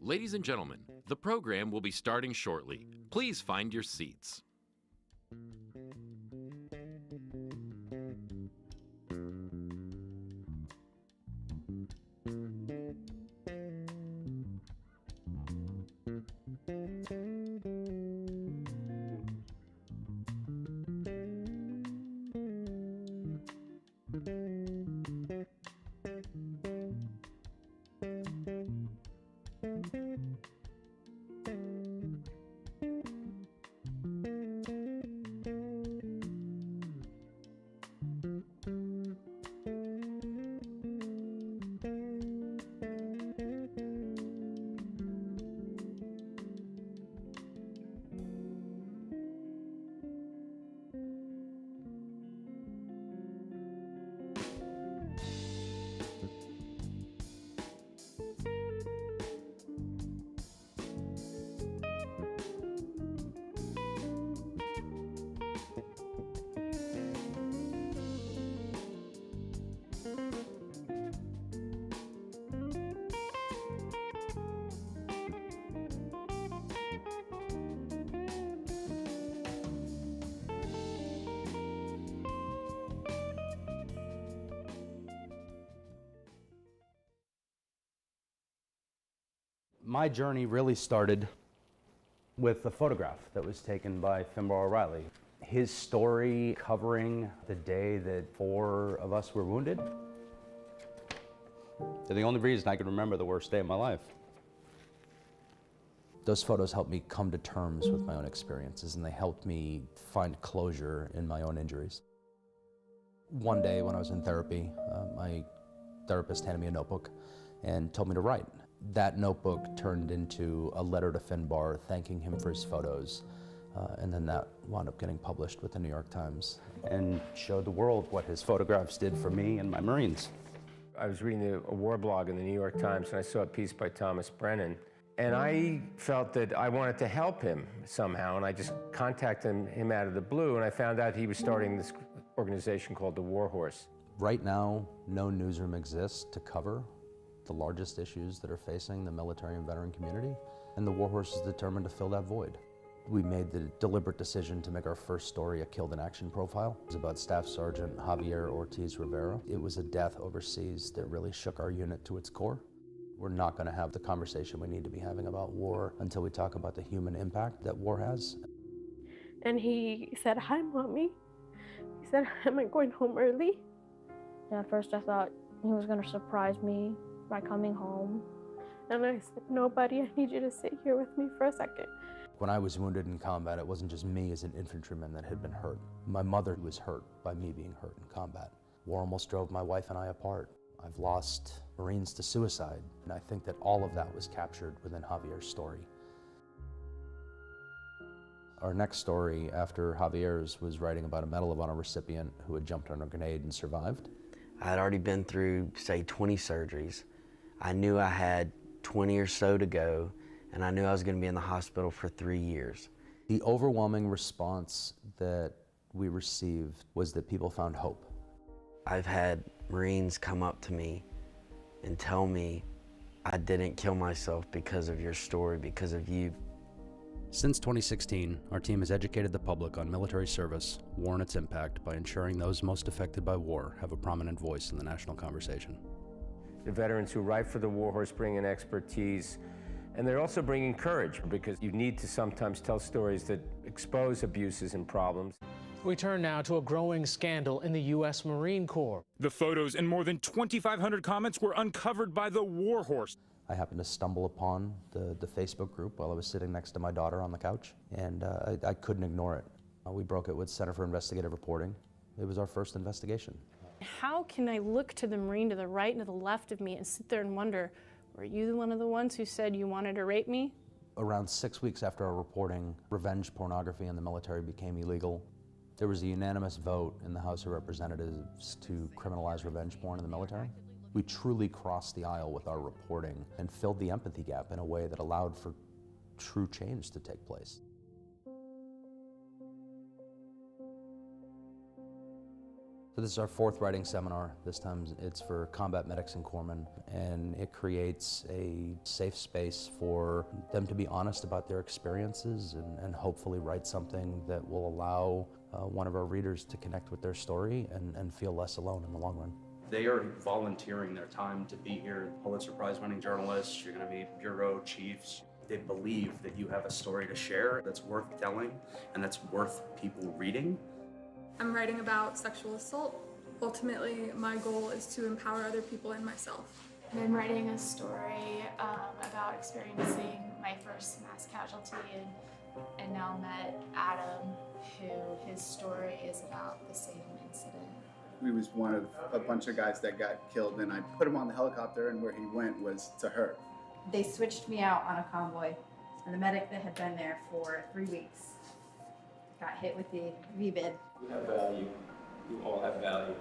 Ladies and gentlemen, the program will be starting shortly. Please find your seats. My journey really started with a photograph that was taken by Finbar O'Reilly. His story covering the day that 4 of us were wounded. They're the only reason I can remember the worst day of my life. Those photos helped me come to terms with my own experiences, and they helped me find closure in my own injuries. One day when I was in therapy, my therapist handed me a notebook and told me to write. That notebook turned into a letter to Finbar thanking him for his photos, and then that wound up getting published with the New York Times and showed the world what his photographs did for me and my Marines. I was reading a war blog in the New York Times, and I saw a piece by Thomas Brennan, and I felt that I wanted to help him somehow, and I just contacted him out of the blue, and I found out he was starting this organization called the War Horse. Right now, no newsroom exists to cover the largest issues that are facing the military and veteran community, and the War Horse is determined to fill that void. We made the deliberate decision to make our first story a killed in action profile. It was about Staff Sergeant Javier Ortiz Rivera. It was a death overseas that really shook our unit to its core. We're not going to have the conversation we need to be having about war until we talk about the human impact that war has. And he said, "Hi, Mommy." He said, "Am I going home early?" And at first I thought he was going to surprise me by coming home. And I said, "No, buddy, I need you to sit here with me for a second." When I was wounded in combat, it wasn't just me as an infantryman that had been hurt. My mother was hurt by me being hurt in combat. War almost drove my wife and I apart. I've lost Marines to suicide, and I think that all of that was captured within Javier's story. Our next story after Javier's was writing about a Medal of Honor recipient who had jumped on a grenade and survived. I had already been through, say, 20 surgeries. I knew I had 20 or so to go, and I knew I was going to be in the hospital for 3 years. The overwhelming response that we received was that people found hope. I've had Marines come up to me and tell me I didn't kill myself because of your story, because of you. Since 2016, our team has educated the public on military service, war and its impact by ensuring those most affected by war have a prominent voice in the national conversation. The veterans who write for the War Horse bring in expertise, and they're also bringing courage, because you need to sometimes tell stories that expose abuses and problems. We turn now to a growing scandal in the U.S. Marine Corps. The photos and more than 2,500 comments were uncovered by the War Horse. I happened to stumble upon the Facebook group while I was sitting next to my daughter on the couch, and I couldn't ignore it. We broke it with Center for Investigative Reporting. It was our first investigation. How can I look to the Marine to the right and to the left of me and sit there and wonder, were you one of the ones who said you wanted to rape me? Around 6 weeks after our reporting, revenge pornography in the military became illegal. There was a unanimous vote in the House of Representatives to criminalize revenge porn in the military. We truly crossed the aisle with our reporting and filled the empathy gap in a way that allowed for true change to take place. So this is our fourth writing seminar. This time it's for combat medics and corpsmen, and it creates a safe space for them to be honest about their experiences and hopefully write something that will allow one of our readers to connect with their story and feel less alone in the long run. They are volunteering their time to be here. Pulitzer Prize winning journalists, you're going to be bureau chiefs. They believe that you have a story to share that's worth telling and that's worth people reading. I'm writing about sexual assault. Ultimately, my goal is to empower other people and myself. I'm writing a story about experiencing my first mass casualty and now met Adam, who his story is about the same incident. He was one of a bunch of guys that got killed, and I put him on the helicopter, and where he went was to her. They switched me out on a convoy, and the medic that had been there for 3 weeks got hit with the VBID. You have value. You all have value.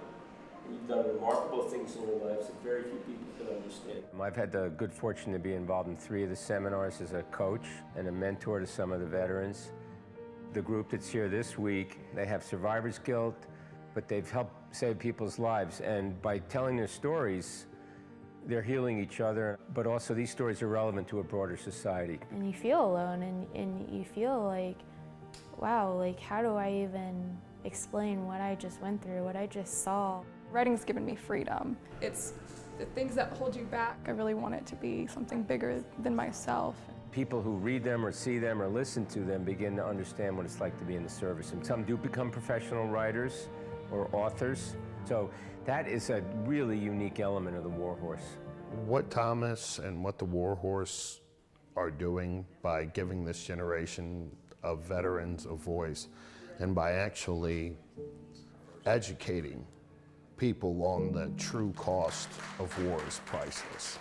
You've done remarkable things in your lives that very few people can understand. I've had the good fortune to be involved in 3 of the seminars as a coach and a mentor to some of the veterans. The group that's here this week, they have survivor's guilt, but they've helped save people's lives. And by telling their stories, they're healing each other, but also these stories are relevant to a broader society. And you feel alone, and you feel like, wow, like how do I even explain what I just went through, what I just saw? Writing's given me freedom. It's the things that hold you back. I really want it to be something bigger than myself. People who read them or see them or listen to them begin to understand what it's like to be in the service. And some do become professional writers or authors. So that is a really unique element of the War Horse. What Thomas and what the War Horse are doing by giving this generation of veterans a voice and by actually educating people on the true cost of war is priceless.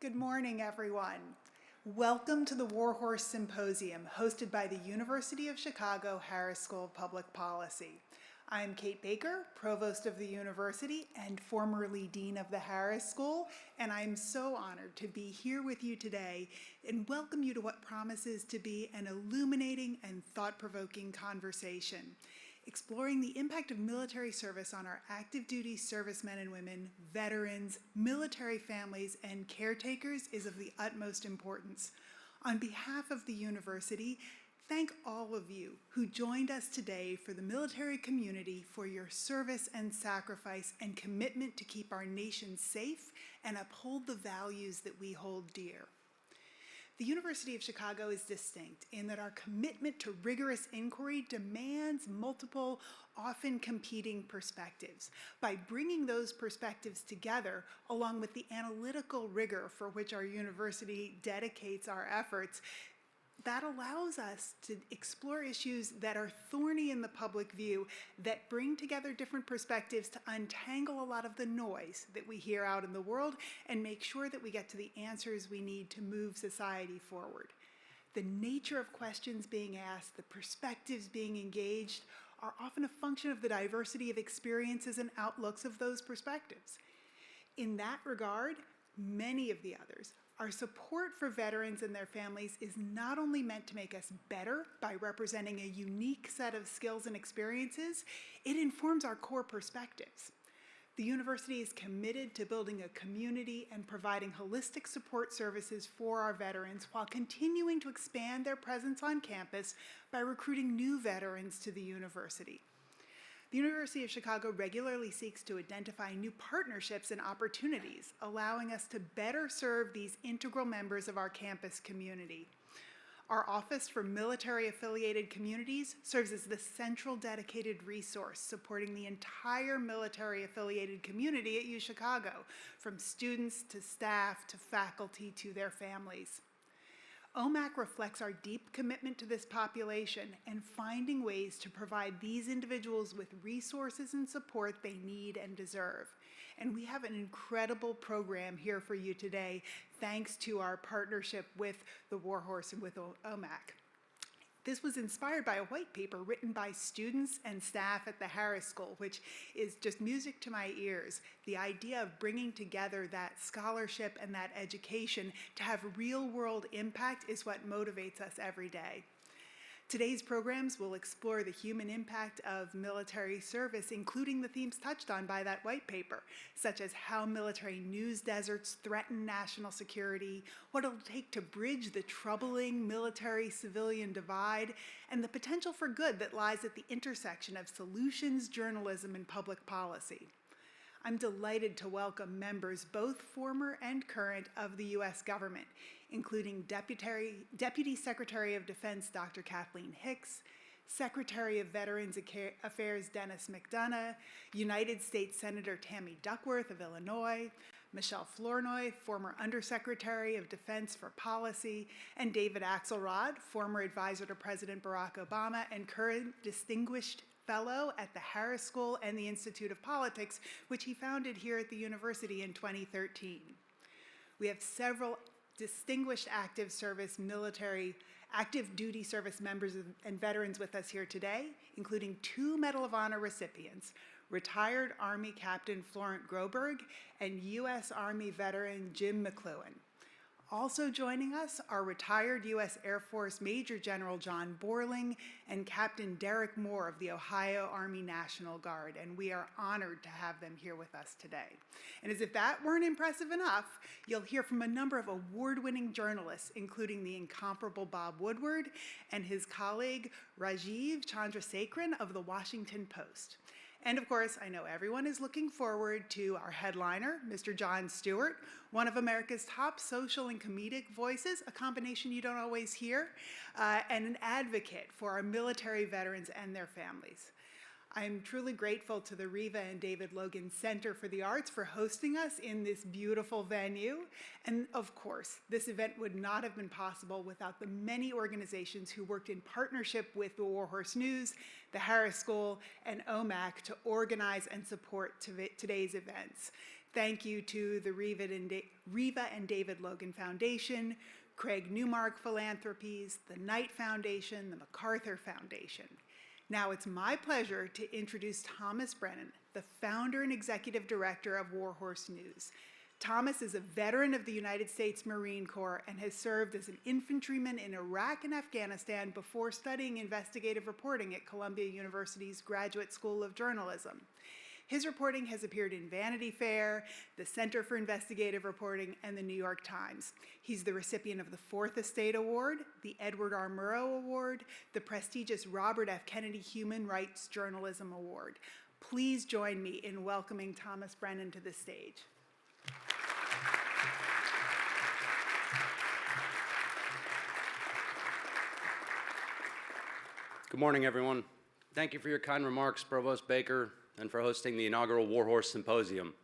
Good morning, everyone. Welcome to the War Horse Symposium, hosted by the University of Chicago Harris School of Public Policy. I'm Kate Baker, Provost of the University and formerly Dean of the Harris School, and I'm so honored to be here with you today and welcome you to what promises to be an illuminating and thought-provoking conversation, exploring the impact of military service on our active duty servicemen and women, veterans, military families, and caretakers is of the utmost importance. On behalf of the university, thank all of you who joined us today for the military community for your service and sacrifice and commitment to keep our nation safe and uphold the values that we hold dear. The University of Chicago is distinct in that our commitment to rigorous inquiry demands multiple, often competing perspectives. By bringing those perspectives together, along with the analytical rigor for which our university dedicates our efforts, that allows us to explore issues that are thorny in the public view, that bring together different perspectives to untangle a lot of the noise that we hear out in the world and make sure that we get to the answers we need to move society forward. The nature of questions being asked, the perspectives being engaged, are often a function of the diversity of experiences and outlooks of those perspectives. In that regard, many of the others, our support for veterans and their families is not only meant to make us better by representing a unique set of skills and experiences, it informs our core perspectives. The university is committed to building a community and providing holistic support services for our veterans while continuing to expand their presence on campus by recruiting new veterans to the university. The University of Chicago regularly seeks to identify new partnerships and opportunities, allowing us to better serve these integral members of our campus community. Our Office for Military-Affiliated Communities serves as the central dedicated resource supporting the entire military-affiliated community at UChicago, from students to staff to faculty to their families. OMAC reflects our deep commitment to this population and finding ways to provide these individuals with resources and support they need and deserve. And we have an incredible program here for you today, thanks to our partnership with the War Horse and with OMAC. This was inspired by a white paper written by students and staff at the Harris School, which is just music to my ears. The idea of bringing together that scholarship and that education to have real-world impact is what motivates us every day. Today's programs will explore the human impact of military service, including the themes touched on by that white paper, such as how military news deserts threaten national security, what it'll take to bridge the troubling military-civilian divide, and the potential for good that lies at the intersection of solutions, journalism, and public policy. I'm delighted to welcome members, both former and current, of the U.S. government, including Deputy Secretary of Defense Dr. Kathleen Hicks, Secretary of Veterans Affairs Dennis McDonough, United States Senator Tammy Duckworth of Illinois, Michelle Flournoy, former Undersecretary of Defense for Policy, and David Axelrod, former advisor to President Barack Obama and current Distinguished Fellow at the Harris School and the Institute of Politics, which he founded here at the university in 2013. We have several distinguished active duty service members and veterans with us here today, including 2 Medal of Honor recipients, retired Army Captain Florent Groberg and U.S. Army veteran Jim McLuhan. Also joining us are retired U.S. Air Force Major General John Borling and Captain Derek Moore of the Ohio Army National Guard, and we are honored to have them here with us today. And as if that weren't impressive enough, you'll hear from a number of award-winning journalists, including the incomparable Bob Woodward and his colleague Rajiv Chandrasekaran of the Washington Post. And of course, I know everyone is looking forward to our headliner, Mr. Jon Stewart, one of America's top social and comedic voices, a combination you don't always hear, and an advocate for our military veterans and their families. I'm truly grateful to the Riva and David Logan Center for the Arts for hosting us in this beautiful venue. And of course, this event would not have been possible without the many organizations who worked in partnership with the War Horse News, the Harris School, and OMAC to organize and support today's events. Thank you to the Riva and David Logan Foundation, Craig Newmark Philanthropies, the Knight Foundation, the MacArthur Foundation. Now it's my pleasure to introduce Thomas Brennan, the founder and executive director of War Horse News. Thomas is a veteran of the United States Marine Corps and has served as an infantryman in Iraq and Afghanistan before studying investigative reporting at Columbia University's Graduate School of Journalism. His reporting has appeared in Vanity Fair, the Center for Investigative Reporting, and the New York Times. He's the recipient of the Fourth Estate Award, the Edward R. Murrow Award, the prestigious Robert F. Kennedy Human Rights Journalism Award. Please join me in welcoming Thomas Brennan to the stage. Good morning, everyone. Thank you for your kind remarks, Provost Baker, and for hosting the inaugural War Horse Symposium.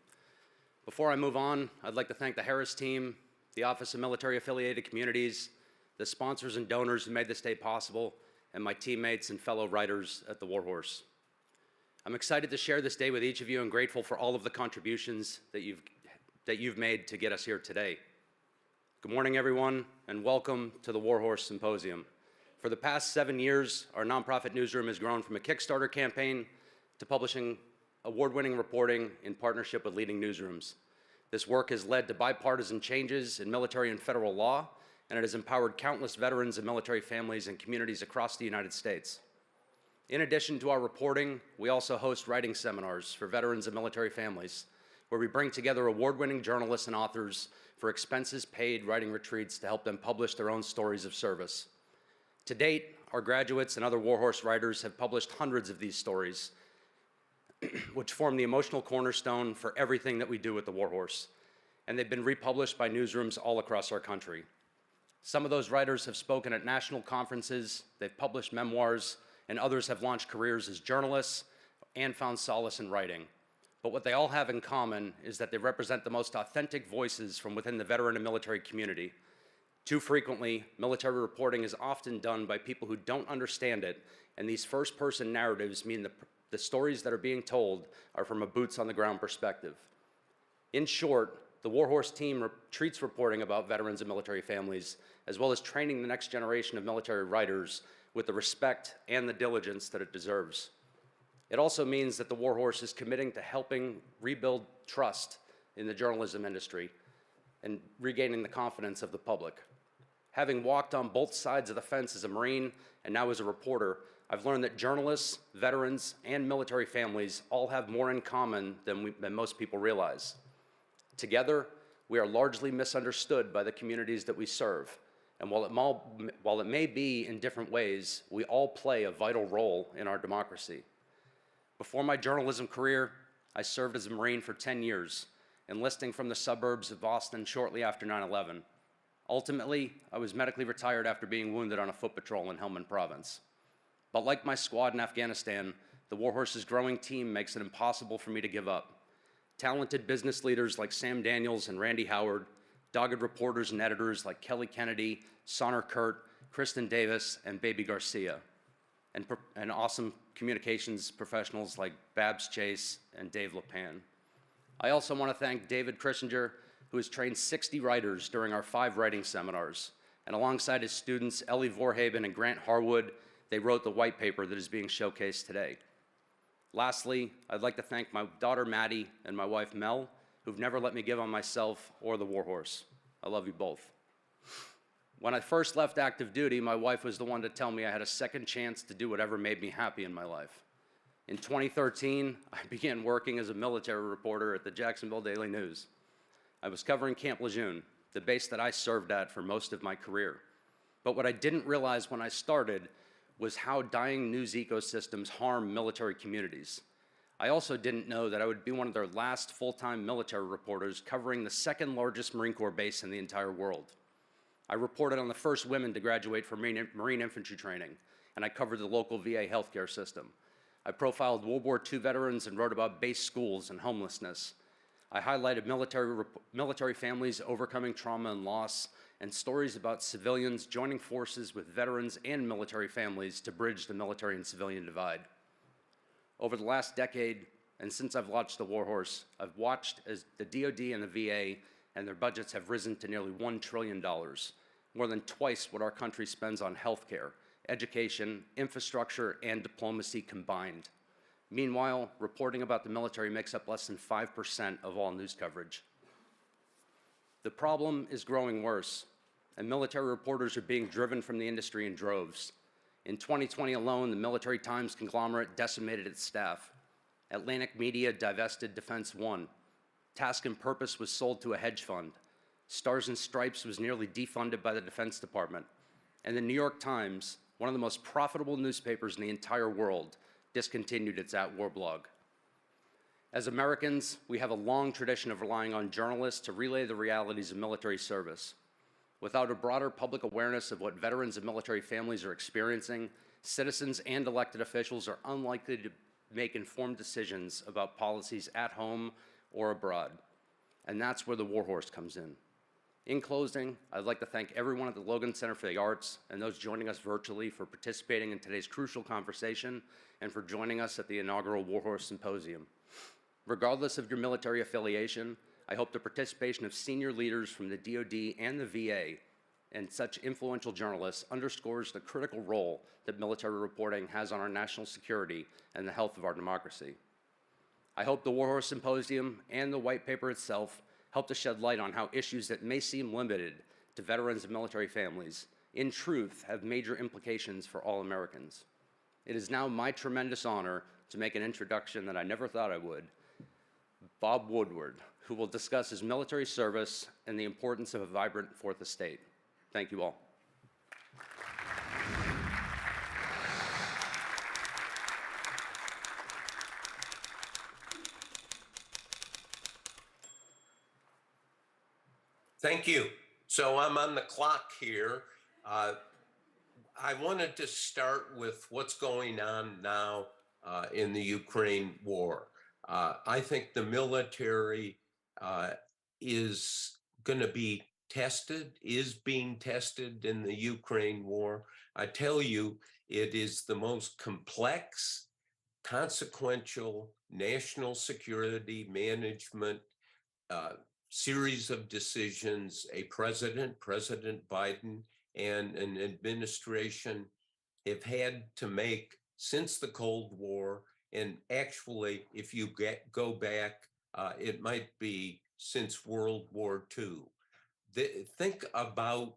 Before I move on, I'd like to thank the Harris team, the Office of Military Affiliated Communities, the sponsors and donors who made this day possible, and my teammates and fellow writers at the War Horse. I'm excited to share this day with each of you and grateful for all of the contributions that you've made to get us here today. Good morning, everyone, and welcome to the War Horse Symposium. For the past 7 years, our nonprofit newsroom has grown from a Kickstarter campaign to publishing award-winning reporting in partnership with leading newsrooms. This work has led to bipartisan changes in military and federal law, and it has empowered countless veterans and military families and communities across the United States. In addition to our reporting, we also host writing seminars for veterans and military families, where we bring together award-winning journalists and authors for expenses-paid writing retreats to help them publish their own stories of service. To date, our graduates and other War Horse writers have published hundreds of these stories, which form the emotional cornerstone for everything that we do at the War Horse, and they've been republished by newsrooms all across our country. Some of those writers have spoken at national conferences, they've published memoirs, and others have launched careers as journalists and found solace in writing. But what they all have in common is that they represent the most authentic voices from within the veteran and military community. Too frequently, military reporting is often done by people who don't understand it, and these first-person narratives mean the stories that are being told are from a boots-on-the-ground perspective. In short, the War Horse team treats reporting about veterans and military families, as well as training the next generation of military writers with the respect and the diligence that it deserves. It also means that the War Horse is committing to helping rebuild trust in the journalism industry and regaining the confidence of the public. Having walked on both sides of the fence as a Marine and now as a reporter, I've learned that journalists, veterans, and military families all have more in common than most people realize. Together, we are largely misunderstood by the communities that we serve, and while it may be in different ways, we all play a vital role in our democracy. Before my journalism career, I served as a Marine for 10 years, enlisting from the suburbs of Boston shortly after 9/11. Ultimately, I was medically retired after being wounded on a foot patrol in Helmand Province. But like my squad in Afghanistan, the War Horse's growing team makes it impossible for me to give up. Talented business leaders like Sam Daniels and Randy Howard, dogged reporters and editors like Kelly Kennedy, Sonner Kurt, Kristen Davis, and Baby Garcia, and awesome communications professionals like Babs Chase and Dave LePan. I also want to thank David Christinger, who has trained 60 writers during our 5 writing seminars, and alongside his students, Ellie Vorhaben and Grant Harwood, they wrote the white paper that is being showcased today. Lastly, I'd like to thank my daughter Maddie and my wife Mel, who've never let me give on myself or the War Horse. I love you both. When I first left active duty, my wife was the one to tell me I had a second chance to do whatever made me happy in my life. In 2013, I began working as a military reporter at the Jacksonville Daily News. I was covering Camp Lejeune, the base that I served at for most of my career. But what I didn't realize when I started was how dying news ecosystems harm military communities. I also didn't know that I would be one of their last full-time military reporters covering the second largest Marine Corps base in the entire world. I reported on the first women to graduate from Marine infantry training, and I covered the local VA healthcare system. I profiled World War II veterans and wrote about base schools and homelessness. I highlighted military families overcoming trauma and loss, and stories about civilians joining forces with veterans and military families to bridge the military and civilian divide. Over the last decade, and since I've launched the War Horse, I've watched as the DoD and the VA and their budgets have risen to nearly $1 trillion, more than twice what our country spends on healthcare, education, infrastructure, and diplomacy combined. Meanwhile, reporting about the military makes up less than 5% of all news coverage. The problem is growing worse, and military reporters are being driven from the industry in droves. In 2020 alone, the Military Times conglomerate decimated its staff. Atlantic Media divested Defense One. Task and Purpose was sold to a hedge fund. Stars and Stripes was nearly defunded by the Defense Department. And the New York Times, one of the most profitable newspapers in the entire world, discontinued its at-war blog. As Americans, we have a long tradition of relying on journalists to relay the realities of military service. Without a broader public awareness of what veterans and military families are experiencing, citizens and elected officials are unlikely to make informed decisions about policies at home or abroad. And that's where the War Horse comes in. In closing, I'd like to thank everyone at the Logan Center for the Arts and those joining us virtually for participating in today's crucial conversation and for joining us at the inaugural War Horse Symposium. Regardless of your military affiliation, I hope the participation of senior leaders from the DoD and the VA and such influential journalists underscores the critical role that military reporting has on our national security and the health of our democracy. I hope the War Horse Symposium and the white paper itself help to shed light on how issues that may seem limited to veterans and military families, in truth, have major implications for all Americans. It is now my tremendous honor to make an introduction that I never thought I would. Bob Woodward, who will discuss his military service and the importance of a vibrant fourth estate. Thank you all. Thank you. So I'm on the clock here. I wanted to start with what's going on now in the Ukraine war. I think the military is going to be tested, is being tested in the Ukraine war. I tell you, it is the most complex, consequential national security management uh, series of decisions a president, President Biden, and an administration have had to make since the Cold War. And actually, if you go back, it might be since World War II. Think about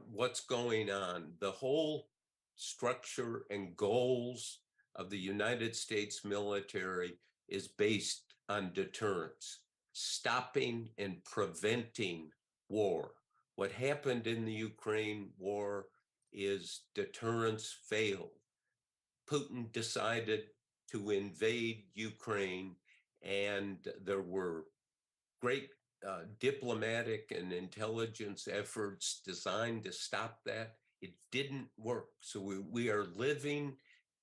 what's going on. The whole structure and goals of the United States military is based on deterrence, stopping and preventing war. What happened in the Ukraine war is deterrence failed. Putin decided to invade Ukraine, and there were great diplomatic and intelligence efforts designed to stop that. It didn't work. So we are living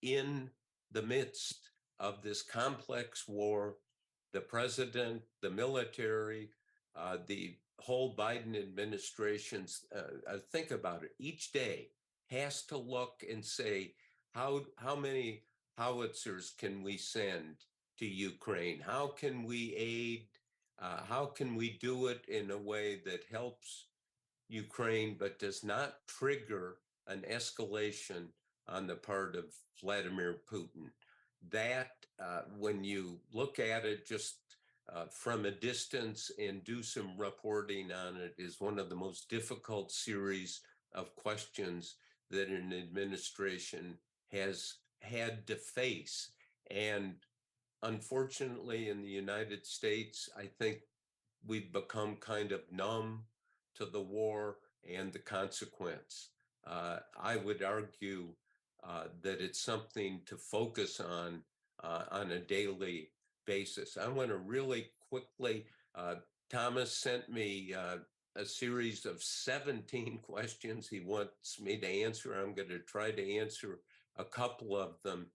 in the midst of this complex war. The president, the military, the whole Biden administration's, think about it, each day has to look and say, how many howitzers can we send to Ukraine? How can we aid? How can we do it in a way that helps Ukraine but does not trigger an escalation on the part of Vladimir Putin? That, when you look at it just from a distance and do some reporting on it, is one of the most difficult series of questions that an administration has had to face. And unfortunately, in the United States, I think we've become kind of numb to the war and the consequence. I would argue that it's something to focus on a daily basis. I want to really quickly, Thomas sent me a series of 17 questions he wants me to answer. I'm going to try to answer a couple of them.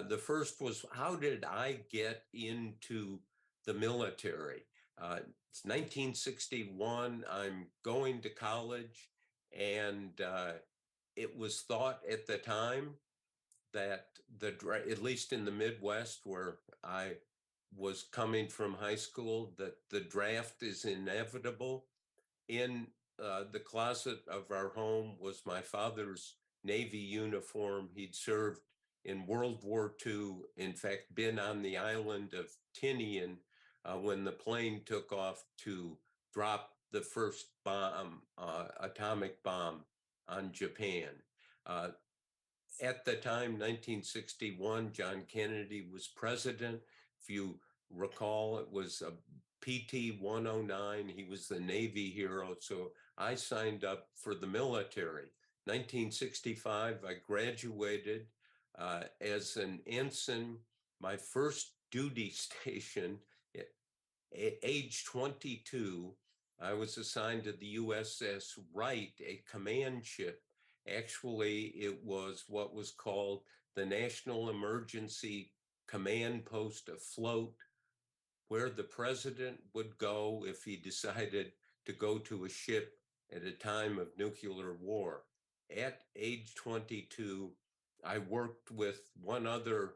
The first was, how did I get into the military? It's 1961. I'm going to college, and it was thought at the time that at least in the Midwest, where I was coming from high school, that the draft is inevitable. In the closet of our home was my father's Navy uniform. He'd served in World War II, in fact, been on the island of Tinian when the plane took off to drop the first bomb, atomic bomb on Japan. At the time, 1961, John Kennedy was president. If you recall, it was a PT 109. He was the Navy hero. So I signed up for the military. 1965, I graduated as an ensign. My first duty station at age 22, I was assigned to the USS Wright, a command ship. Actually, it was what was called the National Emergency Command Post afloat, where the president would go if he decided to go to a ship at a time of nuclear war. At age 22, I worked with one other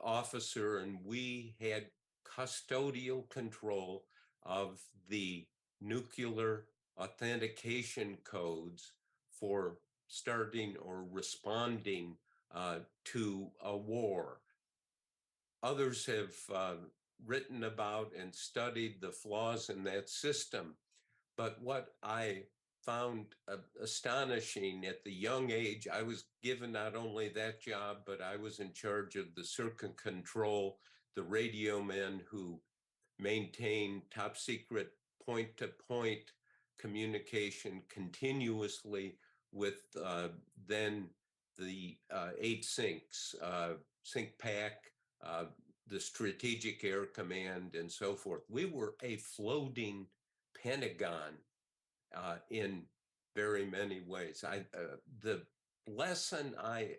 officer, and we had custodial control of the nuclear authentication codes for starting or responding to a war. Others have written about and studied the flaws in that system. But what I found astonishing at the young age, I was given not only that job, but I was in charge of the circuit control, the radio men who maintain top secret point-to-point communication continuously with then the 8 syncs, sync pack, the Strategic Air Command, and so forth. We were a floating Pentagon in very many ways. The lesson I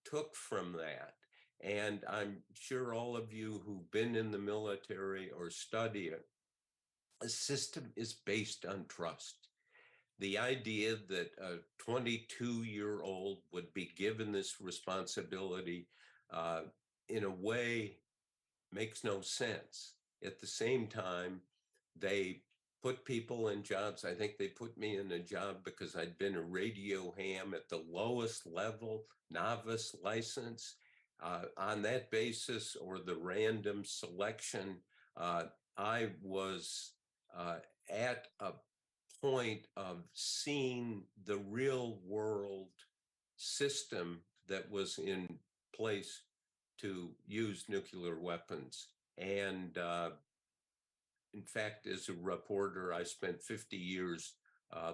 took from that, and I'm sure all of you who've been in the military or study it, a system is based on trust. The idea that a 22-year-old would be given this responsibility in a way makes no sense. At the same time, they put people in jobs. I think they put me in a job because I'd been a radio ham at the lowest level, novice license. On that basis, or the random selection, I was at a point of seeing the real world system that was in place to use nuclear weapons. And in fact, as a reporter, I spent 50 years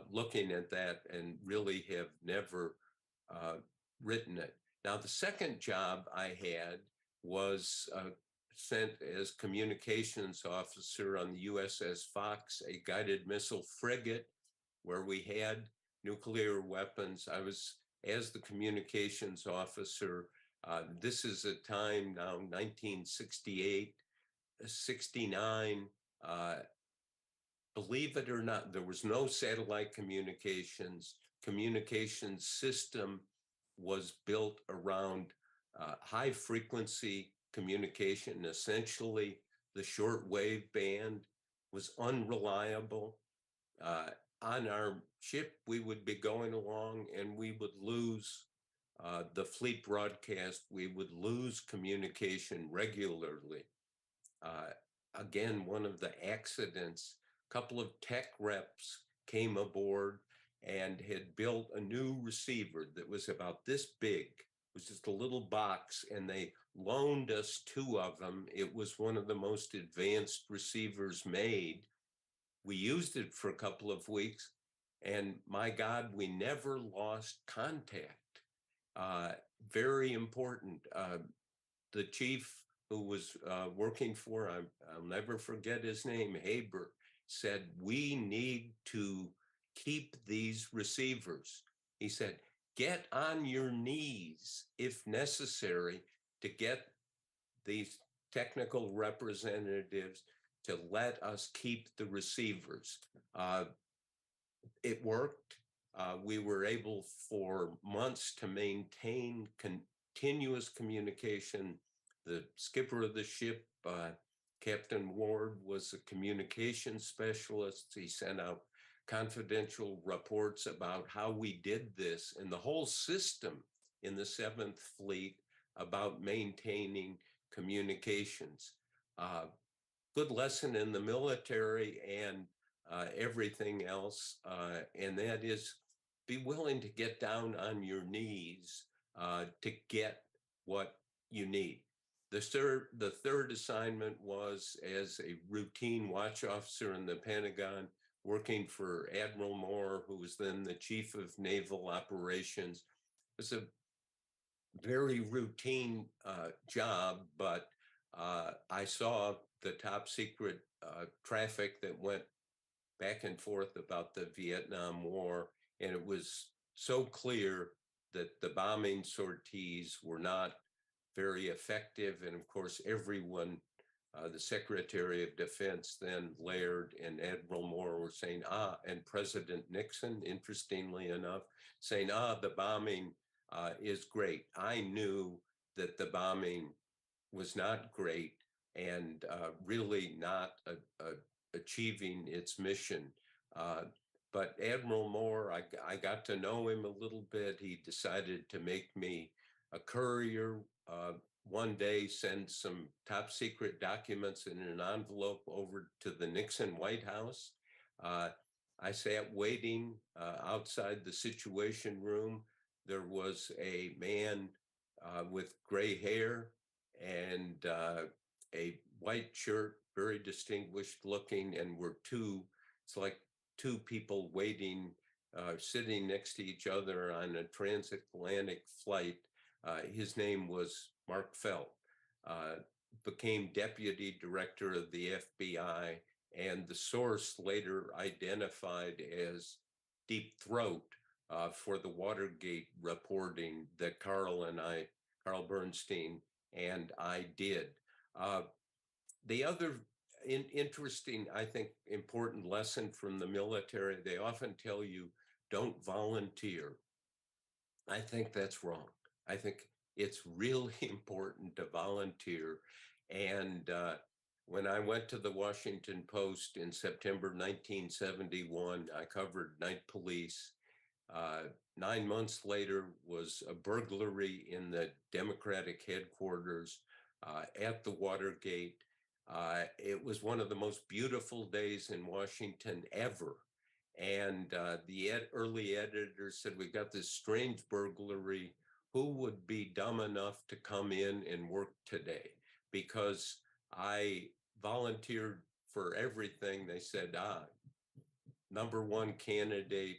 looking at that and really have never written it. Now, the second job I had was sent as communications officer on the USS Fox, a guided missile frigate where we had nuclear weapons. I was, as the communications officer, this is a time now, 1968, 69. Believe it or not, there was no satellite communications. Communication system was built around high frequency communication. Essentially, the shortwave band was unreliable. On our ship, we would be going along and we would lose the fleet broadcast. We would lose communication regularly. Again, one of the accidents, a couple of tech reps came aboard and had built a new receiver that was about this big. It was just a little box, and they loaned us 2 of them. It was one of the most advanced receivers made. We used it for a couple of weeks, and my God, we never lost contact. Very important. The chief who was working for, I'll never forget his name, Haber, said, we need to keep these receivers. He said, get on your knees if necessary to get these technical representatives to let us keep the receivers. It worked. We were able for months to maintain continuous communication. The skipper of the ship, Captain Ward, was a communication specialist. He sent out confidential reports about how we did this, and the whole system in the 7th Fleet about maintaining communications. Good lesson in the military and everything else, and that is be willing to get down on your knees to get what you need. The third assignment was as a routine watch officer in the Pentagon, working for Admiral Moore, who was then the chief of naval operations. It was a very routine job, but I saw the top secret traffic that went back and forth about the Vietnam War, and it was so clear that the bombing sorties were not very effective. And of course, everyone, the Secretary of Defense then, Laird and Admiral Moore, were saying, and President Nixon, interestingly enough, saying, the bombing is great. I knew that the bombing was not great and really not achieving its mission. But Admiral Moore, I got to know him a little bit. He decided to make me a courier. One day, send some top secret documents in an envelope over to the Nixon White House. I sat waiting outside the Situation Room. There was a man with gray hair and a white shirt, very distinguished looking, and it's like 2 people waiting, sitting next to each other on a transatlantic flight. His name was Mark Felt, became deputy director of the FBI, and the source later identified as deep throat for the Watergate reporting that Carl Bernstein and I did. The other interesting, I think, important lesson from the military, they often tell you, don't volunteer. I think that's wrong. I think it's really important to volunteer. And when I went to the Washington Post in September 1971, I covered night police. 9 months later was a burglary in the Democratic headquarters at the Watergate. It was one of the most beautiful days in Washington ever. And the early editors said, we got this strange burglary. Who would be dumb enough to come in and work today? Because I volunteered for everything. They said, number one candidate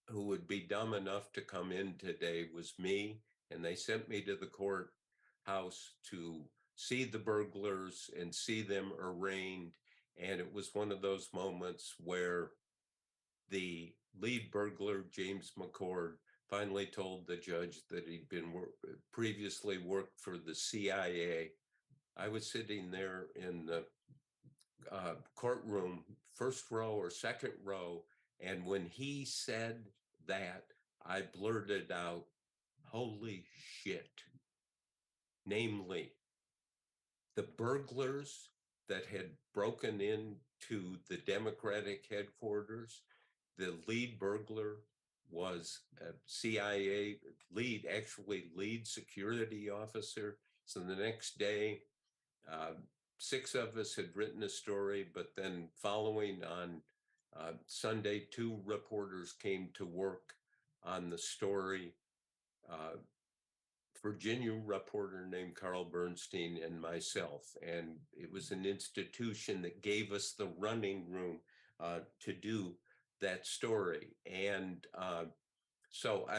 who would be dumb enough to come in today was me. And they sent me to the courthouse to see the burglars and see them arraigned. And it was one of those moments where the lead burglar, James McCord, finally told the judge that he'd been previously worked for the CIA. I was sitting there in the courtroom, first row or second row, and when he said that, I blurted out, holy shit. Namely, the burglars that had broken into the Democratic headquarters, the lead burglar was a CIA lead security officer. So the next day, 6 of us had written a story, but then following on Sunday, 2 reporters came to work on the story. Virginia reporter named Carl Bernstein and myself. And it was an institution that gave us the running room to do that story. And so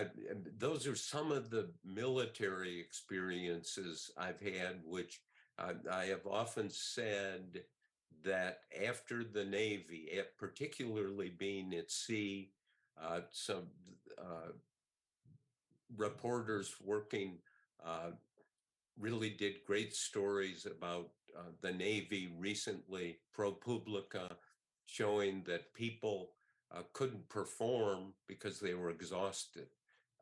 those are some of the military experiences I've had, which I have often said that after the Navy, particularly being at sea, some reporters working really did great stories about the Navy recently, ProPublica, showing that people couldn't perform because they were exhausted.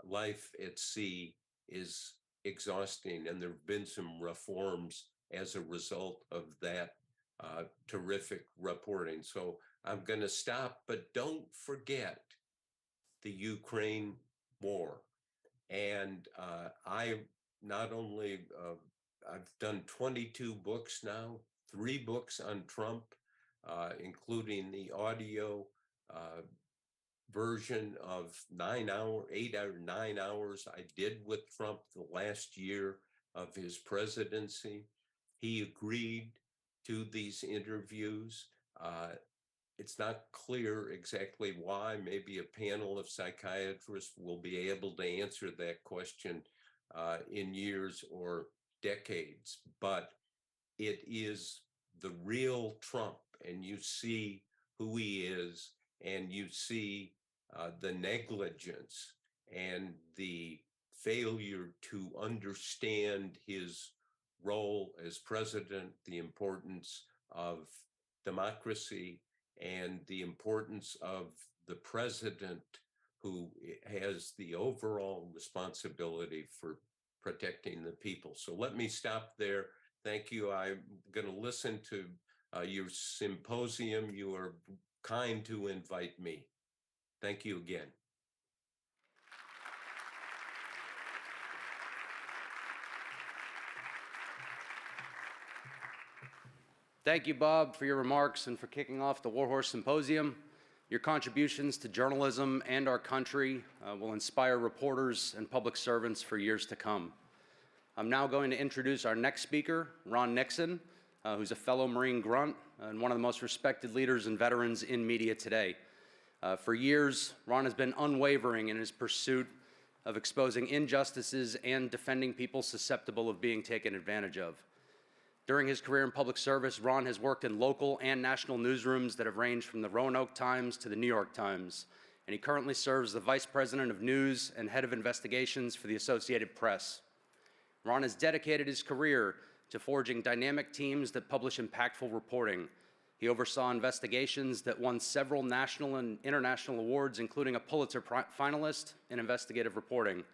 Life at sea is exhausting, and there have been some reforms as a result of that terrific reporting. So I'm going to stop, but don't forget the Ukraine war. And I not only, I've done 22 books now, 3 books on Trump, including the audio version of 8 or 9 hours I did with Trump the last year of his presidency. He agreed to these interviews. It's not clear exactly why. Maybe a panel of psychiatrists will be able to answer that question in years or decades. But it is the real Trump, and you see who he is, and you see the negligence and the failure to understand his role as president, the importance of democracy, and the importance of the president who has the overall responsibility for protecting the people. So let me stop there. Thank you. I'm going to listen to your symposium. You are kind to invite me. Thank you again. Thank you, Bob, for your remarks and for kicking off the War Horse Symposium. Your contributions to journalism and our country will inspire reporters and public servants for years to come. I'm now going to introduce our next speaker, Ron Nixon, who's a fellow Marine grunt and one of the most respected leaders and veterans in media today. For years, Ron has been unwavering in his pursuit of exposing injustices and defending people susceptible of being taken advantage of. During his career in public service, Ron has worked in local and national newsrooms that have ranged from the Roanoke Times to the New York Times, and he currently serves as the Vice President of News and Head of Investigations for the Associated Press. Ron has dedicated his career to forging dynamic teams that publish impactful reporting. He oversaw investigations that won several national and international awards, including a Pulitzer finalist in investigative reporting.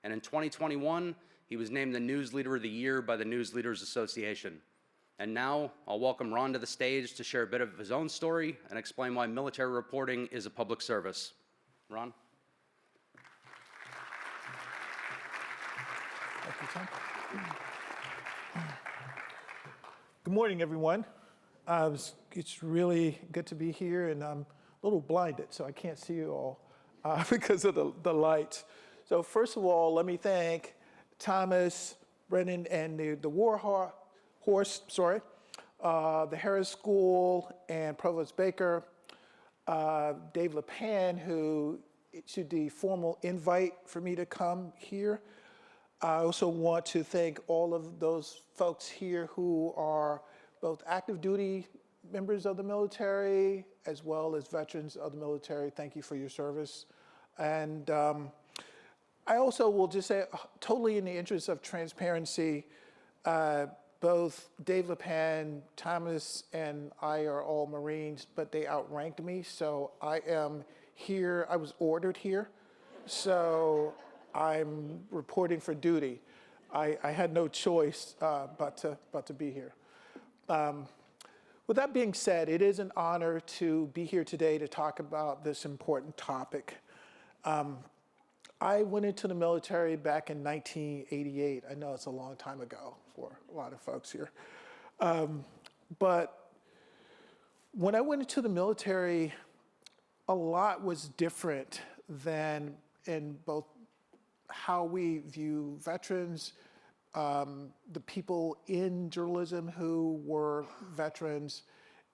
And in 2021, he was named the News Leader of the Year by the News Leaders Association. And now, I'll welcome Ron to the stage to share a bit of his own story and explain why military reporting is a public service. Ron? Thank you, Tom. Good morning, everyone. It's really good to be here, and I'm a little blinded, so I can't see you all because of the light. So first of all, let me thank Thomas, Brennan, and the War Horse, the Harris School, and Provost Baker, Dave LePan, who issued the formal invite for me to come here. I also want to thank all of those folks here who are both active duty members of the military as well as veterans of the military. Thank you for your service. And I also will just say, totally in the interest of transparency, both Dave LePan, Thomas, and I are all Marines, but they outranked me, so I am here. I was ordered here, so I'm reporting for duty. I had no choice but to be here. With that being said, it is an honor to be here today to talk about this important topic. I went into the military back in 1988. I know it's a long time ago for a lot of folks here. But when I went into the military, a lot was different than in both how we view veterans, the people in journalism who were veterans,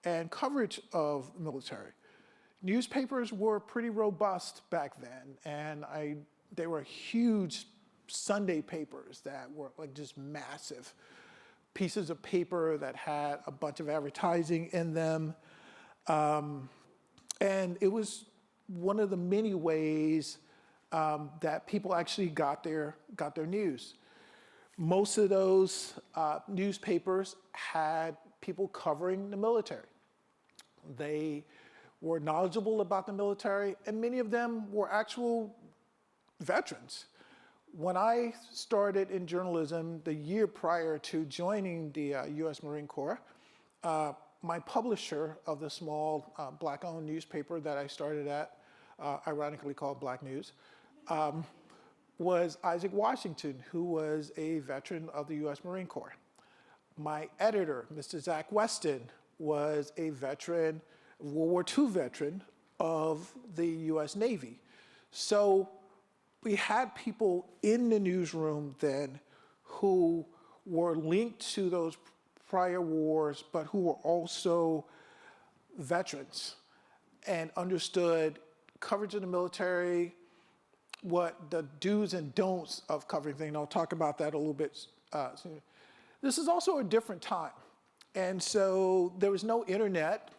and coverage of the military. Newspapers were pretty robust back then, and they were huge Sunday papers that were like just massive pieces of paper that had a bunch of advertising in them. And it was one of the many ways that people actually got their news. Most of those newspapers had people covering the military. They were knowledgeable about the military, and many of them were actual veterans. When I started in journalism the year prior to joining the U.S. Marine Corps, my publisher of the small Black-owned newspaper that I started at, ironically called Black News, was Isaac Washington, who was a veteran of the U.S. Marine Corps. My editor, Mr. Zach Weston, was a veteran, World War II veteran of the U.S. Navy. So we had people in the newsroom then who were linked to those prior wars, but who were also veterans and understood coverage of the military, what the do's and don'ts of covering things. I'll talk about that a little bit soon. This is also a different time. And so there was no internet.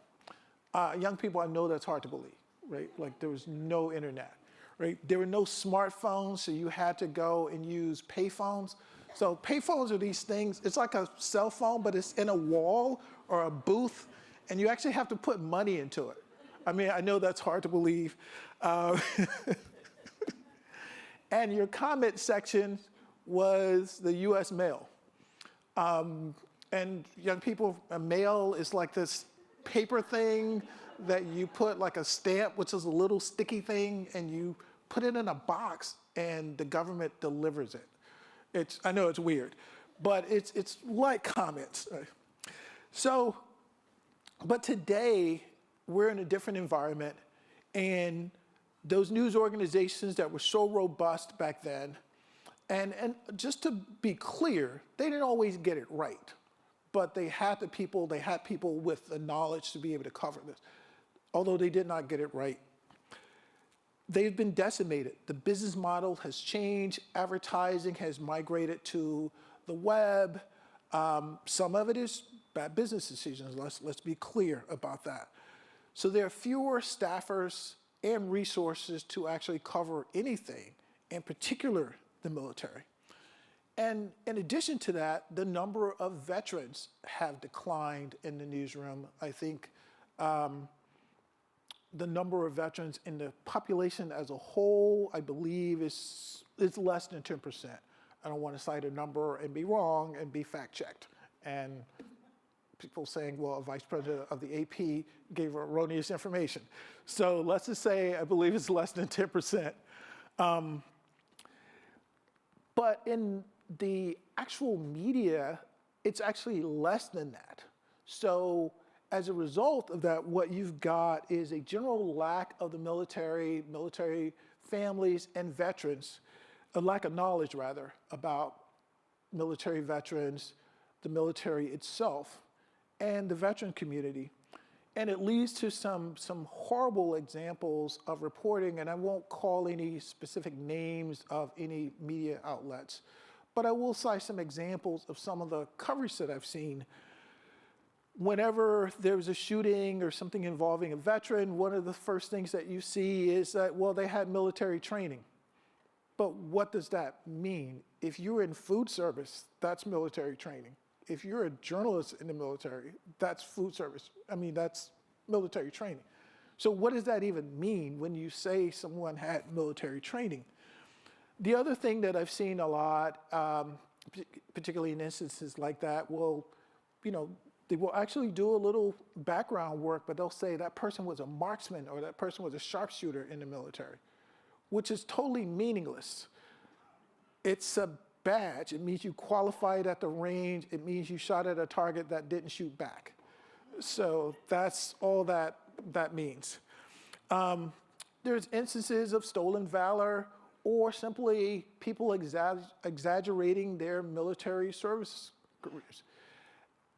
Young people, I know that's hard to believe, right? Like there was no internet, right? There were no smartphones, so you had to go and use payphones. So payphones are these things, it's like a cell phone, but it's in a wall or a booth, and you actually have to put money into it. I mean, I know that's hard to believe. And your comment section was the US mail. And young people, a mail is like this paper thing that you put like a stamp, which is a little sticky thing, and you put it in a box and the government delivers it. I know it's weird, but it's like comments. So, but today we're in a different environment, and those news organizations that were so robust back then, and just to be clear, they didn't always get it right, but they had people with the knowledge to be able to cover this, although they did not get it right. They've been decimated. The business model has changed. Advertising has migrated to the web. Some of it is bad business decisions. Let's be clear about that. So there are fewer staffers and resources to actually cover anything, in particular the military. And in addition to that, the number of veterans have declined in the newsroom. I think the number of veterans in the population as a whole, I believe, is less than 10%. I don't want to cite a number and be wrong and be fact-checked. And people saying, well, a vice president of the AP gave erroneous information. So let's just say I believe it's less than 10%. But in the actual media, it's actually less than that. So as a result of that, what you've got is a general lack of the military families and veterans, a lack of knowledge rather, about military veterans, the military itself, and the veteran community. And it leads to some horrible examples of reporting, and I won't call any specific names of any media outlets, but I will cite some examples of some of the coverage that I've seen. Whenever there's a shooting or something involving a veteran, one of the first things that you see is that, well, they had military training. But what does that mean? If you're in food service, that's military training. If you're a journalist in the military, that's food service. I mean, that's military training. So what does that even mean when you say someone had military training? The other thing that I've seen a lot, particularly in instances like that, well, you know, they will actually do a little background work, but they'll say that person was a marksman or that person was a sharpshooter in the military, which is totally meaningless. It's a badge. It means you qualified at the range. It means you shot at a target that didn't shoot back. So that's all that means. There's instances of stolen valor or simply people exaggerating their military service careers.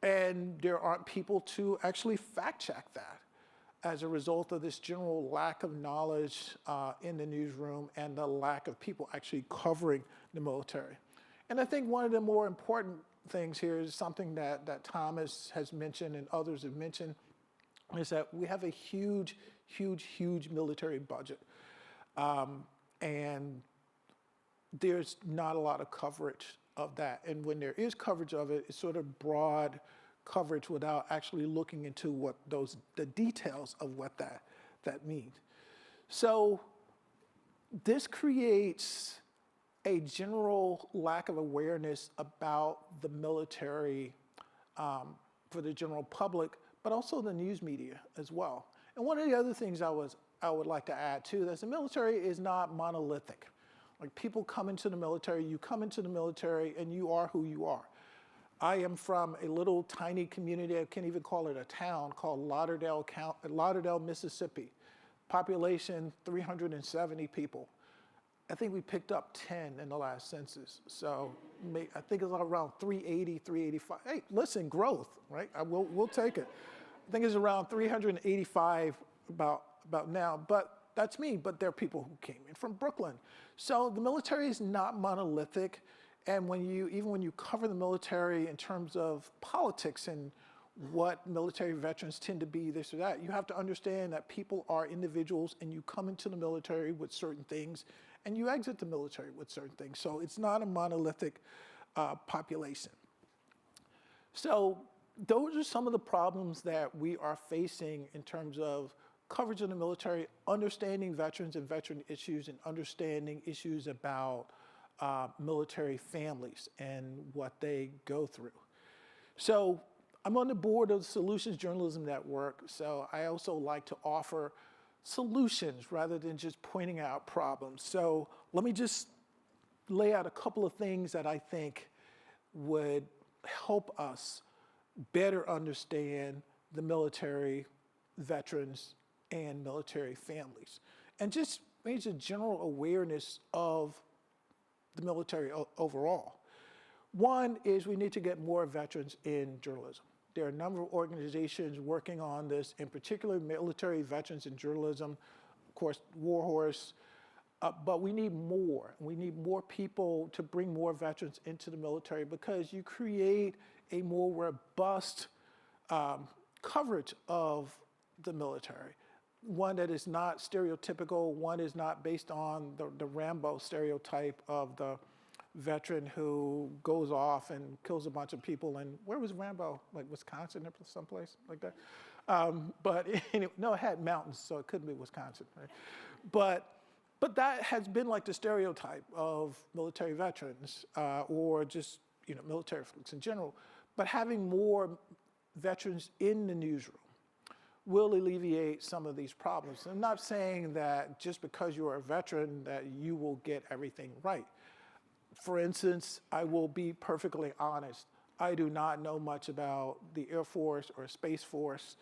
And there aren't people to actually fact check that as a result of this general lack of knowledge in the newsroom and the lack of people actually covering the military. And I think one of the more important things here is something that Thomas has mentioned and others have mentioned, is that we have a huge, huge, huge military budget. And there's not a lot of coverage of that. And when there is coverage of it, it's sort of broad coverage without actually looking into what the details of what that means. So this creates a general lack of awareness about the military for the general public, but also the news media as well. And one of the other things I would like to add too, is the military is not monolithic. Like people come into the military, you come into the military and you are who you are. I am from a little tiny community, I can't even call it a town, called Lauderdale, Mississippi. Population 370 people. I think we picked up 10 in the last census. So I think it's around 380, 385. Hey, listen, growth, right? We'll take it. I think it's around 385 about now, but that's me, but there are people who came in from Brooklyn. So the military is not monolithic, and even when you cover the military in terms of politics and what military veterans tend to be, this or that, you have to understand that people are individuals and you come into the military with certain things and you exit the military with certain things. So it's not a monolithic population. So those are some of the problems that we are facing in terms of coverage of the military, understanding veterans and veteran issues, and understanding issues about military families and what they go through. So I'm on the board of the Solutions Journalism Network, so I also like to offer solutions rather than just pointing out problems. So let me just lay out a couple of things that I think would help us better understand the military, veterans, and military families. And just maybe a general awareness of the military overall. One is we need to get more veterans in journalism. There are a number of organizations working on this, in particular military veterans in journalism, of course, War Horse, but we need more. We need more people to bring more veterans into the military because you create a more robust coverage of the military. one that is not stereotypical, one is not based on the Rambo stereotype of the veteran who goes off and kills a bunch of people. And where was Rambo? Like Wisconsin or someplace like that? But no, it had mountains, so it couldn't be Wisconsin. Right? But that has been like the stereotype of military veterans or just military folks in general. But having more veterans in the newsroom will alleviate some of these problems. I'm not saying that just because you're a veteran that you will get everything right. For instance, I will be perfectly honest. I do not know much about the Air Force or Space Force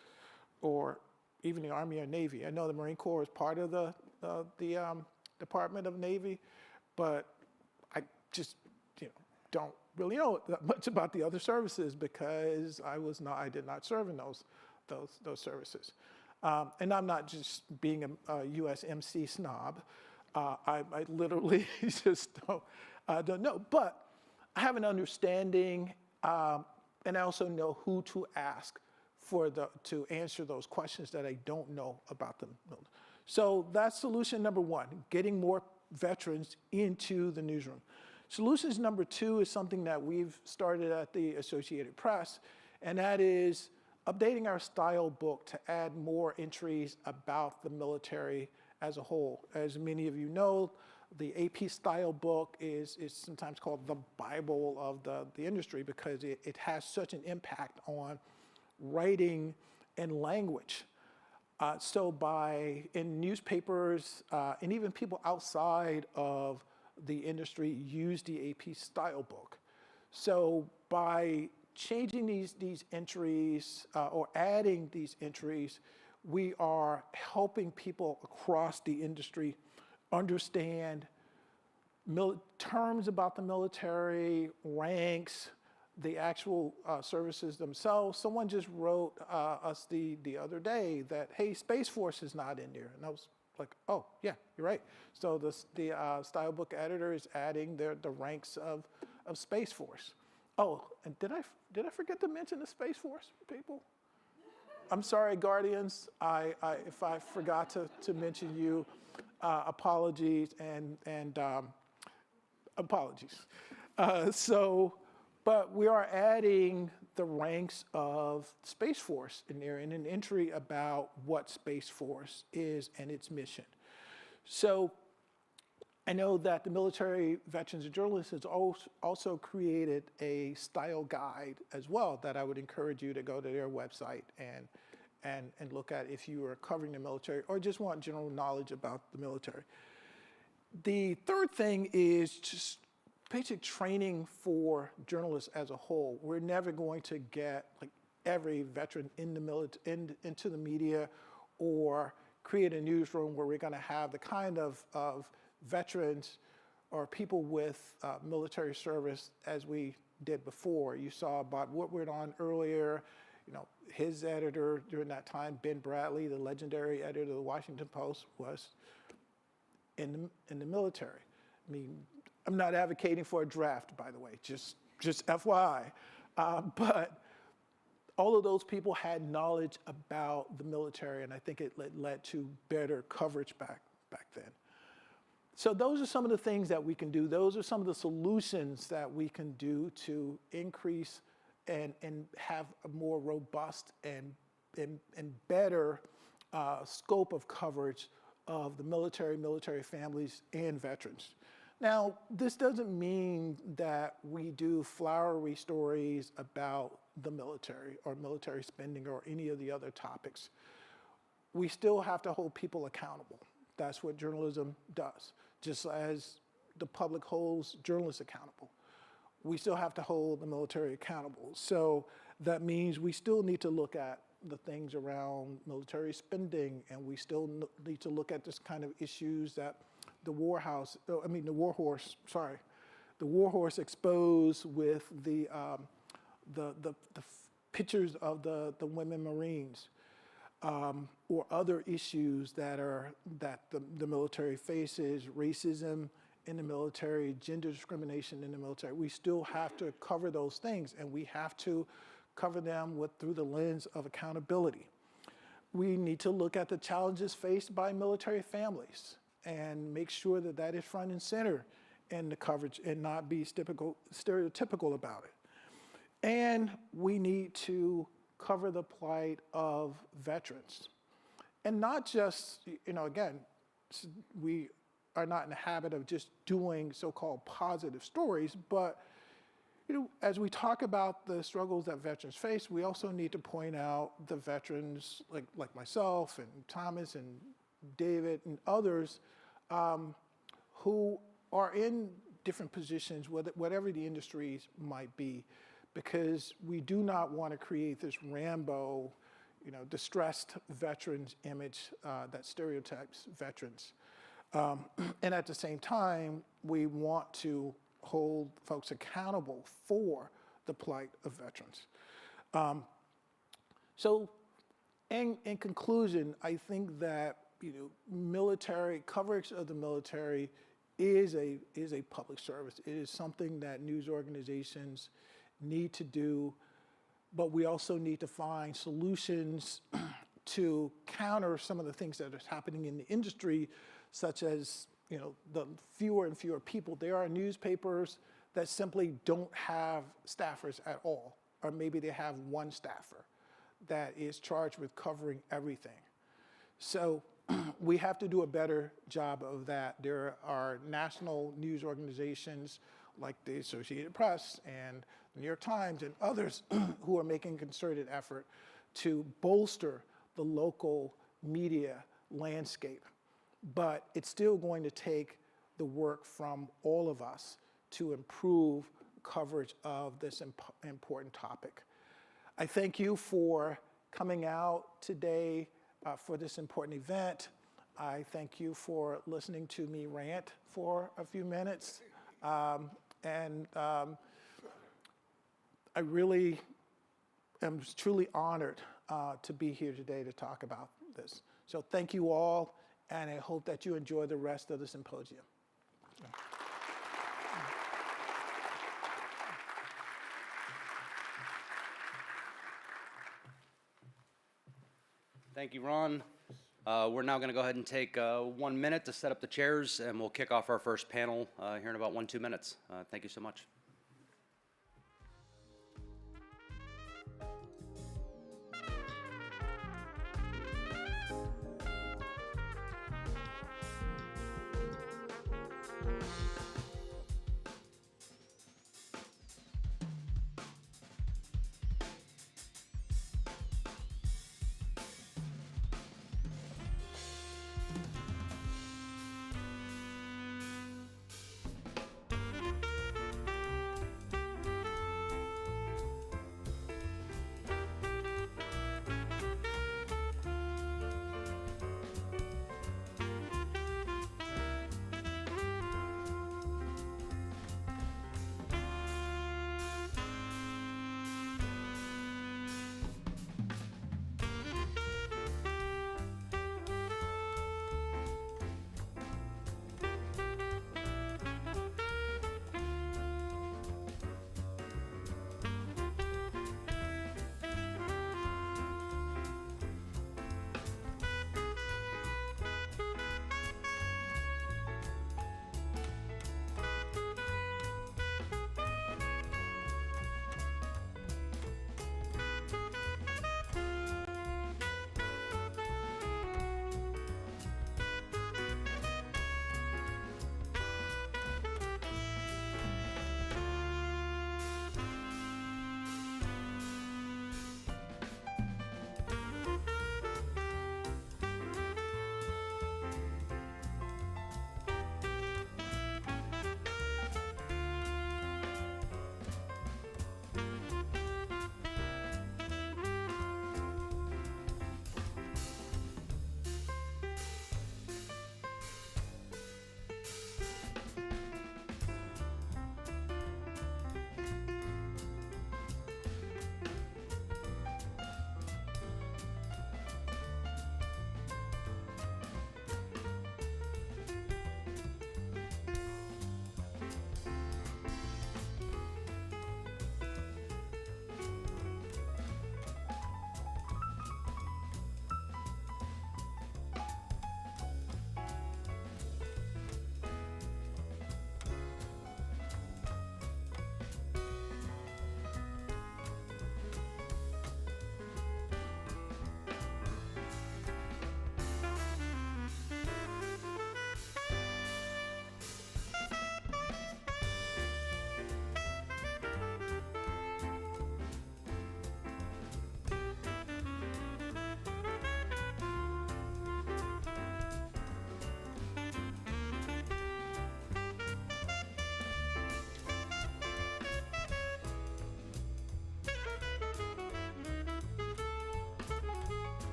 or even the Army or Navy. I know the Marine Corps is part of the Department of Navy, but I just don't really know that much about the other services because I did not serve in those services. And I'm not just being a USMC snob. I literally just don't know. But I have an understanding, and I also know who to ask to answer those questions that I don't know about them. So that's solution number one, getting more veterans into the newsroom. Solutions number two is something that we've started at the Associated Press, and that is updating our style book to add more entries about the military as a whole. As many of you know, the AP style book is sometimes called the Bible of the industry because it has such an impact on writing and language. So in newspapers and even people outside of the industry use the AP style book. So by changing these entries or adding these entries, we are helping people across the industry understand terms about the military, ranks, the actual services themselves. Someone just wrote us the other day that, hey, Space Force is not in there. And I was like, oh, yeah, you're right. So the style book editor is adding the ranks of Space Force. Oh, and did I forget to mention the Space Force people? I'm sorry, Guardians. If I forgot to mention you, apologies and apologies. But we are adding the ranks of Space Force in there in an entry about what Space Force is and its mission. So I know that the Military Veterans and Journalists has also created a style guide as well that I would encourage you to go to their website and look at if you are covering the military or just want general knowledge about the military. The third thing is just basic training for journalists as a whole. We're never going to get like every veteran in the into the media or create a newsroom where we're going to have the kind of veterans or people with military service as we did before. You saw Bob Woodward on earlier. His editor during that time, Ben Bradley, the legendary editor of the Washington Post, was in the military. I mean, I'm not advocating for a draft, by the way, just FYI. But all of those people had knowledge about the military, and I think it led to better coverage back then. So those are some of the things that we can do. Those are some of the solutions that we can do to increase and have a more robust and better scope of coverage of the military families, and veterans. Now, this doesn't mean that we do flowery stories about the military or military spending or any of the other topics. We still have to hold people accountable. That's what journalism does, just as the public holds journalists accountable. We still have to hold the military accountable. So that means we still need to look at the things around military spending, and we still need to look at this kind of issues that the War Horse exposed with the pictures of the women Marines, or other issues that the military faces, racism in the military, gender discrimination in the military. We still have to cover those things, and we have to cover them through the lens of accountability. we need to look at the challenges faced by military families and make sure that that is front and center in the coverage and not be stereotypical about it. And we need to cover the plight of veterans. And not just, again, we are not in the habit of just doing so-called positive stories, but as we talk about the struggles that veterans face, we also need to point out the veterans like myself and Thomas and David and others who are in different positions, whatever the industries might be, because we do not want to create this Rambo, distressed veterans image that stereotypes veterans. And at the same time, we want to hold folks accountable for the plight of veterans. So in conclusion, I think that military coverage of the military is a public service. It is something that news organizations need to do, but we also need to find solutions to counter some of the things that are happening in the industry, such as the fewer and fewer people. There are newspapers that simply don't have staffers at all, or maybe they have one staffer that is charged with covering everything. So we have to do a better job of that. There are national news organizations like the Associated Press and the New York Times and others who are making a concerted effort to bolster the local media landscape. But it's still going to take the work from all of us to improve coverage of this important topic. I thank you for coming out today for this important event. I thank you for listening to me rant for a few minutes. I really am truly honored to be here today to talk about this. So thank you all, and I hope that you enjoy the rest of the symposium. Thank you, Ron. We're now going to go ahead and take 1 minute to set up the chairs, and we'll kick off our first panel here in about 1-2 minutes. Thank you so much.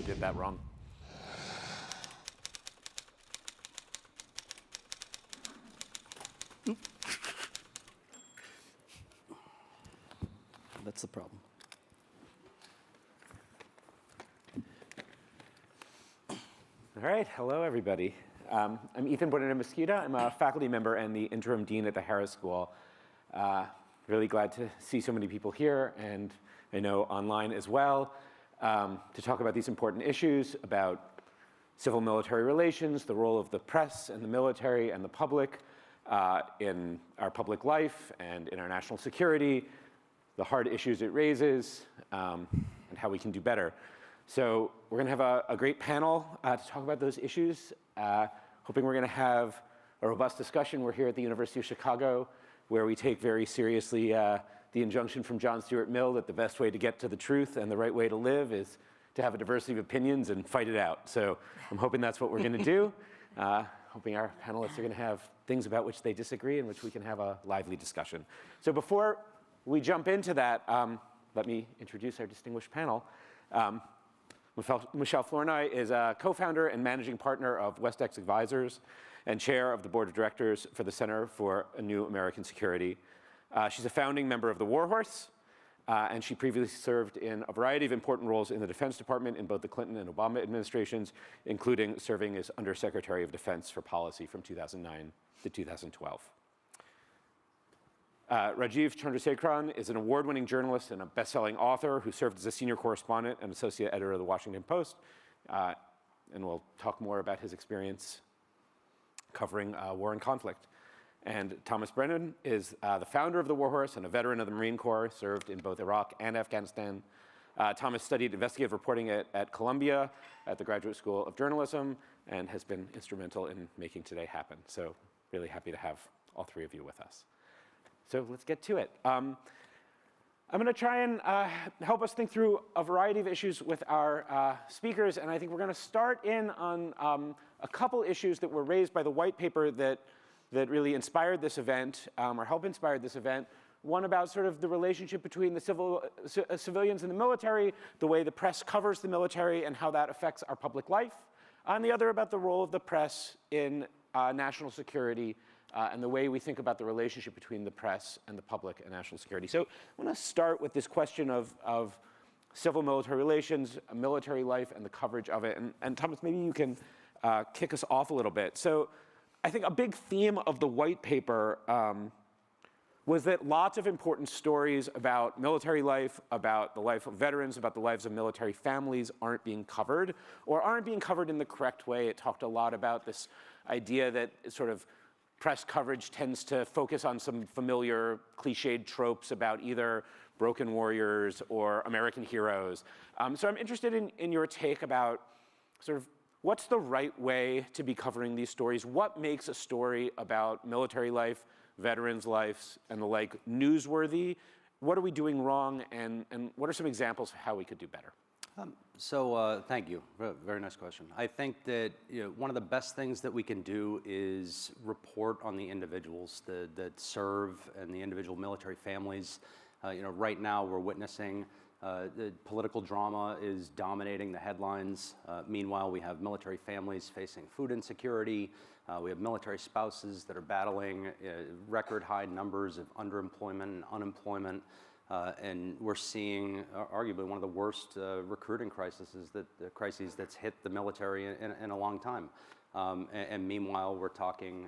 did that wrong. That's the problem. All right, hello everybody. I'm Ethan Bonanno-Mesquita. I'm a faculty member and the interim dean at the Harris School. Really glad to see so many people here, and I know online as well, to talk about these important issues about civil-military relations, the role of the press and the military and the public in our public life and in our national security, the hard issues it raises, and how we can do better. So we're going to have a great panel to talk about those issues. Hoping we're going to have a robust discussion. We're here at the University of Chicago, where we take very seriously the injunction from John Stuart Mill that the best way to get to the truth and the right way to live is to have a diversity of opinions and fight it out. So I'm hoping that's what we're going to do. Hoping our panelists are going to have things about which they disagree and which we can have a lively discussion. So before we jump into that, let me introduce our distinguished panel. Michelle Flournoy is a co-founder and managing partner of WestEx Advisors and chair of the board of directors for the Center for a New American Security. She's a founding member of the War Horse, and she previously served in a variety of important roles in the Defense Department in both the Clinton and Obama administrations, including serving as Undersecretary of Defense for Policy from 2009 to 2012. Rajiv Chandrasekaran is an award-winning journalist and a best-selling author who served as a senior correspondent and associate editor of the Washington Post, and we'll talk more about his experience covering war and conflict. And Thomas Brennan is the founder of the War Horse and a veteran of the Marine Corps, served in both Iraq and Afghanistan. Thomas studied investigative reporting at Columbia at the Graduate School of Journalism and has been instrumental in making today happen. So really happy to have all three of you with us. So let's get to it. I'm going to try and help us think through a variety of issues with our speakers, and I think we're going to start in on a couple issues that were raised by the white paper that really inspired this event, or helped inspire this event. One about sort of the relationship between the civilians and the military, the way the press covers the military and how that affects our public life, and the other about the role of the press in national security and the way we think about the relationship between the press and the public and national security. So I want to start with this question of civil-military relations, military life, and the coverage of it. And Thomas, maybe you can kick us off a little bit. So I think a big theme of the white paper was that lots of important stories about military life, about the life of veterans, about the lives of military families aren't being covered, or aren't being covered in the correct way. It talked a lot about this idea that sort of press coverage tends to focus on some familiar cliched tropes about either broken warriors or American heroes. So I'm interested in your take about sort of what's the right way to be covering these stories? What makes a story about military life, veterans' lives, and the like newsworthy? What are we doing wrong, and what are some examples of how we could do better? Thank you. Very nice question. I think that one of the best things that we can do is report on the individuals that serve and the individual military families. Right now we're witnessing the political drama is dominating the headlines. Meanwhile, we have military families facing food insecurity. We have military spouses that are battling record high numbers of underemployment and unemployment. And we're seeing arguably one of the worst recruiting crises that's hit the military in a long time. And meanwhile, we're talking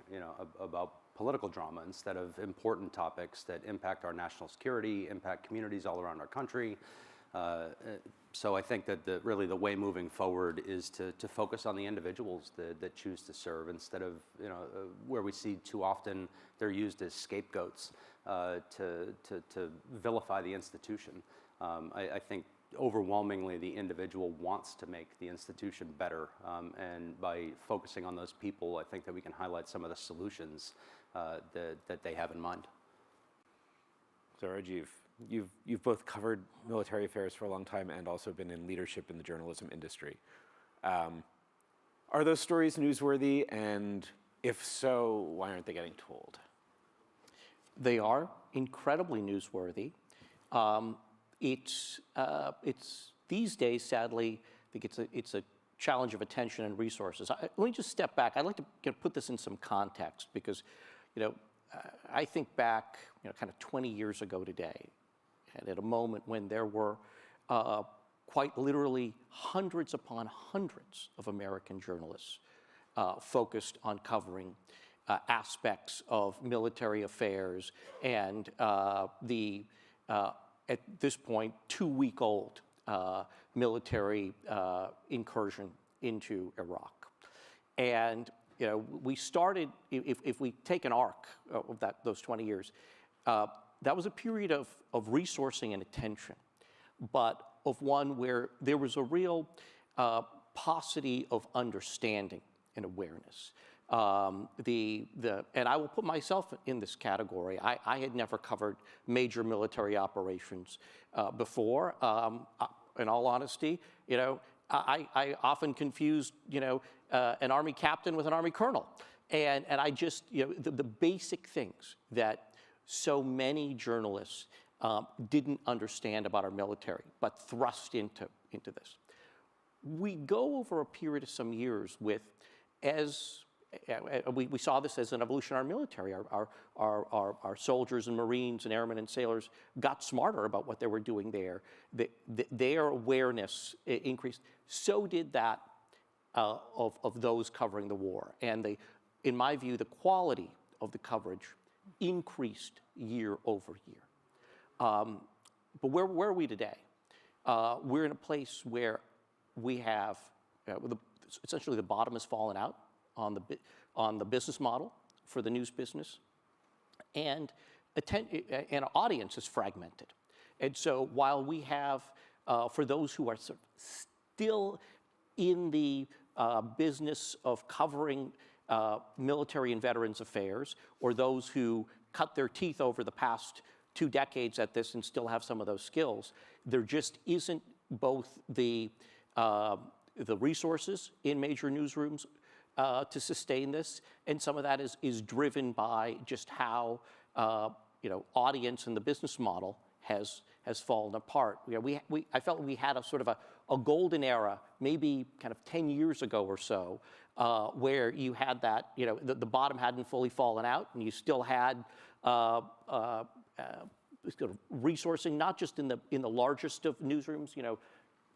about political drama instead of important topics that impact our national security, impact communities all around our country. So I think that really the way moving forward is to focus on the individuals that choose to serve instead of where we see too often they're used as scapegoats to vilify the institution. I think overwhelmingly the individual wants to make the institution better, and by focusing on those people, I think that we can highlight some of the solutions that they have in mind. So Rajiv, you've both covered military affairs for a long time and also been in leadership in the journalism industry. Are those stories newsworthy, and if so, why aren't they getting told? They are incredibly newsworthy. It's these days, sadly, think it's a challenge of attention and resources. Let me just step back. I'd like to put this in some context because, I think back, kind of 20 years ago today, and at a moment when there were quite literally hundreds upon hundreds of American journalists focused on covering aspects of military affairs and at this point, 2-week-old military incursion into Iraq. And we started, if we take an arc of those 20 years, that was a period of resourcing and attention, but of one where there was a real paucity of understanding and awareness. And I will put myself in this category. I had never covered major military operations before. In all honesty, I often confused, an Army captain with an Army colonel. And I just, the basic things that so many journalists didn't understand about our military, but thrust into this. We go over a period of some years with, we saw this as an evolution in our military. Our soldiers and Marines and airmen and sailors got smarter about what they were doing there. Their awareness increased. So did that of those covering the war. And in my view, the quality of the coverage increased year over year. But where are we today? We're in a place where we have, essentially the bottom has fallen out on the business model for the news business, and an audience is fragmented. And so while we have, for those who are sort of still in the business of covering military and veterans affairs, or those who cut their teeth over the past 2 decades at this and still have some of those skills, there just isn't both the resources in major newsrooms to sustain this, and some of that is driven by just how audience and the business model has fallen apart. I felt we had a sort of a golden era, maybe kind of 10 years ago or so, where you had that, the bottom hadn't fully fallen out, and you still had resourcing, not just in the largest of newsrooms,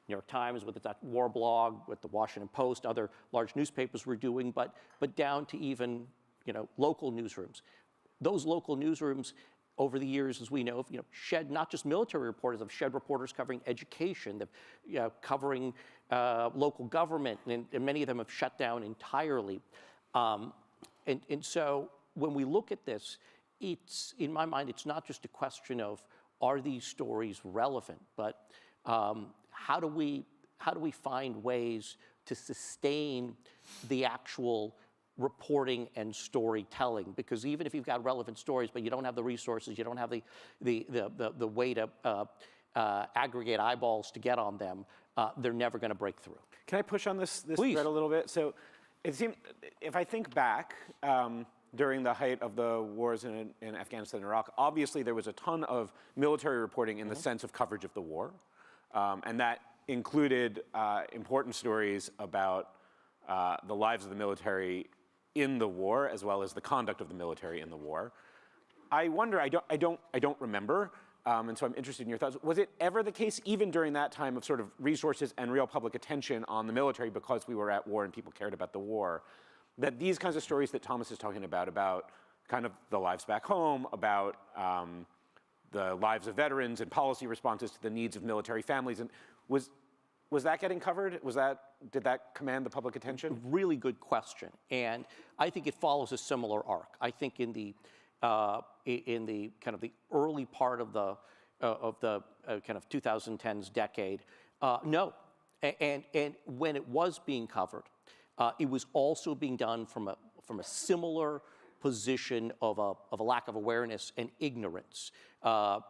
New York Times with that war blog, with the Washington Post, other large newspapers were doing, but down to even local newsrooms. Those local newsrooms, over the years, as we know, have shed not just military reporters, have shed reporters covering education, covering local government, and many of them have shut down entirely. And so when we look at this, in my mind, it's not just a question of are these stories relevant, but how do we find ways to sustain the actual reporting and storytelling? Because even if you've got relevant stories, but you don't have the resources, you don't have the way to aggregate eyeballs to get on them, they're never going to break through. Can I push on this Please. thread a little bit? So it seemed, if I think back, during the height of the wars in Afghanistan and Iraq, obviously there was a ton of military reporting in the sense of coverage of the war. And that included important stories about the lives of the military in the war, as well as the conduct of the military in the war. I wonder, I don't remember, and so I'm interested in your thoughts. Was it ever the case, even during that time of sort of resources and real public attention on the military because we were at war and people cared about the war, that these kinds of stories that Thomas is talking about kind of the lives back home, about the lives of veterans and policy responses to the needs of military families, and was that getting covered? Did that command the public attention? Really good question, and I think it follows a similar arc. I think in the kind of the early part of the kind of 2010s decade, no, and when it was being covered, it was also being done from a similar position of a lack of awareness and ignorance. A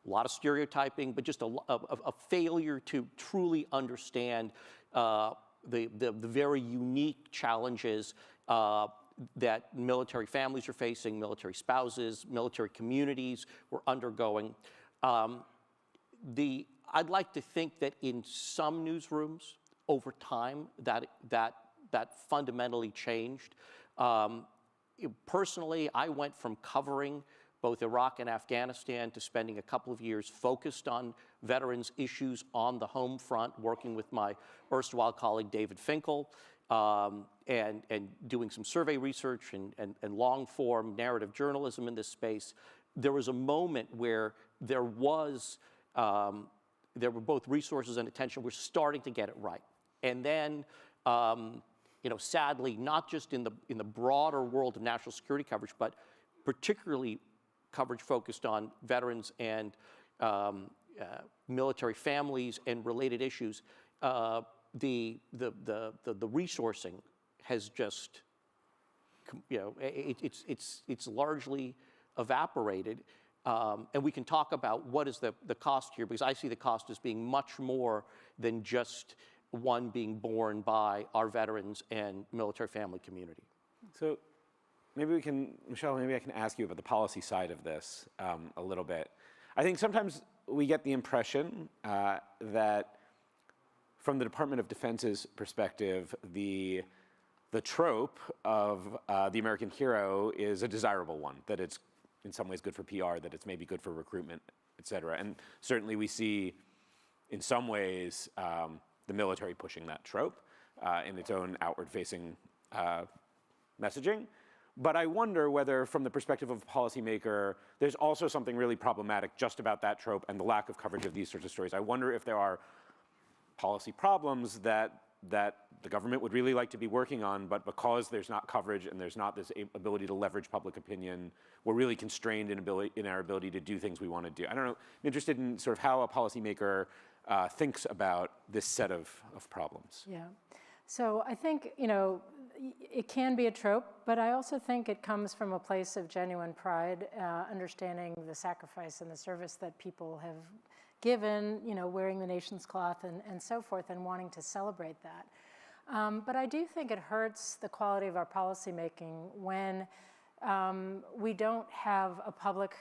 lot of stereotyping, but just a failure to truly understand the very unique challenges that military families are facing, military spouses, military communities were undergoing. I'd like to think that in some newsrooms, over time that fundamentally changed. Personally, I went from covering both Iraq and Afghanistan to spending a couple of years focused on veterans issues on the home front, working with my erstwhile colleague David Finkel, and doing some survey research and long-form narrative journalism in this space. There was a moment where there were both resources and attention. We're starting to get it right. And then, sadly, not just in the broader world of national security coverage, but particularly coverage focused on veterans and military families and related issues, the resourcing has just, it's largely evaporated. And we can talk about what is the cost here, because I see the cost as being much more than just one being borne by our veterans and military family community. So maybe Michelle, maybe I can ask you about the policy side of this a little bit. I think sometimes we get the impression that from the Department of Defense's perspective, the trope of the American hero is a desirable one, that it's in some ways good for PR, that it's maybe good for recruitment, et cetera. And certainly we see, in some ways, the military pushing that trope in its own outward-facing messaging. But I wonder whether, from the perspective of a policymaker, there's also something really problematic just about that trope and the lack of coverage of these sorts of stories. I wonder if there are policy problems that the government would really like to be working on, but because there's not coverage and there's not this ability to leverage public opinion, we're really constrained in our ability to do things we want to do. I don't know, I'm interested in sort of how a policymaker thinks about this set of problems. Yeah, so I think, it can be a trope, but I also think it comes from a place of genuine pride, understanding the sacrifice and the service that people have given, wearing the nation's cloth and so forth, and wanting to celebrate that. But I do think it hurts the quality of our policymaking when we don't have a public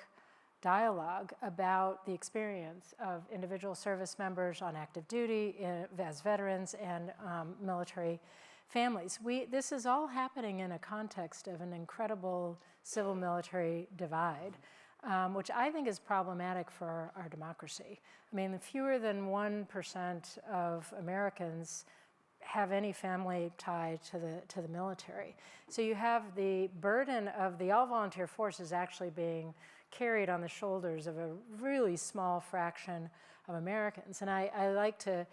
dialogue about the experience of individual service members on active duty, as veterans, and military families. This is all happening in a context of an incredible civil-military divide, which I think is problematic for our democracy. I mean, fewer than 1% of Americans have any family tie to the military. So you have the burden of the all-volunteer forces actually being carried on the shoulders of a really small fraction of Americans. And I like to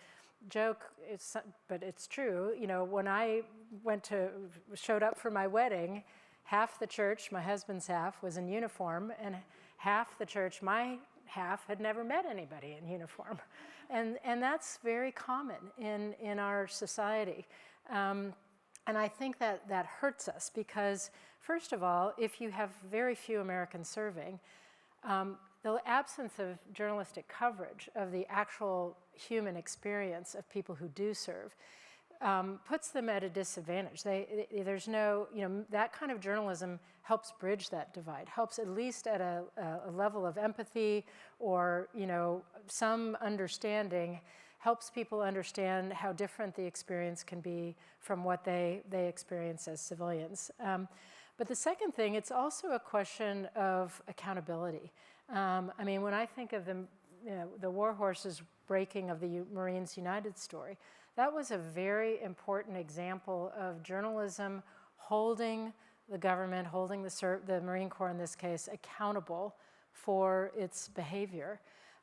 joke, but it's true, when I showed up for my wedding, half the church, my husband's half, was in uniform, and half the church, my half, had never met anybody in uniform. And that's very common in our society. And I think that hurts us because, first of all, if you have very few Americans serving, the absence of journalistic coverage of the actual human experience of people who do serve puts them at a disadvantage. There's no, that kind of journalism helps bridge that divide, helps at least at a level of empathy or, some understanding, helps people understand how different the experience can be from what they experience as civilians. But the second thing, it's also a question of accountability. I mean, when I think of the War Horses breaking of the Marines United story, that was a very important example of journalism holding the government, holding the Marine Corps in this case, accountable for its behavior.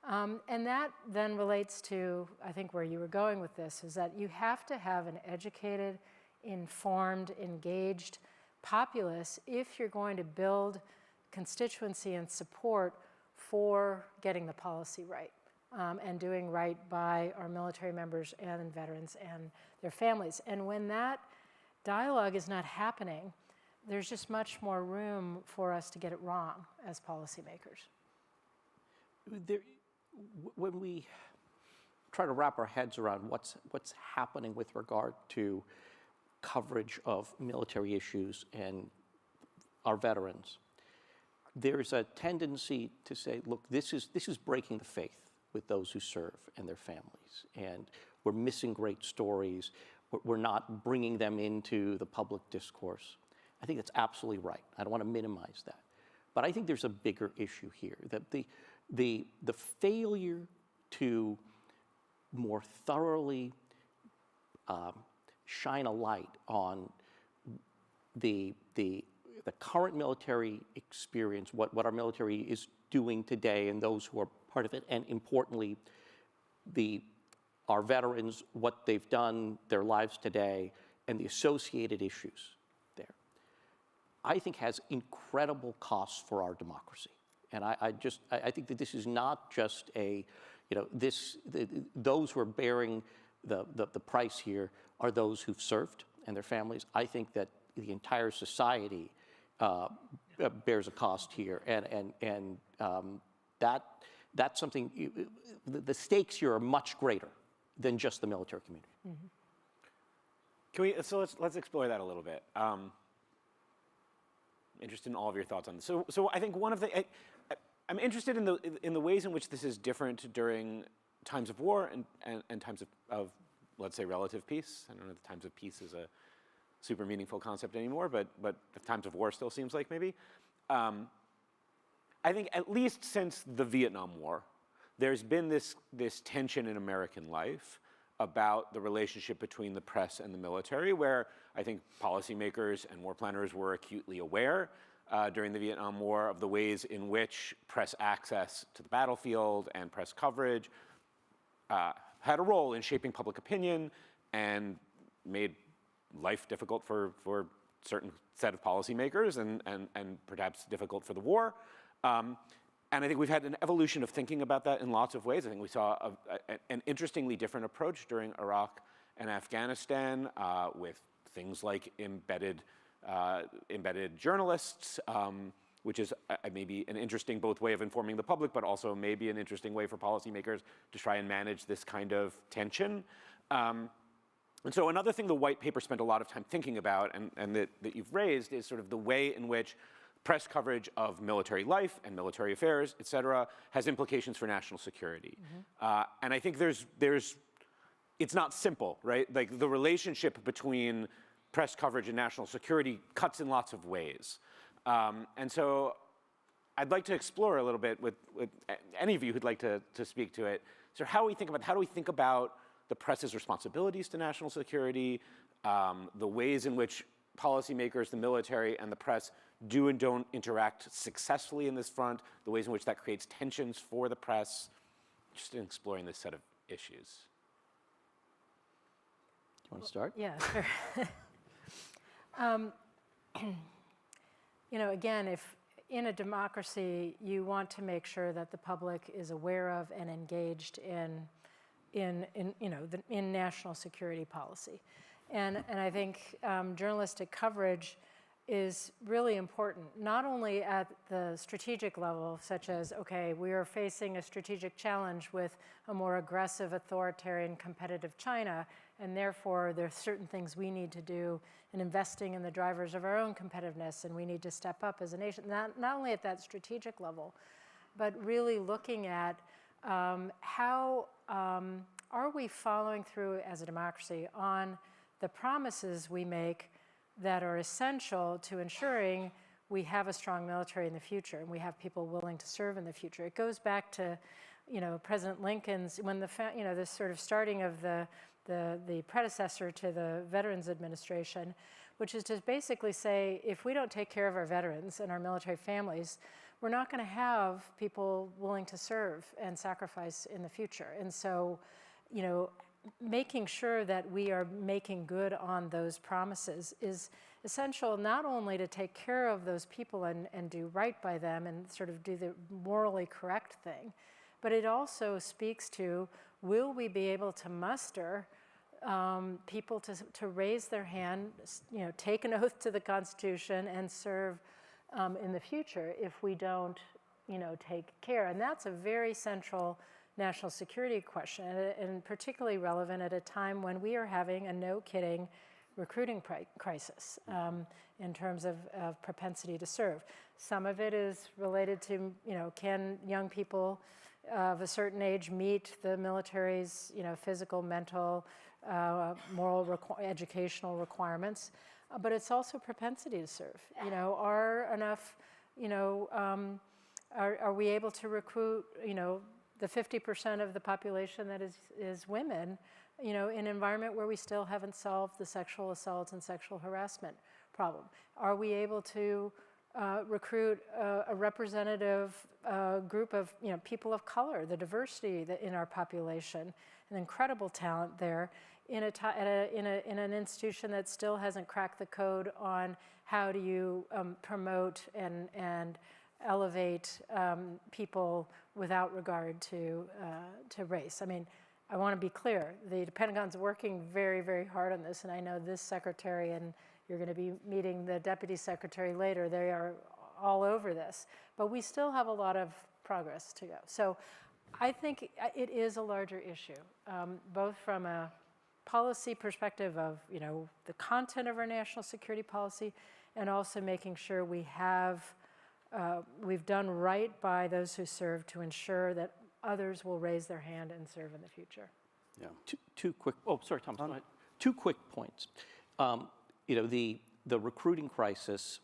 And that then relates to, I think, where you were going with this, is that you have to have an educated, informed, engaged populace if you're going to build constituency and support for getting the policy right. And doing right by our military members and veterans and their families. And when that dialogue is not happening, there's just much more room for us to get it wrong as policymakers. When we try to wrap our heads around what's happening with regard to coverage of military issues and our veterans, there's a tendency to say, look, this is breaking the faith with those who serve and their families. And we're missing great stories, we're not bringing them into the public discourse. I think that's absolutely right. I don't want to minimize that. But I think there's a bigger issue here, that the failure to more thoroughly shine a light on the current military experience, what our military is doing today and those who are part of it, and importantly, our veterans, what they've done, their lives today, and the associated issues there, I think has incredible costs for our democracy. And I think that this is not just those who are bearing the price here are those who've served and their families. I think that the entire society bears a cost here, and that's something. The stakes here are much greater than just the military community. Mm-hmm. Can we? So let's explore that a little bit. Interested in all of your thoughts on this. So I think one of the I'm interested in the ways in which this is different during times of war and times of let's say relative peace. I don't know if times of peace is a super meaningful concept anymore, but times of war still seems like maybe. I think at least since the Vietnam War, there's been this tension in American life about the relationship between the press and the military, where I think policymakers and war planners were acutely aware during the Vietnam War of the ways in which press access to the battlefield and press coverage had a role in shaping public opinion and made life difficult for a certain set of policymakers and perhaps difficult for the war. And I think we've had an evolution of thinking about that in lots of ways. I think we saw an interestingly different approach during Iraq and Afghanistan with things like embedded journalists, which is maybe an interesting both way of informing the public, but also maybe an interesting way for policymakers to try and manage this kind of tension. And so another thing the white paper spent a lot of time thinking about and that you've raised is sort of the way in which press coverage of military life and military affairs, et cetera, has implications for national security. Mm-hmm. And I think it's not simple, right? Like the relationship between press coverage and national security cuts in lots of ways. And so I'd like to explore a little bit with any of you who'd like to speak to it. So how do we think about the press's responsibilities to national security, the ways in which policymakers, the military, and the press do and don't interact successfully in this front, the ways in which that creates tensions for the press, just in exploring this set of issues. Do you want to start? Yeah, sure. Again, if in a democracy you want to make sure that the public is aware of and engaged in national security policy. And I think journalistic coverage is really important, not only at the strategic level, such as, okay, we are facing a strategic challenge with a more aggressive, authoritarian, competitive China, and therefore there's certain things we need to do in investing in the drivers of our own competitiveness, and we need to step up as a nation, not only at that strategic level, but really looking at how are we following through as a democracy on the promises we make that are essential to ensuring we have a strong military in the future and we have people willing to serve in the future. It goes back to, President Lincoln's, when the sort of starting of the predecessor to the Veterans Administration, which is to basically say, if we don't take care of our veterans and our military families, we're not going to have people willing to serve and sacrifice in the future. And so, making sure that we are making good on those promises is essential, not only to take care of those people and do right by them and sort of do the morally correct thing, but it also speaks to, will we be able to muster people to raise their hand, take an oath to the Constitution and serve in the future if we don't, take care. And that's a very central national security question, and particularly relevant at a time when we are having a no-kidding recruiting crisis in terms of propensity to serve. Some of it is related to, can young people of a certain age meet the military's, physical, mental, moral, educational requirements, but it's also propensity to serve. Are enough, are we able to recruit, the 50% of the population that is women, in an environment where we still haven't solved the sexual assault and sexual harassment problem? Are we able to recruit a representative group of people of color, the diversity in our population, an incredible talent there, in an institution that still hasn't cracked the code on how do you promote and elevate people without regard to race. I mean, I want to be clear, the Pentagon's working very, very hard on this, and I know this secretary, and you're going to be meeting the deputy secretary later, they are all over this, but we still have a lot of progress to go. So I think it is a larger issue, both from a policy perspective of, the content of our national security policy, and also making sure we've done right by those who serve to ensure that others will raise their hand and serve in the future. Yeah. Two quick, oh, sorry, Thomas, go ahead. 2 quick points. The recruiting crisis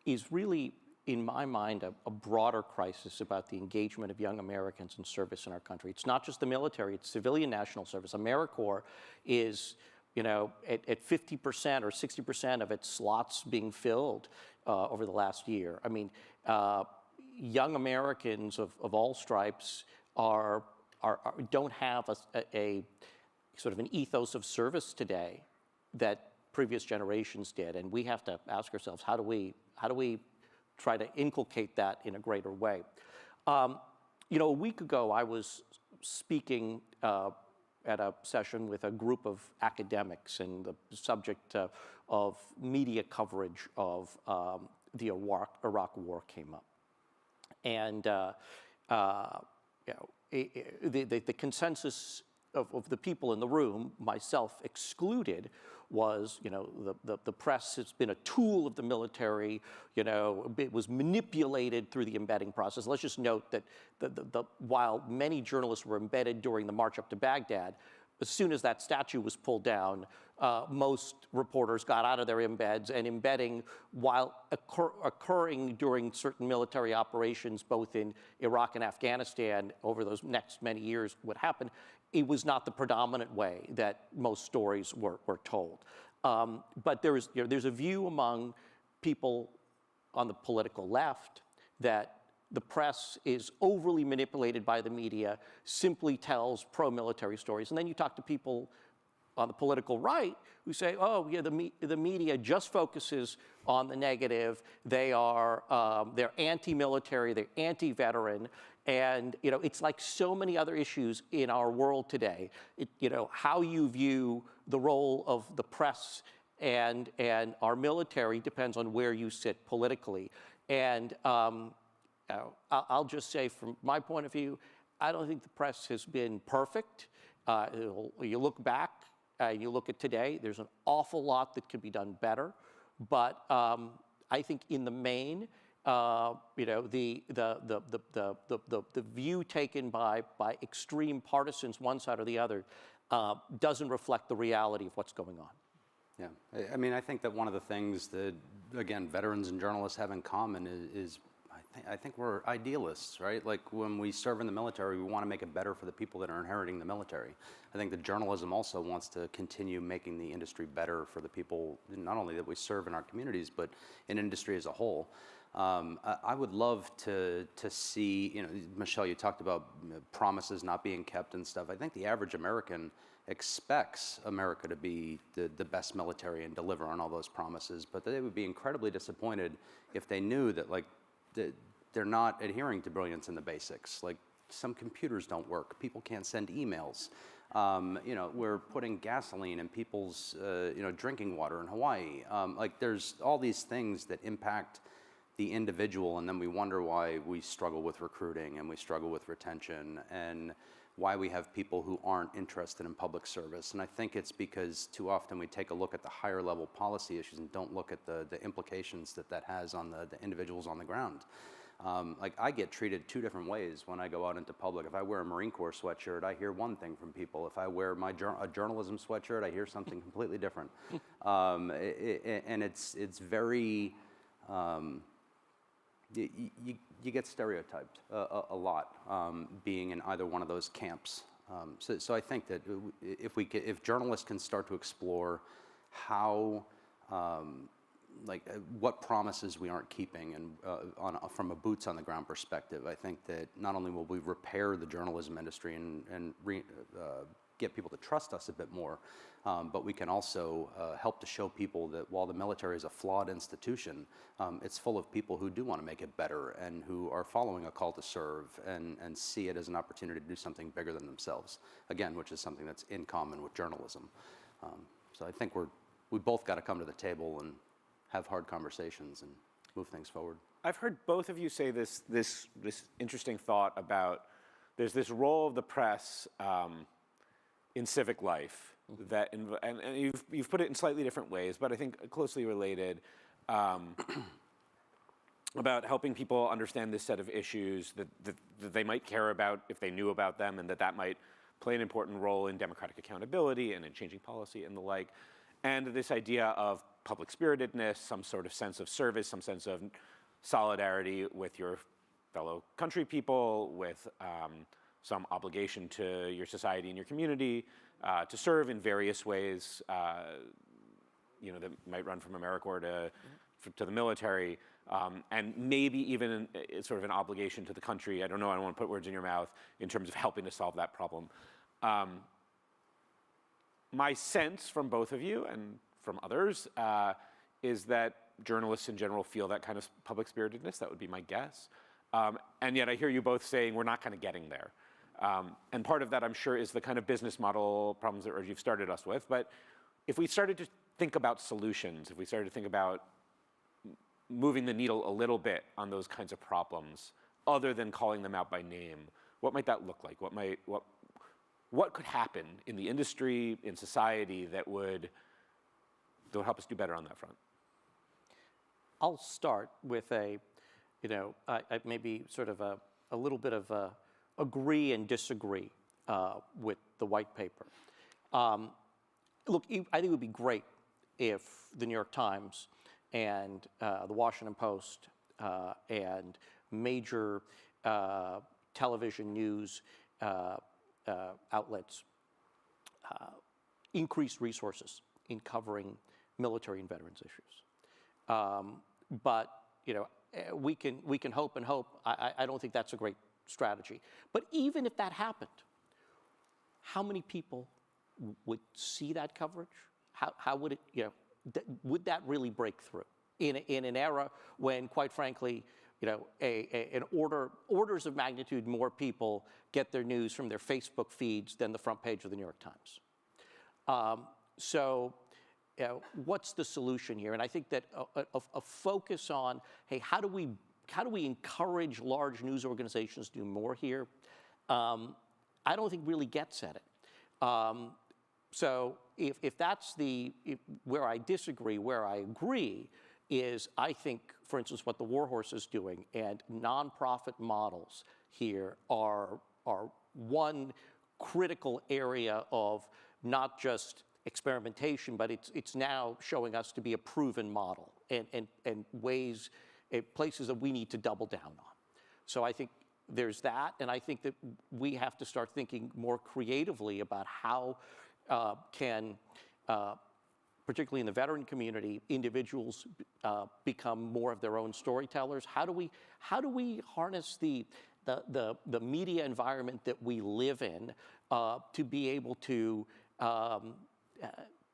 is really, in my mind, a broader crisis about the engagement of young Americans in service in our country. It's not just the military, it's civilian national service. AmeriCorps is, at 50% or 60% of its slots being filled over the last year. I mean, young Americans of all stripes don't have a sort of an ethos of service today that previous generations did, and we have to ask ourselves, how do we try to inculcate that in a greater way? A week ago, I was speaking at a session with a group of academics, and the subject of media coverage of the Iraq War came up. And the consensus of the people in the room, myself excluded, was, the press has been a tool of the military, it was manipulated through the embedding process. Let's just note that while many journalists were embedded during the march up to Baghdad, as soon as that statue was pulled down, most reporters got out of their embeds, and embedding, while occurring during certain military operations, both in Iraq and Afghanistan over those next many years would happen, it was not the predominant way that most stories were told. But there's a view among people on the political left that the press is overly manipulated by the media, simply tells pro-military stories. And then you talk to people on the political right who say, oh, yeah, the media just focuses on the negative. They're anti-military, they're anti-veteran. And it's like so many other issues in our world today. How you view the role of the press and our military depends on where you sit politically. And I'll just say, from my point of view, I don't think the press has been perfect. You look back, you look at today, there's an awful lot that could be done better. But I think in the main, the view taken by extreme partisans, one side or the other, doesn't reflect the reality of what's going on. Yeah, I mean, I think that one of the things that, again, veterans and journalists have in common is I think we're idealists, right? Like, when we serve in the military, we want to make it better for the people that are inheriting the military. I think that journalism also wants to continue making the industry better for the people, not only that we serve in our communities, but in industry as a whole. I would love to see, Michelle, you talked about promises not being kept and stuff. I think the average American expects America to be the best military and deliver on all those promises, but they would be incredibly disappointed if they knew that, like, they're not adhering to brilliance in the basics. Like, some computers don't work. People can't send emails. We're putting gasoline in people's, drinking water in Hawaii. Like, there's all these things that impact the individual, and then we wonder why we struggle with recruiting and we struggle with retention and why we have people who aren't interested in public service. And I think it's because too often we take a look at the higher level policy issues and don't look at the implications that has on the individuals on the ground. Like I get treated 2 different ways when I go out into public. If I wear a Marine Corps sweatshirt, I hear one thing from people. If I wear a journalism sweatshirt, I hear something completely different. And it's very, you get stereotyped a lot being in either one of those camps. So I think that if journalists can start to explore how, what promises we aren't keeping, and from a boots on the ground perspective, I think that not only will we repair the journalism industry and get people to trust us a bit more, but we can also help to show people that while the military is a flawed institution, it's full of people who do want to make it better and who are following a call to serve and see it as an opportunity to do something bigger than themselves, again, which is something that's in common with journalism. So I think we both got to come to the table and have hard conversations and move things forward. I've heard both of you say this interesting thought about there's this role of the press in civic life that, and you've put it in slightly different ways, but I think closely related, about helping people understand this set of issues that they might care about if they knew about them, and that might play an important role in democratic accountability and in changing policy and the like. And this idea of public spiritedness, some sort of sense of service, some sense of solidarity with your fellow country people, with some obligation to your society and your community, to serve in various ways, that might run from AmeriCorps to the military, and maybe even sort of an obligation to the country. I don't know, I don't want to put words in your mouth in terms of helping to solve that problem. My sense from both of you and from others is that journalists in general feel that kind of public spiritedness. That would be my guess. And yet I hear you both saying we're not kind of getting there. And part of that, I'm sure, is the kind of business model problems that you've started us with. But if we started to think about solutions, if we started to think about moving the needle a little bit on those kinds of problems, other than calling them out by name, what might that look like? What could happen in the industry, in society, that would help us do better on that front? I'll start with maybe sort of a little bit of agree and disagree with the white paper. Look, I think it would be great if the New York Times and the Washington Post and major television news outlets increased resources in covering military and veterans issues. But we can hope and hope. I don't think that's a great strategy. But even if that happened, how many people would see that coverage? How would it, would that really break through in an era when, quite frankly, orders of magnitude more people get their news from their Facebook feeds than the front page of the New York Times. So what's the solution here? And I think that a focus on, hey, how do we encourage large news organizations to do more here? I don't think really gets at it. So if that's where I disagree, where I agree, is I think, for instance, what the War Horse is doing and nonprofit models here are one critical area of not just experimentation, but it's now showing us to be a proven model and ways, places that we need to double down on. So I think there's that, and I think that we have to start thinking more creatively about how can, particularly in the veteran community, individuals become more of their own storytellers. How do we harness the media environment that we live in to be able to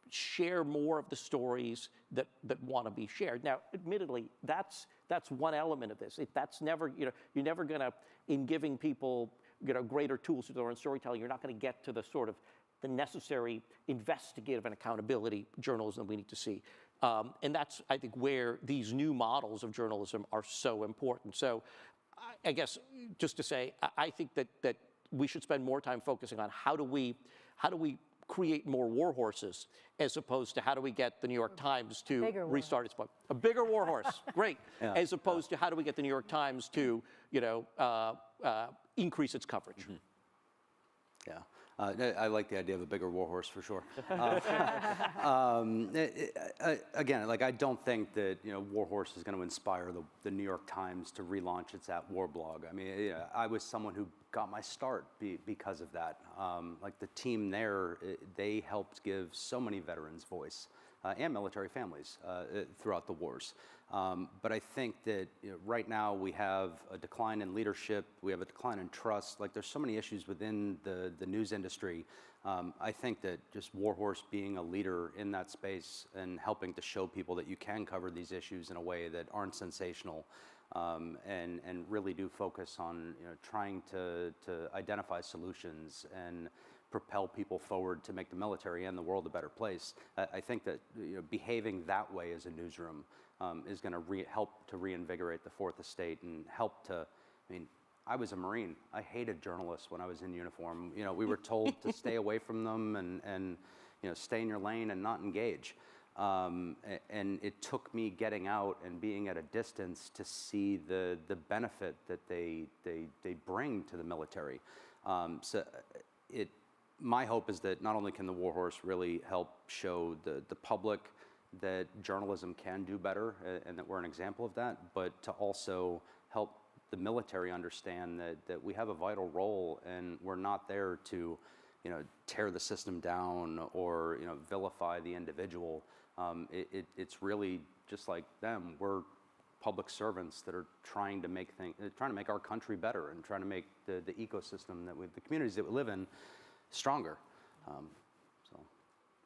share more of the stories that want to be shared? Now, admittedly, that's one element of this. That's never, you're never going to, in giving people greater tools to their own storytelling, you're not going to get to the sort of the necessary investigative and accountability journalism we need to see. And that's, I think, where these new models of journalism are so important. So I guess just to say, I think that we should spend more time focusing on how do we create more war horses, as opposed to how do we get the New York Times to restart its book. A bigger war horse, great. Yeah. As opposed to how do we get the New York Times to, increase its coverage. Yeah. I like the idea of a bigger war horse for sure. Again, like I don't think that War Horse is going to inspire the New York Times to relaunch its @war blog. I mean, I was someone who got my start because of that. Like the team there, they helped give so many veterans voice and military families throughout the wars. But I think that right now we have a decline in leadership, we have a decline in trust. Like there's so many issues within the news industry. I think that just War Horse being a leader in that space and helping to show people that you can cover these issues in a way that aren't sensational and really do focus on trying to identify solutions and propel people forward to make the military and the world a better place. I think that behaving that way as a newsroom is going to help to reinvigorate the Fourth Estate and help to, I mean, I was a Marine. I hated journalists when I was in uniform. We were told to stay away from them and stay in your lane and not engage. And it took me getting out and being at a distance to see the benefit that they bring to the military. My hope is that not only can the War Horse really help show the public that journalism can do better and that we're an example of that, but to also help the military understand that we have a vital role and we're not there to tear the system down or vilify the individual. It's really just like them. We're public servants that are trying to make our country better and trying to make the ecosystem the communities that we live in stronger. So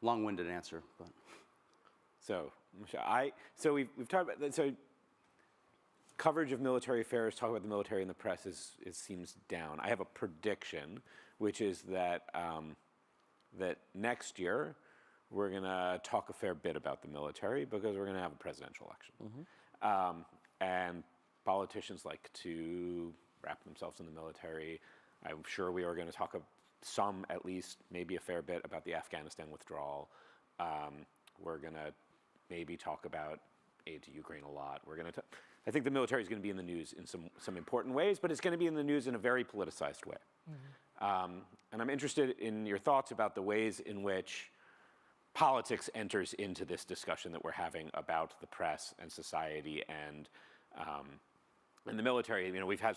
long-winded answer, but. So we've talked about coverage of military affairs, talk about the military in the press seems down. I have a prediction, which is that that next year we're going to talk a fair bit about the military because we're going to have a presidential election, and politicians like to wrap themselves in the military. I'm sure we are going to talk some, at least, maybe a fair bit about the Afghanistan withdrawal. We're going to maybe talk about aid to Ukraine a lot. I think the military is going to be in the news in some important ways, but it's going to be in the news in a very politicized way. And I'm interested in your thoughts about the ways in which politics enters into this discussion that we're having about the press and society and in the military. We've had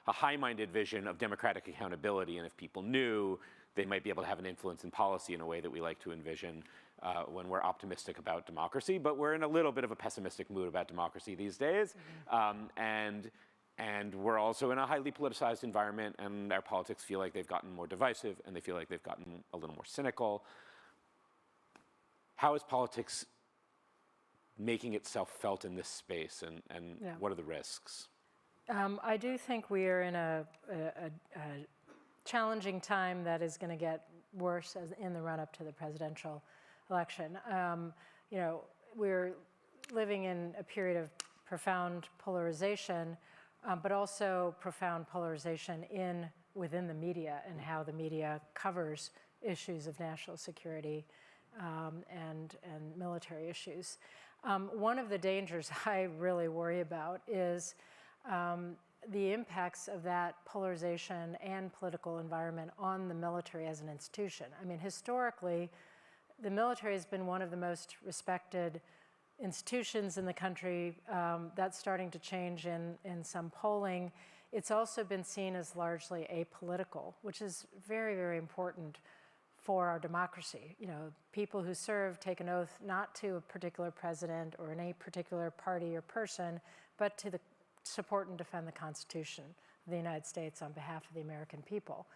a high-minded vision of democratic accountability, and if people knew, they might be able to have an influence in policy in a way that we like to envision when we're optimistic about democracy. But we're in a little bit of a pessimistic mood about democracy these days, and we're also in a highly politicized environment, and our politics feel like they've gotten more divisive, and they feel like they've gotten a little more cynical. How is politics making itself felt in this space, and what are the risks? I do think we are in a challenging time that is going to get worse in the run-up to the presidential election. We're living in a period of profound polarization, but also profound polarization within the media and how the media covers issues of national security and military issues. One of the dangers I really worry about is the impacts of that polarization and political environment on the military as an institution. I mean, historically, the military has been one of the most respected institutions in the country. That's starting to change in some polling. It's also been seen as largely apolitical, which is very, very important for our democracy. People who serve take an oath not to a particular president or any particular party or person, but to support and defend the Constitution of the United States on behalf of the American people.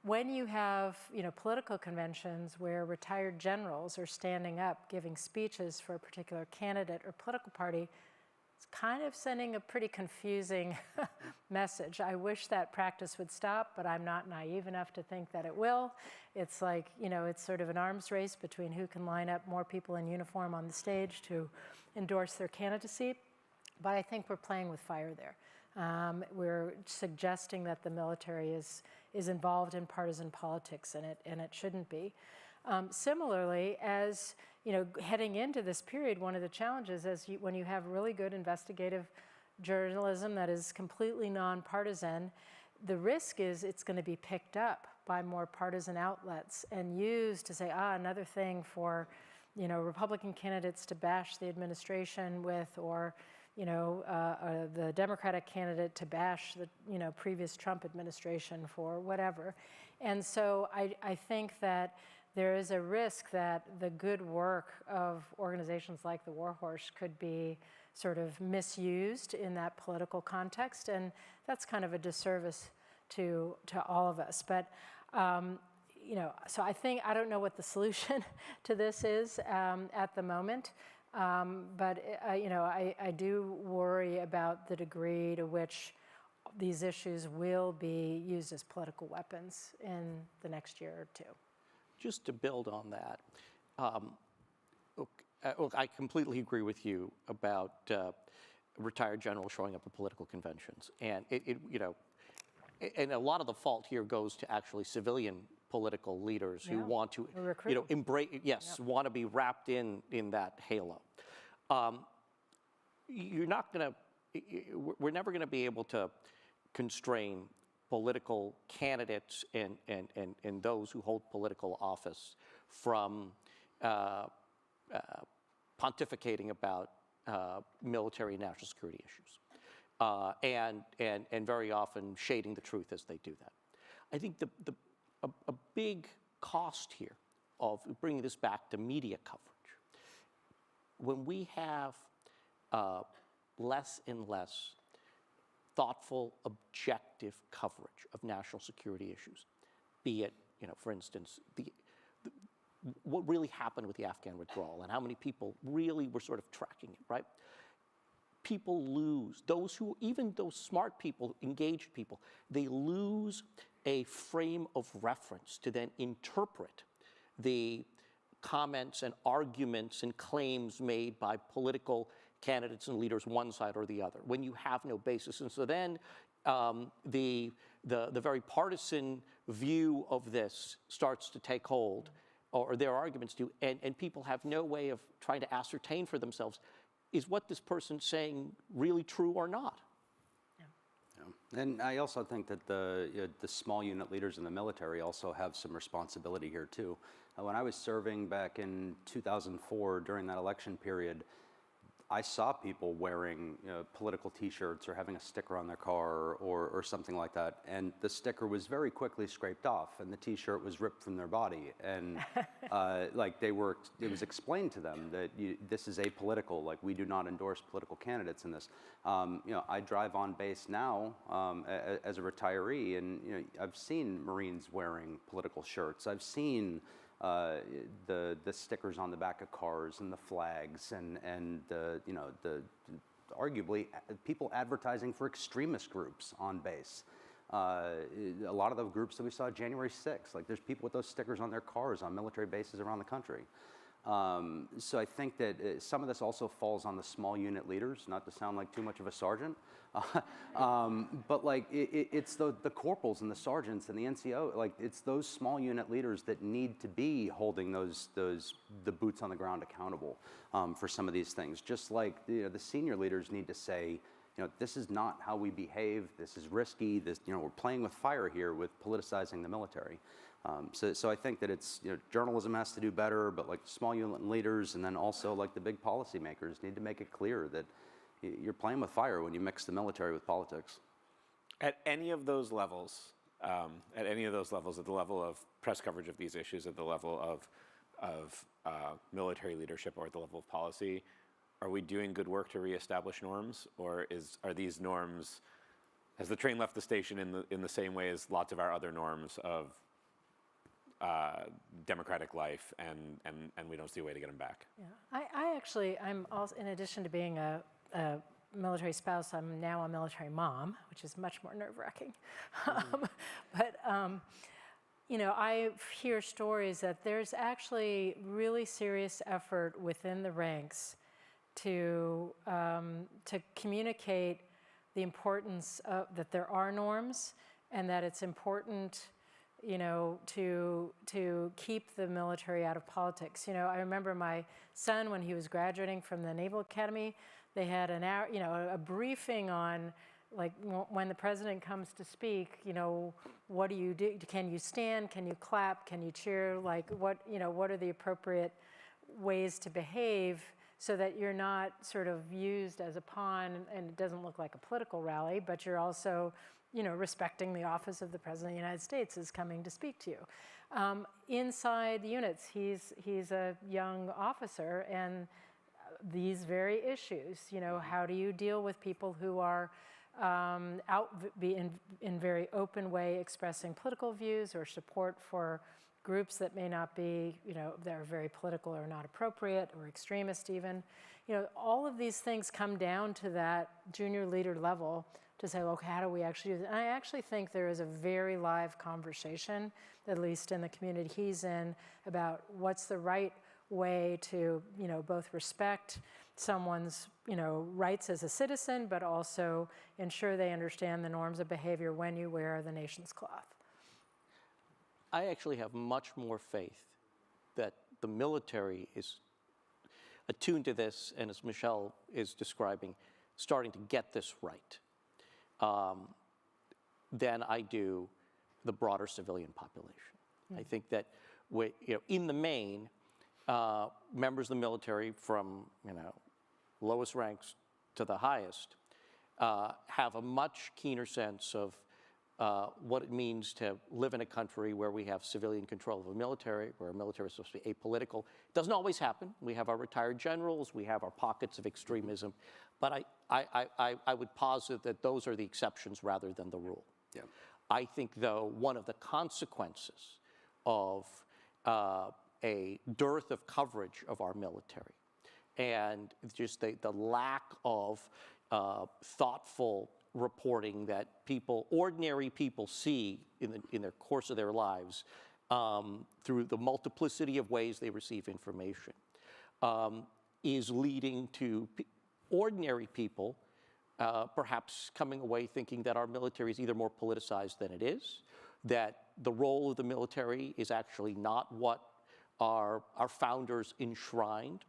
When you have political conventions where retired generals are standing up giving speeches for a particular candidate or political party, it's kind of sending a pretty confusing message. I wish that practice would stop, but I'm not naive enough to think that it will. It's like, it's sort of an arms race between who can line up more people in uniform on the stage to endorse their candidacy. But I think we're playing with fire there. We're suggesting that the military is involved in partisan politics, and it shouldn't be. Similarly, as heading into this period, one of the challenges is when you have really good investigative journalism that is completely nonpartisan, the risk is it's going to be picked up by more partisan outlets and used to say, another thing for, Republican candidates to bash the administration with, or, the Democratic candidate to bash the, previous Trump administration for whatever. And so I think that there is a risk that the good work of organizations like the War Horse could be sort of misused in that political context, and that's kind of a disservice to all of us. But so I don't know what the solution to this is at the moment, but I do worry about the degree to which these issues will be used as political weapons in the next year or two. Just to build on that, look, I completely agree with you about retired generals showing up at political conventions, and and a lot of the fault here goes to actually civilian political leaders who want to, embrace, want to be wrapped in that halo. You're not going to, we're never going to be able to constrain political candidates and those who hold political office from pontificating about military and national security issues, and very often shading the truth as they do that. I think a big cost here of bringing this back to media coverage, when we have less and less thoughtful, objective coverage of national security issues, be it, for instance, what really happened with the Afghan withdrawal and how many people really were sort of tracking it, right? People lose, even those smart people, engaged people, they lose a frame of reference to then interpret the comments and arguments and claims made by political candidates and leaders, one side or the other, when you have no basis. And so then the very partisan view of this starts to take hold, or their arguments do, and people have no way of trying to ascertain for themselves, is what this person's saying really true or not? Yeah. And I also think that the small unit leaders in the military also have some responsibility here too. When I was serving back in 2004 during that election period, I saw people wearing political T-shirts or having a sticker on their car or something like that, and the sticker was very quickly scraped off, and the T-shirt was ripped from their body, and it was explained to them that this is apolitical. Like, we do not endorse political candidates in this. I drive on base now as a retiree, and I've seen Marines wearing political shirts. I've seen the stickers on the back of cars and the flags and the arguably people advertising for extremist groups on base. A lot of the groups that we saw January 6th, like there's people with those stickers on their cars on military bases around the country. So I think that some of this also falls on the small unit leaders, not to sound like too much of a sergeant, but like it's the corporals and the sergeants and the NCO, like it's those small unit leaders that need to be holding the boots on the ground accountable for some of these things. Just like the senior leaders need to say, this is not how we behave. This is risky. This, we're playing with fire here with politicizing the military. So I think that it's, journalism has to do better, but like small unit leaders and then also like the big policymakers need to make it clear that you're playing with fire when you mix the military with politics. At any of those levels, at the level of press coverage of these issues, at the level of military leadership, or at the level of policy, are we doing good work to reestablish norms, or are these norms, has the train left the station in the same way as lots of our other norms of democratic life, and we don't see a way to get them back? Yeah, I'm also, in addition to being a military spouse, I'm now a military mom, which is much more nerve-wracking. But I hear stories that there's actually really serious effort within the ranks to communicate the importance of, that there are norms, and that it's important, you know, to keep the military out of politics. You know, I remember my son, when he was graduating from the Naval Academy, they had an hour, you know, a briefing on, like, when the president comes to speak, you know, what do you do? Can you stand? Can you clap? Can you cheer? Like, what, you know, what are the appropriate ways to behave so that you're not sort of used as a pawn, and it doesn't look like a political rally, but you're also, you know, respecting the office of the President of the United States is coming to speak to you. Inside the units, he's a young officer, and these very issues, you know, how do you deal with people who are in very open way expressing political views or support for groups that may not be, you know, that are very political or not appropriate or extremist even. You know, all of these things come down to that junior leader level to say, okay, how do we actually do this? And I actually think there is a very live conversation, at least in the community he's in, about what's the right way to, you know, both respect someone's, you know, rights as a citizen, but also ensure they understand the norms of behavior when you wear the nation's cloth. I actually have much more faith that the military is attuned to this, and as Michelle is describing, starting to get this right, than I do the broader civilian population. I think that, you know, in the main, members of the military from, you know, lowest ranks to the highest have a much keener sense of what it means to live in a country where we have civilian control of a military, where a military is supposed to be apolitical. It doesn't always happen. We have our retired generals, we have our pockets of extremism, but I would posit that those are the exceptions rather than the rule. Yeah. I think, though, one of the consequences of a dearth of coverage of our military and just the lack of thoughtful reporting that people, ordinary people, see in the course of their lives through the multiplicity of ways they receive information, is leading to ordinary people perhaps coming away thinking that our military is either more politicized than it is, that the role of the military is actually not what our founders enshrined.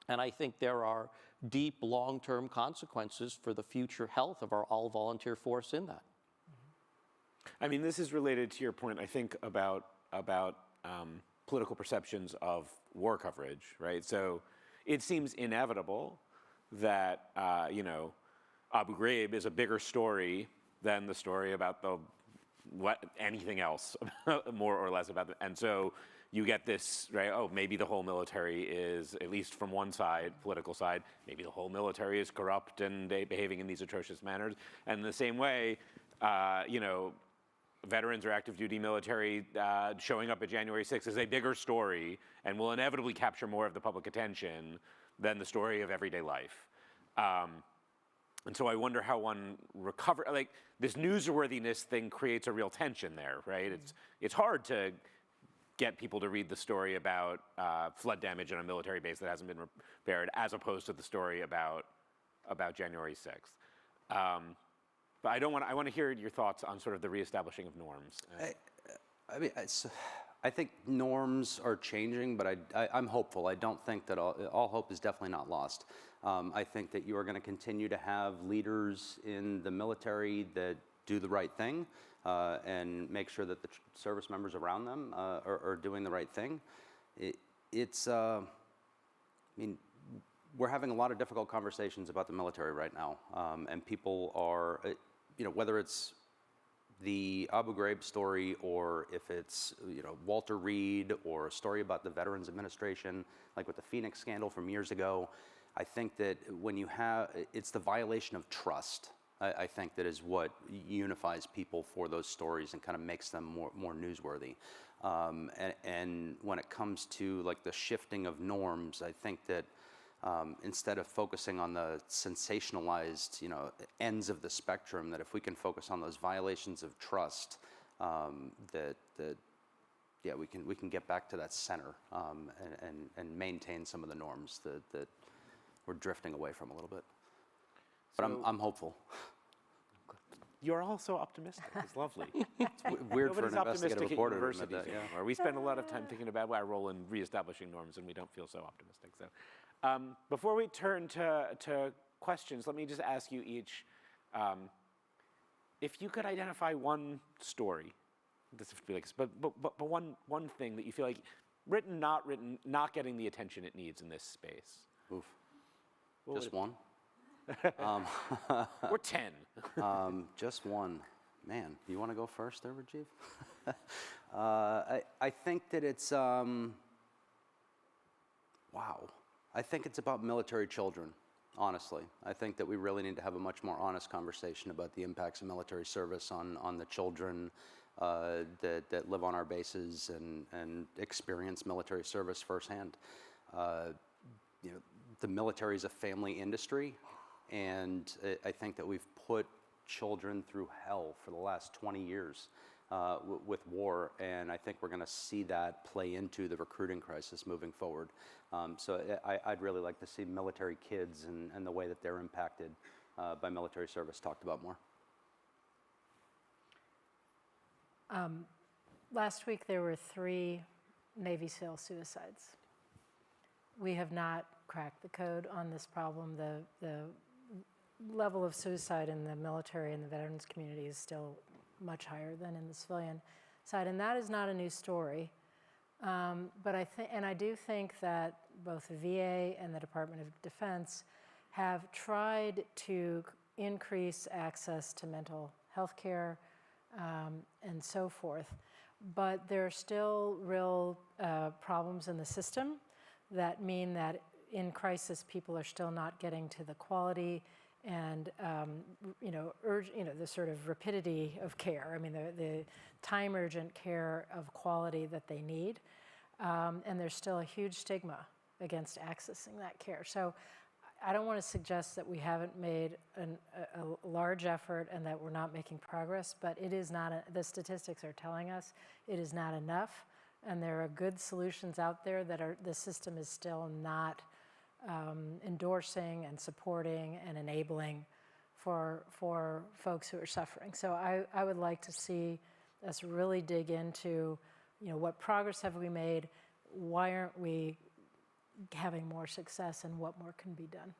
And I think there are deep, long-term consequences for the future health of our all-volunteer force in that. I mean, this is related to your point, I think, about political perceptions of war coverage, right? So it seems inevitable that, you know, Abu Ghraib is a bigger story than the story about anything else, more or less about it. And so you get this, right, oh, maybe the whole military is, at least from one side, political side, maybe the whole military is corrupt and behaving in these atrocious manners. And in the same way, you know, veterans or active duty military showing up at January 6th is a bigger story and will inevitably capture more of the public attention than the story of everyday life. And so I wonder how one like, this newsworthiness thing creates a real tension there, right? It's hard to get people to read the story about flood damage on a military base that hasn't been repaired, as opposed to the story about January 6th. But I want to hear your thoughts on sort of the reestablishing of norms. I mean, I think norms are changing, but I'm hopeful. I don't think that all hope is definitely not lost. I think that you are going to continue to have leaders in the military that do the right thing and make sure that the service members around them are doing the right thing. I mean, we're having a lot of difficult conversations about the military right now, and people are, you know, whether it's the Abu Ghraib story or if it's, you know, Walter Reed or a story about the Veterans Administration, like with the Phoenix scandal from years ago. I think that when you have, it's the violation of trust, I think, that is what unifies people for those stories and kind of makes them more newsworthy. And when it comes to like the shifting of norms, I think that instead of focusing on the sensationalized, you know, ends of the spectrum, that if we can focus on those violations of trust, yeah, we can get back to that center and maintain some of the norms that we're drifting away from a little bit. But I'm hopeful. You're all so optimistic. It's lovely. It's weird for an Nobody's optimistic investigative at reporter to universities admit that, yeah. anymore. We spend a lot of time thinking about our role in reestablishing norms, and we don't feel so optimistic. So, before we turn to questions, let me just ask you each, if you could identify one story, this would be like, but one thing that you feel like written, not getting the attention it needs in this space. Oof. What Just one? Or 10. Just one. Man, you want to go first there, Rajiv? I think that it's, wow. I think it's about military children, honestly. I think that we really need to have a much more honest conversation about the impacts of military service on the children that live on our bases and experience military service firsthand. You know, the military is a family industry, and I think that we've put children through hell for the last 20 years with war, and I think we're going to see that play into the recruiting crisis moving forward. So I'd really like to see military kids and the way that they're impacted by military service talked about more. Last week there were 3 Navy SEAL suicides. We have not cracked the code on this problem. The level of suicide in the military and the veterans community is still much higher than in the civilian side, and that is not a new story. But I do think that both the VA and the Department of Defense have tried to increase access to mental health care and so forth. But there are still real problems in the system that mean that in crisis, people are still not getting to the quality and the sort of rapidity of care. I mean, the time urgent care of quality that they need. And there's still a huge stigma against accessing that care. So I don't want to suggest that we haven't made a large effort and that we're not making progress, but it is not, the statistics are telling us it is not enough. And there are good solutions out there that the system is still not endorsing and supporting and enabling for folks who are suffering. So I would like to see us really dig into, what progress have we made? Why aren't we having more success, and what more can be done?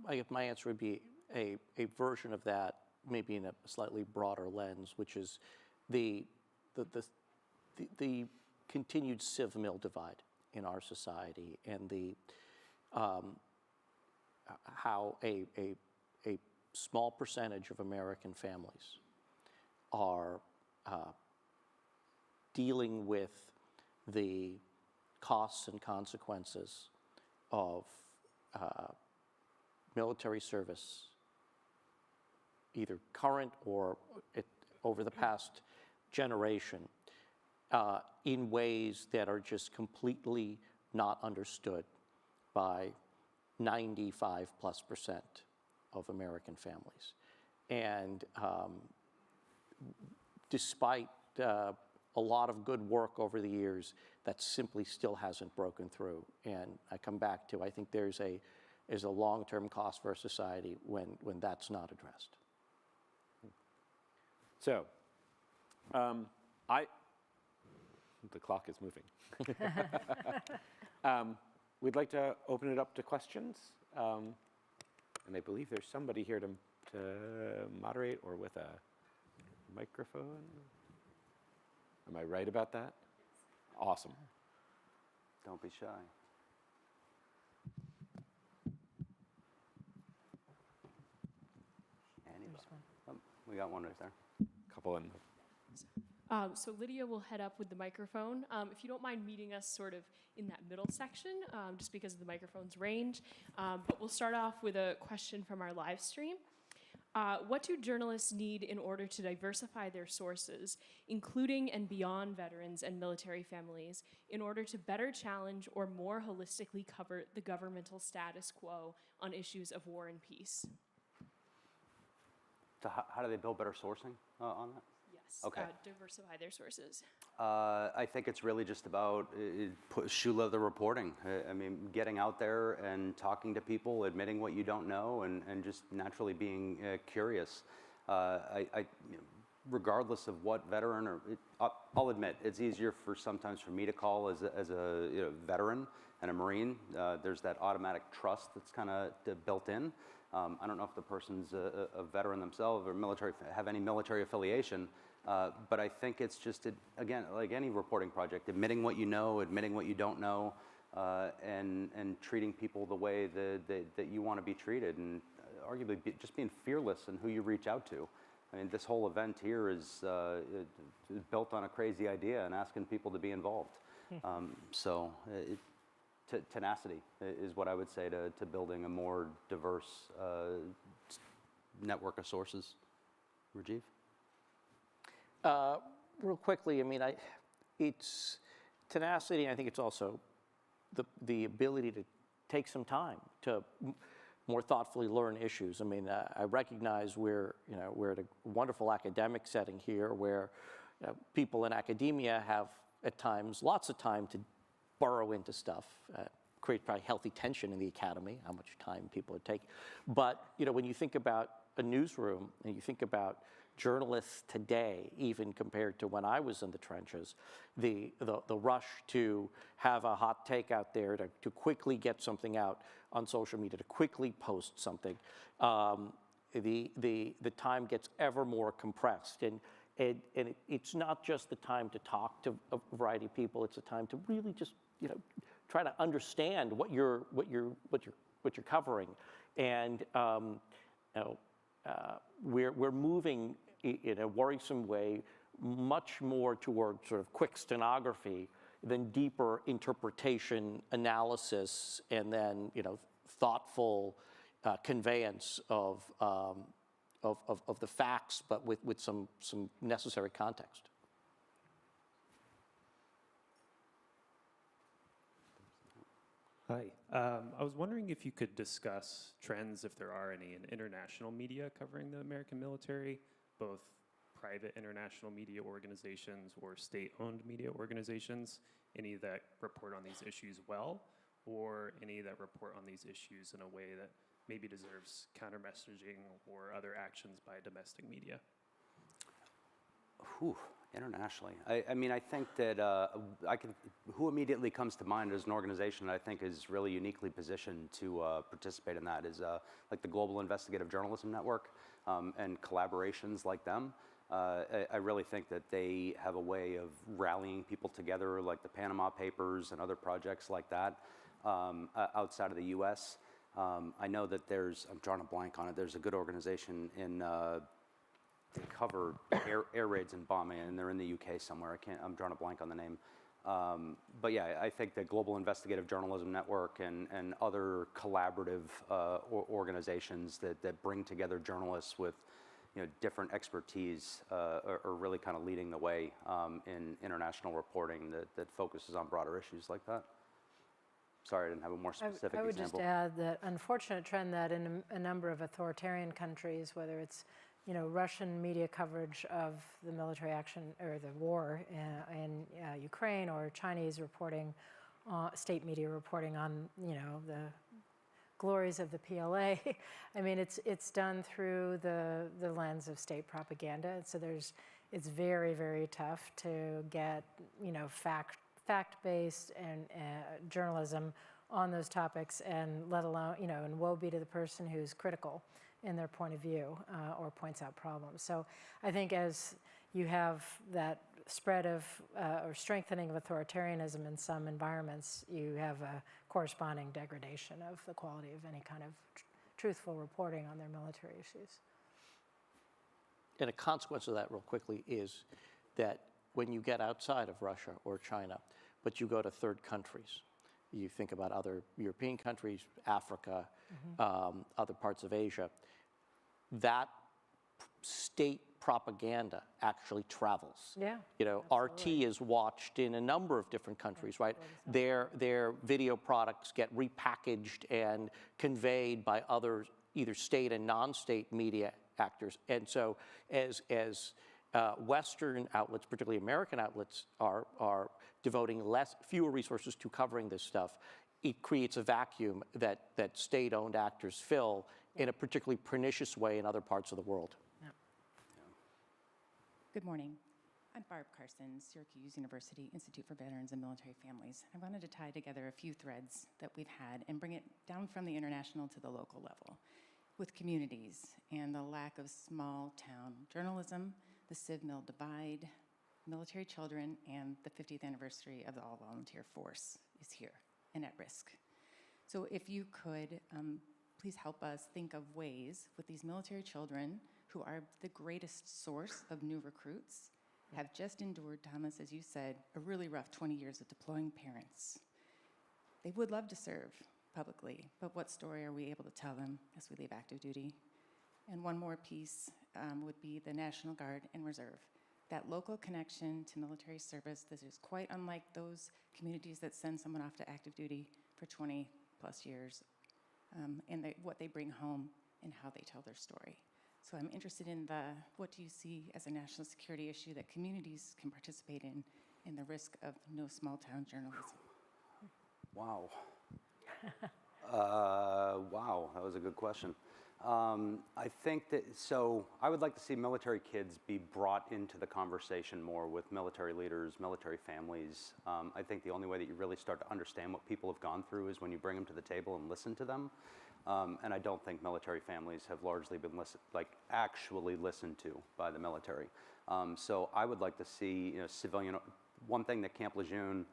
I guess my answer would be a version of that, maybe in a slightly broader lens, which is the continued civ-mil divide in our society, and how a small percentage of American families are dealing with the costs and consequences of military service, either current or over the past generation, in ways that are just completely not understood by 95+% of American families. And despite a lot of good work over the years, that simply still hasn't broken through. And I come back to, I think there's a long-term cost for our society when that's not addressed. So, the clock is moving. We'd like to open it up to questions. And I believe there's somebody here to moderate, or with a microphone. Am I right about that? Awesome. Don't be shy. Anybody? Oh, we got one right there. Couple in. So Lydia will head up with the microphone. If you don't mind meeting us sort of in that middle section, just because of the microphone's range. But we'll start off with a question from our live stream. What do journalists need in order to diversify their sources, including and beyond veterans and military families, in order to better challenge or more holistically cover the governmental status quo on issues of war and peace? So how do they build better sourcing on that? Yes. Okay. Diversify their sources. I think it's really just about shoe leather reporting. I mean, getting out there and talking to people, admitting what you don't know, and just naturally being curious. Regardless of what veteran, I'll admit, it's easier sometimes for me to call as a veteran and a Marine. There's that automatic trust that's kind of built in. I don't know if the person's a veteran themselves or have any military affiliation, but I think it's just, again, like any reporting project, admitting what you know, admitting what you don't know, and treating people the way that you want to be treated, and arguably just being fearless in who you reach out to. I mean, this whole event here is built on a crazy idea and asking people to be involved. Tenacity is what I would say to building a more diverse network of sources. Rajiv? Real quickly, I mean, it's tenacity. I think it's also the ability to take some time to more thoughtfully learn issues. I mean, I recognize we're at a wonderful academic setting here where people in academia have at times lots of time to burrow into stuff, create probably healthy tension in the academy, how much time people would take. But, when you think about a newsroom and you think about journalists today, even compared to when I was in the trenches, the rush to have a hot take out there, to quickly get something out on social media, to quickly post something, the time gets ever more compressed. And it's not just the time to talk to a variety of people, it's a time to really just, try to understand what you're covering. And we're moving in a worrisome way much more toward sort of quick stenography than deeper interpretation, analysis, and then thoughtful conveyance of the facts, but with some necessary context. Hi. I was wondering if you could discuss trends, if there are any, in international media covering the American military, both private international media organizations or state-owned media organizations, any that report on these issues well, or any that report on these issues in a way that maybe deserves counter-messaging or other actions by domestic media? Internationally. I mean, I think that who immediately comes to mind as an organization that I think is really uniquely positioned to participate in that is like the Global Investigative Journalism Network and collaborations like them. I really think that they have a way of rallying people together, like the Panama Papers and other projects like that outside of the U.S. I know that I'm drawing a blank on it, there's a good organization in they cover air raids and bombing, and they're in the UK somewhere. I'm drawing a blank on the name. But yeah, I think the Global Investigative Journalism Network and other collaborative organizations that bring together journalists with different expertise are really kind of leading the way in international reporting that focuses on broader issues like that. Sorry, I didn't have a more specific example. I would just add that unfortunate trend that in a number of authoritarian countries, whether it's Russian media coverage of the military action or the war in Ukraine, or Chinese reporting, state media reporting on the glories of the PLA. I mean, it's done through the lens of state propaganda. So it's very, very tough to get fact-based and journalism on those topics, and let alone and woe be to the person who's critical in their point of view or points out problems. So I think as you have that spread of or strengthening of authoritarianism in some environments, you have a corresponding degradation of the quality of any kind of truthful reporting on their military issues. And a consequence of that, real quickly, is that when you get outside of Russia or China, but you go to third countries, you think about other European countries, Africa, other parts of Asia, that state propaganda actually travels. Yeah. RT is watched in a number of different countries, right? Their video products get repackaged and conveyed by other either state and non-state media actors. And so as Western outlets, particularly American outlets, are devoting fewer resources to covering this stuff. It creates a vacuum that state-owned actors fill in a particularly pernicious way in other parts of the world. Yeah. Good morning. I'm Barb Carson, Syracuse University Institute for Veterans and Military Families. I wanted to tie together a few threads that we've had and bring it down from the international to the local level with communities and the lack of small town journalism, the Civ Mill divide, military children, and the 50th anniversary of the all-volunteer force is here and at risk. So if you could please help us think of ways with these military children who are the greatest source of new recruits, have just endured, Thomas, as you said, a really rough 20 years of deploying parents. They would love to serve publicly, but what story are we able to tell them as we leave active duty? And one more piece would be the National Guard and Reserve. That local connection to military service that is quite unlike those communities that send someone off to active duty for 20 plus years, and what they bring home and how they tell their story. So I'm interested in what do you see as a national security issue that communities can participate in the risk of no small town journalism? Wow. Wow, that was a good question. I think that, so I would like to see military kids be brought into the conversation more with military leaders, military families. I think the only way that you really start to understand what people have gone through is when you bring them to the table and listen to them. And I don't think military families have largely been actually listened to by the military. So I would like to see, civilian, one thing that Camp Lejeune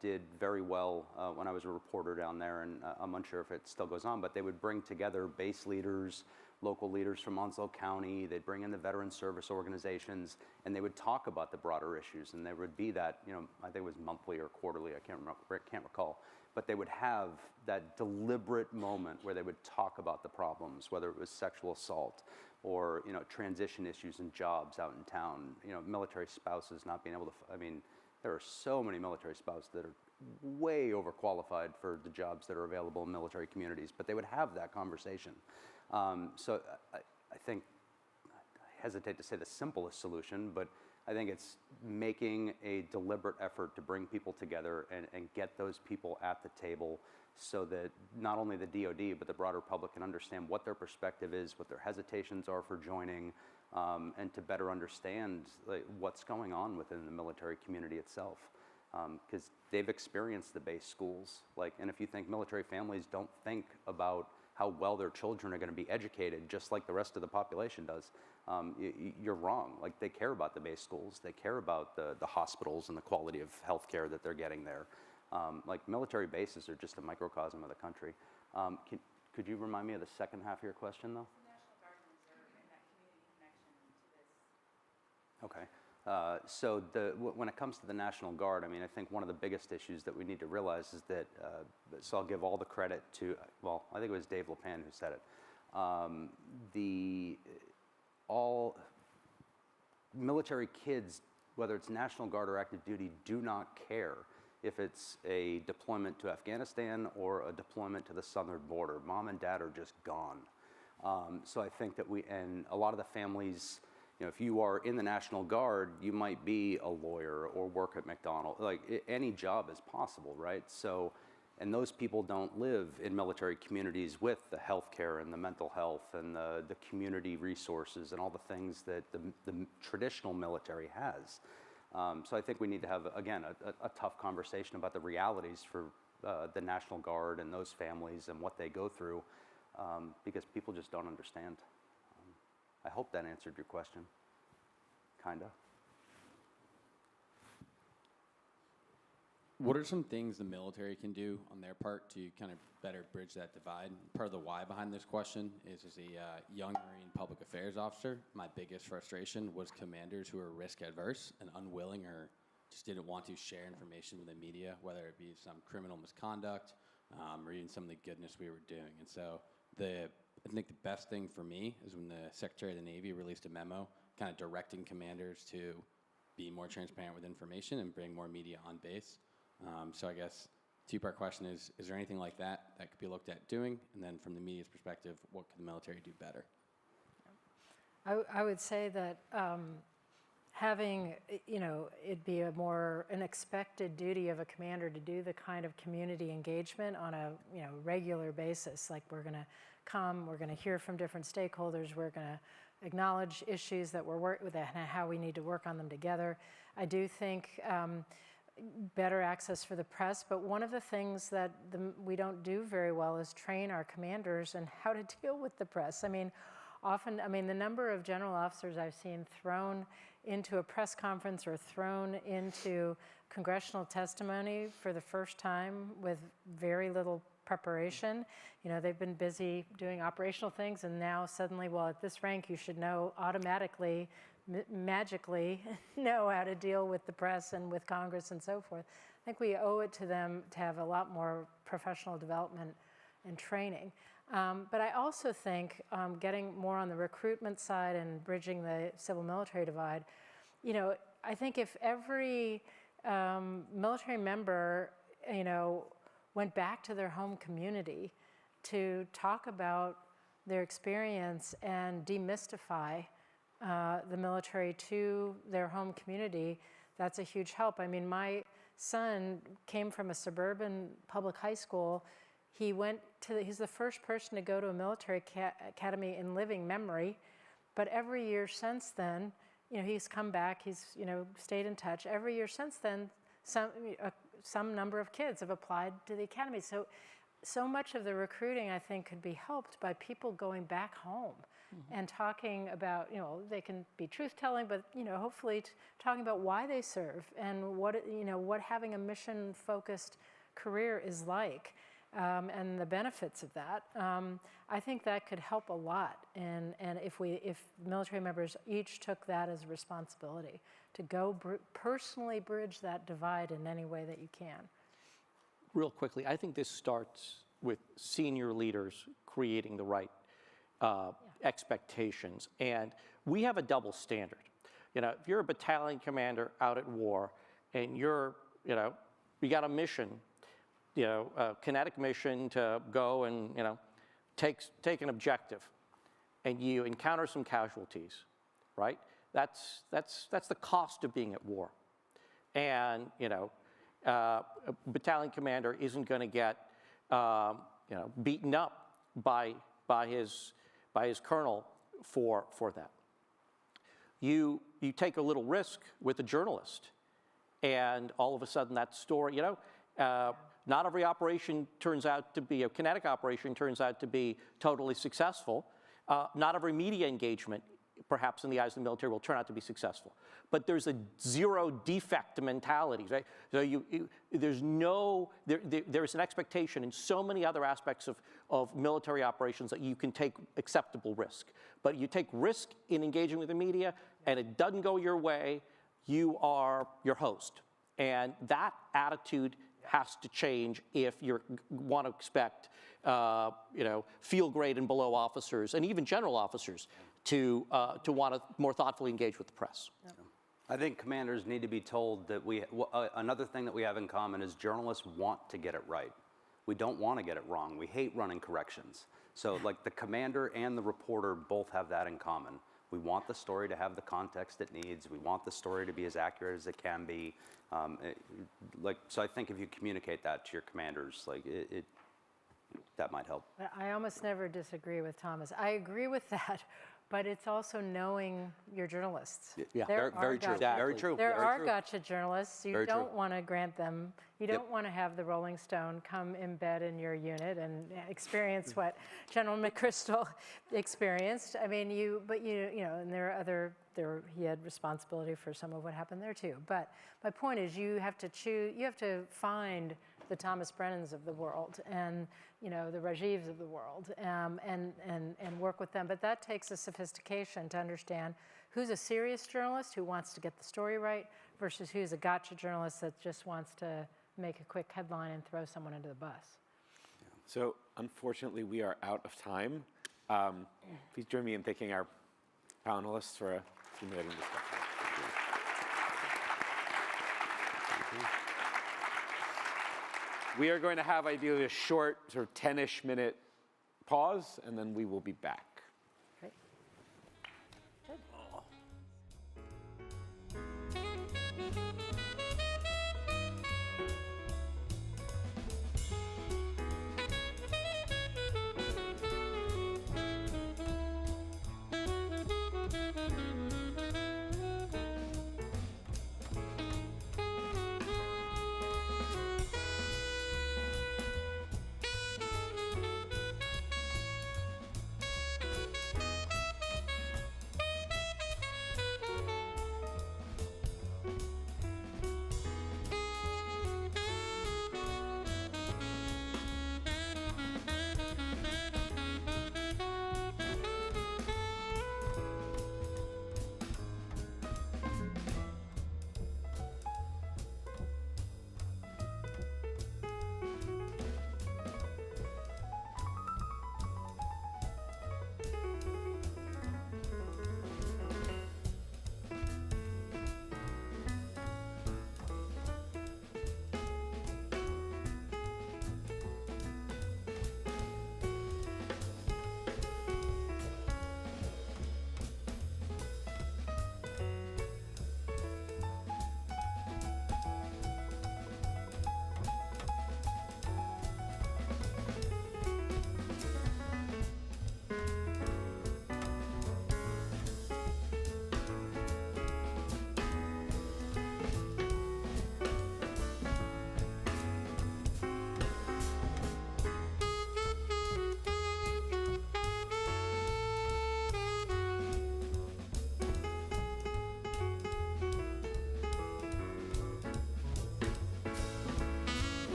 did very well when I was a reporter down there, and I'm unsure if it still goes on, but they would bring together base leaders, local leaders from Onslow County, they'd bring in the veteran service organizations, and they would talk about the broader issues, and there would be that, I think it was monthly or quarterly, I can't recall, but they would have that deliberate moment where they would talk about the problems, whether it was sexual assault or, transition issues and jobs out in town, military spouses not being able to, there are so many military spouses that are way overqualified for the jobs that are available in military communities, but they would have that conversation. So I think, I hesitate to say the simplest solution, but I think it's making a deliberate effort to bring people together and get those people at the table so that not only the DoD, but the broader public can understand what their perspective is, what their hesitations are for joining, and to better understand what's going on within the military community itself. Because they've experienced the base schools. And if you think military families don't think about how well their children are going to be educated, just like the rest of the population does, you're wrong. They care about the base schools. They care about the hospitals and the quality of health care that they're getting there. Military bases are just a microcosm of the country. Could you remind me of the second half of your question, though? Okay. So when it comes to the National Guard, I think one of the biggest issues that we need to realize is that, so I'll give all the credit to, well, I think it was Dave LePan who said it. All military kids, whether it's National Guard or active duty, do not care if it's a deployment to Afghanistan or a deployment to the southern border. Mom and dad are just gone. So I think that and a lot of the families, if you are in the National Guard, you might be a lawyer or work at McDonald's. Any job is possible, right? So, and those people don't live in military communities with the healthcare and the mental health and the community resources and all the things that the traditional military has. So I think we need to have, again, a tough conversation about the realities for the National Guard and those families and what they go through, because people just don't understand. I hope that answered your question, kinda. What are some things the military can do on their part to kind of better bridge that divide? Part of the why behind this question is as a young Marine public affairs officer, my biggest frustration was commanders who were risk adverse and unwilling or just didn't want to share information with the media, whether it be some criminal misconduct or even some of the goodness we were doing. And so I think the best thing for me is when the Secretary of the Navy released a memo kind of directing commanders to be more transparent with information and bring more media on base. So I guess two-part question is there anything like that could be looked at doing? And then from the media's perspective, what could the military do better? I would say that having, it be an expected duty of a commander to do the kind of community engagement on a, regular basis. Like we're going to come, we're going to hear from different stakeholders, we're going to acknowledge issues that we're working with and how we need to work on them together. I do think better access for the press, but one of the things that we don't do very well is train our commanders in how to deal with the press. Often, the number of general officers I've seen thrown into a press conference or thrown into congressional testimony for the first time with very little preparation. They've been busy doing operational things, and now suddenly, well, at this rank, you should know automatically, magically know how to deal with the press and with Congress and so forth. I think we owe it to them to have a lot more professional development and training. But I also think getting more on the recruitment side and bridging the civil-military divide, I think if every military member, went back to their home community to talk about their experience and demystify the military to their home community, that's a huge help. My son came from a suburban public high school. He's the first person to go to a military academy in living memory, but every year since then, he's come back, he's, stayed in touch. Every year since then, some number of kids have applied to the academy. So much of the recruiting, I think, could be helped by people going back home and talking about, they can be truth-telling, but, hopefully talking about why they serve and what having a mission-focused career is like. And the benefits of that, I think that could help a lot. And if military members each took that as a responsibility to go personally bridge that divide in any way that you can. Real quickly, I think this starts with senior leaders creating the right expectations. And we have a double standard. If you're a battalion commander out at war and you got a mission, a kinetic mission to go and, take an objective, and you encounter some casualties, right? That's the cost of being at war. And, a battalion commander isn't going to get, beaten up by his colonel for that. You take a little risk with a journalist, and all of a sudden that story, not every operation turns out to be, a kinetic operation turns out to be totally successful. Not every media engagement, perhaps in the eyes of the military, will turn out to be successful. But there's a zero defect mentality, right? So there's an expectation in so many other aspects of military operations that you can take acceptable risk. But you take risk in engaging with the media, and it doesn't go your way, you are your host. And that attitude has to change if you want to expect, field grade and below officers, and even general officers, to want to more thoughtfully engage with the press. Yep. I think commanders need to be told that another thing that we have in common is journalists want to get it right. We don't want to get it wrong. We hate running corrections. So like the commander and the reporter both have that in common. We want the story to have the context it needs. We want the story to be as accurate as it can be. So I think if you communicate that to your commanders, that might help. I almost never disagree with Thomas. I agree with that, but it's also knowing your journalists. Yeah, very true. Very true. There very are true. gotcha journalists. You Very don't true. want to grant them, you don't want to have the Rolling Stone come embed in your unit and experience what General McChrystal experienced. And there are he had responsibility for some of what happened there too. But my point is, you have to find the Thomas Brennans of the world and the Rajivs of the world and work with them. But that takes a sophistication to understand who's a serious journalist who wants to get the story right versus who's a gotcha journalist that just wants to make a quick headline and throw someone under the bus. So unfortunately, we are out of time. Please join me in thanking our panelists for a stimulating discussion. We are going to have ideally a short, sort of 10-ish minute pause, and then we will be back. Great. Good.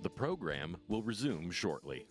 The program will resume shortly.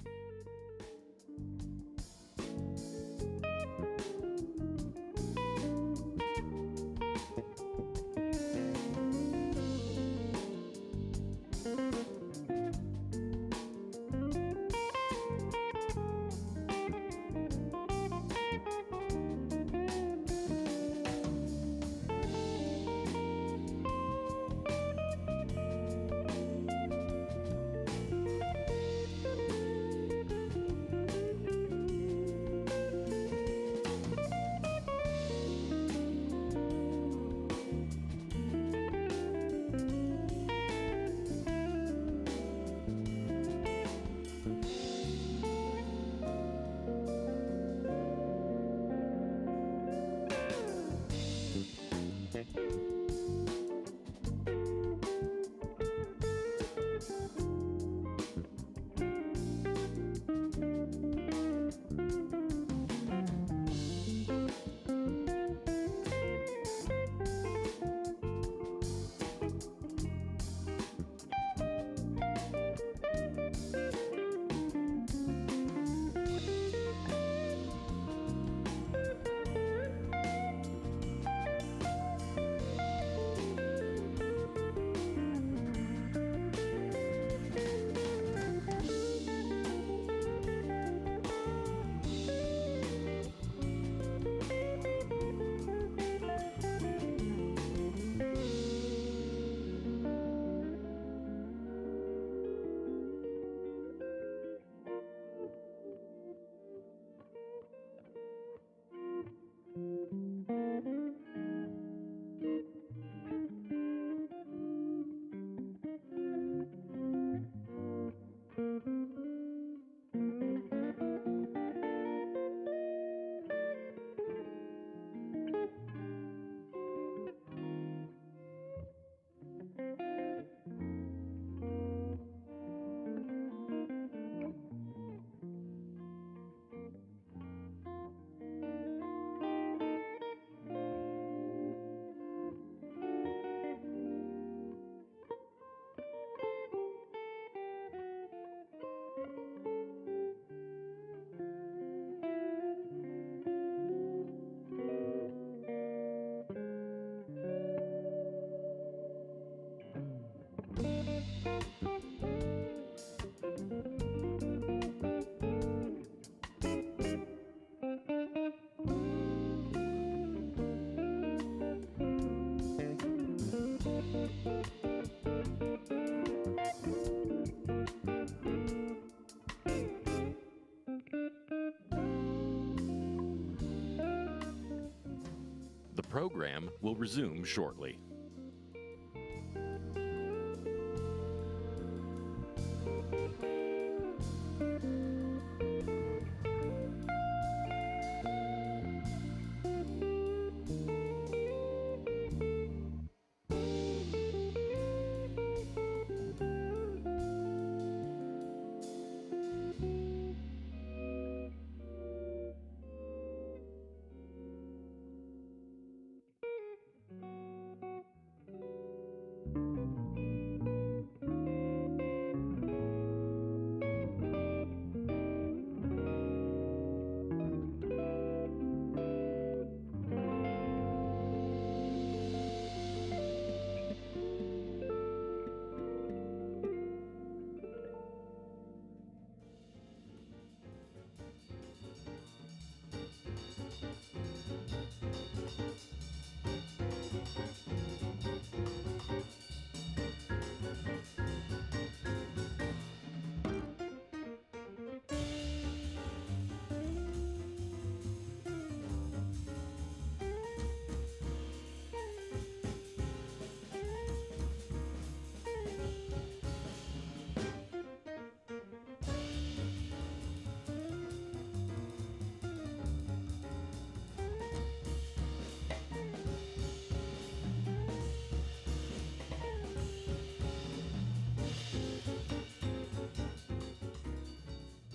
program will resume shortly.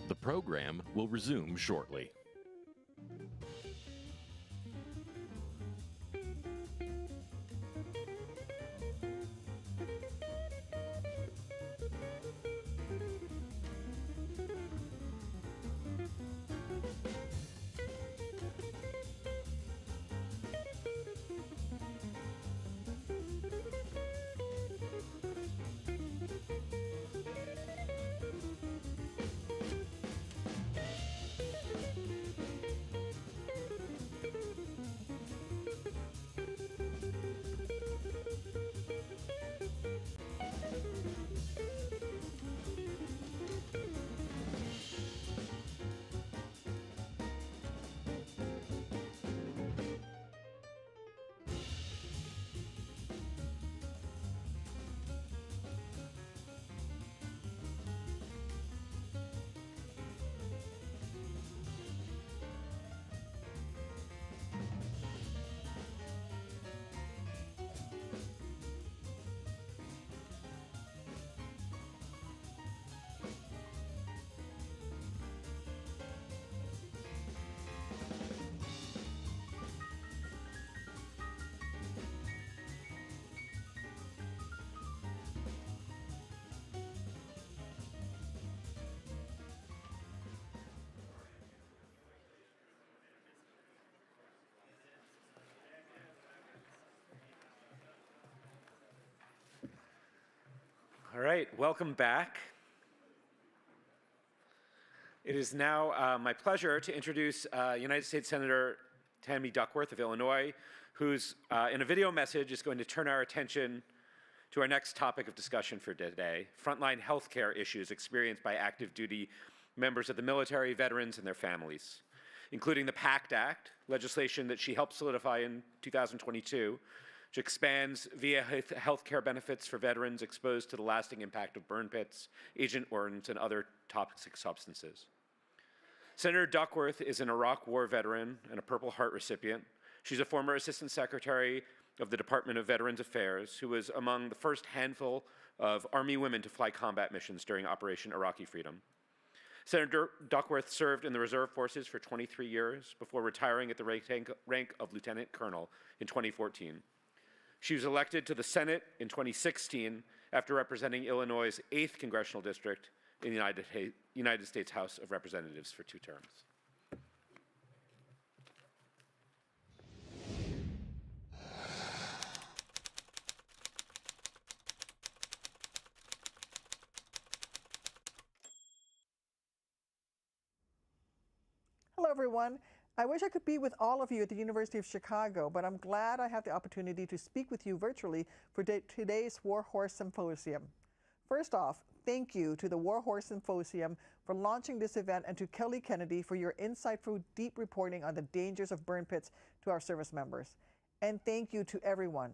The program will resume shortly. All right, welcome back. It is now my pleasure to introduce United States Senator Tammy Duckworth of Illinois, who's in a video message is going to turn our attention to our next topic of discussion for today, frontline healthcare issues experienced by active duty members of the military, veterans, and their families, including the PACT Act, legislation that she helped solidify in 2022, which expands via health care benefits for veterans exposed to the lasting impact of burn pits, Agent Orange, and other toxic substances. Senator Duckworth is an Iraq War veteran and a Purple Heart recipient. She's a former Assistant Secretary of the Department of Veterans Affairs, who was among the first handful of Army women to fly combat missions during Operation Iraqi Freedom. Senator Duckworth served in the Reserve Forces for 23 years before retiring at the rank of Lieutenant Colonel in 2014. She was elected to the Senate in 2016 after representing Illinois' 8th Congressional District in the United States House of Representatives for 2 terms. Hello, everyone. I wish I could be with all of you at the University of Chicago, but I'm glad I have the opportunity to speak with you virtually for today's War Horse Symposium. First off, thank you to the War Horse Symposium for launching this event and to Kelly Kennedy for your insightful, deep reporting on the dangers of burn pits to our service members. And thank you to everyone,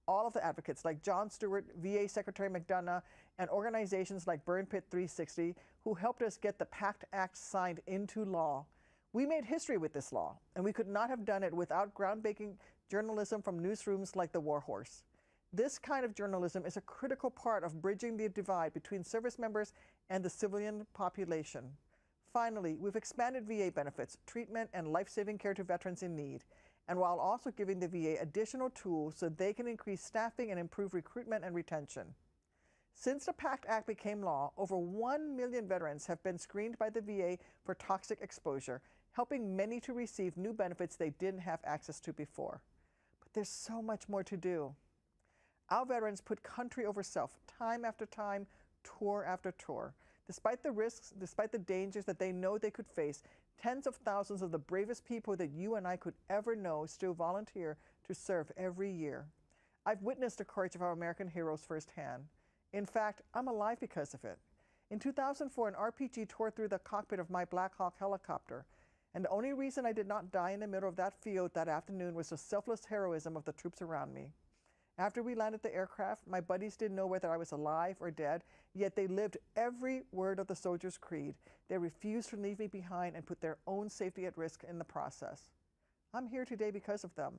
all of the advocates like John Stewart, VA Secretary McDonough, and organizations like Burn Pit 360 who helped us get the PACT Act signed into law. We made history with this law, and we could not have done it without groundbreaking journalism from newsrooms like the War Horse. This kind of journalism is a critical part of bridging the divide between service members and the civilian population. Finally, we've expanded VA benefits, treatment, and life-saving care to veterans in need, and while also giving the VA additional tools so they can increase staffing and improve recruitment and retention. Since the PACT Act became law, over 1 million veterans have been screened by the VA for toxic exposure, helping many to receive new benefits they didn't have access to before. But there's so much more to do. Our veterans put country over self, time after time, tour after tour. Despite the risks, despite the dangers that they know they could face, tens of thousands of the bravest people that you and I could ever know still volunteer to serve every year. I've witnessed the courage of our American heroes firsthand. In fact, I'm alive because of it. In 2004, an RPG tore through the cockpit of my Black Hawk helicopter, and the only reason I did not die in the middle of that field that afternoon was the selfless heroism of the troops around me. After we landed the aircraft, my buddies didn't know whether I was alive or dead, yet they lived every word of the soldier's creed. They refused to leave me behind and put their own safety at risk in the process. I'm here today because of them.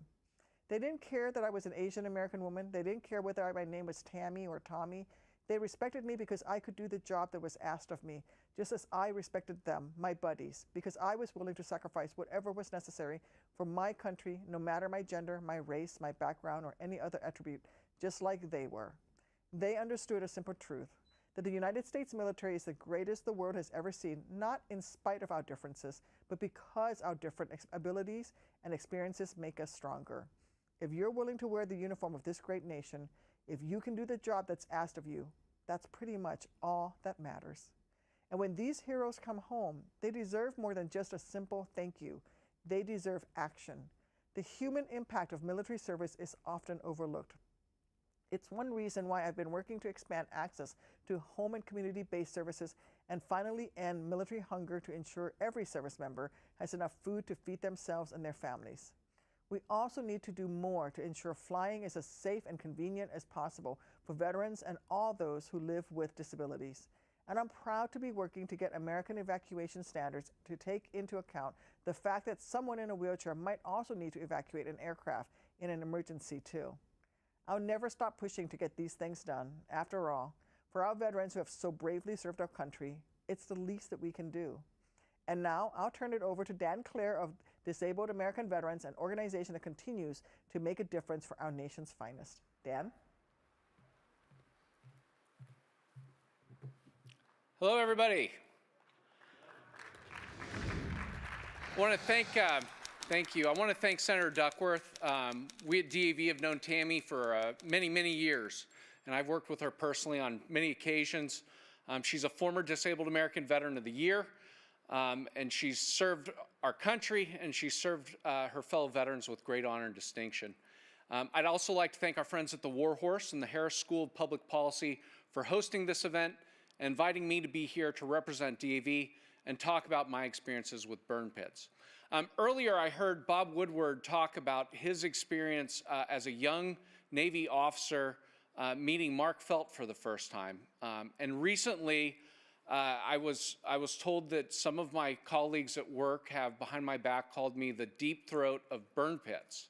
They didn't care that I was an Asian American woman. They didn't care whether my name was Tammy or Tommy. They respected me because I could do the job that was asked of me, just as I respected them, my buddies, because I was willing to sacrifice whatever was necessary for my country, no matter my gender, my race, my background, or any other attribute, just like they were. They understood a simple truth, that the United States military is the greatest the world has ever seen, not in spite of our differences, but because our different abilities and experiences make us stronger. If you're willing to wear the uniform of this great nation, if you can do the job that's asked of you, that's pretty much all that matters. And when these heroes come home, they deserve more than just a simple thank you. They deserve action. The human impact of military service is often overlooked. It's one reason why I've been working to expand access to home and community-based services and finally end military hunger to ensure every service member has enough food to feed themselves and their families. We also need to do more to ensure flying is as safe and convenient as possible for veterans and all those who live with disabilities. And I'm proud to be working to get American evacuation standards to take into account the fact that someone in a wheelchair might also need to evacuate an aircraft in an emergency too. I'll never stop pushing to get these things done. After all, for our veterans who have so bravely served our country, it's the least that we can do. And now I'll turn it over to Dan Clare of Disabled American Veterans, an organization that continues to make a difference for our nation's finest. Dan? Hello, everybody. I want to thank you. I want to thank Senator Duckworth. We at DAV have known Tammy for many, many years, and I've worked with her personally on many occasions. She's a former Disabled American Veteran of the Year, and she's served our country, and she's served her fellow veterans with great honor and distinction. I'd also like to thank our friends at the War Horse and the Harris School of Public Policy for hosting this event and inviting me to be here to represent DAV and talk about my experiences with burn pits. Earlier, I heard Bob Woodward talk about his experience as a young Navy officer meeting Mark Felt for the first time. And recently, I was told that some of my colleagues at work have, behind my back, called me the deep throat of burn pits.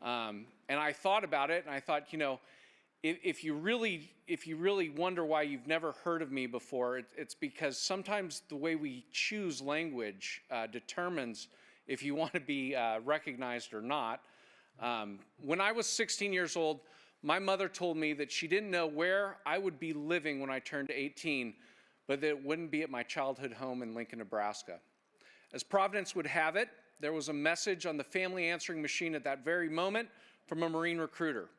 And I thought about it, and I thought, you know, if you really wonder why you've never heard of me before, it's because sometimes the way we choose language determines if you want to be recognized or not. When I was 16 years old, my mother told me that she didn't know where I would be living when I turned 18, but that it wouldn't be at my childhood home in Lincoln, Nebraska. As Providence would have it, there was a message on the family answering machine at that very moment from a Marine recruiter.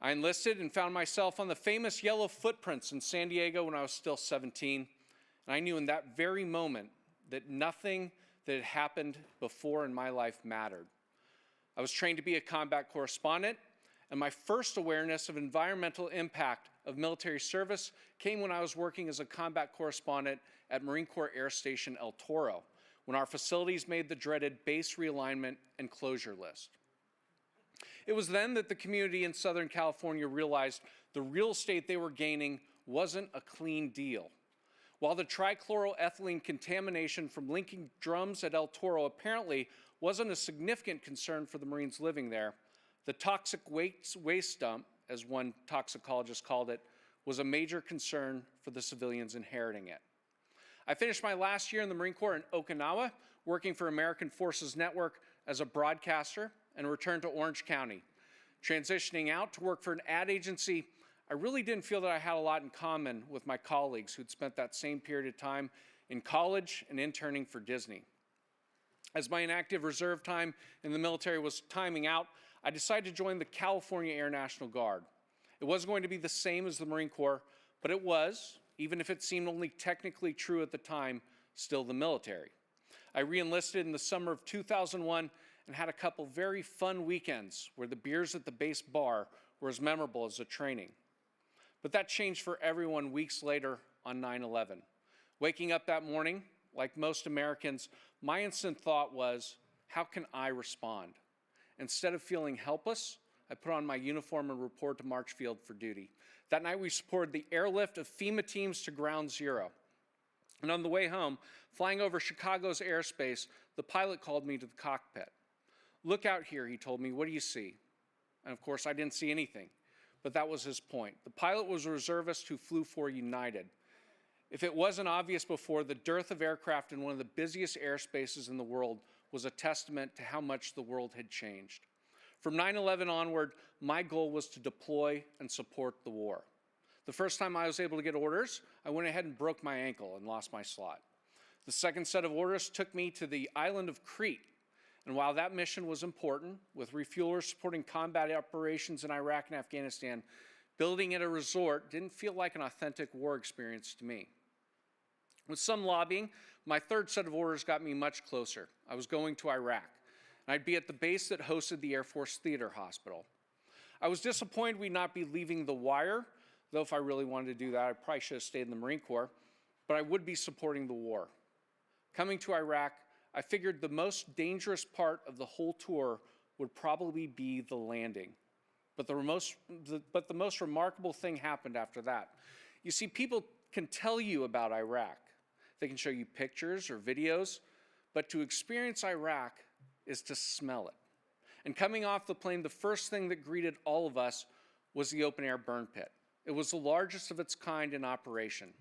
I enlisted and found myself on the famous yellow footprints in San Diego when I was still 17. And I knew in that very moment that nothing that had happened before in my life mattered. I was trained to be a combat correspondent, and my first awareness of environmental impact of military service came when I was working as a combat correspondent at Marine Corps Air Station El Toro, when our facilities made the dreaded base realignment and closure list. It was then that the community in Southern California realized the real estate they were gaining wasn't a clean deal. While the trichloroethylene contamination from leaking drums at El Toro apparently wasn't a significant concern for the Marines living there, the toxic waste dump, as one toxicologist called it, was a major concern for the civilians inheriting it. I finished my last year in the Marine Corps in Okinawa, working for American Forces Network as a broadcaster, and returned to Orange County. Transitioning out to work for an ad agency, I really didn't feel that I had a lot in common with my colleagues who'd spent that same period of time in college and interning for Disney. As my inactive reserve time in the military was timing out, I decided to join the California Air National Guard. It wasn't going to be the same as the Marine Corps, but it was, even if it seemed only technically true at the time, still the military. I re-enlisted in the summer of 2001 and had a couple very fun weekends where the beers at the base bar were as memorable as the training. But that changed for everyone weeks later on 9/11. Waking up that morning, like most Americans, my instant thought was, how can I respond? Instead of feeling helpless, I put on my uniform and reported to March Field for duty. That night we supported the airlift of FEMA teams to Ground Zero. And on the way home, flying over Chicago's airspace, the pilot called me to the cockpit. "Look out here," he told me, "what do you see?" And of course I didn't see anything, but that was his point. The pilot was a reservist who flew for United. If it wasn't obvious before, the dearth of aircraft in one of the busiest airspaces in the world was a testament to how much the world had changed. From 9/11 onward, my goal was to deploy and support the war. The first time I was able to get orders, I went ahead and broke my ankle and lost my slot. The second set of orders took me to the island of Crete. And while that mission was important, with refuelers supporting combat operations in Iraq and Afghanistan, building at a resort didn't feel like an authentic war experience to me. With some lobbying, my third set of orders got me much closer. I was going to Iraq, and I'd be at the base that hosted the Air Force Theater Hospital. I was disappointed we'd not be leaving the wire, though if I really wanted to do that, I probably should have stayed in the Marine Corps, but I would be supporting the war. Coming to Iraq, I figured the most dangerous part of the whole tour would probably be the landing. But the most remarkable thing happened after that. You see, people can tell you about Iraq. They can show you pictures or videos, but to experience Iraq is to smell it. And coming off the plane, the first thing that greeted all of us was the open-air burn pit. It was the largest of its kind in operation.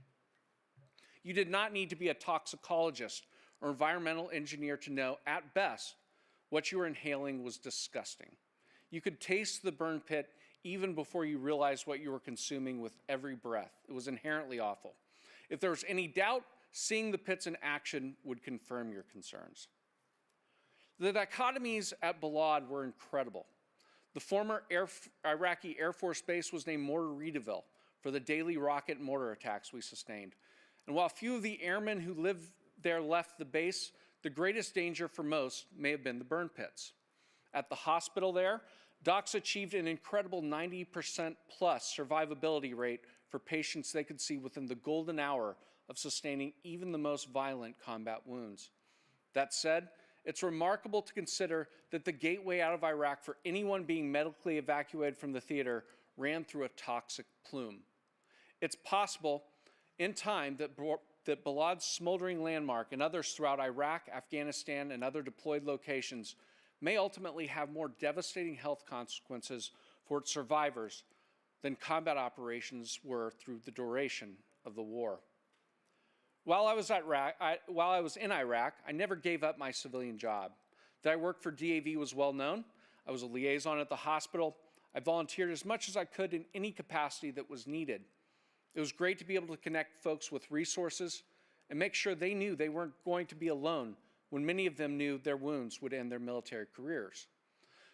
You did not need to be a toxicologist or environmental engineer to know, at best, what you were inhaling was disgusting. You could taste the burn pit even before you realized what you were consuming with every breath. It was inherently awful. If there was any doubt, seeing the pits in action would confirm your concerns. The dichotomies at Balad were incredible. The former Iraqi Air Force Base was named Mortar Reedville for the daily rocket and mortar attacks we sustained. And while few of the airmen who lived there left the base, the greatest danger for most may have been the burn pits. At the hospital there, docs achieved an incredible 90% plus survivability rate for patients they could see within the golden hour of sustaining even the most violent combat wounds. That said, it's remarkable to consider that the gateway out of Iraq for anyone being medically evacuated from the theater ran through a toxic plume. It's possible, in time, that Balad's smoldering landmark and others throughout Iraq, Afghanistan, and other deployed locations may ultimately have more devastating health consequences for its survivors than combat operations were through the duration of the war. While I was in Iraq, I never gave up my civilian job. That I worked for DAV was well known. I was a liaison at the hospital. I volunteered as much as I could in any capacity that was needed. It was great to be able to connect folks with resources and make sure they knew they weren't going to be alone when many of them knew their wounds would end their military careers.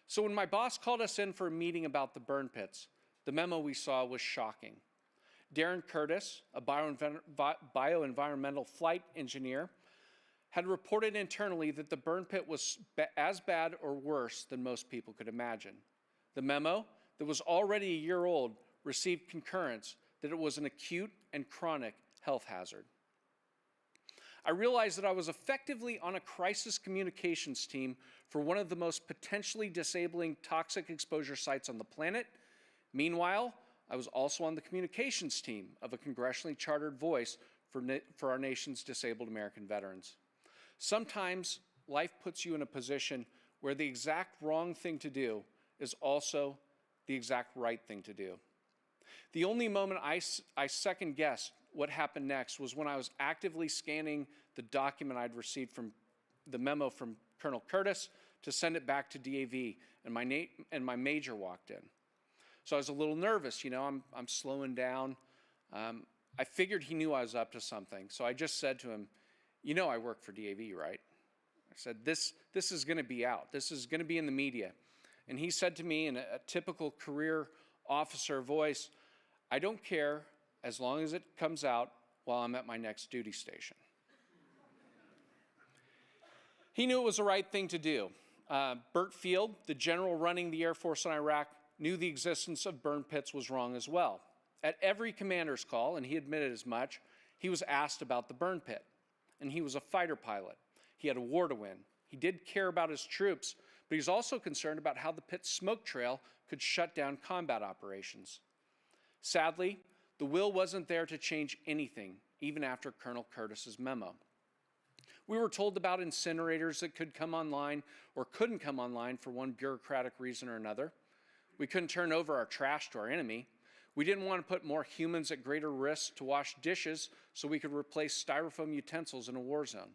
So when my boss called us in for a meeting about the burn pits, the memo we saw was shocking. Darren Curtis, a bioenvironmental flight engineer, had reported internally that the burn pit was as bad or worse than most people could imagine. The memo, that was already a year old, received concurrence that it was an acute and chronic health hazard. I realized that I was effectively on a crisis communications team for one of the most potentially disabling toxic exposure sites on the planet. Meanwhile, I was also on the communications team of a congressionally chartered voice for our nation's disabled American veterans. Sometimes life puts you in a position where the exact wrong thing to do is also the exact right thing to do. The only moment I second-guessed what happened next was when I was actively scanning the document I'd received from the memo from Colonel Curtis to send it back to DAV, and my major walked in. So I was a little nervous, I'm slowing down. I figured he knew I was up to something, so I just said to him, I work for DAV, right? I said, this is gonna be out. This is gonna be in the media. And he said to me in a typical career officer voice, I don't care as long as it comes out while I'm at my next duty station. He knew it was the right thing to do. Burt Field, the general running the Air Force in Iraq, knew the existence of burn pits was wrong as well. At every commander's call, and he admitted as much, he was asked about the burn pit. And he was a fighter pilot. He had a war to win. He did care about his troops, but he was also concerned about how the pit's smoke trail could shut down combat operations. Sadly, the will wasn't there to change anything, even after Colonel Curtis's memo. We were told about incinerators that could come online or couldn't come online for one bureaucratic reason or another. We couldn't turn over our trash to our enemy. We didn't want to put more humans at greater risk to wash dishes so we could replace styrofoam utensils in a war zone.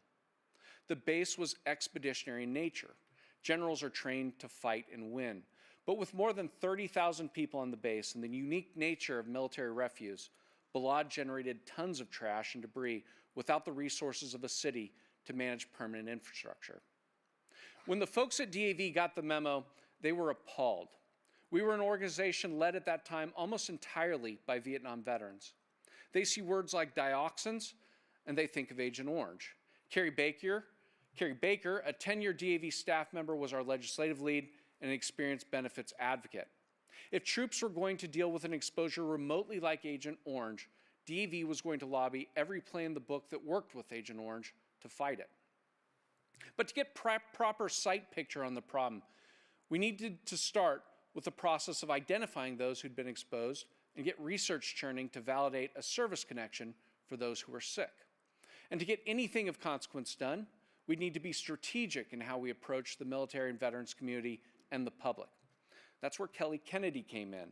The base was expeditionary in nature. Generals are trained to fight and win. But with more than 30,000 people on the base and the unique nature of military refuse, Balad generated tons of trash and debris without the resources of a city to manage permanent infrastructure. When the folks at DAV got the memo, they were appalled. We were an organization led at that time almost entirely by Vietnam veterans. They see words like dioxins and they think of Agent Orange. Carrie Baker, a 10-year DAV staff member, was our legislative lead and an experienced benefits advocate. If troops were going to deal with an exposure remotely like Agent Orange, DAV was going to lobby every play in the book that worked with Agent Orange to fight it. But to get proper sight picture on the problem, we needed to start with the process of identifying those who'd been exposed and get research churning to validate a service connection for those who were sick. And to get anything of consequence done, we'd need to be strategic in how we approach the military and veterans community and the public. That's where Kelly Kennedy came in.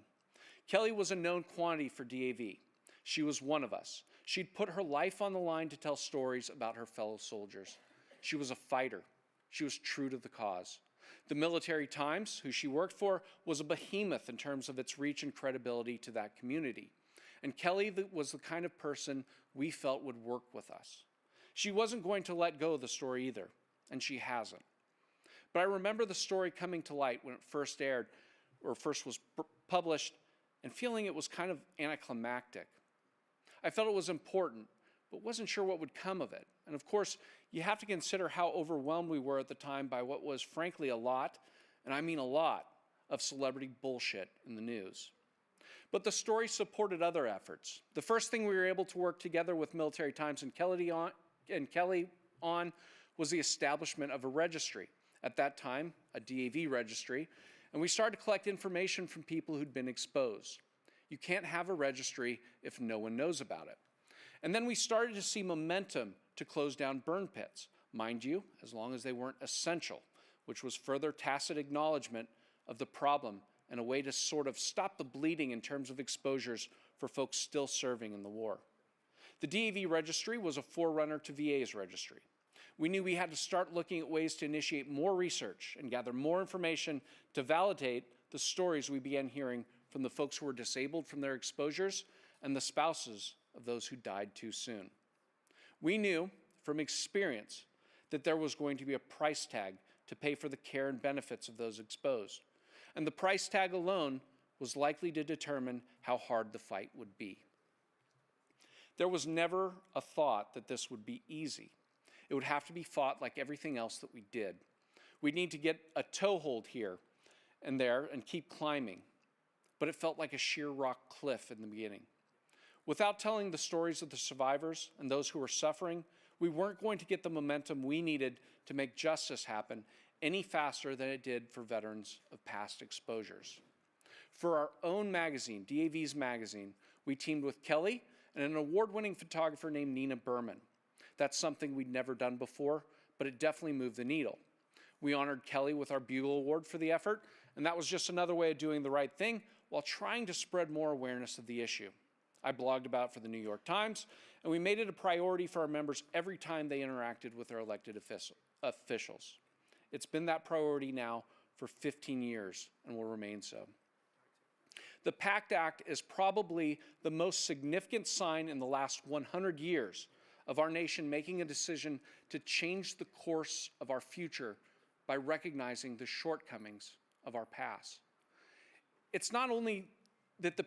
Kelly was a known quantity for DAV. She was one of us. She'd put her life on the line to tell stories about her fellow soldiers. She was a fighter. She was true to the cause. The Military Times, who she worked for, was a behemoth in terms of its reach and credibility to that community. And Kelly was the kind of person we felt would work with us. She wasn't going to let go of the story either, and she hasn't. But I remember the story coming to light when it first aired, or first was published, and feeling it was kind of anticlimactic. I felt it was important, but wasn't sure what would come of it. And of course, you have to consider how overwhelmed we were at the time by what was frankly a lot, and I mean a lot, of celebrity bullshit in the news. But the story supported other efforts. The first thing we were able to work together with Military Times and Kelly on was the establishment of a registry. At that time, a DAV registry, and we started to collect information from people who'd been exposed. You can't have a registry if no one knows about it. And then we started to see momentum to close down burn pits, mind you, as long as they weren't essential, which was further tacit acknowledgement of the problem and a way to sort of stop the bleeding in terms of exposures for folks still serving in the war. The DAV registry was a forerunner to VA's registry. We knew we had to start looking at ways to initiate more research and gather more information to validate the stories we began hearing from the folks who were disabled from their exposures and the spouses of those who died too soon. We knew from experience that there was going to be a price tag to pay for the care and benefits of those exposed. And the price tag alone was likely to determine how hard the fight would be. There was never a thought that this would be easy. It would have to be fought like everything else that we did. We'd need to get a toehold here and there and keep climbing. But it felt like a sheer rock cliff in the beginning. Without telling the stories of the survivors and those who were suffering, we weren't going to get the momentum we needed to make justice happen any faster than it did for veterans of past exposures. For our own magazine, DAV's magazine, we teamed with Kelly and an award-winning photographer named Nina Berman. That's something we'd never done before, but it definitely moved the needle. We honored Kelly with our Bugle Award for the effort, and that was just another way of doing the right thing while trying to spread more awareness of the issue. I blogged about it for the New York Times, and we made it a priority for our members every time they interacted with their elected officials. It's been that priority now for 15 years and will remain so. The PACT Act is probably the most significant sign in the last 100 years of our nation making a decision to change the course of our future by recognizing the shortcomings of our past. It's not only that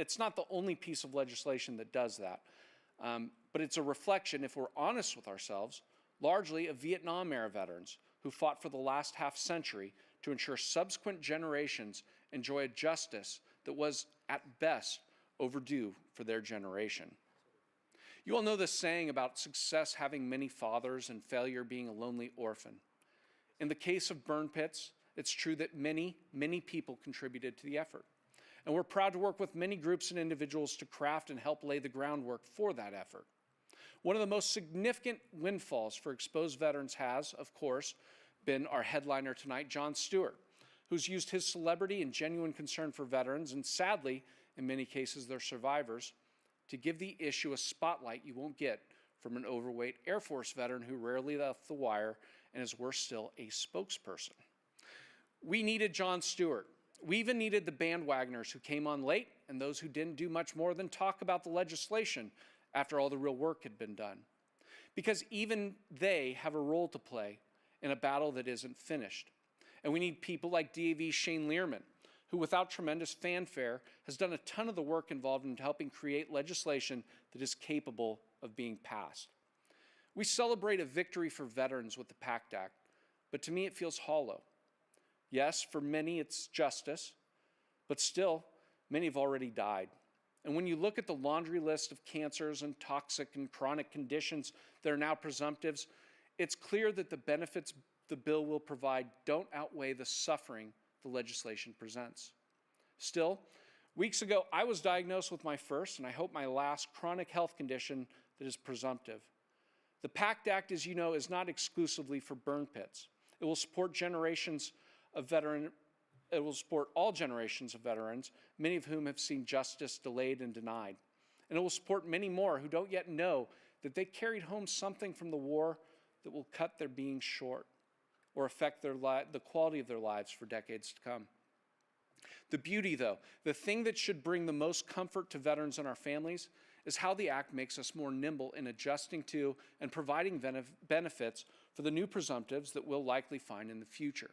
it's not the only piece of legislation that does that, but it's a reflection, if we're honest with ourselves, largely of Vietnam-era veterans who fought for the last half-century to ensure subsequent generations enjoy a justice that was, at best, overdue for their generation. You all know the saying about success having many fathers and failure being a lonely orphan. In the case of burn pits, it's true that many, many people contributed to the effort. And we're proud to work with many groups and individuals to craft and help lay the groundwork for that effort. One of the most significant windfalls for exposed veterans has, of course, been our headliner tonight, Jon Stewart, who's used his celebrity and genuine concern for veterans, and sadly, in many cases, their survivors, to give the issue a spotlight you won't get from an overweight Air Force veteran who rarely left the wire and is worse still, a spokesperson. We needed Jon Stewart. We even needed the bandwagoners who came on late and those who didn't do much more than talk about the legislation after all the real work had been done. Because even they have a role to play in a battle that isn't finished. And we need people like DAV's Shane Learman, who without tremendous fanfare has done a ton of the work involved in helping create legislation that is capable of being passed. We celebrate a victory for veterans with the PACT Act, but to me it feels hollow. Yes, for many it's justice, but still, many have already died. And when you look at the laundry list of cancers and toxic and chronic conditions that are now presumptives, it's clear that the benefits the bill will provide don't outweigh the suffering the legislation presents. Still, weeks ago, I was diagnosed with my first, and I hope my last, chronic health condition that is presumptive. The PACT Act, as you know, is not exclusively for burn pits. It will support all generations of veterans, many of whom have seen justice delayed and denied. And it will support many more who don't yet know that they carried home something from the war that will cut their being short or affect the quality of their lives for decades to come. The beauty, though, the thing that should bring the most comfort to veterans and our families is how the Act makes us more nimble in adjusting to and providing benefits for the new presumptives that we'll likely find in the future.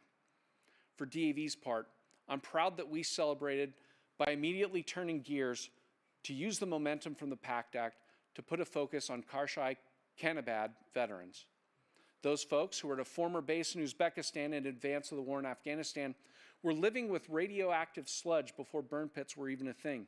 For DAV's part, I'm proud that we celebrated by immediately turning gears to use the momentum from the PACT Act to put a focus on Karshai-Kanabad veterans. Those folks who were at a former base in Uzbekistan in advance of the war in Afghanistan were living with radioactive sludge before burn pits were even a thing.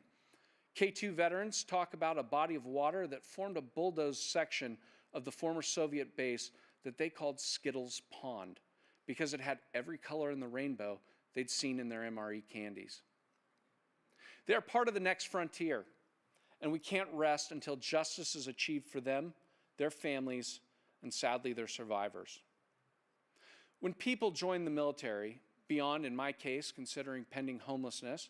K2 veterans talk about a body of water that formed a bulldozed section of the former Soviet base that they called Skittles Pond because it had every color in the rainbow they'd seen in their MRE candies. They are part of the next frontier, and we can't rest until justice is achieved for them, their families, and sadly, their survivors. When people join the military, beyond, in my case, considering pending homelessness,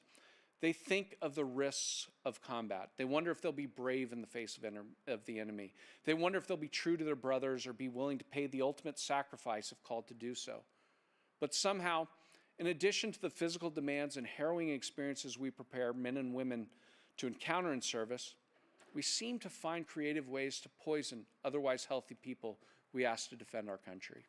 they think of the risks of combat. They wonder if they'll be brave in the face of the enemy. They wonder if they'll be true to their brothers or be willing to pay the ultimate sacrifice if called to do so. But somehow, in addition to the physical demands and harrowing experiences we prepare men and women to encounter in service, we seem to find creative ways to poison otherwise healthy people we ask to defend our country.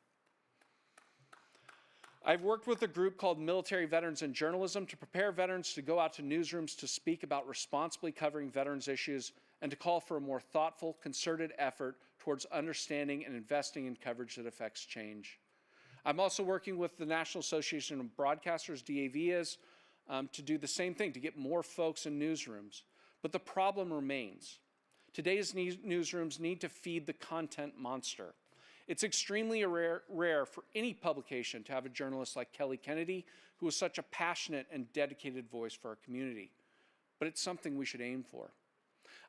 I've worked with a group called Military Veterans in Journalism to prepare veterans to go out to newsrooms to speak about responsibly covering veterans' issues and to call for a more thoughtful, concerted effort towards understanding and investing in coverage that affects change. I'm also working with the National Association of Broadcasters, DAV is, to do the same thing, to get more folks in newsrooms. But the problem remains. Today's newsrooms need to feed the content monster. It's extremely rare for any publication to have a journalist like Kelly Kennedy, who is such a passionate and dedicated voice for our community. But it's something we should aim for.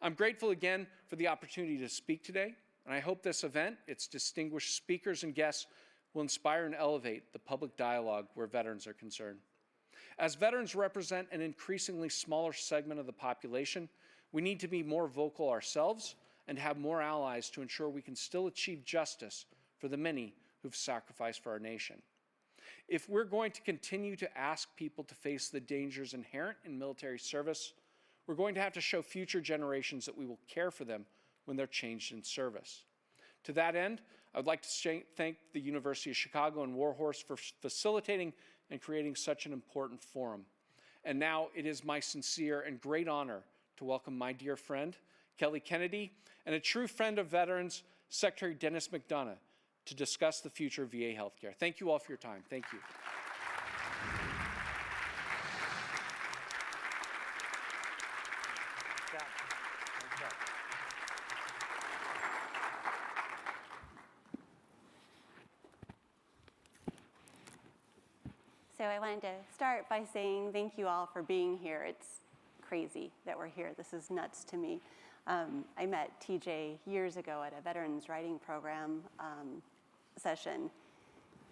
I'm grateful again for the opportunity to speak today, and I hope this event, its distinguished speakers and guests, will inspire and elevate the public dialogue where veterans are concerned. As veterans represent an increasingly smaller segment of the population, we need to be more vocal ourselves and have more allies to ensure we can still achieve justice for the many who've sacrificed for our nation. If we're going to continue to ask people to face the dangers inherent in military service, we're going to have to show future generations that we will care for them when they're changed in service. To that end, I would like to thank the University of Chicago and War Horse for facilitating and creating such an important forum. And now it is my sincere and great honor to welcome my dear friend, Kelly Kennedy, and a true friend of veterans, Secretary Dennis McDonough, to discuss the future of VA healthcare. Thank you all for your time. Thank you. So I wanted to start by saying thank you all for being here. It's crazy that we're here. This is nuts to me. I met TJ years ago at a veterans writing program session.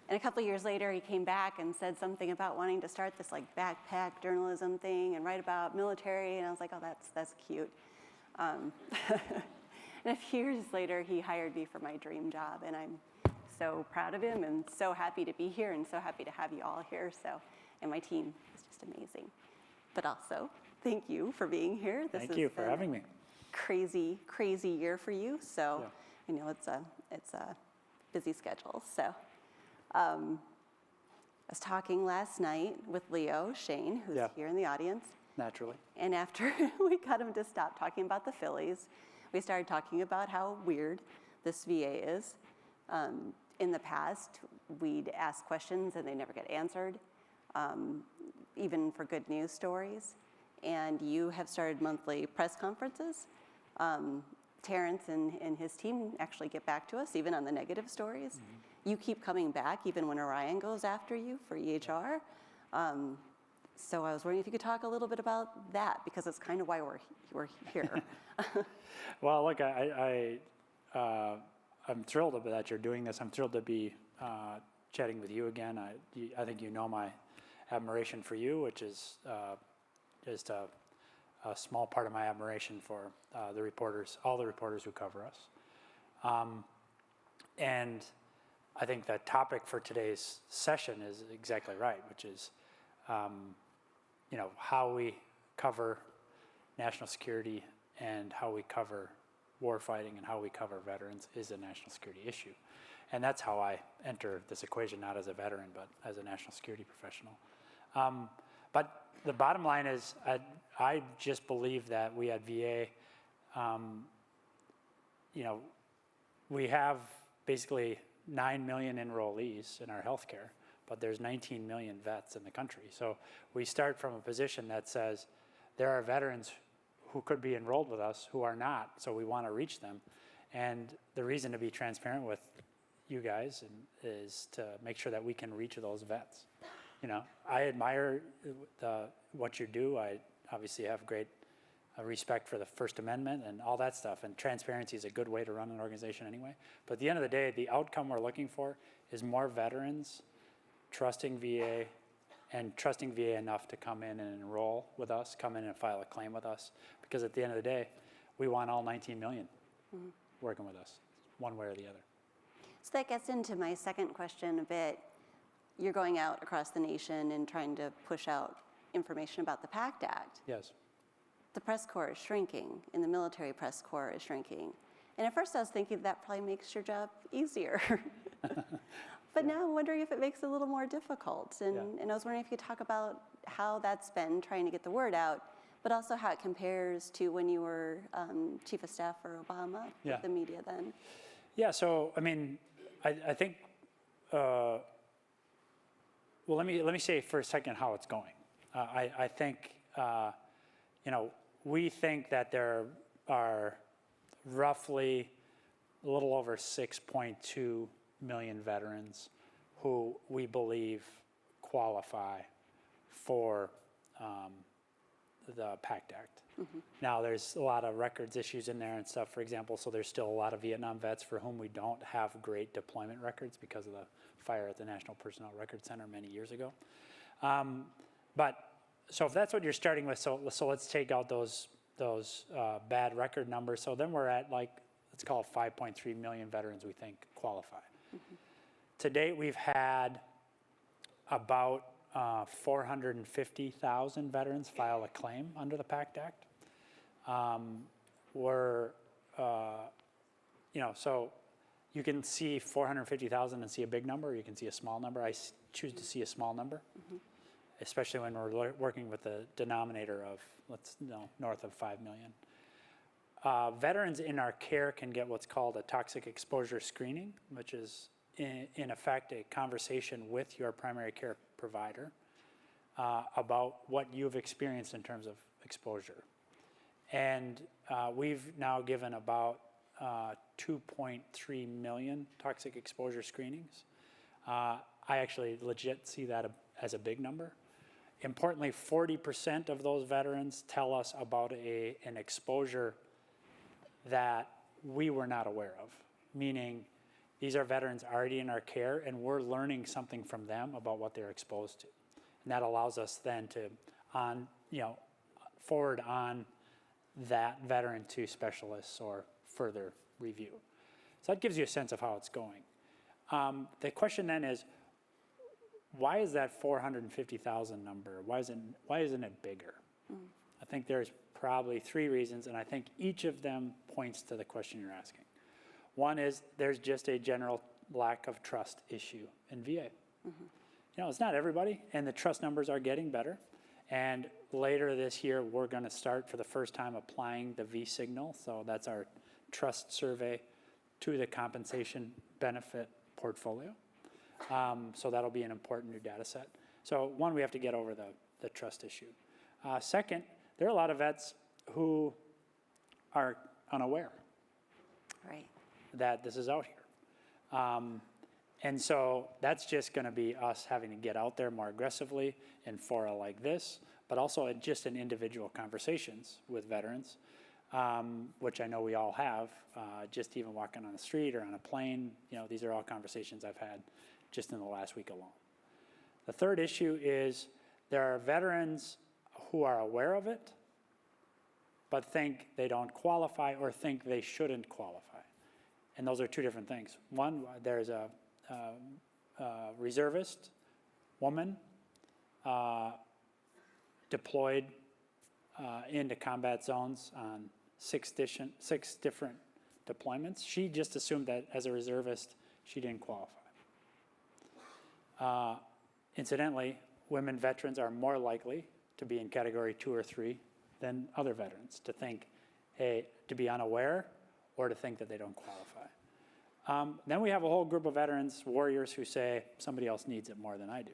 And a couple of years later, he came back and said something about wanting to start this like backpack journalism thing and write about military. And I was like, oh, that's cute. And a few years later, he hired me for my dream job. And I'm so proud of him and so happy to be here and so happy to have you all here. So, and my team is just amazing. But also, thank you for being here. Thank you for having me. Crazy, crazy year for you. So I know it's a busy schedule. So I was talking last night with Leo Shane, who's here in the audience. Naturally. And after we got him to stop talking about the Phillies, we started talking about how weird this VA is. In the past, we'd ask questions and they never get answered, even for good news stories. And you have started monthly press conferences. Terrence and his team actually get back to us, even on the negative stories. Mm-hmm. You keep coming back, even when Orion goes after you for EHR. So I was wondering if you could talk a little bit about that, because it's kind of why we're here. Well, look, I'm thrilled that you're doing this. I'm thrilled to be chatting with you again. I think you know my admiration for you, which is just a small part of my admiration for the reporters, all the reporters who cover us. And I think the topic for today's session is exactly right, which is how we cover national security and how we cover warfighting and how we cover veterans is a national security issue. And that's how I enter this equation, not as a veteran, but as a national security professional. But the bottom line is I just believe that we at VA, we have basically 9 million enrollees in our healthcare, but there's 19 million vets in the country. So we start from a position that says there are veterans who could be enrolled with us who are not, so we want to reach them. And the reason to be transparent with you guys is to make sure that we can reach those vets. I admire what you do. I obviously have great respect for the First Amendment and all that stuff, and transparency is a good way to run an organization anyway. But at the end of the day, the outcome we're looking for is more veterans trusting VA and trusting VA enough to come in and enroll with us, come in and file a claim with us. Because at the end of the day, we want all 19 million working with us, one way or the other. So that gets into my second question a bit. You're going out across the nation and trying to push out information about the PACT Act. Yes. The press corps is shrinking, and the military press corps is shrinking. And at first I was thinking that probably makes your job easier. But now I'm wondering if it makes it a little more difficult. And I was wondering if you could talk about how that's been trying to get the word out, but also how it compares to when you were chief of staff for Obama with the media then. Yeah, so I mean, I think, well, let me say for a second how it's going. I think, we think that there are roughly a little over 6.2 million veterans who we believe qualify for the PACT Act. Now, there's a lot of records issues in there and stuff, for example, so there's still a lot of Vietnam vets for whom we don't have great deployment records because of the fire at the National Personnel Record Center many years ago. So if that's what you're starting with, so let's take out those bad record numbers. So then we're at, like, let's call it 5.3 million veterans we think qualify. To date, we've had about 450,000 veterans file a claim under the PACT Act. So you can see 450,000 and see a big number, or you can see a small number. I choose to see a small number, especially when we're working with a denominator of, north of 5 million. Veterans in our care can get what's called a toxic exposure screening, which is in effect a conversation with your primary care provider about what you've experienced in terms of exposure. And we've now given about 2.3 million toxic exposure screenings. I actually legit see that as a big number. Importantly, 40% of those veterans tell us about an exposure that we were not aware of, meaning these are veterans already in our care, and we're learning something from them about what they're exposed to. And that allows us then to forward on that veteran to specialists or further review. So that gives you a sense of how it's going. The question then is, why is that 450,000 number? Why isn't it bigger? I think there's probably 3 reasons, and I think each of them points to the question you're asking. One is there's just a general lack of trust issue in VA. It's not everybody, and the trust numbers are getting better. And later this year, we're going to start for the first time applying the V-signal. So that's our trust survey to the compensation benefit portfolio. So that'll be an important new data set. So one, we have to get over the trust issue. Second, there are a lot of vets who are unaware that this is out here. And so that's just going to be us having to get out there more aggressively in fora like this, but also just in individual conversations with veterans, which I know we all have, just even walking on the street or on a plane. These are all conversations I've had just in the last week alone. The third issue is there are veterans who are aware of it, but think they don't qualify or think they shouldn't qualify. And those are 2 different things. One, there's a reservist woman deployed into combat zones on 6 different deployments. She just assumed that as a reservist, she didn't qualify. Incidentally, women veterans are more likely to be in category 2 or 3 than other veterans, to be unaware or to think that they don't qualify. Then we have a whole group of veterans, warriors, who say somebody else needs it more than I do.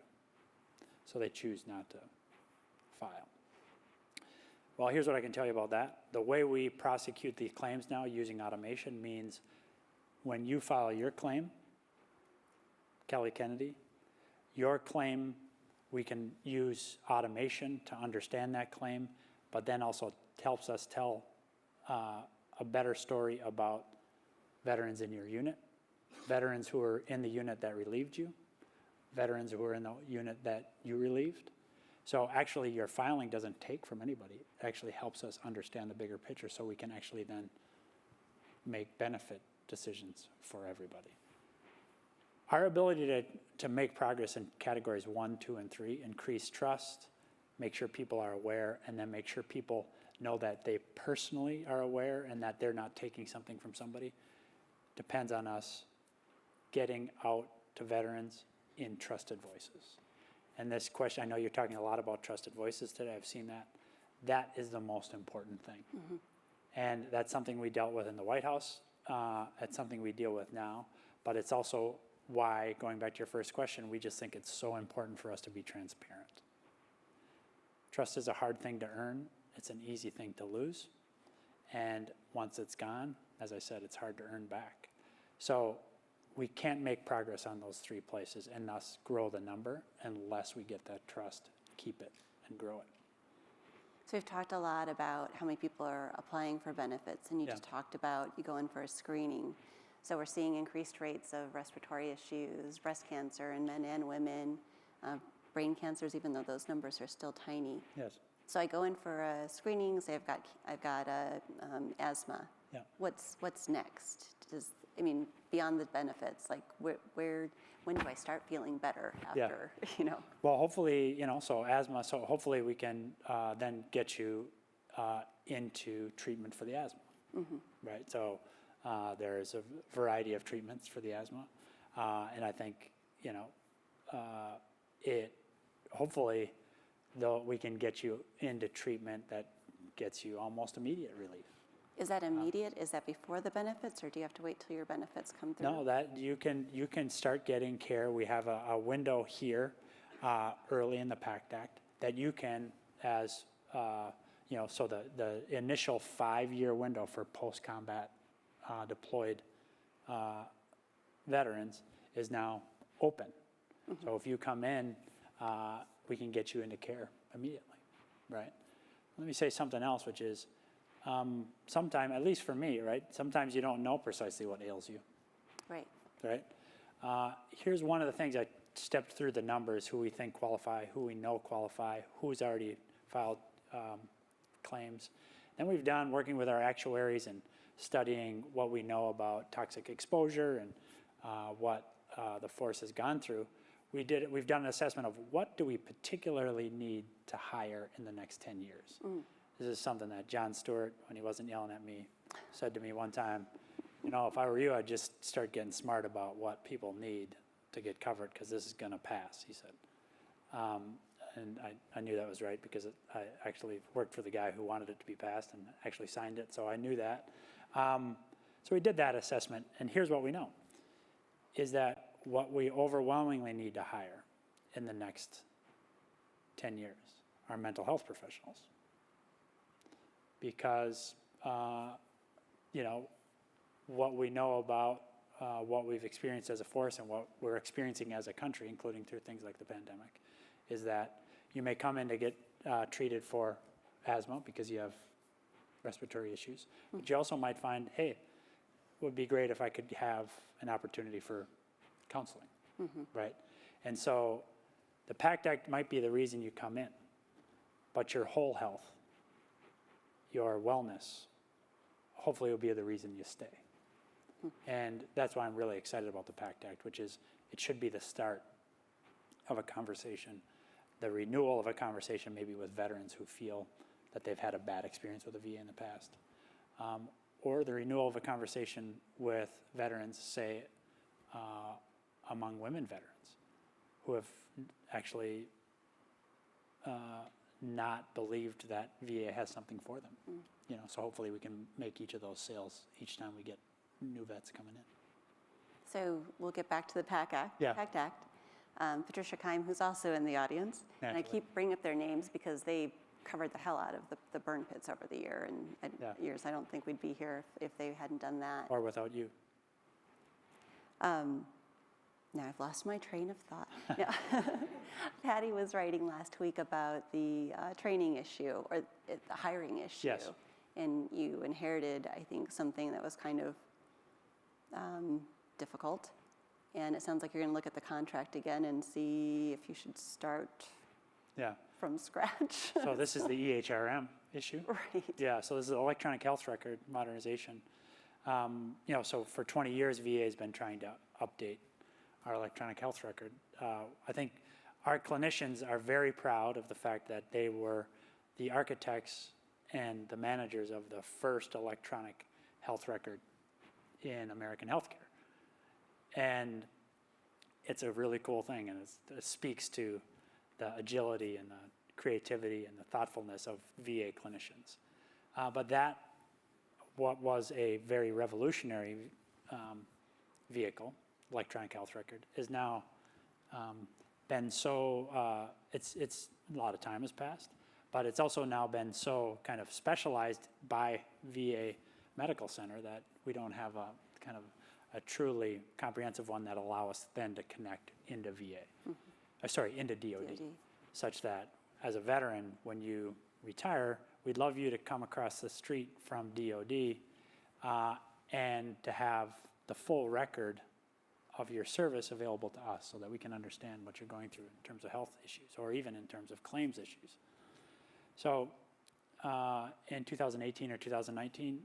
So they choose not to file. Well, here's what I can tell you about that. The way we prosecute these claims now using automation means when you file your claim, Kelly Kennedy, your claim, we can use automation to understand that claim, but then also helps us tell a better story about veterans in your unit, veterans who are in the unit that relieved you, veterans who are in the unit that you relieved. So actually your filing doesn't take from anybody. It actually helps us understand the bigger picture so we can actually then make benefit decisions for everybody. Our ability to make progress in categories 1, 2, and 3, increase trust, make sure people are aware, and then make sure people know that they personally are aware and that they're not taking something from somebody, depends on us getting out to veterans in trusted voices. And this question, I know you're talking a lot about trusted voices today, I've seen that. That is the most important thing. And that's something we dealt with in the White House. It's something we deal with now, but it's also why, going back to your first question, we just think it's so important for us to be transparent. Trust is a hard thing to earn. It's an easy thing to lose. And once it's gone, as I said, it's hard to earn back. So we can't make progress on those three places and thus grow the number unless we get that trust, keep it, and grow it. So we've talked a lot about how many people are applying for benefits, and you just talked about you go in for a screening. So we're seeing increased rates of respiratory issues, breast cancer in men and women, brain cancers, even though those numbers are still tiny. Yes. So I go in for a screening, say I've got asthma. Yeah. What's next? Beyond the benefits, like when do I start feeling better after, Well, hopefully, so asthma, so hopefully we can then get you into treatment for the asthma, right? So there's a variety of treatments for the asthma, and I think, hopefully, though, we can get you into treatment that gets you almost immediate relief. Is that immediate? Is that before the benefits, or do you have to wait till your benefits come through? No, that you can start getting care. We have a window here early in the PACT Act that you can, as so the initial 5-year window for post-combat deployed veterans is now open. So if you come in, we can get you into care immediately, right? Let me say something else, which is, sometime, at least for me, right? Sometimes you don't know precisely what ails you. Right. Right? Here's one of the things I stepped through the numbers, who we think qualify, who we know qualify, who's already filed claims. Then we've done working with our actuaries and studying what we know about toxic exposure and what the force has gone through. We've done an assessment of what do we particularly need to hire in the next 10 years. This is something that John Stewart, when he wasn't yelling at me, said to me one time, if I were you, I'd just start getting smart about what people need to get covered, because this is going to pass, he said. And I knew that was right, because I actually worked for the guy who wanted it to be passed and actually signed it, so I knew that. So we did that assessment, and here's what we know, is that what we overwhelmingly need to hire in the next 10 years are mental health professionals. Because, what we know about what we've experienced as a force and what we're experiencing as a country, including through things like the pandemic, is that you may come in to get treated for asthma because you have respiratory issues, but you also might find, hey, it would be great if I could have an opportunity for counseling, right? And so the PACT Act might be the reason you come in, but your whole health, your wellness, hopefully will be the reason you stay. And that's why I'm really excited about the PACT Act, which is it should be the start of a conversation, the renewal of a conversation maybe with veterans who feel that they've had a bad experience with the VA in the past, or the renewal of a conversation with veterans, say, among women veterans who have actually not believed that VA has something for them. So hopefully we can make each of those sales each time we get new vets coming in. So we'll get back to the PACT Act. Patricia Keim, who's also in the audience, and I keep bringing up their names because they covered the hell out of the burn pits over the years. I don't think we'd be here if they hadn't done that. Or without you. Now I've lost my train of thought. Patty was writing last week about the training issue, or the hiring issue. Yes. And you inherited, I think, something that was kind of difficult. And it sounds like you're going to look at the contract again and see if you should start from scratch. So this is the EHRM issue? Right. Yeah, so this is electronic health record modernization. So for 20 years, VA has been trying to update our electronic health record. I think our clinicians are very proud of the fact that they were the architects and the managers of the first electronic health record in American healthcare. And it's a really cool thing, and it speaks to the agility and the creativity and the thoughtfulness of VA clinicians. But that, what was a very revolutionary vehicle, electronic health record, is now been so, it's a lot of time has passed, But it's also now been so kind of specialized by VA Medical Center that we don't have a kind of a truly comprehensive one that allow us then to connect into VA, into DOD, such that as a veteran, when you retire, we'd love you to come across the street from DOD and to have the full record of your service available to us so that we can understand what you're going through in terms of health issues or even in terms of claims issues. So in 2018 or 2019,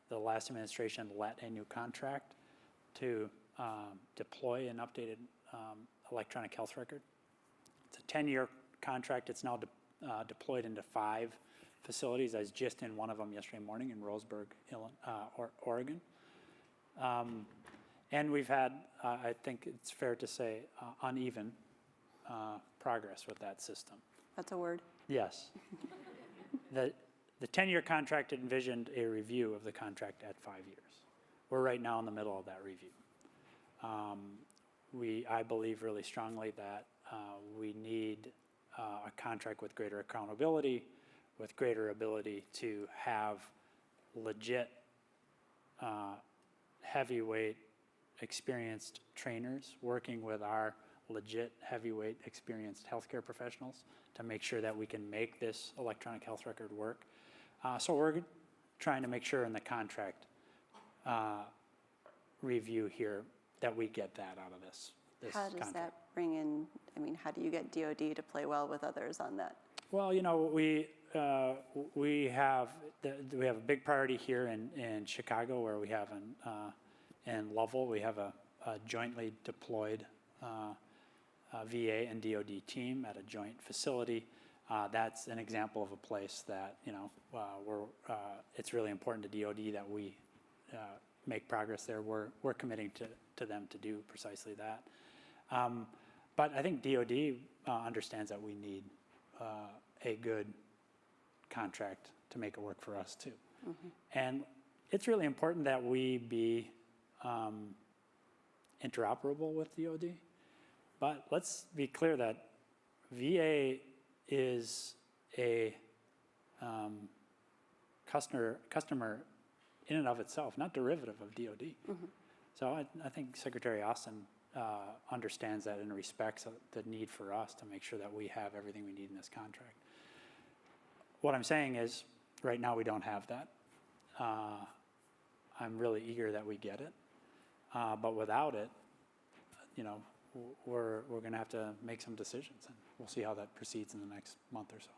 the last administration let a new contract to deploy an updated electronic health record. It's a 10-year contract. It's now deployed into 5 facilities. I was just in one of them yesterday morning in Roseburg, Oregon. And we've had, I think it's fair to say, uneven progress with that system. That's a word. Yes. The 10-year contract envisioned a review of the contract at 5 years. We're right now in the middle of that review. I believe really strongly that we need a contract with greater accountability, with greater ability to have legit heavyweight experienced trainers working with our legit heavyweight experienced healthcare professionals to make sure that we can make this electronic health record work. So we're trying to make sure in the contract review here that we get that out of this How does contract. that bring in, I mean, how do you get DOD to play well with others on that? Well, you know, we have a big priority here in Chicago where we have in Lovell we have a jointly deployed VA and DoD team at a joint facility. That's an example of a place that it's really important to DoD that we make progress there. We're committing to them to do precisely that. But I think DoD understands that we need a good contract to make it work for us too. And it's really important that we be interoperable with DoD. But let's be clear that VA is a customer in and of itself, not derivative of DoD. So I think Secretary Austin understands that and respects the need for us to make sure that we have everything we need in this contract. What I'm saying is, right now we don't have that. I'm really eager that we get it, but without it, you know, we're going to have to make some decisions, and we'll see how that proceeds in the next month or so.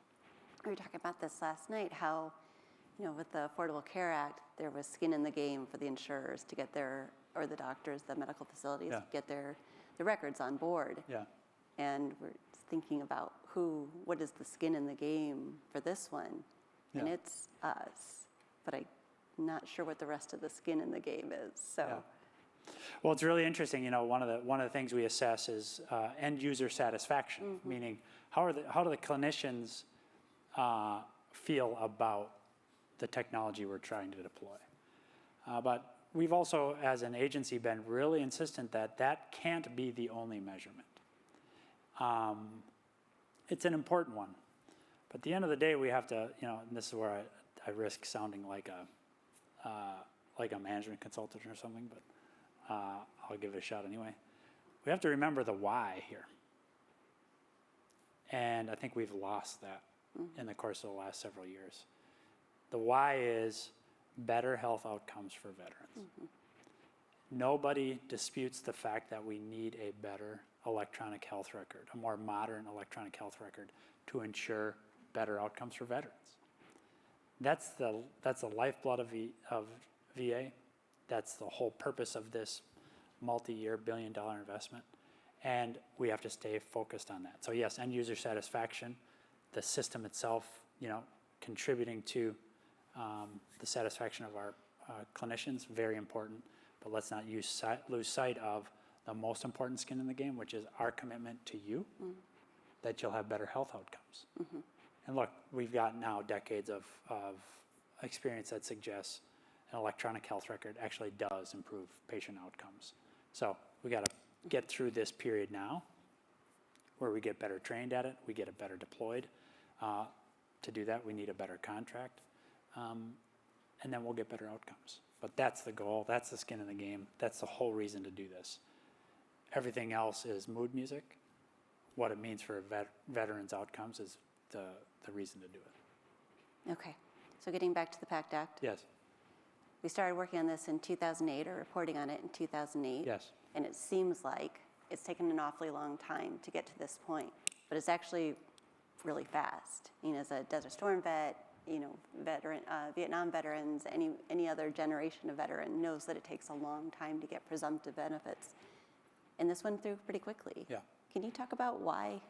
We were talking about this last night, how, you know, with the Affordable Care Act, there was skin in the game for the insurers to get their, or the doctors, the medical facilities, to get the records on board. Yeah. And we're thinking about what is the skin in the game for this one? And it's us, but I'm not sure what the rest of the skin in the game is, so. Yeah. Well, it's really interesting. You know, one of the things we assess is end user satisfaction, meaning how do the clinicians feel about the technology we're trying to deploy? But we've also, as an agency, been really insistent that that can't be the only measurement. It's an important one, but at the end of the day, we have to, you know, and this is where I risk sounding like a management consultant or something, but I'll give it a shot anyway. We have to remember the why here. And I think we've lost that in the course of the last several years. The why is better health outcomes for veterans. Nobody disputes the fact that we need a better electronic health record, a more modern electronic health record to ensure better outcomes for veterans. That's the lifeblood of VA. That's the whole purpose of this multi-year billion-dollar investment, and we have to stay focused on that. So yes, end user satisfaction, the system itself, you know, contributing to the satisfaction of our clinicians, very important. But let's not lose sight of the most important skin in the game, which is our commitment to you, that you'll have better health outcomes. And look, we've got now decades of experience that suggests an electronic health record actually does improve patient outcomes. So we got to get through this period now where we get better trained at it, we get it better deployed. to do that. We need a better contract, and then we'll get better outcomes. But that's the goal. That's the skin in the game. That's the whole reason to do this. Everything else is mood music. What it means for veterans' outcomes is the reason to do it. Okay, so getting back to the PACT Act. Yes. We started working on this in 2008, or reporting on it in 2008. Yes. And it seems like it's taken an awfully long time to get to this point, but it's actually really fast. You know, as a Desert Storm vet, you know, Vietnam veterans, any other generation of veteran knows that it takes a long time to get presumptive benefits. And this went through pretty quickly. Yeah. Can you talk about why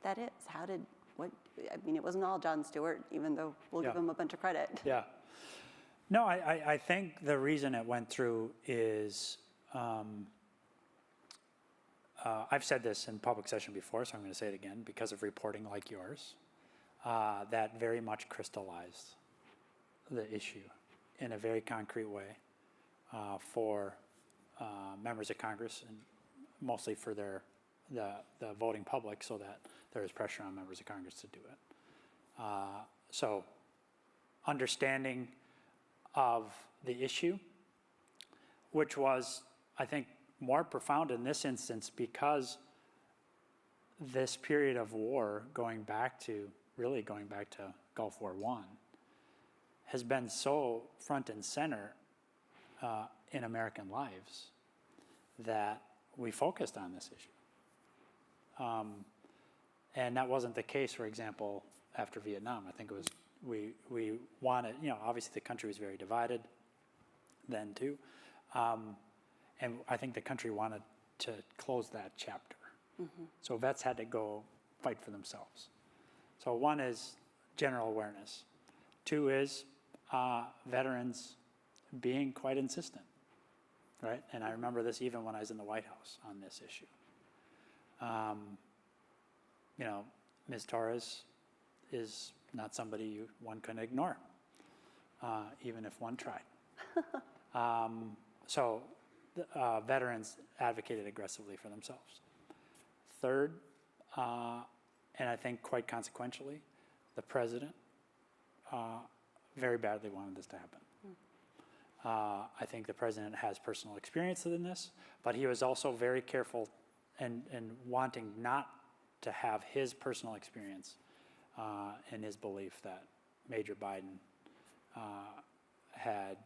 that is? I mean, it wasn't all Jon Stewart, even though we'll give him a bunch of credit. Yeah. No, I think the reason it went through is, I've said this in public session before, so I'm going to say it again, because of reporting like yours, that very much crystallized the issue in a very concrete way for members of Congress, and mostly for the voting public, so that there is pressure on members of Congress to do it. So understanding of the issue, which was, I think, more profound in this instance because this period of war, really going back to Gulf War I, has been so front and center in American lives that we focused on this issue. And that wasn't the case, for example, after Vietnam. I think it was, we wanted, obviously the country was very divided then too. And I think the country wanted to close that chapter. Mm-hmm. So vets had to go fight for themselves. So one is general awareness. Two is veterans being quite insistent, right? And I remember this even when I was in the White House on this issue. Ms. Torres is not somebody one can ignore, even if one tried. So veterans advocated aggressively for themselves. Third, and I think quite consequentially, the president very badly wanted this to happen. I think the president has personal experience in this, but he was also very careful and wanting not to have his personal experience and his belief that Major Biden had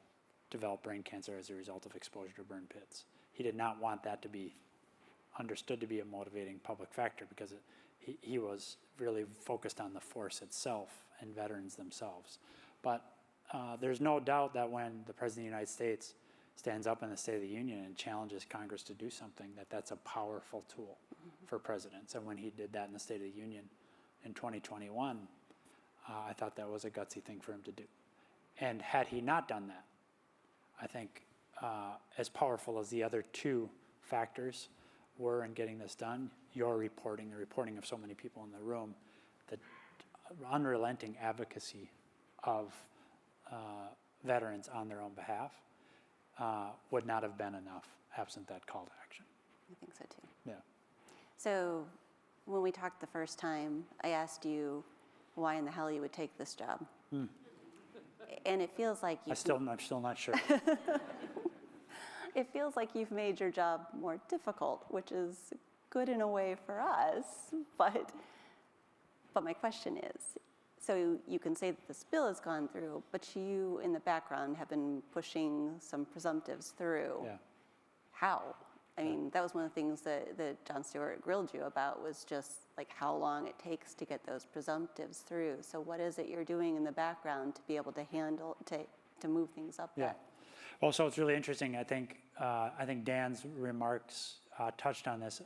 developed brain cancer as a result of exposure to burn pits. He did not want that to be understood to be a motivating public factor because he was really focused on the force itself and veterans themselves. But there's no doubt that when the President of the United States stands up in the State of the Union and challenges Congress to do something, that's a powerful tool for presidents. And when he did that in the State of the Union in 2021, I thought that was a gutsy thing for him to do. And had he not done that, I think as powerful as the other two factors were in getting this done, your reporting, the reporting of so many people in the room, the unrelenting advocacy of veterans on their own behalf would not have been enough absent that call to action. I think so too. Yeah. So when we talked the first time, I asked you why in the hell you would take this job. And it feels like I'm still not sure. It feels like you've made your job more difficult, which is good in a way for us. But my question is, so you can say that this bill has gone through, but you in the background have been pushing some presumptives through. Yeah. How? I mean, that was one of the things that Jon Stewart grilled you about, was just like how long it takes to get those presumptives through. So what is it you're doing in the background to be able to handle, to move things up? Yeah. Well, so it's really interesting. I think Dan's remarks touched on this.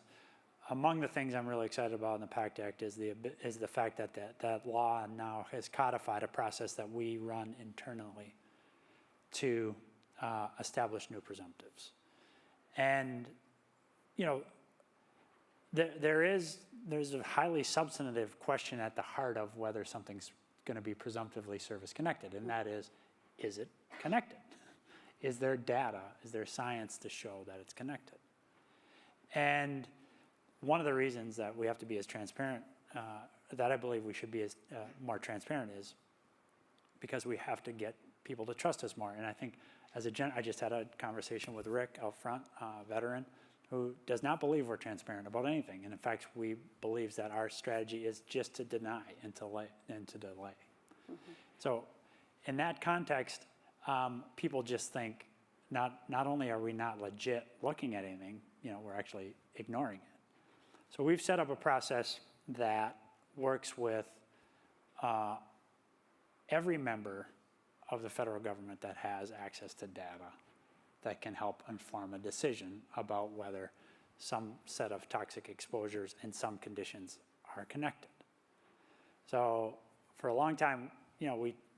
Among the things I'm really excited about in the PACT Act is the fact that law now has codified a process that we run internally to establish new presumptives. And, there's a highly substantive question at the heart of whether something's going to be presumptively service-connected, and that is it connected? Is there data, is there science to show that it's connected? And one of the reasons that we have to be as transparent that I believe we should be as more transparent is because we have to get people to trust us more. And I think I just had a conversation with Rick out front, a veteran, who does not believe we're transparent about anything. And in fact, we believes that our strategy is just to deny and to delay. So in that context, people just think not only are we not legit looking at anything, we're actually ignoring it. So we've set up a process that works with every member of the federal government that has access to data that can help inform a decision about whether some set of toxic exposures and some conditions are connected. So for a long time,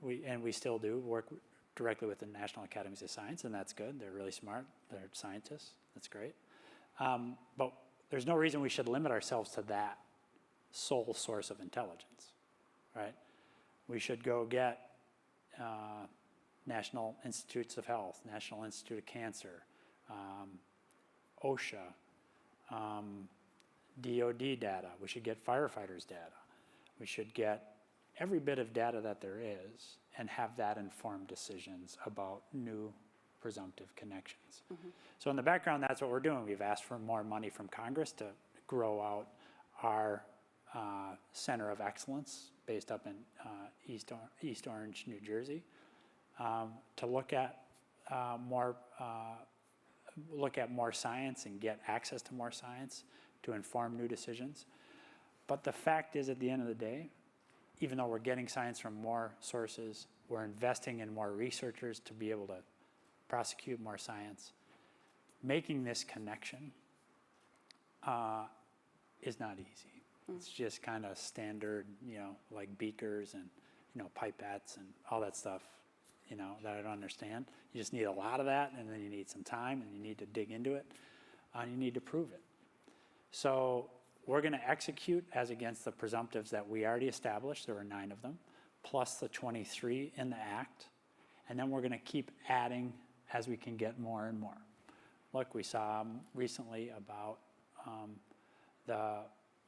we still do work directly with the National Academies of Science, and that's good. They're really smart. They're scientists. That's great. But there's no reason we should limit ourselves to that sole source of intelligence, right? We should go get National Institutes of Health, National Institute of Cancer, OSHA, DOD data. We should get firefighters data. We should get every bit of data that there is and have that inform decisions about new presumptive connections. So in the background, that's what we're doing. We've asked for more money from Congress to grow out our Center of Excellence based up in East Orange, New Jersey, to look at more science and get access to more science to inform new decisions. But the fact is, at the end of the day, even though we're getting science from more sources, we're investing in more researchers to be able to prosecute more science. Making this connection is not easy. It's just kind of standard, like beakers and, pipettes and all that stuff, that I don't understand. You just need a lot of that, and then you need some time, and you need to dig into it, and you need to prove it. So we're going to execute as against the presumptives that we already established. There were 9 of them, plus the 23 in the Act, and then we're going to keep adding as we can get more and more. Look, we saw recently about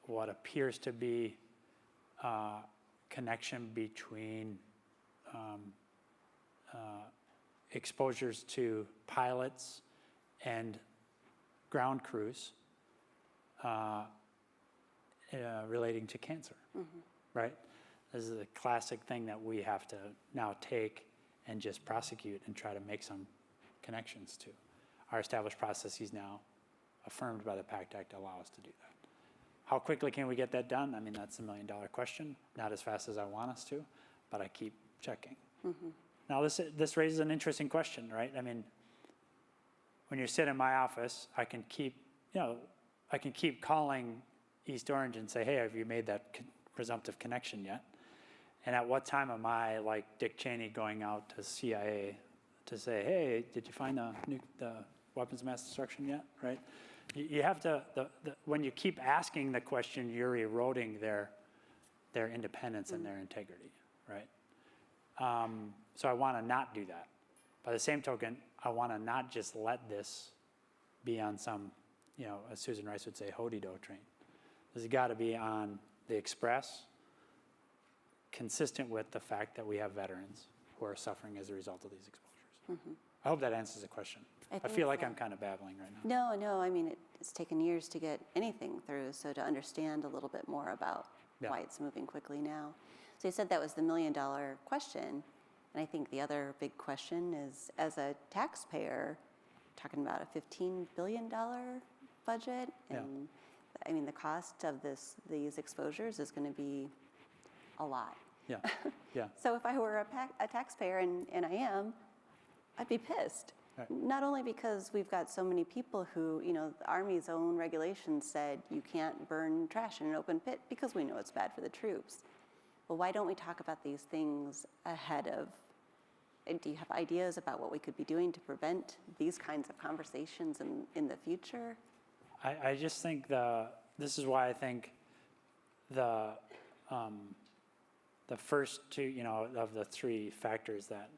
what appears to be connection between exposures to pilots and ground crews relating to cancer, right? This is a classic thing that we have to now take and just prosecute and try to make some connections to. Our established processes now, affirmed by the PACT Act, allow us to do that. How quickly can we get that done? I mean, that's the million-dollar question. Not as fast as I want us to, but I keep checking. Now, this raises an interesting question, right? I mean, when you sit in my office, I can keep calling East Orange and say, hey, have you made that presumptive connection yet? And at what time am I, like Dick Cheney, going out to CIA to say, hey, did you find the weapons of mass destruction yet, right? You have to, when you keep asking the question, you're eroding their independence and their integrity, right? So I want to not do that. By the same token, I want to not just let this be on some, as Susan Rice would say, ho-de-do train. This has got to be on the express, consistent with the fact that we have veterans who are suffering as a result of these exposures. I hope that answers the question. I feel like I'm kind of babbling right now. No, I mean, it's taken years to get anything through, so to understand a little bit more about why it's moving quickly now. So you said that was the million-dollar question, and I think the other big question is, as a taxpayer, talking about a $15 billion budget, and I mean, the cost of these exposures is going to be a lot. So if I were a taxpayer, and I am, I'd be pissed. Not only because we've got so many people who, the Army's own regulations said you can't burn trash in an open pit because we know it's bad for the troops. Well, why don't we talk about these things ahead of, do you have ideas about what we could be doing to prevent these kinds of conversations in the future? I just think this is why I think the first two, of the 3 factors that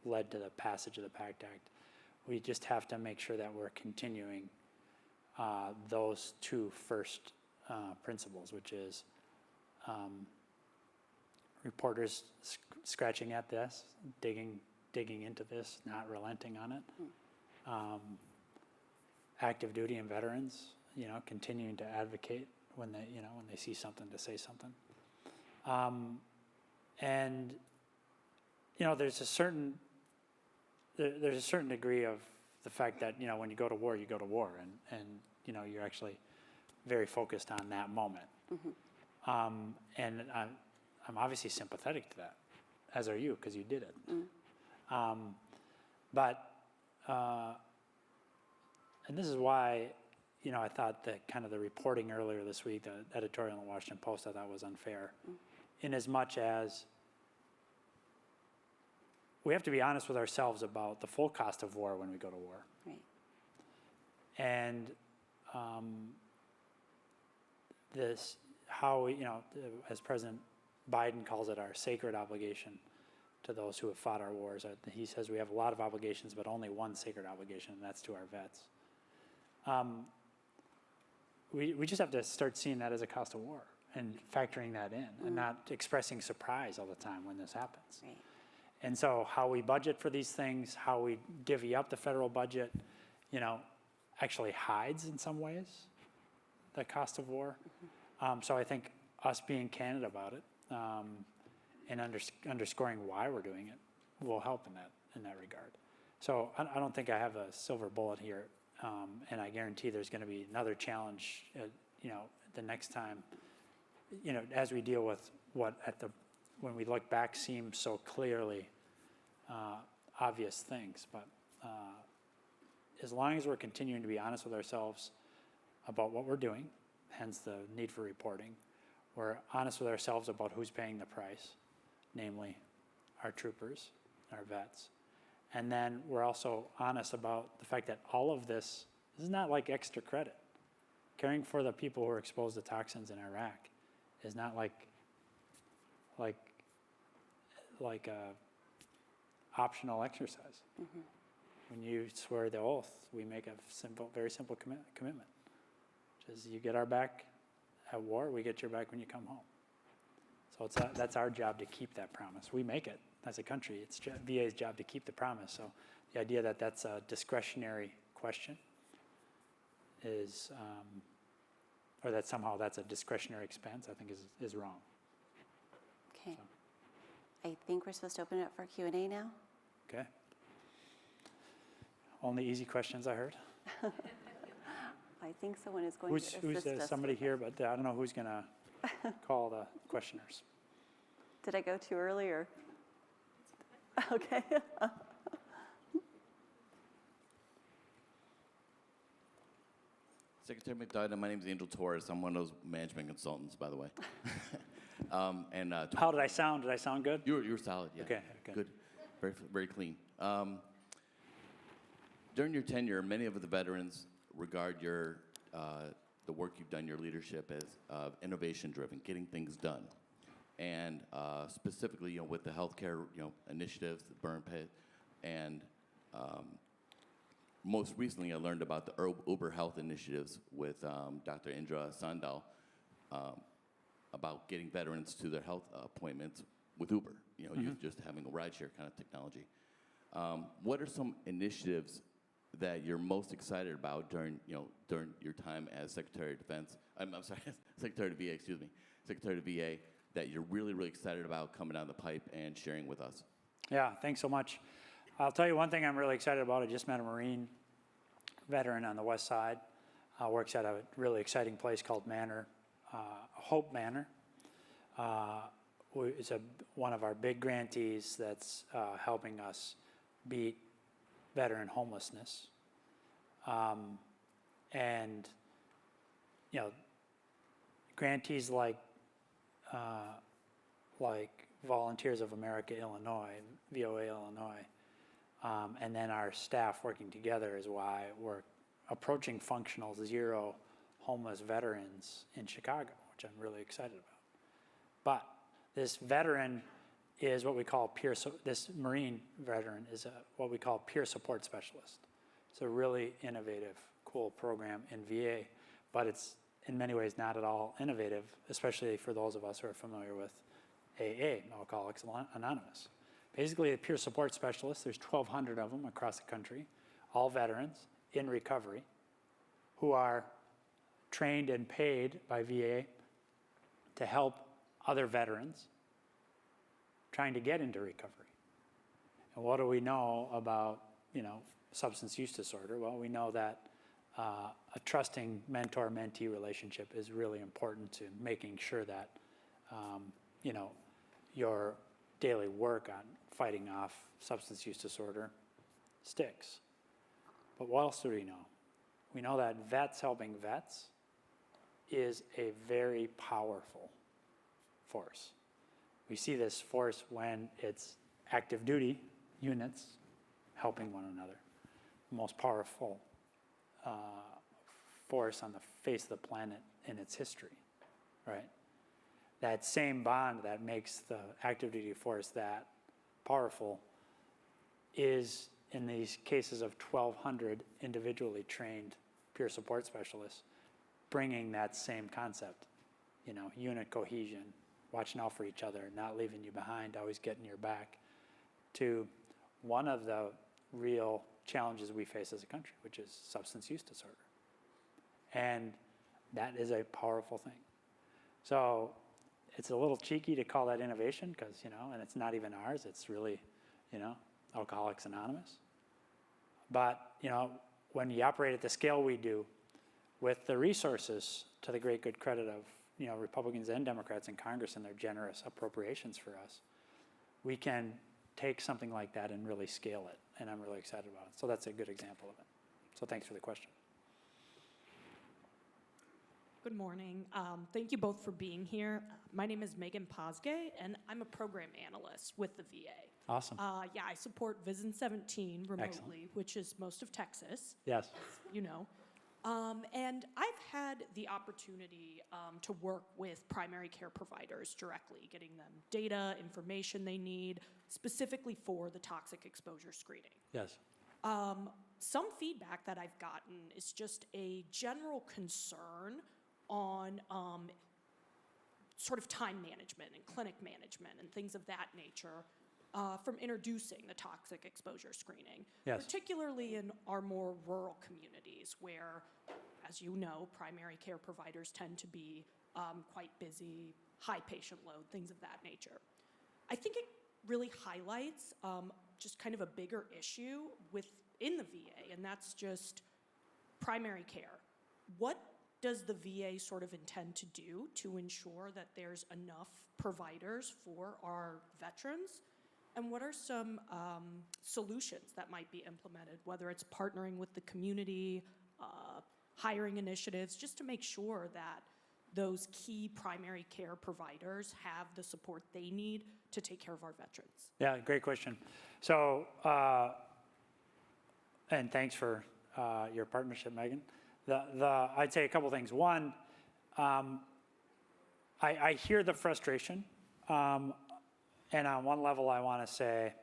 led to the passage of the PACT Act, we just have to make sure that we're continuing those 2 first principles, which is reporters scratching at this, digging into this, not relenting on it. Active duty and veterans, continuing to advocate when they see something, to say something. And there's a certain degree of the fact that when you go to war, and you're actually very focused on that moment. And I'm obviously sympathetic to that, as are you, because you did it. And this is why, I thought that kind of the reporting earlier this week, the editorial in the Washington Post, I thought was unfair, in as much as we have to be honest with ourselves about the full cost of war when we go to war. Right. And how as President Biden calls it, our sacred obligation to those who have fought our wars. He says we have a lot of obligations, but only one sacred obligation, and that's to our vets. We just have to start seeing that as a cost of war and factoring that in, and not expressing surprise all the time when this happens. Right. And so how we budget for these things, how we divvy up the federal budget, actually hides in some ways the cost of war. So I think us being candid about it and underscoring why we're doing it will help in that regard. So I don't think I have a silver bullet here, and I guarantee there's going to be another challenge, the next time, as we deal with what when we look back seems so clearly obvious things. But as long as we're continuing to be honest with ourselves about what we're doing, hence the need for reporting, we're honest with ourselves about who's paying the price, namely our troopers, our vets. And then we're also honest about the fact that all of this is not like extra credit. Caring for the people who are exposed to toxins in Iraq is not like a optional exercise. When you swear the oath, we make a very simple commitment. Which is you get our back at war, we get your back when you come home. So that's our job to keep that promise. We make it as a country. It's VA's job to keep the promise. So the idea that that's a discretionary question is, or that somehow that's a discretionary expense, I think is wrong. Okay. So. I think we're supposed to open it up for Q&A now. Okay. Only easy questions, I heard. I think someone is going to assist us. Somebody here, but I don't know who's going to call the questioners. Did I go too early or? Okay. Secretary McDonough, my name is Angel Torres. I'm one of those management consultants, by the way. How did I sound? Did I sound good? You were solid, yeah. Okay. Good. Very, very clean. During your tenure, many of the veterans regard the work you've done, your leadership, as innovation-driven, getting things done. And specifically, with the healthcare, initiatives, the burn pit, and most recently, I learned about the Uber Health initiatives with Dr. Indra Sandal about getting veterans to their health appointments with Uber. Just having a rideshare kind of technology. What are some initiatives that you're most excited about during your time as Secretary of Defense? I'm sorry, Secretary of VA. Excuse me, Secretary of VA. That you're really, really excited about coming down the pipe and sharing with us. Yeah, thanks so much. I'll tell you one thing I'm really excited about. I just met a Marine veteran on the west side. Works at a really exciting place called Hope Manor. It's one of our big grantees that's helping us beat veteran homelessness. And, grantees like Volunteers of America, Illinois, VOA, Illinois, and then our staff working together is why we're approaching functional zero homeless veterans in Chicago, which I'm really excited about. But this veteran is what we call this Marine veteran is what we call peer support specialist. It's a really innovative, cool program in VA, but in many ways not at all innovative, especially for those of us who are familiar with AA, Alcoholics Anonymous. Basically, the peer support specialists, there's 1,200 of them across the country, all veterans in recovery, who are trained and paid by VA to help other veterans trying to get into recovery. And what do we know about, substance use disorder? Well, we know that a trusting mentor-mentee relationship is really important to making sure that, your daily work on fighting off substance use disorder sticks. But what else do we know? We know that vets helping vets is a very powerful force. We see this force when it's active duty units helping one another. The most powerful force on the face of the planet in its history, right? That same bond that makes the active duty force that powerful is, in these cases of 1,200 individually trained peer support specialists, bringing that same concept, unit cohesion, watching out for each other, not leaving you behind, always getting your back, to one of the real challenges we face as a country, which is substance use disorder. And that is a powerful thing. So it's a little cheeky to call that innovation because, and it's not even ours, it's really, Alcoholics Anonymous. But, when you operate at the scale we do, with the resources, to the great good credit of, Republicans and Democrats in Congress and their generous appropriations for us, we can take something like that and really scale it. And I'm really excited about it. So that's a good example of it. So thanks for the question. Good morning. Thank you both for being here. My name is Megan Posgay, and I'm a program analyst with the VA. Awesome. Yeah, I support Vision 17 remotely, Excellent. which is most of Texas. Yes. And I've had the opportunity to work with primary care providers directly, getting them data, information they need, specifically for the toxic exposure screening. Yes. Some feedback that I've gotten is just a general concern on sort of time management and clinic management and things of that nature from introducing the toxic exposure screening, yes. particularly in our more rural communities where, as you know, primary care providers tend to be quite busy, high patient load, things of that nature. I think it really highlights just kind of a bigger issue within the VA, and that's just primary care. What does the VA sort of intend to do to ensure that there's enough providers for our veterans? And what are some solutions that might be implemented, whether it's partnering with the community, hiring initiatives, just to make sure that those key primary care providers have the support they need to take care of our veterans? Yeah, great question. So, and thanks for your partnership, Megan. I'd say a couple things. One, I hear the frustration, and on one level I want to say,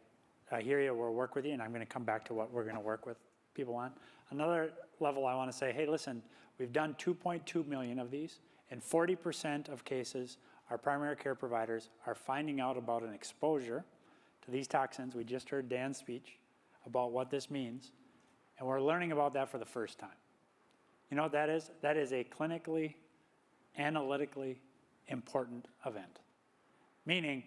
I hear you, we'll work with you, and I'm going to come back to what we're going to work with people on. Another level I want to say, hey, listen, we've done 2.2 million of these, and 40% of cases, our primary care providers are finding out about an exposure to these toxins. We just heard Dan's speech about what this means, and we're learning about that for the first time. You know what that is? That is a clinically, analytically important event. Meaning,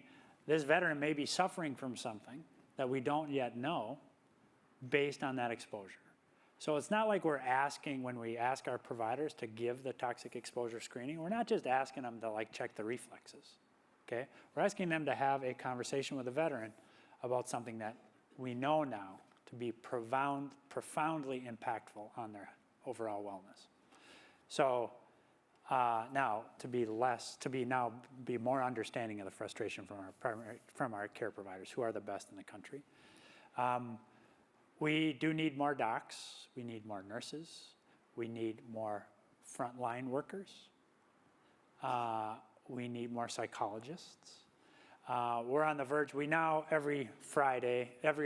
this veteran may be suffering from something that we don't yet know based on that exposure. So it's not like we're asking, when we ask our providers to give the toxic exposure screening, we're not just asking them to check the reflexes, okay? We're asking them to have a conversation with a veteran about something that we know now to be profoundly impactful on their overall wellness. So now to be more understanding of the frustration from our care providers, who are the best in the country. We do need more docs. We need more nurses. We need more frontline workers. We need more psychologists. We're on the verge. We now, every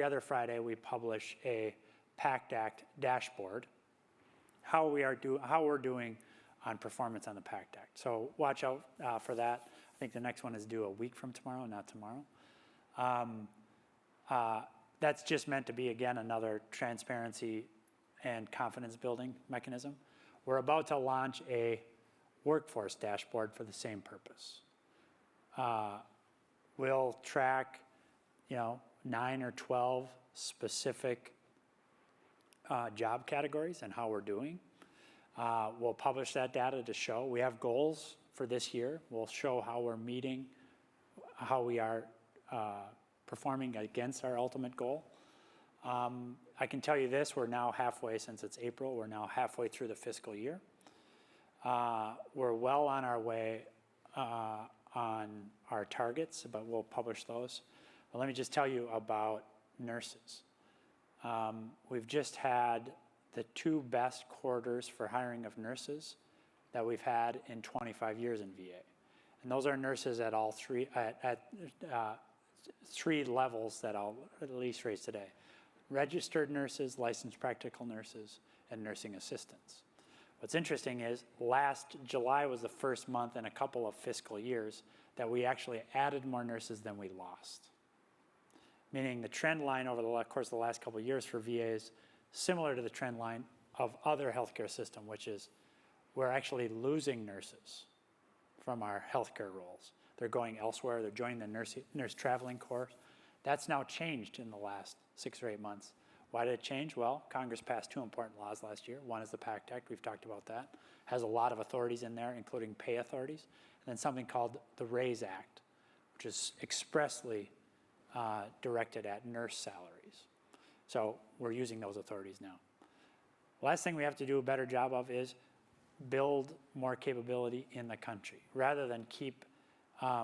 other Friday, we publish a PACT Act dashboard, how we're doing on performance on the PACT Act. So watch out for that. I think the next one is due a week from tomorrow, not tomorrow. That's just meant to be, again, another transparency and confidence building mechanism. We're about to launch a workforce dashboard for the same purpose. We'll track, 9 or 12 specific job categories and how we're doing. We'll publish that data to show. We have goals for this year. We'll show how we're meeting, how we are performing against our ultimate goal. I can tell you this, we're now halfway, since it's April, we're now halfway through the fiscal year. We're well on our way on our targets, but we'll publish those. But let me just tell you about nurses. We've just had the 2 best quarters for hiring of nurses that we've had in 25 years in VA. And those are nurses at all 3 levels that I'll at least raise today. Registered nurses, licensed practical nurses, and nursing assistants. What's interesting is last July was the first month in a couple of fiscal years that we actually added more nurses than we lost. Meaning the trend line over the course of the last couple of years for VA is similar to the trend line of other healthcare system, which is we're actually losing nurses from our healthcare roles. They're going elsewhere, they're joining the nurse traveling corps. That's now changed in the last 6 or 8 months. Why did it change? Well, Congress passed 2 important laws last year. One is the PACT Act, we've talked about that. Has a lot of authorities in there, including pay authorities. And then something called the RAISE Act, which is expressly directed at nurse salaries. So we're using those authorities now. Last thing we have to do a better job of is build more capability in the country. Rather than keep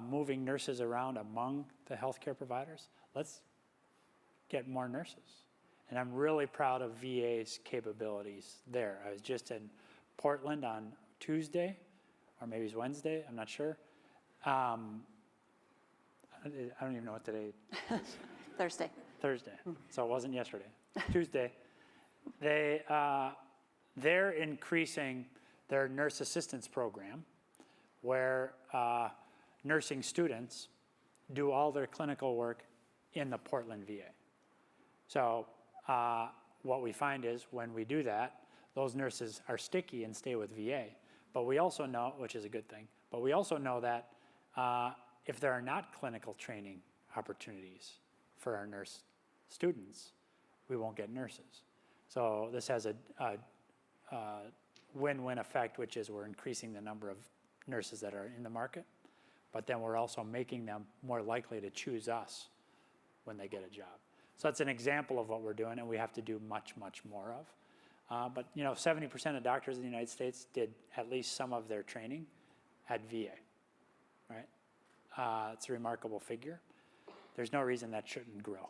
moving nurses around among the healthcare providers, let's get more nurses. And I'm really proud of VA's capabilities there. I was just in Portland on Tuesday, or maybe it's Wednesday, I'm not sure. I don't even know what today is. Thursday. Thursday, so it wasn't yesterday. Tuesday. They're increasing their nurse assistance program where nursing students do all their clinical work in the Portland VA. So what we find is when we do that, those nurses are sticky and stay with VA. But we also know, which is a good thing, but we also know that if there are not clinical training opportunities for our nurse students, we won't get nurses. So this has a win-win effect, which is we're increasing the number of nurses that are in the market, but then we're also making them more likely to choose us when they get a job. So that's an example of what we're doing, and we have to do much, much more of. But 70% of doctors in the United States did at least some of their training at VA, right? It's a remarkable figure. There's no reason that shouldn't grow.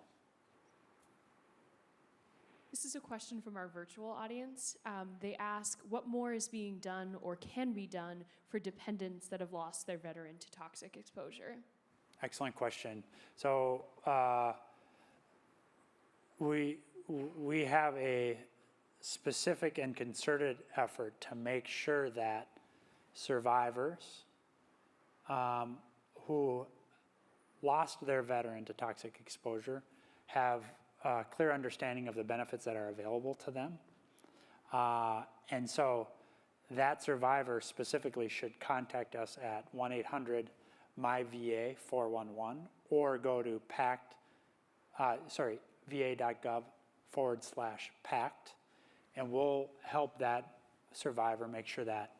This is a question from our virtual audience. They ask, what more is being done or can be done for dependents that have lost their veteran to toxic exposure? Excellent question. So we have a specific and concerted effort to make sure that survivors who lost their veteran to toxic exposure have a clear understanding of the benefits that are available to them. And so that survivor specifically should contact us at 1-800-MY-VA-411 or go to va.gov/PACT, and we'll help that survivor make sure that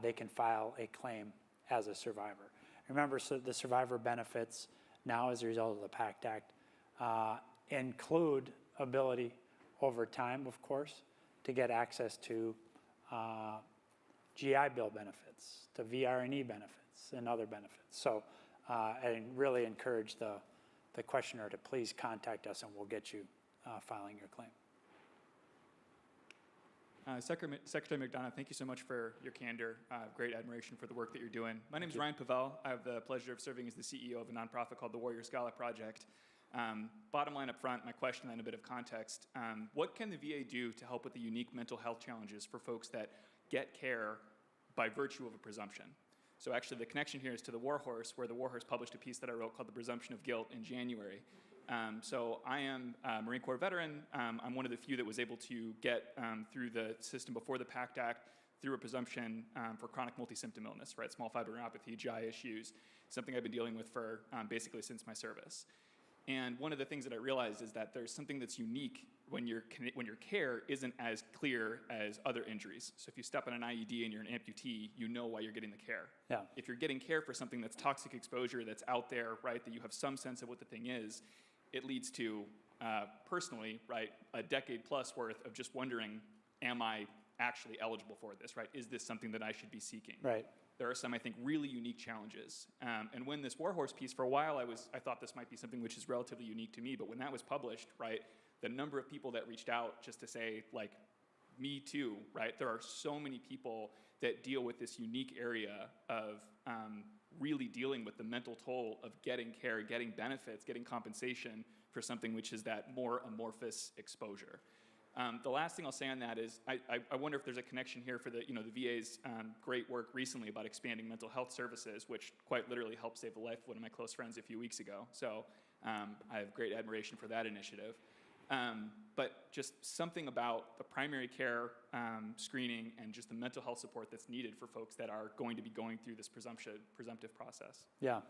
they can file a claim as a survivor. Remember, so the survivor benefits now as a result of the PACT Act include ability over time, of course, to get access to GI Bill benefits, to VRNE benefits, and other benefits. So I really encourage the questioner to please contact us and we'll get you filing your claim. Secretary McDonough, thank you so much for your candor. Great admiration for the work that you're doing. My name is Ryan Pavel. I have the pleasure of serving as the CEO of a nonprofit called the Warrior Scholar Project. Bottom line up front, my question and a bit of context. What can the VA do to help with the unique mental health challenges for folks that get care by virtue of a presumption. So actually the connection here is to the War Horse, where the War Horse published a piece that I wrote called The Presumption of Guilt in January. So I am a Marine Corps veteran. I'm one of the few that was able to get through the system before the PACT Act through a presumption for chronic multi-symptom illness, right? Small fiber neuropathy, GI issues, something I've been dealing with for basically since my service. And one of the things that I realized is that there's something that's unique when your care isn't as clear as other injuries. So if you step on an IED and you're an amputee, you know why you're getting the care. Yeah. If you're getting care for something that's toxic exposure, that's out there, right, that you have some sense of what the thing is, it leads to, personally, right, a decade plus worth of just wondering, am I actually eligible for this, right? Is this something that I should be seeking? Right. There are some, I think, really unique challenges. And when this War Horse piece, for a while, I thought this might be something which is relatively unique to me, but when that was published, right, the number of people that reached out just to say, like, me too, right? There are so many people that deal with this unique area of really dealing with the mental toll of getting care, getting benefits, getting compensation for something which is that more amorphous exposure. The last thing I'll say on that is I wonder if there's a connection here for the VA's great work recently about expanding mental health services, which quite literally helped save the life of one of my close friends a few weeks ago. So I have great admiration for that initiative. But just something about the primary care screening and just the mental health support that's needed for folks that are going to be going through this presumptive process. Yeah.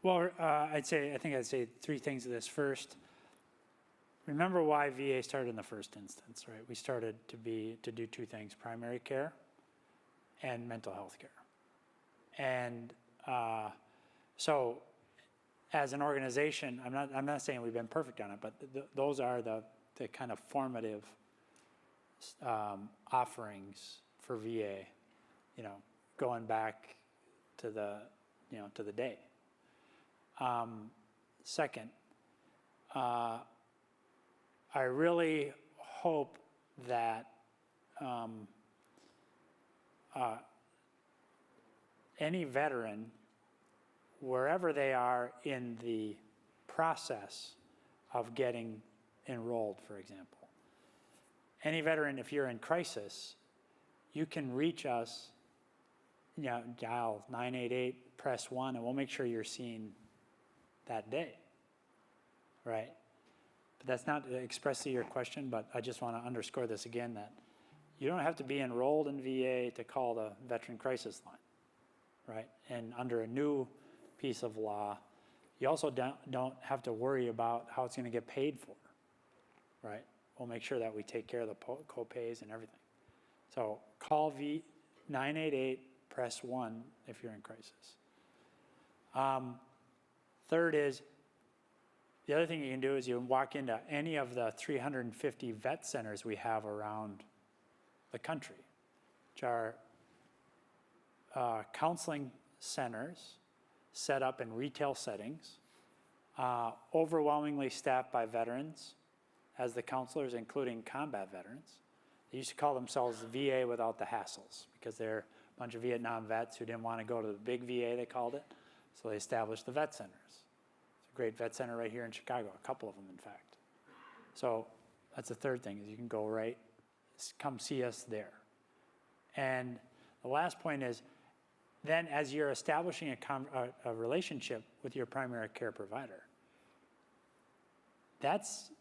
Well, I think I'd say three things to this. First, remember why VA started in the first instance, right? We started to do two things: primary care and mental health care. And so, as an organization, I'm not saying we've been perfect on it, but those are the kind of formative offerings for VA, going back to the day. Second, I really hope that any veteran, wherever they are in the process of getting enrolled, for example, any veteran, if you're in crisis, you can reach us, dial 988, press 1, and we'll make sure you're seen that day, right? But that's not expressly your question, but I just want to underscore this again, that you don't have to be enrolled in VA to call the Veteran Crisis Line, right? And under a new piece of law, you also don't have to worry about how it's going to get paid for, right? We'll make sure that we take care of the co-pays and everything. So call 988, press 1 if you're in crisis. Third is, the other thing you can do is you walk into any of the 350 vet centers we have around the country, which are counseling centers set up in retail settings, overwhelmingly staffed by veterans as the counselors, including combat veterans. They used to call themselves VA without the hassles because they're a bunch of Vietnam vets who didn't want to go to the big VA, they called it, so they established the vet centers. It's a great vet center right here in Chicago, a couple of them, in fact. So that's the third thing, is you can go right, come see us there. And the last point is, then as you're establishing a relationship with your primary care provider, that's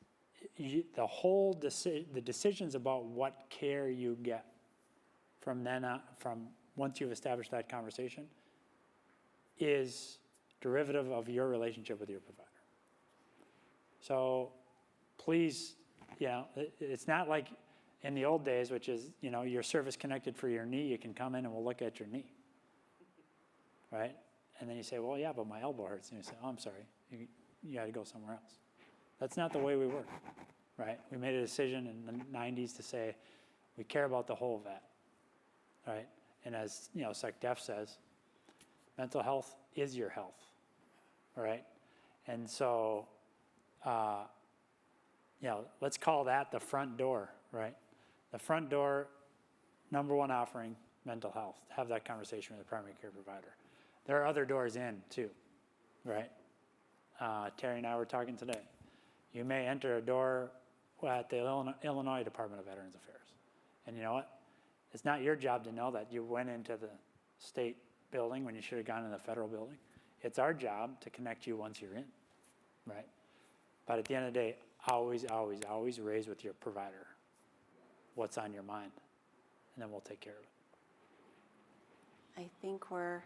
the whole the decisions about what care you get from then on, from once you've established that conversation, is derivative of your relationship with your provider. So please, it's not like in the old days, which is, you're service connected for your knee, you can come in and we'll look at your knee, right? And then you say, well, yeah, but my elbow hurts. And you say, oh, I'm sorry, you got to go somewhere else. That's not the way we work, right? We made a decision in the 90s to say, we care about the whole vet, right? And as, SecDef says, mental health is your health, right? And so, let's call that the front door, right? The front door, number one offering, mental health. Have that conversation with the primary care provider. There are other doors in too, right? Terry and I were talking today. You may enter a door at the Illinois Department of Veterans Affairs. And you know what? It's not your job to know that you went into the state building when you should have gone to the federal building. It's our job to connect you once you're in, right? But at the end of the day, always, always, always raise with your provider what's on your mind, and then we'll take care of it. I think we're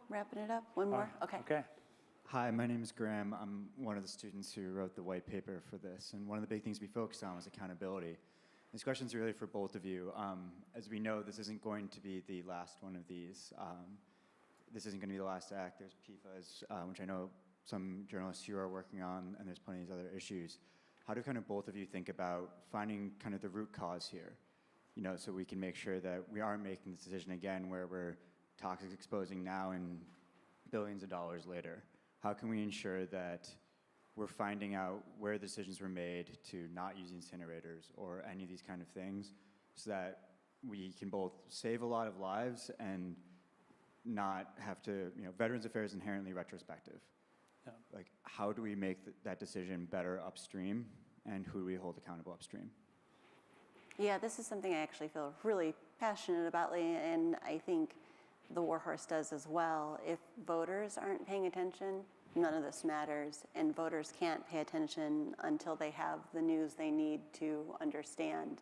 wrapping it up. One more? Okay. Okay. Hi, my name is Graham. I'm one of the students who wrote the white paper for this, and one of the big things we focused on was accountability. This question's really for both of you. As we know, this isn't going to be the last one of these. This isn't going to be the last act. There's PFAS, which I know some journalists here are working on, and there's plenty of other issues. How do kind of both of you think about finding kind of the root cause here? You know, so we can make sure that we aren't making this decision again where we're toxic exposing now and billions of dollars later. How can we ensure that we're finding out where decisions were made to not use incinerators or any of these kind of things so that we can both save a lot of lives and not have to, you know, Veterans Affairs is inherently retrospective. Yeah. Like, how do we make that decision better upstream, and who do we hold accountable upstream? Yeah, this is something I actually feel really passionate about, and I think the War Horse does as well. If voters aren't paying attention, none of this matters, and voters can't pay attention until they have the news they need to understand.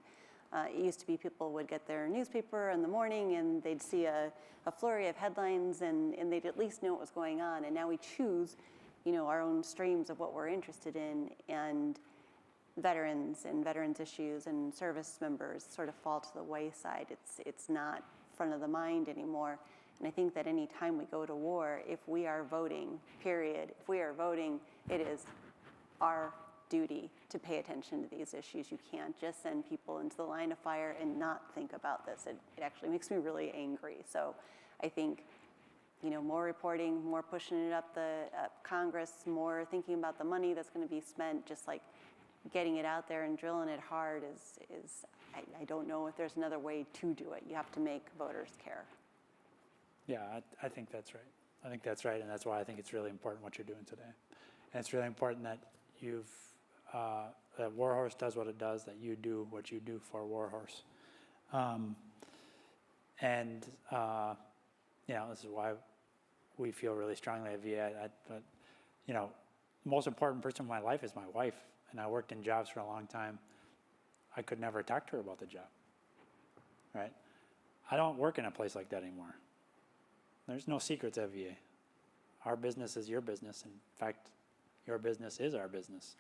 It used to be people would get their newspaper in the morning and they'd see a flurry of headlines and they'd at least know what was going on, and now we choose, you know, our own streams of what we're interested in, and veterans and veterans issues and service members sort of fall to the wayside. It's not front of the mind anymore. And I think that any time we go to war, if we are voting, period, if we are voting, it is our duty to pay attention to these issues. You can't just send people into the line of fire and not think about this. It actually makes me really angry. So I think, you know, more reporting, more pushing it up the Congress, more thinking about the money that's going to be spent, just like getting it out there and drilling it hard is I don't know if there's another way to do it. You have to make voters care. Yeah, I think that's right. I think that's right, and that's why I think it's really important what you're doing today. And it's really important that that War Horse does what it does, that you do what you do for War Horse. You know, this is why we feel really strongly at VA. But, you know, the most important person in my life is my wife, and I worked in jobs for a long time. I could never talk to her about the job, right? I don't work in a place like that anymore. There's no secrets at VA. Our business is your business. In fact, your business is our business.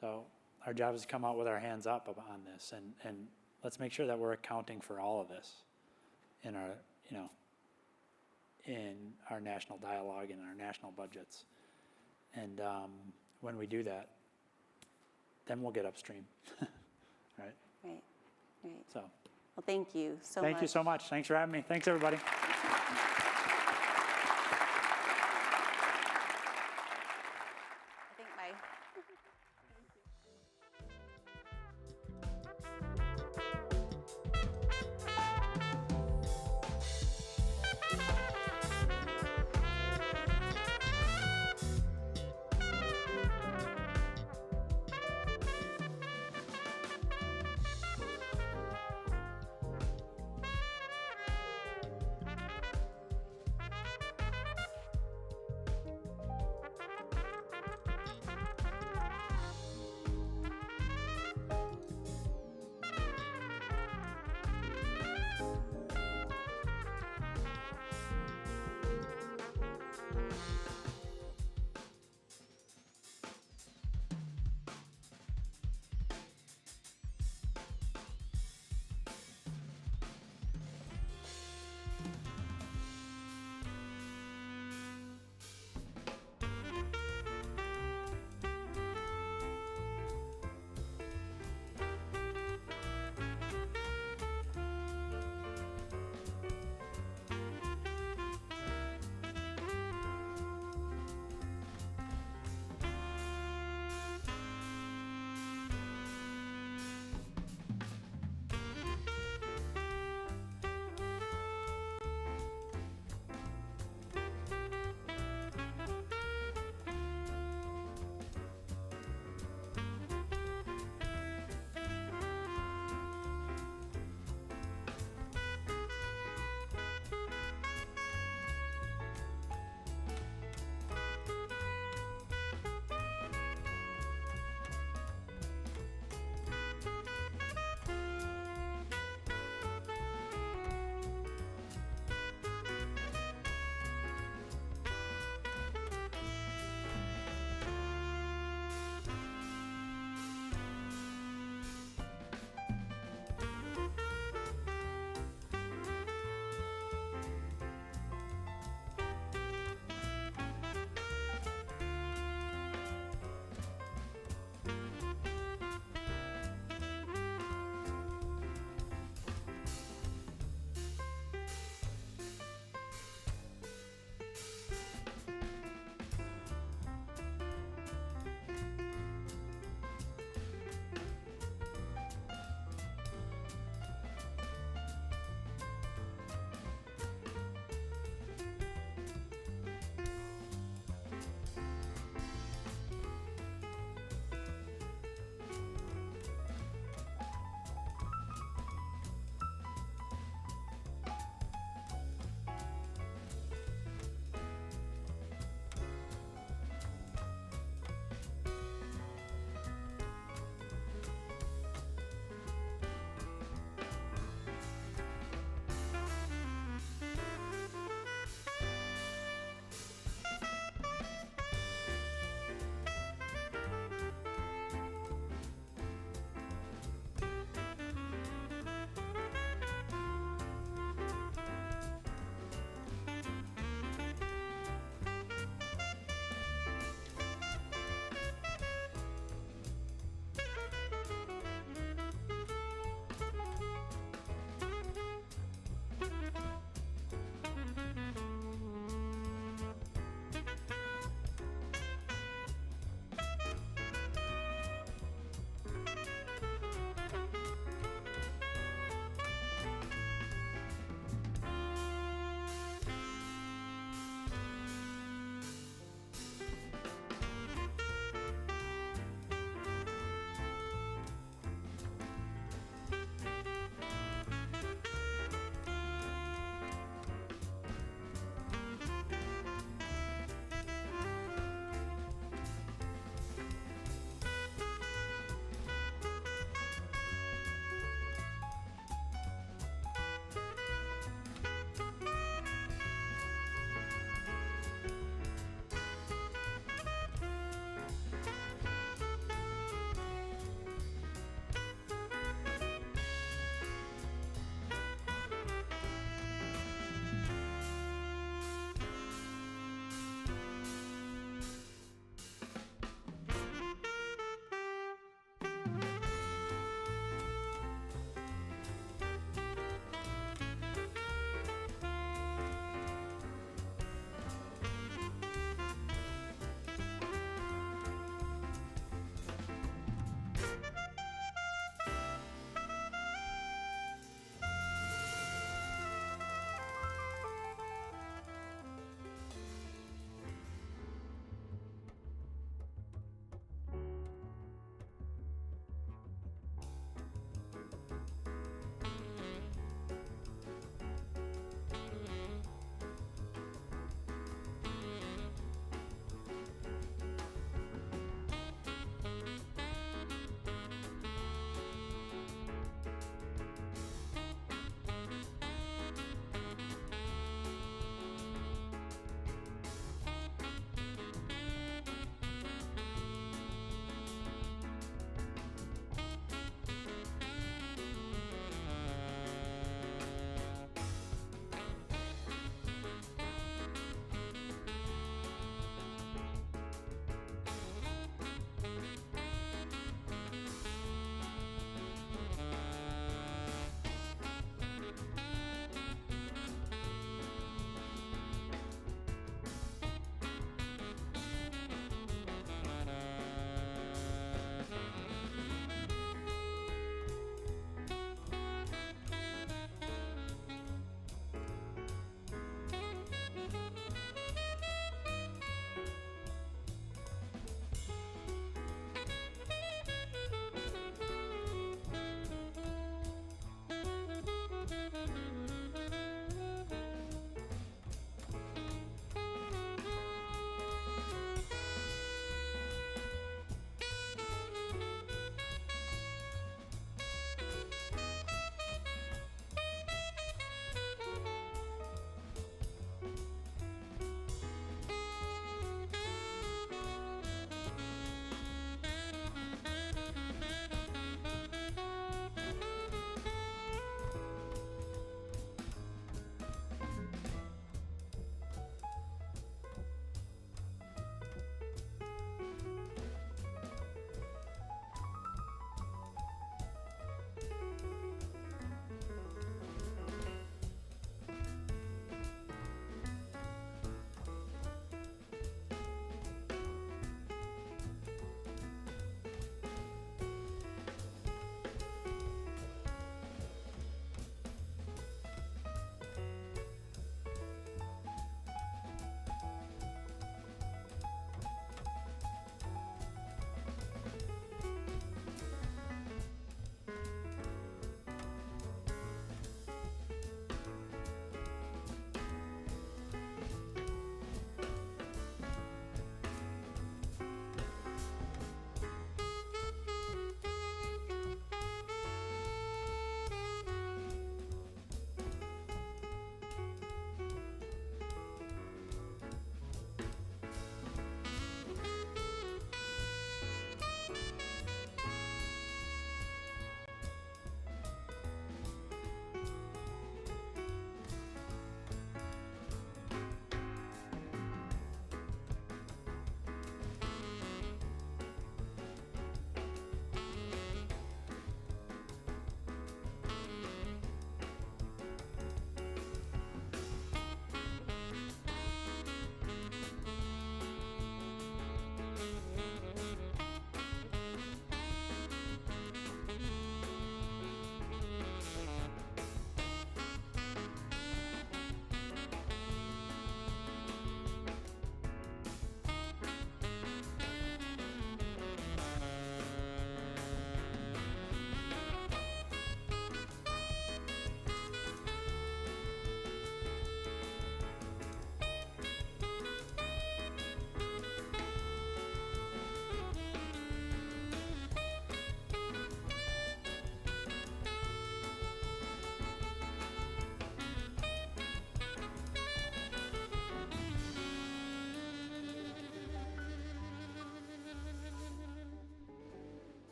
So our job is to come out with our hands up on this, and let's make sure that we're accounting for all of this in our, you know, in our national dialogue and our national budgets. And when we do that, then we'll get upstream, right? Right, right. So. Well, thank you so much. Thank you so much. Thanks for having me. Thanks, everybody.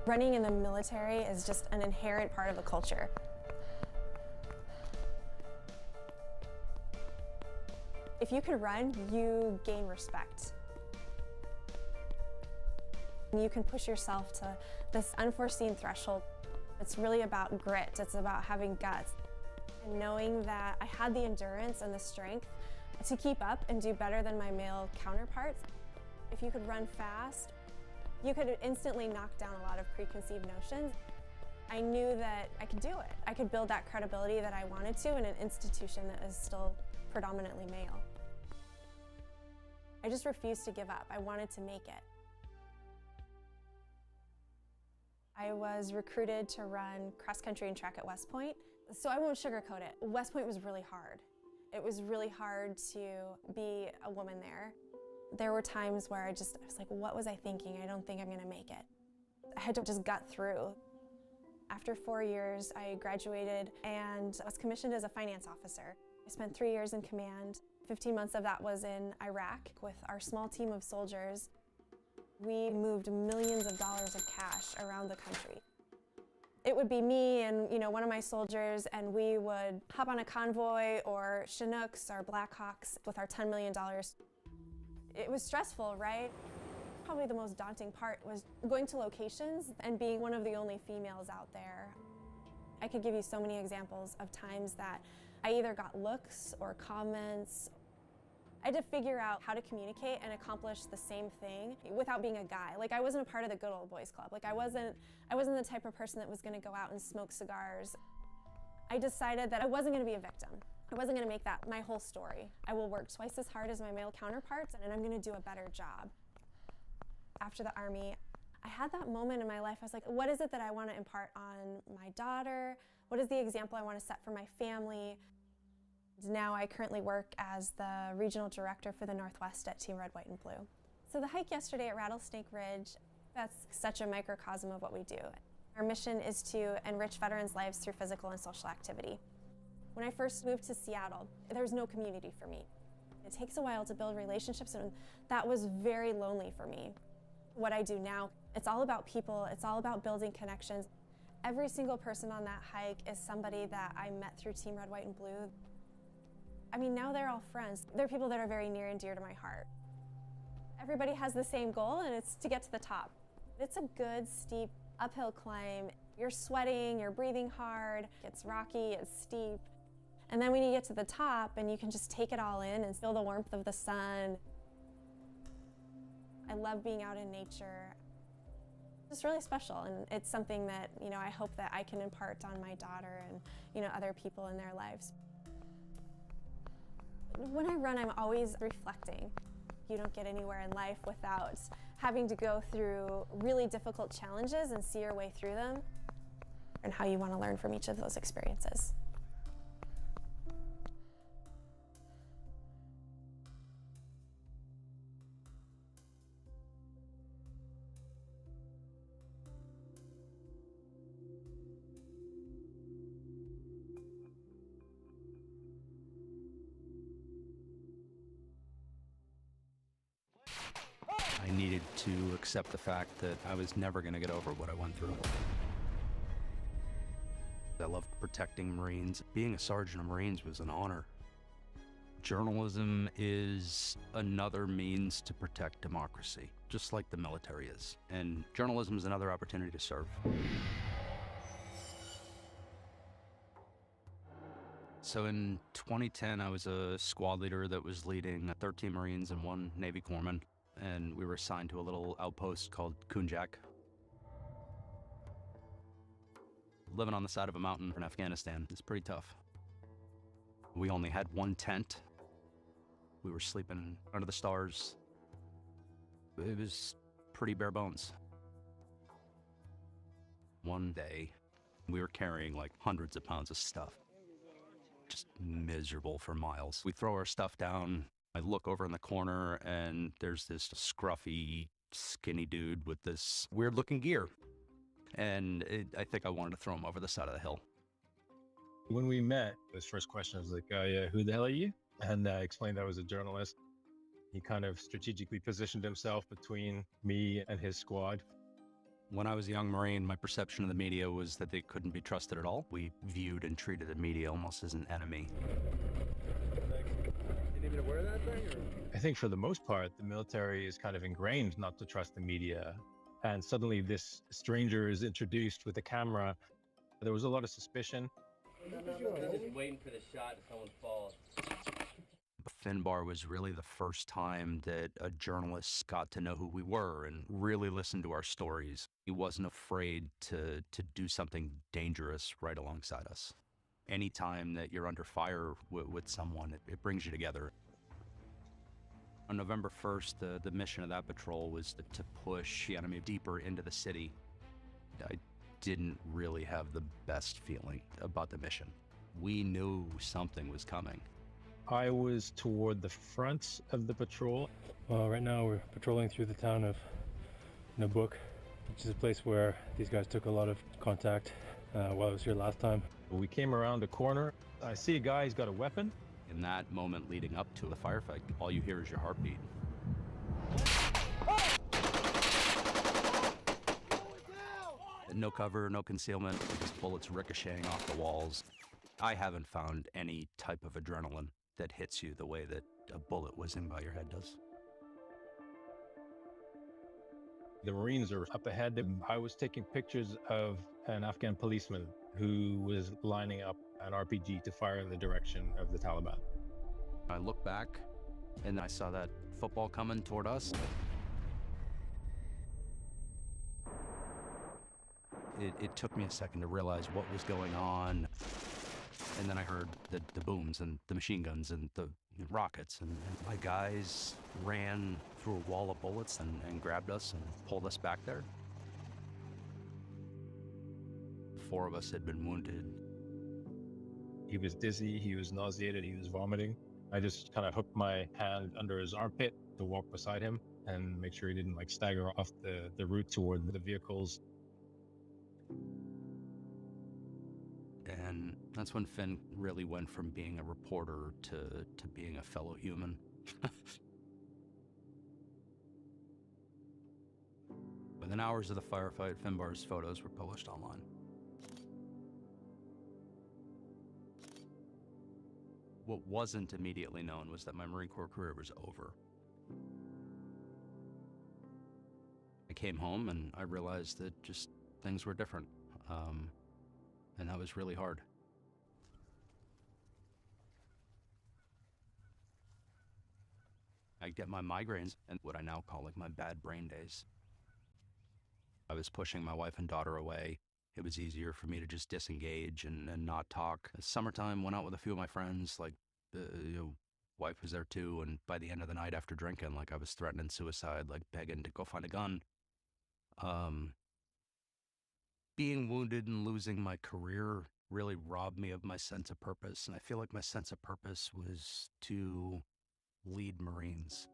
Running in the military is just an inherent part of the culture. If you can run, you gain respect. You can push yourself to this unforeseen threshold. It's really about grit. It's about having guts. And knowing that I had the endurance and the strength to keep up and do better than my male counterparts. If you could run fast, you could instantly knock down a lot of preconceived notions. I knew that I could do it. I could build that credibility that I wanted to in an institution that is still predominantly male. I just refused to give up. I wanted to make it. I was recruited to run cross country and track at West Point. So I won't sugarcoat it. West Point was really hard. It was really hard to be a woman there. There were times where I was like, what was I thinking? I don't think I'm gonna make it. I had to just gut through. After 4 years, I graduated and was commissioned as a finance officer. I spent 3 years in command. 15 months of that was in Iraq with our small team of soldiers. We moved millions of dollars of cash around the country. It would be me and one of my soldiers, and we would hop on a convoy or Chinooks or Blackhawks with our $10 million. It was stressful, right? Probably the most daunting part was going to locations and being one of the only females out there. I could give you so many examples of times that I either got looks or comments. I had to figure out how to communicate and accomplish the same thing without being a guy. Like, I wasn't a part of the good old boys club. Like, I wasn't the type of person that was gonna go out and smoke cigars. I decided that I wasn't gonna be a victim. I wasn't gonna make that my whole story. I will work twice as hard as my male counterparts, and I'm gonna do a better job. After the Army, I had that moment in my life. I was like, what is it that I wanna impart on my daughter? What is the example I wanna set for my family? Now I currently work as the regional director for the Northwest at Team Red, White, and Blue. So the hike yesterday at Rattlesnake Ridge, that's such a microcosm of what we do. Our mission is to enrich veterans' lives through physical and social activity. When I first moved to Seattle, there was no community for me. It takes a while to build relationships, and that was very lonely for me. What I do now, it's all about people, it's all about building connections. Every single person on that hike is somebody that I met through Team Red, White, and Blue. I mean, now they're all friends. They're people that are very near and dear to my heart. Everybody has the same goal, and it's to get to the top. It's a good, steep, uphill climb. You're sweating, you're breathing hard, it's rocky, it's steep. And then when you get to the top, and you can just take it all in and feel the warmth of the sun. I love being out in nature. It's really special, and it's something that, I hope that I can impart on my daughter and, other people in their lives. When I run, I'm always reflecting. You don't get anywhere in life without having to go through really difficult challenges and see your way through them, and how you want to learn from each of those experiences. I needed to accept the fact that I was never going to get over what I went through. I loved protecting Marines. Being a sergeant of Marines was an honor. Journalism is another means to protect democracy, just like the military is. And journalism is another opportunity to serve. So in 2010, I was a squad leader that was leading 13 Marines and 1 Navy corpsman, and we were assigned to a little outpost called Kunjak. Living on the side of a mountain in Afghanistan is pretty tough. We only had 1 tent. We were sleeping under the stars. It was pretty bare bones. One day, we were carrying like hundreds of pounds of stuff. Just miserable for miles. We throw our stuff down. I look over in the corner and there's this scruffy, skinny dude with this weird looking gear. And I think I wanted to throw him over the side of the hill. When we met, his first question was like, yeah, who the hell are you? And I explained I was a journalist. He kind of strategically positioned himself between me and his squad. When I was a young Marine, my perception of the media was that they couldn't be trusted at all. We viewed and treated the media almost as an enemy. You need me to wear that thing? I think for the most part, the military is kind of ingrained not to trust the media. And suddenly this stranger is introduced with a camera. There was a lot of suspicion. They're just waiting for the shot if someone falls. Finbar was really the first time that a journalist got to know who we were and really listened to our stories. He wasn't afraid to do something dangerous right alongside us. Anytime that you're under fire with someone, it brings you together. On November 1st, the mission of that patrol was to push the enemy deeper into the city. I didn't really have the best feeling about the mission. We knew something was coming. I was toward the front of the patrol. Well, right now we're patrolling through the town of Nabuk, which is a place where these guys took a lot of contact while I was here last time. We came around the corner. I see a guy, he's got a weapon. In that moment leading up to the firefight, all you hear is your heartbeat. No cover, no concealment, just bullets ricocheting off the walls. I haven't found any type of adrenaline that hits you the way that a bullet whizzing by your head does. The Marines are up ahead. I was taking pictures of an Afghan policeman who was lining up an RPG to fire in the direction of the Taliban. I looked back and I saw that football coming toward us. It took me a second to realize what was going on. And then I heard the booms and the machine guns and the rockets. And my guys ran through a wall of bullets and grabbed us and pulled us back there. 4 of us had been wounded. He was dizzy, he was nauseated, he was vomiting. I just kind of hooked my hand under his armpit to walk beside him and make sure he didn't like stagger off the route toward the vehicles. And that's when Finn really went from being a reporter to being a fellow human. Within hours of the firefight, Finbar's photos were published online. What wasn't immediately known was that my Marine Corps career was over. I came home and I realized that just things were different. And that was really hard. I get my migraines and what I now call like my bad brain days. I was pushing my wife and daughter away. It was easier for me to just disengage and not talk. Summertime, went out with a few of my friends, like the wife was there too, and by the end of the night after drinking, like I was threatening suicide, like begging to go find a gun. Being wounded and losing my career really robbed me of my sense of purpose, and I feel like my sense of purpose was to lead Marines.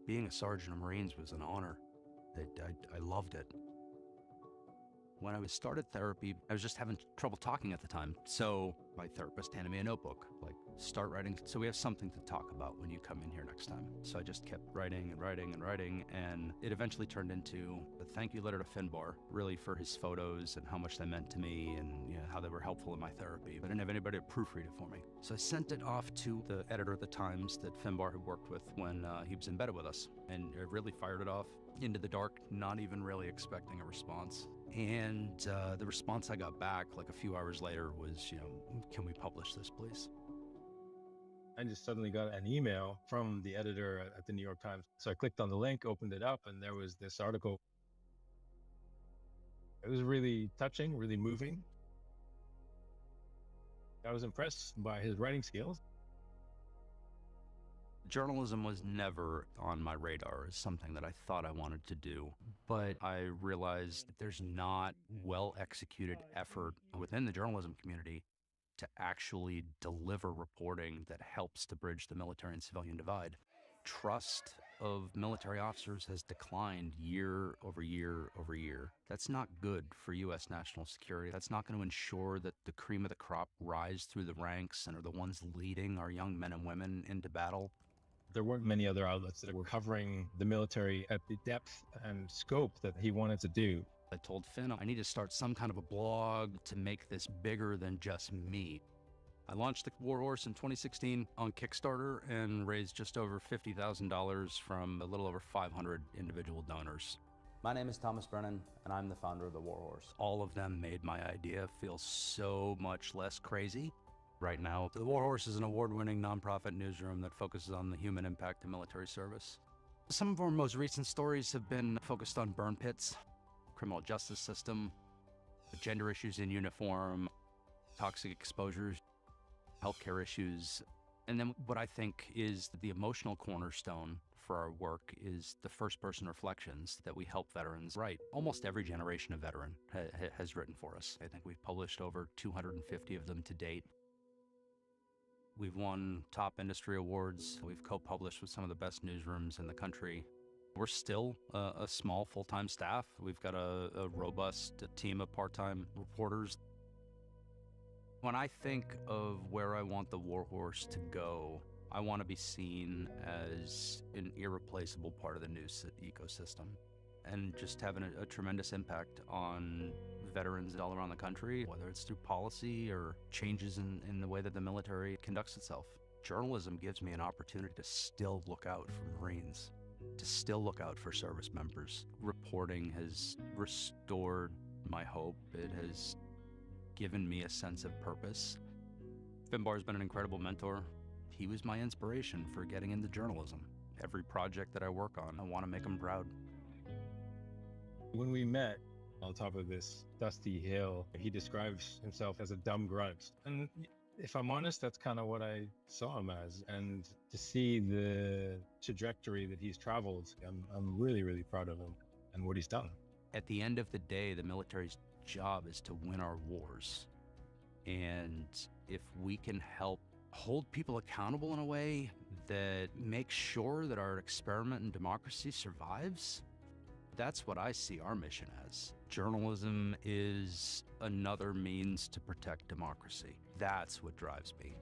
Being a sergeant of Marines was an honor. I loved it. When I started therapy, I was just having trouble talking at the time. So my therapist handed me a notebook, like, start writing so we have something to talk about when you come in here next time. So I just kept writing and writing and writing, and it eventually turned into a thank you letter to Finbar, really for his photos and how much they meant to me and how they were helpful in my therapy. But I didn't have anybody to proofread it for me. So I sent it off to the editor of the Times that Finbar had worked with when he was embedded with us. And I really fired it off into the dark, not even really expecting a response. And the response I got back like a few hours later was, can we publish this, please? I just suddenly got an email from the editor at the New York Times. So I clicked on the link, opened it up, and there was this article. It was really touching, really moving. I was impressed by his writing skills. Journalism was never on my radar as something that I thought I wanted to do, but I realized that there's not well-executed effort within the journalism community to actually deliver reporting that helps to bridge the military and civilian divide. Trust of military officers has declined year over year over year. That's not good for U.S. national security. That's not going to ensure that the cream of the crop rise through the ranks and are the ones leading our young men and women into battle. There weren't many other outlets that were covering the military at the depth and scope that he wanted to do. I told Finn, I need to start some kind of a blog to make this bigger than just me. I launched the War Horse in 2016 on Kickstarter and raised just over $50,000 from a little over 500 individual donors. My name is Thomas Brennan, and I'm the founder of the War Horse. All of them made my idea feel so much less crazy. Right now, the War Horse is an award-winning nonprofit newsroom that focuses on the human impact of military service. Some of our most recent stories have been focused on burn pits, criminal justice system, gender issues in uniform, toxic exposures, healthcare issues. And then what I think is the emotional cornerstone for our work is the first-person reflections that we help veterans write. Almost every generation of veteran has written for us. I think we've published over 250 of them to date. We've won top industry awards. We've co-published with some of the best newsrooms in the country. We're still a small full-time staff. We've got a robust team of part-time reporters. When I think of where I want the War Horse to go, I want to be seen as an irreplaceable part of the news ecosystem and just having a tremendous impact on veterans all around the country, whether it's through policy or changes in the way that the military conducts itself. Journalism gives me an opportunity to still look out for Marines, to still look out for service members. Reporting has restored my hope. It has given me a sense of purpose. Finbar's been an incredible mentor. He was my inspiration for getting into journalism. Every project that I work on, I want to make him proud. When we met on top of this dusty hill, he describes himself as a dumb grunt. And if I'm honest, that's kind of what I saw him as. And to see the trajectory that he's traveled, I'm really, really proud of him and what he's done. At the end of the day, the military's job is to win our wars. And if we can help hold people accountable in a way that makes sure that our experiment in democracy survives, that's what I see our mission as. Journalism is another means to protect democracy. That's what drives me.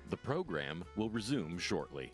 The program will resume shortly.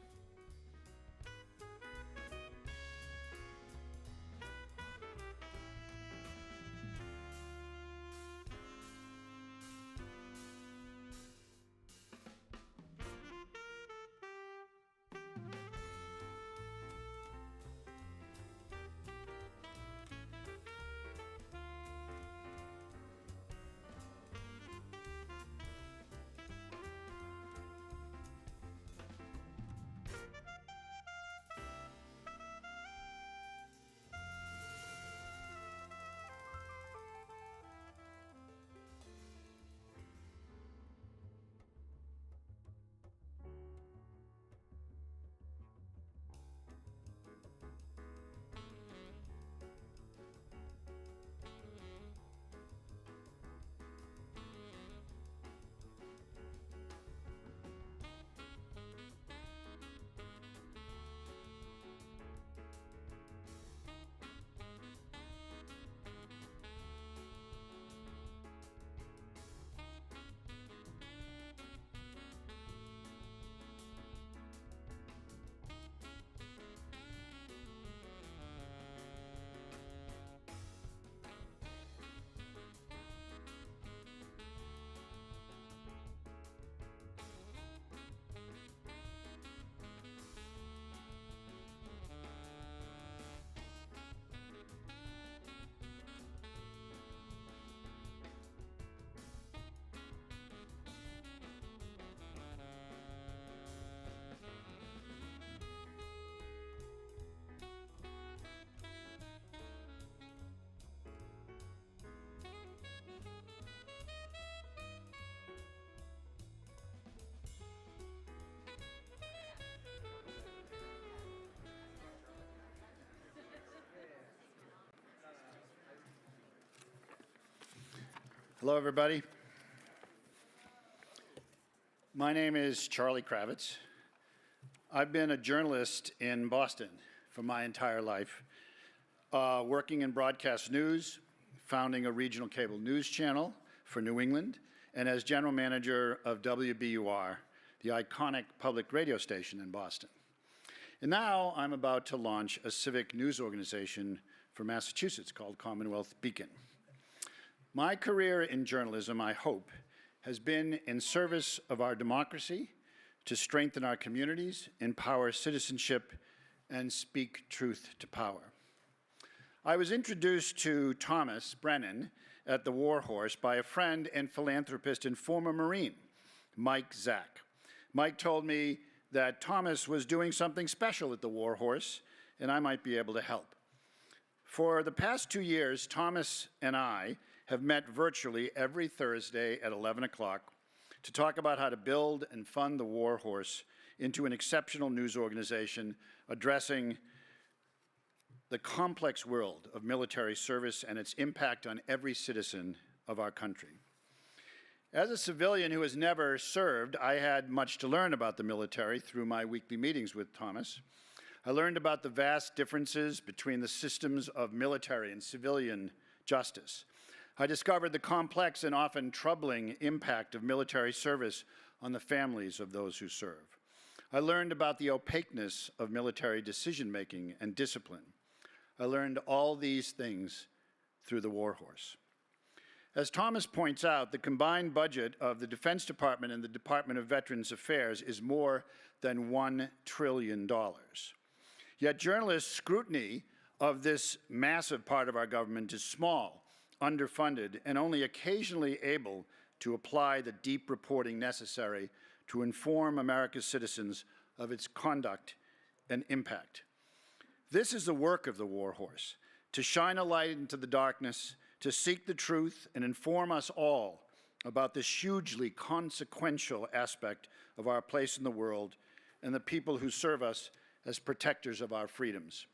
Hello, everybody. My name is Charlie Kravitz. I've been a journalist in Boston for my entire life, working in broadcast news, founding a regional cable news channel for New England, and as general manager of WBUR, the iconic public radio station in Boston. And now I'm about to launch a civic news organization for Massachusetts called Commonwealth Beacon. My career in journalism, I hope, has been in service of our democracy, to strengthen our communities, empower citizenship, and speak truth to power. I was introduced to Thomas Brennan at the War Horse by a friend and philanthropist and former Marine, Mike Zack. Mike told me that Thomas was doing something special at the War Horse, and I might be able to help. For the past 2 years, Thomas and I have met virtually every Thursday at 11 o'clock to talk about how to build and fund the War Horse into an exceptional news organization addressing the complex world of military service and its impact on every citizen of our country. As a civilian who has never served, I had much to learn about the military through my weekly meetings with Thomas. I learned about the vast differences between the systems of military and civilian justice. I discovered the complex and often troubling impact of military service on the families of those who serve. I learned about the opaqueness of military decision-making and discipline. I learned all these things through the War Horse. As Thomas points out, the combined budget of the Defense Department and the Department of Veterans Affairs is more than $1 trillion. Yet journalists' scrutiny of this massive part of our government is small, underfunded, and only occasionally able to apply the deep reporting necessary to inform America's citizens of its conduct and impact. This is the work of the War Horse, to shine a light into the darkness, to seek the truth and inform us all about this hugely consequential aspect of our place in the world and the people who serve us as protectors of our freedoms.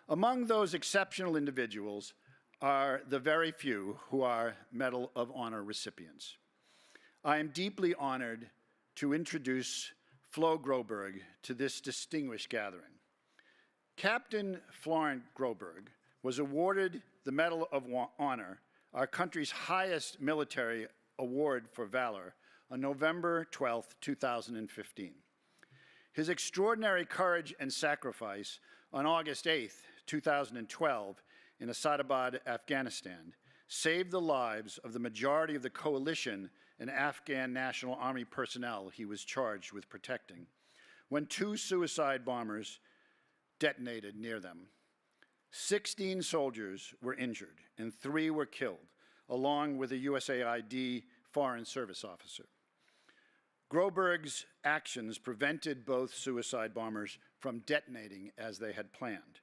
Among those exceptional individuals are the very few who are Medal of Honor recipients. I am deeply honored to introduce Flo Groberg to this distinguished gathering. Captain Florent Groberg was awarded the Medal of Honor, our country's highest military award for valor, on November 12, 2015. His extraordinary courage and sacrifice on August 8, 2012, in Asadabad, Afghanistan, saved the lives of the majority of the coalition and Afghan National Army personnel he was charged with protecting, when 2 suicide bombers detonated near them. 16 soldiers were injured and 3 were killed, along with a USAID Foreign Service officer. Groberg's actions prevented both suicide bombers from detonating as they had planned.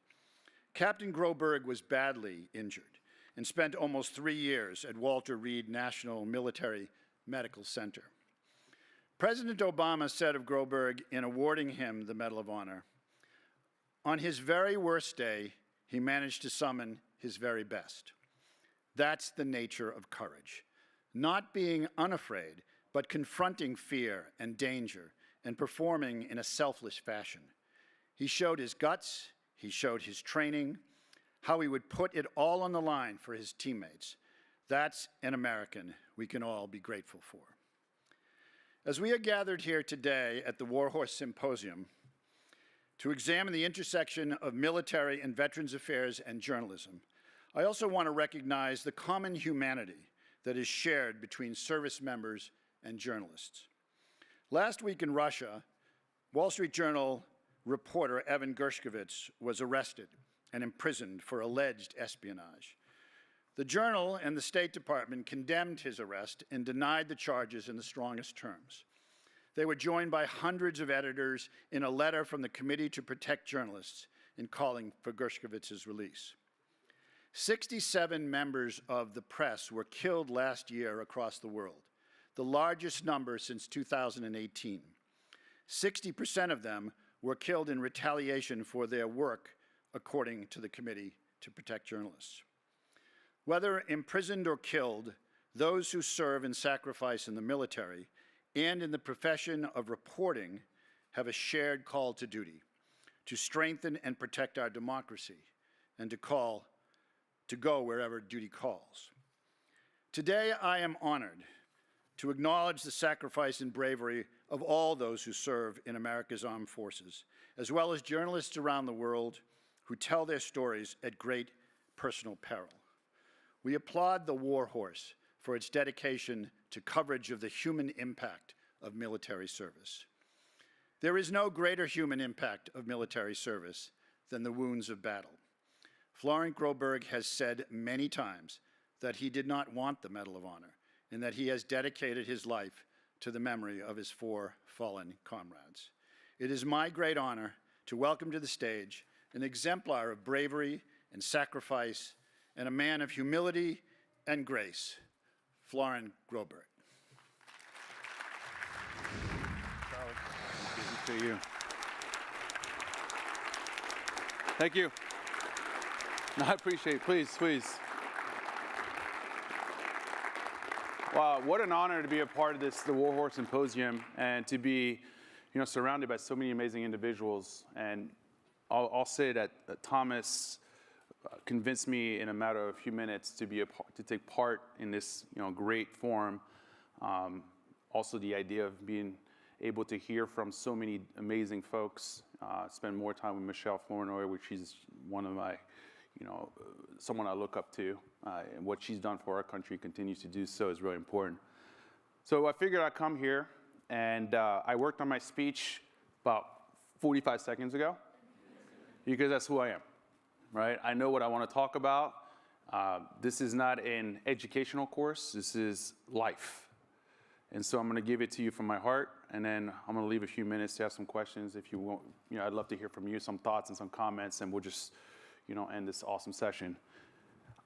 Captain Groberg was badly injured and spent almost 3 years at Walter Reed National Military Medical Center. President Obama said of Groberg in awarding him the Medal of Honor, "On his very worst day, he managed to summon his very best." That's the nature of courage, not being unafraid, but confronting fear and danger and performing in a selfless fashion. He showed his guts, he showed his training, how he would put it all on the line for his teammates. That's an American we can all be grateful for. As we are gathered here today at the War Horse Symposium to examine the intersection of military and veterans affairs and journalism, I also want to recognize the common humanity that is shared between service members and journalists. Last week in Russia, Wall Street Journal reporter Evan Gershkovich was arrested and imprisoned for alleged espionage. The Journal and the State Department condemned his arrest and denied the charges in the strongest terms. They were joined by hundreds of editors in a letter from the Committee to Protect Journalists in calling for Gershkovich's release. 67 members of the press were killed last year across the world, the largest number since 2018. 60% of them were killed in retaliation for their work, according to the Committee to Protect Journalists. Whether imprisoned or killed, those who serve and sacrifice in the military and in the profession of reporting have a shared call to duty, to strengthen and protect our democracy, and to go wherever duty calls. Today, I am honored to acknowledge the sacrifice and bravery of all those who serve in America's armed forces, as well as journalists around the world who tell their stories at great personal peril. We applaud the War Horse for its dedication to coverage of the human impact of military service. There is no greater human impact of military service than the wounds of battle. Florent Groberg has said many times that he did not want the Medal of Honor and that he has dedicated his life to the memory of his 4 fallen comrades. It is my great honor to welcome to the stage an exemplar of bravery and sacrifice and a man of humility and grace, Florent Groberg. Good to see you. Thank you. No, I appreciate it. Please, please. Wow, what an honor to be a part of the War Horse Symposium and to be, surrounded by so many amazing individuals. And I'll say that Thomas convinced me in a matter of a few minutes to take part in this, great forum. Also, the idea of being able to hear from so many amazing folks, spend more time with Michelle Flournoy, which is one of my, someone I look up to, and what she's done for our country, continues to do so, is really important. So I figured I'd come here, and I worked on my speech about 45 seconds ago, because that's who I am, right? I know what I want to talk about. This is not an educational course, this is life. And so I'm going to give it to you from my heart, and then I'm going to leave a few minutes to have some questions if you want. I'd love to hear from you, some thoughts and some comments, and we'll just, end this awesome session.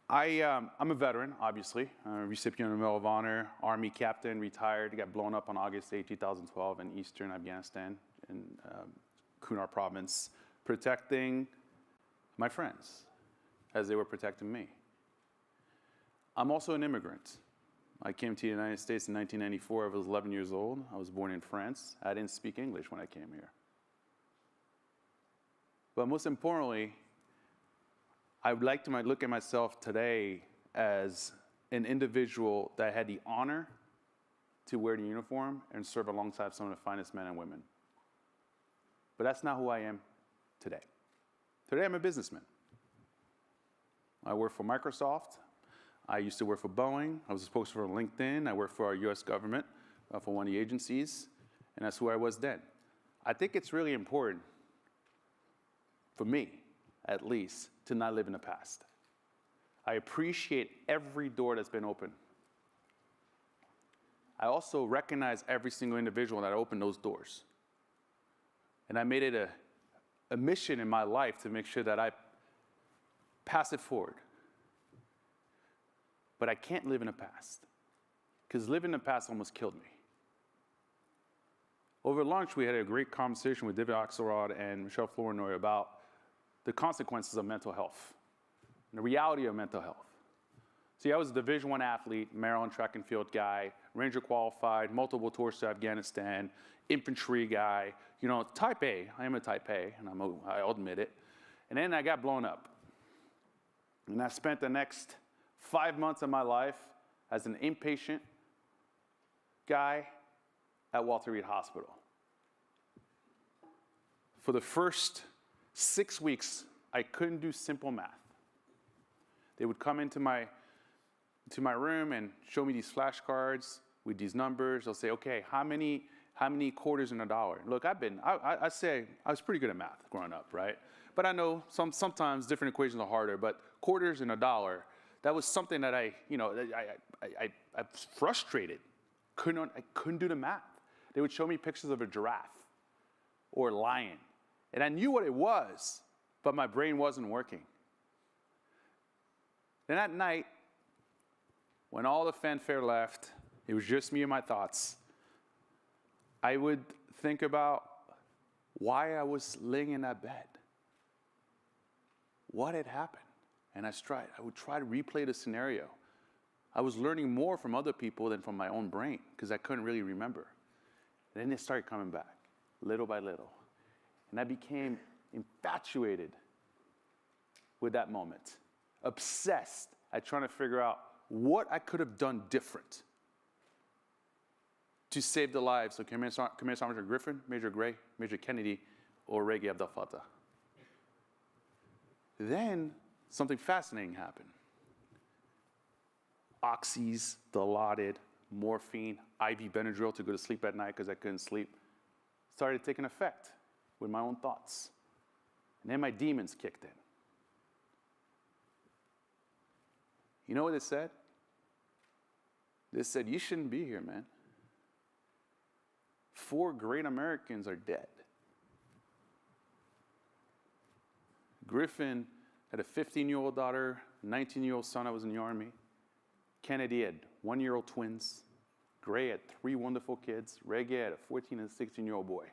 I'm a veteran, obviously, a recipient of the Medal of Honor, Army captain, retired, got blown up on August 8, 2012 in eastern Afghanistan, in Kunar province, protecting my friends as they were protecting me. I'm also an immigrant. I came to the United States in 1994. I was 11 years old. I was born in France. I didn't speak English when I came here. But most importantly, I would like to look at myself today as an individual that had the honor to wear the uniform and serve alongside some of the finest men and women. But that's not who I am today. Today, I'm a businessman. I work for Microsoft. I used to work for Boeing. I was a spokesperson for LinkedIn. I worked for our US government, for one of the agencies, and that's who I was then. I think it's really important, for me at least, to not live in the past. I appreciate every door that's been opened. I also recognize every single individual that opened those doors. And I made it a mission in my life to make sure that I pass it forward. But I can't live in the past, because living in the past almost killed me. Over lunch, we had a great conversation with David Axelrod and Michelle Flournoy about the consequences of mental health and the reality of mental health. See, I was a Division I athlete, Maryland track and field guy, Ranger qualified, multiple tours to Afghanistan, infantry guy, you know, type A. I am a type A, and I'll admit it. And then I got blown up. And I spent the next 5 months of my life as an inpatient guy at Walter Reed Hospital. For the first 6 weeks, I couldn't do simple math. They would come into my room and show me these flashcards with these numbers. They'll say, okay, how many quarters in a dollar? Look, I say I was pretty good at math growing up, right? But I know sometimes different equations are harder, but quarters in a dollar, that was something that I was frustrated. I couldn't do the math. They would show me pictures of a giraffe or a lion. And I knew what it was, but my brain wasn't working. Then at night, when all the fanfare left, it was just me and my thoughts, I would think about why I was laying in that bed. What had happened? And I would try to replay the scenario. I was learning more from other people than from my own brain, because I couldn't really remember. And then it started coming back, little by little. And I became infatuated with that moment, obsessed at trying to figure out what I could have done different to save the lives of Command Sergeant Griffin, Major Gray, Major Kennedy, or Reggie Abdel Fattah. Then something fascinating happened. Oxys, Dilaudid, morphine, IV Benadryl to go to sleep at night because I couldn't sleep, started taking effect with my own thoughts. And then my demons kicked in. You know what it said? It said, you shouldn't be here, man. 4 great Americans are dead. Griffin had a 15-year-old daughter, 19-year-old son that was in the Army. Kennedy had 1-year-old twins. Gray had 3 wonderful kids. Reggie had a 14 and 16-year-old boy.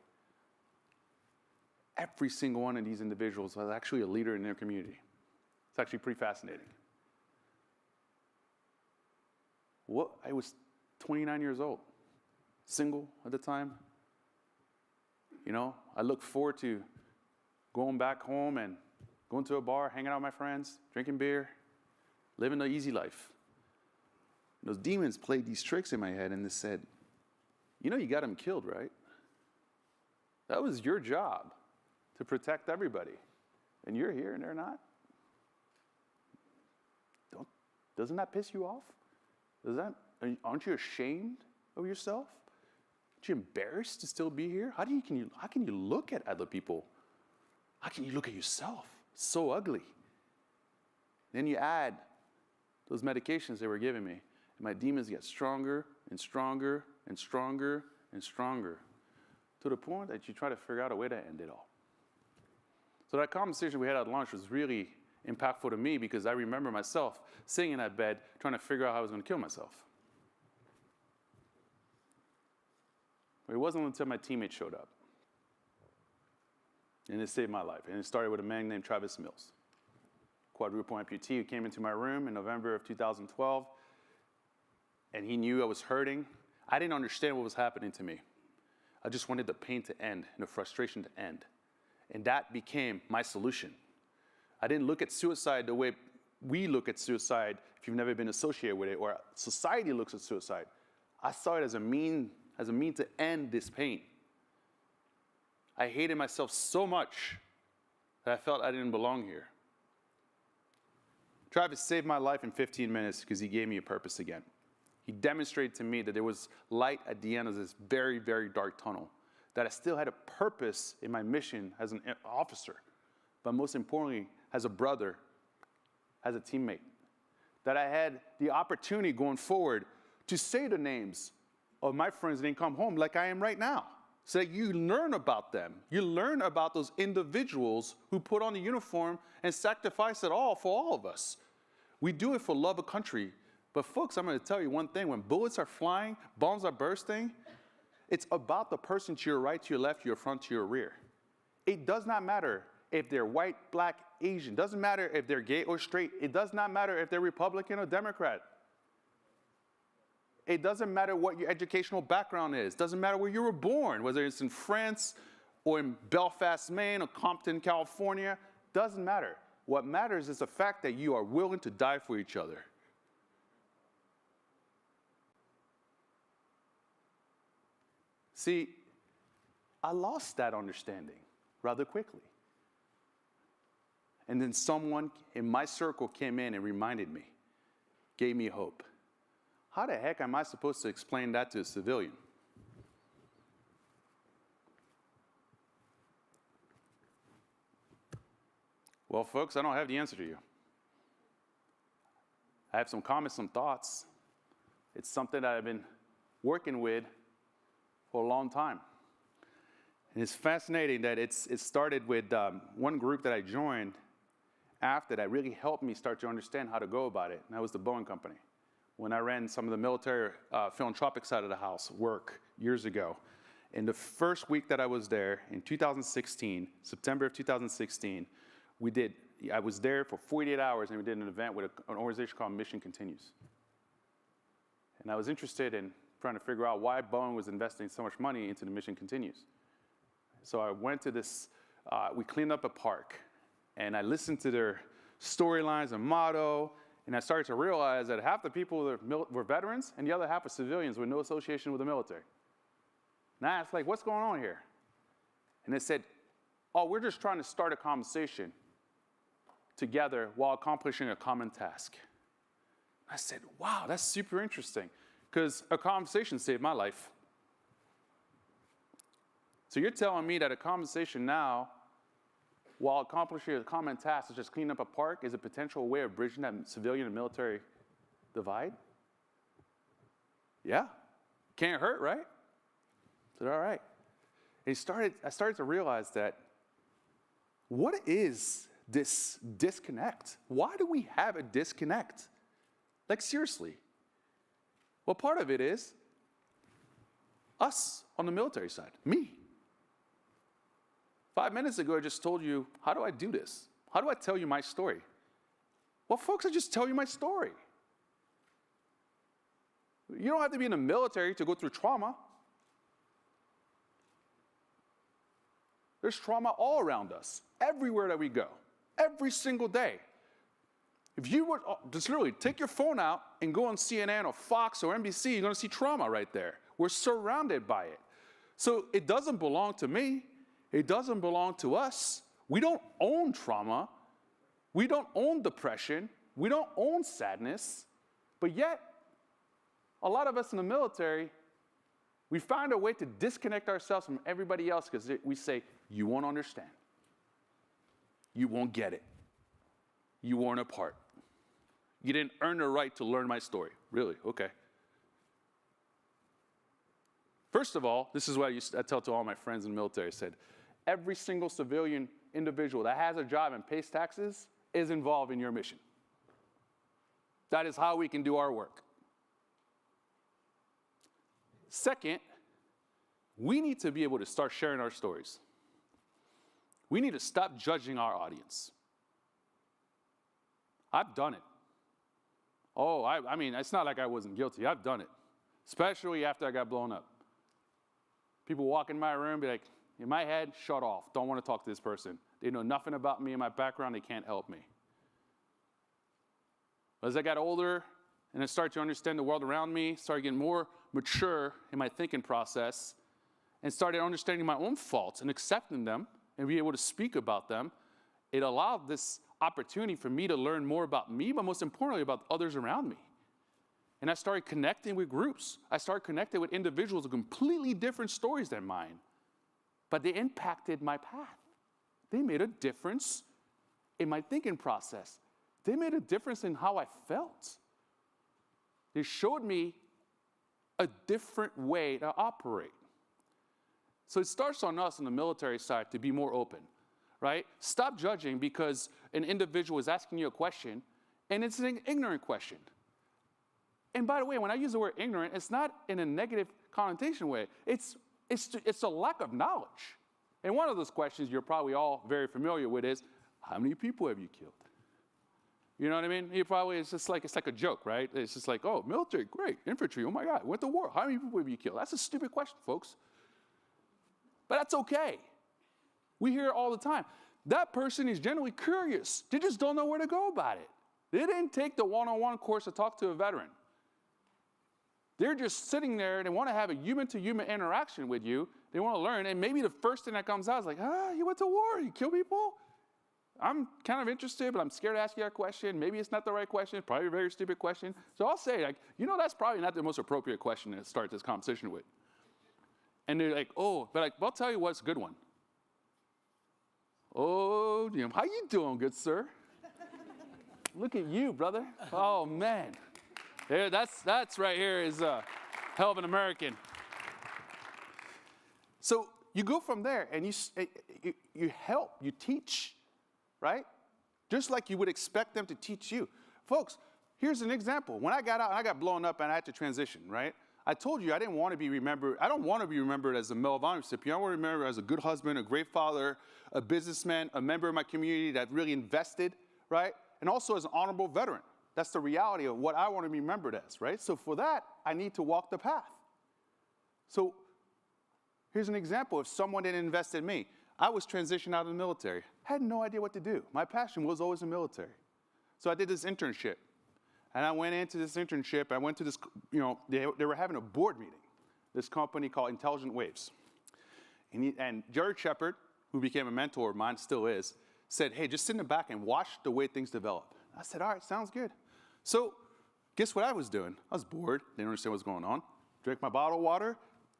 Every single one of these individuals was actually a leader in their community. It's actually pretty fascinating. I was 29 years old, single at the time. You know, I looked forward to going back home and going to a bar, hanging out with my friends, drinking beer, living the easy life. And those demons played these tricks in my head, and they said, you know, you got them killed, right? That was your job, to protect everybody. And you're here and they're not? Doesn't that piss you off? Aren't you ashamed of yourself? Aren't you embarrassed to still be here? How can you look at other people? How can you look at yourself? So ugly. Then you add those medications they were giving me, and my demons get stronger and stronger and stronger and stronger, to the point that you try to figure out a way to end it all. So that conversation we had at lunch was really impactful to me, because I remember myself sitting in that bed trying to figure out how I was going to kill myself. It wasn't until my teammate showed up. And it saved my life. And it started with a man named Travis Mills, quadruple amputee, who came into my room in November of 2012. And he knew I was hurting. I didn't understand what was happening to me. I just wanted the pain to end and the frustration to end. And that became my solution. I didn't look at suicide the way we look at suicide if you've never been associated with it, or society looks at suicide. I saw it as a mean to end this pain. I hated myself so much that I felt I didn't belong here. Travis saved my life in 15 minutes because he gave me a purpose again. He demonstrated to me that there was light at the end of this very, very dark tunnel, that I still had a purpose in my mission as an officer, but most importantly, as a brother, as a teammate, that I had the opportunity going forward to say the names of my friends that didn't come home like I am right now, so that you learn about them. You learn about those individuals who put on the uniform and sacrifice it all for all of us. We do it for love of country. But folks, I'm going to tell you one thing. When bullets are flying, bombs are bursting, it's about the person to your right, to your left, to your front, to your rear. It does not matter if they're white, black, Asian. It doesn't matter if they're gay or straight. It does not matter if they're Republican or Democrat. It doesn't matter what your educational background is. It doesn't matter where you were born, whether it's in France or in Belfast, Maine, or Compton, California. Doesn't matter. What matters is the fact that you are willing to die for each other. See, I lost that understanding rather quickly. And then someone in my circle came in and reminded me, gave me hope. How the heck am I supposed to explain that to a civilian? Well, folks, I don't have the answer to you. I have some comments, some thoughts. It's something that I've been working with for a long time. And it's fascinating that it started with one group that I joined after that really helped me start to understand how to go about it, and that was the Boeing Company. When I ran some of the military philanthropic side of the house work years ago, in the first week that I was there in 2016, September of 2016, I was there for 48 hours and we did an event with an organization called Mission Continues. And I was interested in trying to figure out why Boeing was investing so much money into the Mission Continues. So I went to this, we cleaned up a park, and I listened to their storylines and motto, and I started to realize that half the people were veterans and the other half were civilians with no association with the military. And I asked, like, what's going on here? And they said, oh, we're just trying to start a conversation together while accomplishing a common task. I said, wow, that's super interesting, because a conversation saved my life. So you're telling me that a conversation now, while accomplishing a common task, such as cleaning up a park, is a potential way of bridging that civilian and military divide? Yeah. Can't hurt, right? I said, all right. And I started to realize that, what is this disconnect? Why do we have a disconnect? Like, seriously. Well, part of it is us on the military side, me. 5 minutes ago, I just told you, how do I do this? How do I tell you my story? Well, folks, I just tell you my story. You don't have to be in the military to go through trauma. There's trauma all around us, everywhere that we go, every single day. If you were just literally take your phone out and go on CNN or Fox or NBC, you're going to see trauma right there. We're surrounded by it. So it doesn't belong to me. It doesn't belong to us. We don't own trauma. We don't own depression. We don't own sadness. But yet, a lot of us in the military, we find a way to disconnect ourselves from everybody else because we say, you won't understand. You won't get it. You weren't a part. You didn't earn the right to learn my story. Really? Okay. First of all, this is what I tell to all my friends in the military. I said, every single civilian individual that has a job and pays taxes is involved in your mission. That is how we can do our work. Second, we need to be able to start sharing our stories. We need to stop judging our audience. I've done it. Oh, I mean, it's not like I wasn't guilty. I've done it, especially after I got blown up. People walk in my room and be like, in my head, shut off. Don't want to talk to this person. They know nothing about me and my background. They can't help me. As I got older, And I started to understand the world around me, started getting more mature in my thinking process, and started understanding my own faults and accepting them and be able to speak about them. It allowed this opportunity for me to learn more about me, but most importantly about others around me. And I started connecting with groups. I started connecting with individuals with completely different stories than mine, but they impacted my path. They made a difference in my thinking process. They made a difference in how I felt. They showed me a different way to operate. So it starts on us on the military side to be more open, right? Stop judging because an individual is asking you a question and it's an ignorant question. And by the way, when I use the word ignorant, it's not in a negative connotation way. It's a lack of knowledge. And one of those questions you're probably all very familiar with is, how many people have you killed? You know what I mean? It's like a joke, right? It's just like, oh, military, great. Infantry, oh my God, went to war. How many people have you killed? That's a stupid question, folks. But that's okay. We hear it all the time. That person is generally curious. They just don't know where to go about it. They didn't take the one-on-one course to talk to a veteran. They're just sitting there. They want to have a human-to-human interaction with you. They want to learn. And maybe the first thing that comes out is like, you went to war. You kill people? I'm kind of interested, but I'm scared to ask you that question. Maybe it's not the right question. Probably a very stupid question. So I'll say, like, that's probably not the most appropriate question to start this conversation with. And they're like, oh, but I'll tell you what's a good one. Oh, how you doing, good sir? Look at you, brother. Oh, man. There, that's right here is a hell of an American. So you go from there, and you help, you teach, right? Just like you would expect them to teach you. Folks, here's an example. When I got out, I got blown up, and I had to transition, right? I told you I didn't want to be remembered. I don't want to be remembered as a Medal of Honor recipient. I want to be remembered as a good husband, a great father, a businessman, a member of my community that really invested, right? And also as an honorable veteran. That's the reality of what I want to be remembered as, right? So for that, I need to walk the path. So here's an example. If someone didn't invest in me, I was transitioned out of the military. I had no idea what to do. My passion was always the military. So I did this internship. And I went into this internship. I went to this, they were having a board meeting, this company called Intelligent Waves. And Jared Shepard, who became a mentor of mine, still is, said, hey, just sit in the back and watch the way things develop. I said, all right, sounds good. So guess what I was doing? I was bored. Didn't understand what was going on. Drank my bottle of water,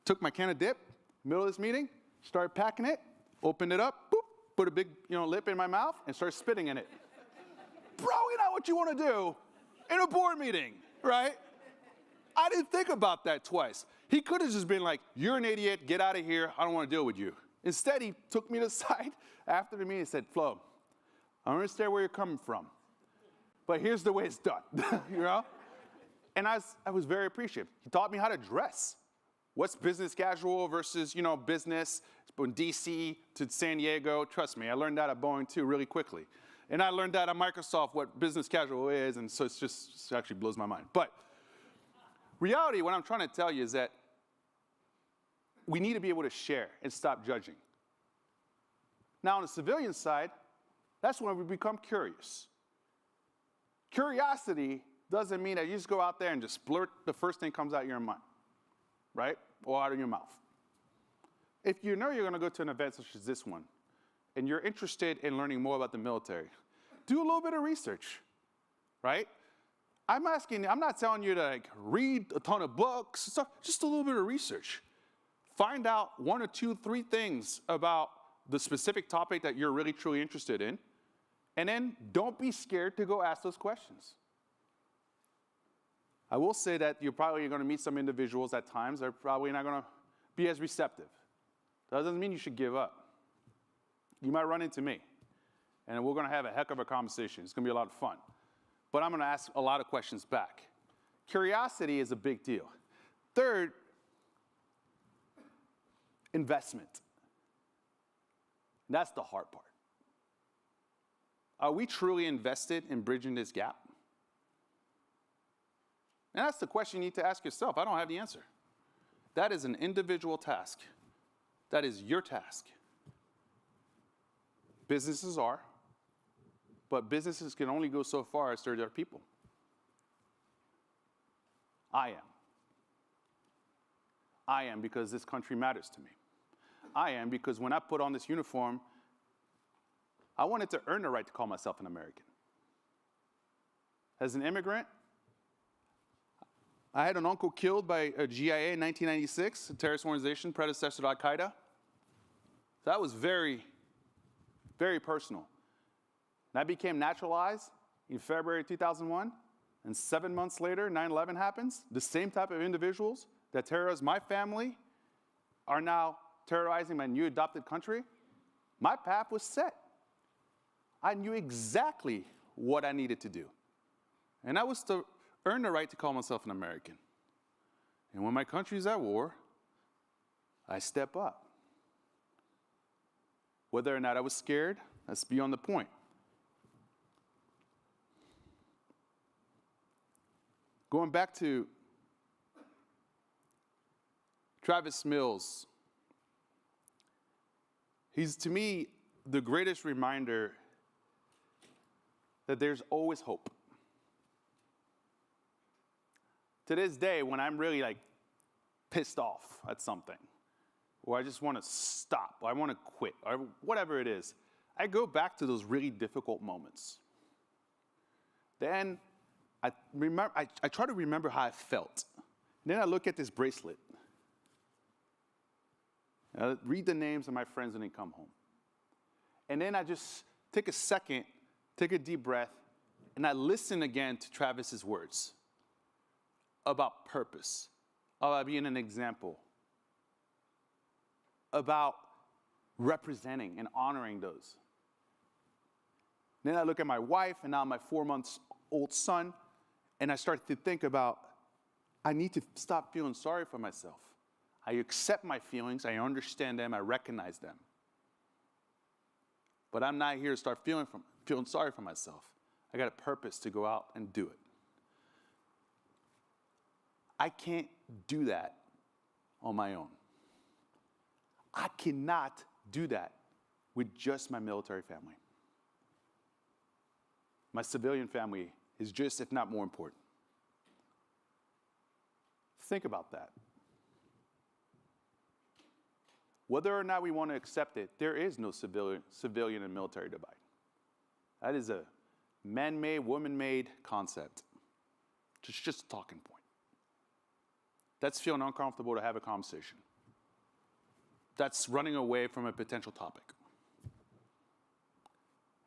took my can of dip, middle of this meeting, started packing it, opened it up, boop, put a big lip in my mouth, and started spitting in it. Probably not what you want to do in a board meeting, right? I didn't think about that twice. He could have just been like, you're an idiot, get out of here, I don't want to deal with you. Instead, he took me to the side after the meeting and said, Flo, I understand where you're coming from, but here's the way it's done, And I was very appreciative. He taught me how to dress. What's business casual versus, business from DC to San Diego? Trust me, I learned that at Boeing too really quickly. And I learned that at Microsoft what business casual is, and so it actually blows my mind. But reality, what I'm trying to tell you is that we need to be able to share and stop judging. Now, on the civilian side, that's when we become curious. Curiosity doesn't mean that you just go out there and just blurt the first thing comes out of your mind, right? Or out of your mouth. If you know you're going to go to an event such as this one, and you're interested in learning more about the military, do a little bit of research, right? I'm not telling you to read a ton of books, stuff, just a little bit of research. Find out 1 or 2, 3 things about the specific topic that you're really, truly interested in, and then don't be scared to go ask those questions. I will say that you're probably going to meet some individuals at times that are probably not going to be as receptive. That doesn't mean you should give up. You might run into me, and we're going to have a heck of a conversation. It's going to be a lot of fun. But I'm going to ask a lot of questions back. Curiosity is a big deal. Third, investment. That's the hard part. Are we truly invested in bridging this gap? And that's the question you need to ask yourself. I don't have the answer. That is an individual task. That is your task. Businesses are, but businesses can only go so far as there are people. I am. I am because this country matters to me. I am because when I put on this uniform, I wanted to earn the right to call myself an American. As an immigrant, I had an uncle killed by a GIA in 1996, a terrorist organization predecessor to Al-Qaeda. That was very, very personal. That became naturalized in February 2001, and 7 months later, 9/11 happens. The same type of individuals that terrorized my family are now terrorizing my new adopted country. My path was set. I knew exactly what I needed to do. And that was to earn the right to call myself an American. And when my country's at war, I step up. Whether or not I was scared, that's beyond the point. Going back to Travis Mills, he's, to me, the greatest reminder that there's always hope. To this day, when I'm really like pissed off at something, or I just want to stop, or I want to quit, or whatever it is, I go back to those really difficult moments. Then I try to remember how I felt. And then I look at this bracelet. And I read the names of my friends when they come home. And then I just take a second, take a deep breath, and I listen again to Travis's words about purpose, about being an example, about representing and honoring those. Then I look at my wife and now my 4-month-old son, and I start to think about, I need to stop feeling sorry for myself. I accept my feelings, I understand them, I recognize them. But I'm not here to start feeling sorry for myself. I got a purpose to go out and do it. I can't do that on my own. I cannot do that with just my military family. My civilian family is just, if not more important. Think about that. Whether or not we want to accept it, there is no civilian and military divide. That is a man-made, woman-made concept. It's just a talking point. That's feeling uncomfortable to have a conversation. That's running away from a potential topic.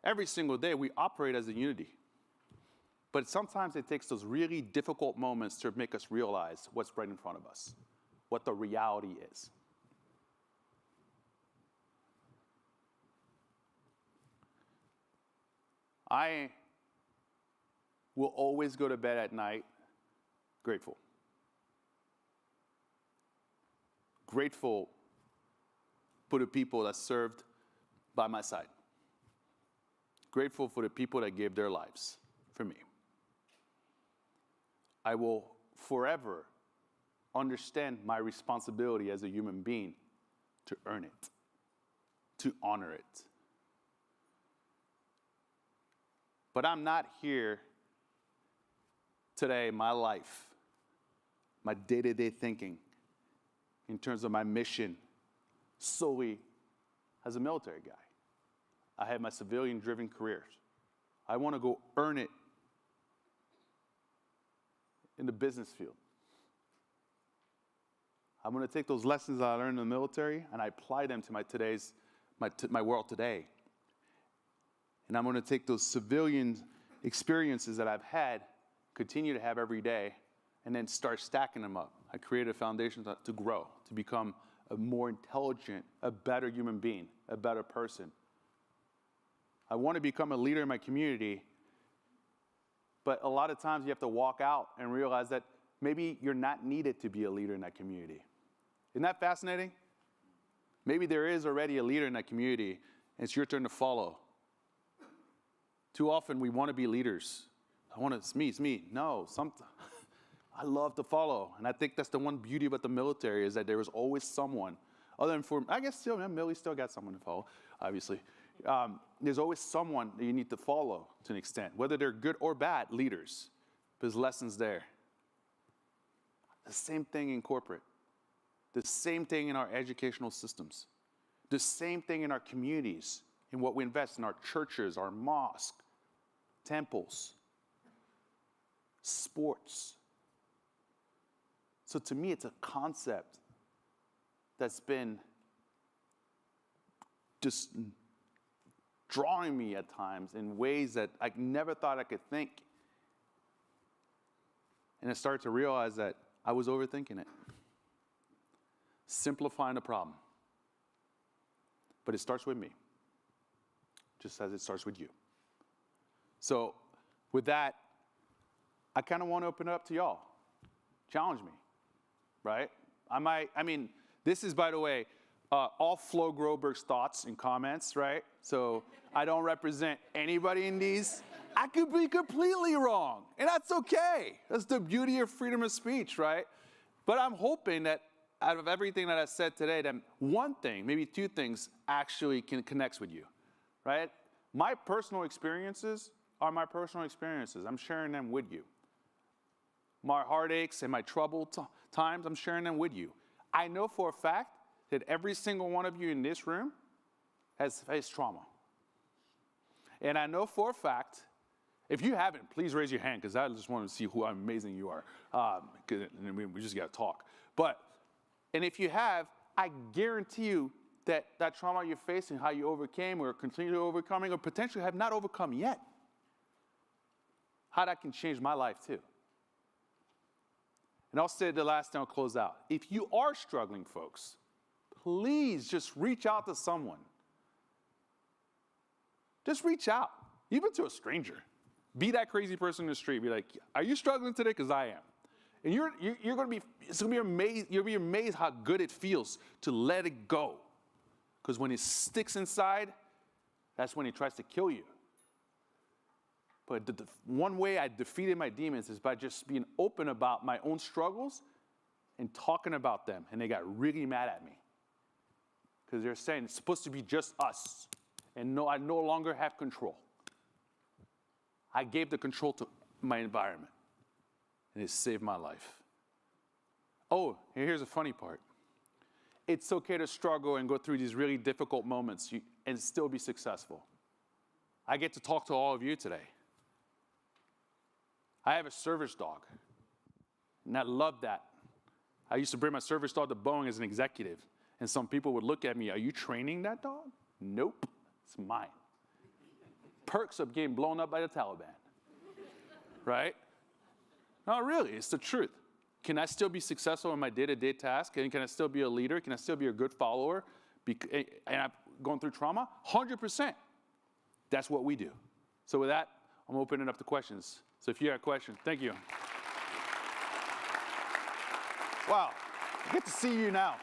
Every single day, we operate as a unity. But sometimes it takes those really difficult moments to make us realize what's right in front of us, what the reality is. I will always go to bed at night grateful. Grateful for the people that served by my side. Grateful for the people that gave their lives for me. I will forever understand my responsibility as a human being to earn it, to honor it. But I'm not here today, my life, my day-to-day thinking, in terms of my mission, solely as a military guy. I have my civilian-driven careers. I want to go earn it in the business field. I'm going to take those lessons that I learned in the military and I apply them to my world today. And I'm going to take those civilian experiences that I've had, continue to have every day, and then start stacking them up. I created a foundation to grow, to become a more intelligent, a better human being, a better person. I want to become a leader in my community, but a lot of times you have to walk out and realize that maybe you're not needed to be a leader in that community. Isn't that fascinating? Maybe there is already a leader in that community, and it's your turn to follow. Too often we want to be leaders. It's me. No, I love to follow. And I think that's the one beauty about the military is that there is always someone, other than I guess still, Millie still got someone to follow, obviously. There's always someone that you need to follow to an extent, whether they're good or bad leaders. There's lessons there. The same thing in corporate. The same thing in our educational systems. The same thing in our communities, in what we invest in our churches, our mosques, temples, sports. So to me, it's a concept that's been just drawing me at times in ways that I never thought I could think. And I started to realize that I was overthinking it. Simplifying the problem. But it starts with me, just as it starts with you. So with that, I kind of want to open it up to y'all. Challenge me, right? I mean, this is, by the way, all Flo Groberg's thoughts and comments, right? So I don't represent anybody in these. I could be completely wrong, and that's okay. That's the beauty of freedom of speech, right? But I'm hoping that out of everything that I said today, that one thing, maybe two things, actually connects with you, right? My personal experiences are my personal experiences. I'm sharing them with you. My heartaches and my troubled times, I'm sharing them with you. I know for a fact that every single one of you in this room has faced trauma. And I know for a fact, if you haven't, please raise your hand, because I just want to see how amazing you are. And we just got to talk. And if you have, I guarantee you that that trauma you're facing, how you overcame or continue to overcoming or potentially have not overcome yet, how that can change my life too. And I'll say it the last time I'll close out. If you are struggling, folks, please just reach out to someone. Just reach out, even to a stranger. Be that crazy person in the street. Be like, are you struggling today? Because I am. And you're going to be amazed. You'll be amazed how good it feels to let it go. Because when it sticks inside, that's when it tries to kill you. But the one way I defeated my demons is by just being open about my own struggles and talking about them. And they got really mad at me. Because they're saying it's supposed to be just us. And no, I no longer have control. I gave the control to my environment. And it saved my life. Oh, and here's the funny part. It's okay to struggle and go through these really difficult moments and still be successful. I get to talk to all of you today. I have a service dog, and I love that. I used to bring my service dog to Boeing as an executive, and some people would look at me, are you training that dog? Nope, it's mine. Perks of getting blown up by the Taliban, right? No, really, it's the truth. Can I still be successful in my day-to-day task? And can I still be a leader? Can I still be a good follower? And I'm going through trauma? 100%. That's what we do. So with that, I'm opening up to questions. So if you have a question, thank you. Wow, I get to see you now.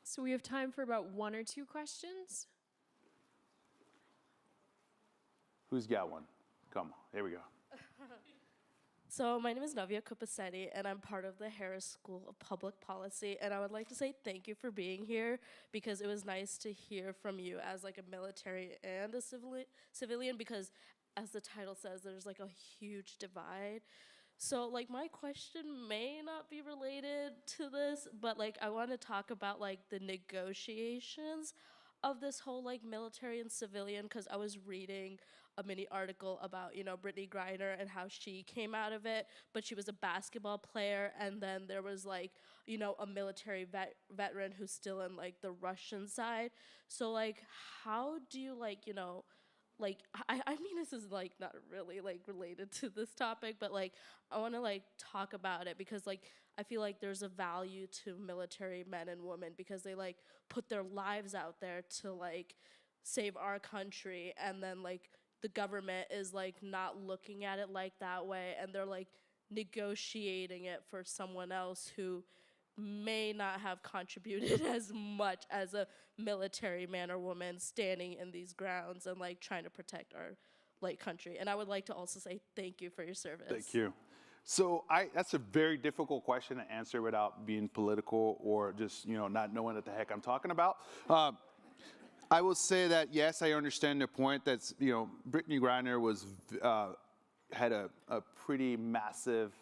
So we have time for about one or two questions. Who's got one? Come on, here we go. So my name is Navya Kupasetti, and I'm part of the Harris School of Public Policy, and I would like to say thank you for being here, because it was nice to hear from you as like a military and a civilian, because as the title says, there's like a huge divide. So like my question may not be related to this, but like I want to talk about like the negotiations of this whole like military and civilian, because I was reading a mini article about, you know, Brittany Griner and how she came out of it, but she was a basketball player, and then there was like, you know, a military veteran who's still in like the Russian side. So like, how do you like, you know, like, I mean, this is like not really like related to this topic, but like, I want to like talk about it, because like, I feel like there's a value to military men and women, because they like put their lives out there to like save our country, and then like the government is like not looking at it like that way, and they're like negotiating it for someone else who may not have contributed as much as a military man or woman standing in these grounds and like trying to protect our like country. And I would like to also say thank you for your service. Thank you. So that's a very difficult question to answer without being political or just, you know, not knowing what the heck I'm talking about. I will say that, yes, I understand the point. That's, you know, Brittany Griner was, had a pretty massive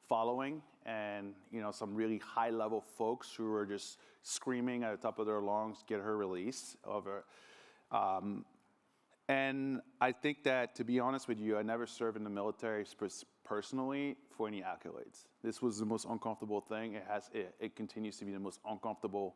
following, and some really high-level folks who were just screaming at the top of their lungs, get her released. And I think that, to be honest with you, I never served in the military personally for any accolades. This was the most uncomfortable thing. It continues to be the most uncomfortable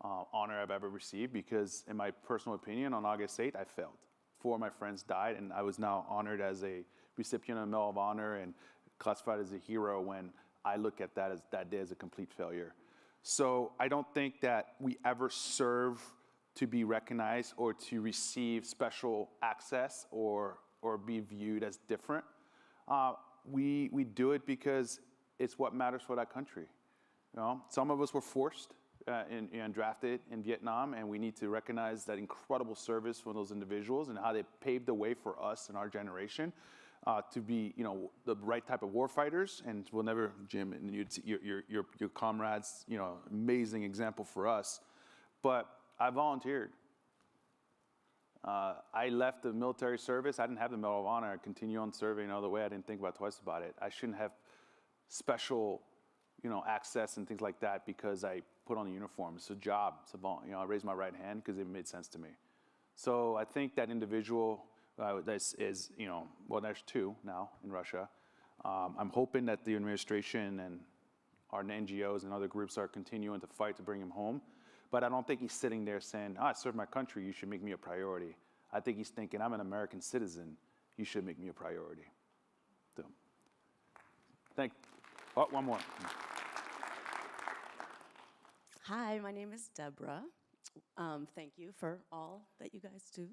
honor I've ever received, because in my personal opinion, on August 8th, I failed. 4 of my friends died, and I was now honored as a recipient of the Medal of Honor and classified as a hero, when I look at that day as a complete failure. So I don't think that we ever serve to be recognized or to receive special access or be viewed as different. We do it because it's what matters for that country. Some of us were forced and drafted in Vietnam, and we need to recognize that incredible service for those individuals and how they paved the way for us and our generation to be, the right type of war fighters. And we'll never, Jim, and your comrades, amazing example for us. But I volunteered. I left the military service. I didn't have the Medal of Honor. I continued on serving another way. I didn't think about it twice about it. I shouldn't have special, access and things like that because I put on a uniform. It's a job. It's I raised my right hand because it made sense to me. So I think that individual there's 2 now in Russia. I'm hoping that the administration and our NGOs and other groups are continuing to fight to bring him home. But I don't think he's sitting there saying, I serve my country, you should make me a priority. I think he's thinking, I'm an American citizen, you should make me a priority. So, one more. Hi, my name is Deborah. Thank you for all that you guys do.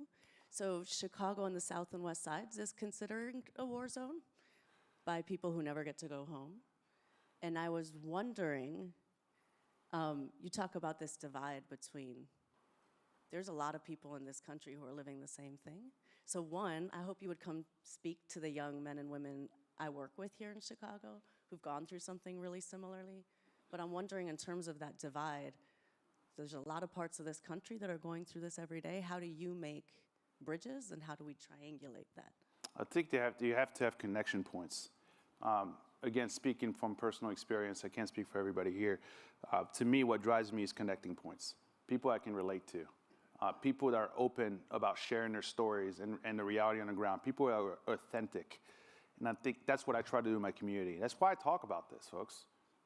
So Chicago on the south and west sides is considered a war zone by people who never get to go home. And I was wondering, you talk about this divide between, there's a lot of people in this country who are living the same thing. So one, I hope you would come speak to the young men and women I work with here in Chicago who've gone through something really similarly. But I'm wondering, in terms of that divide, there's a lot of parts of this country that are going through this every day. How do you make bridges, and how do we triangulate that? I think you have to have connection points. Again, speaking from personal experience, I can't speak for everybody here. To me, what drives me is connecting points. People I can relate to. People that are open about sharing their stories and the reality on the ground. People that are authentic. And I think that's what I try to do in my community. That's why I talk about this, folks,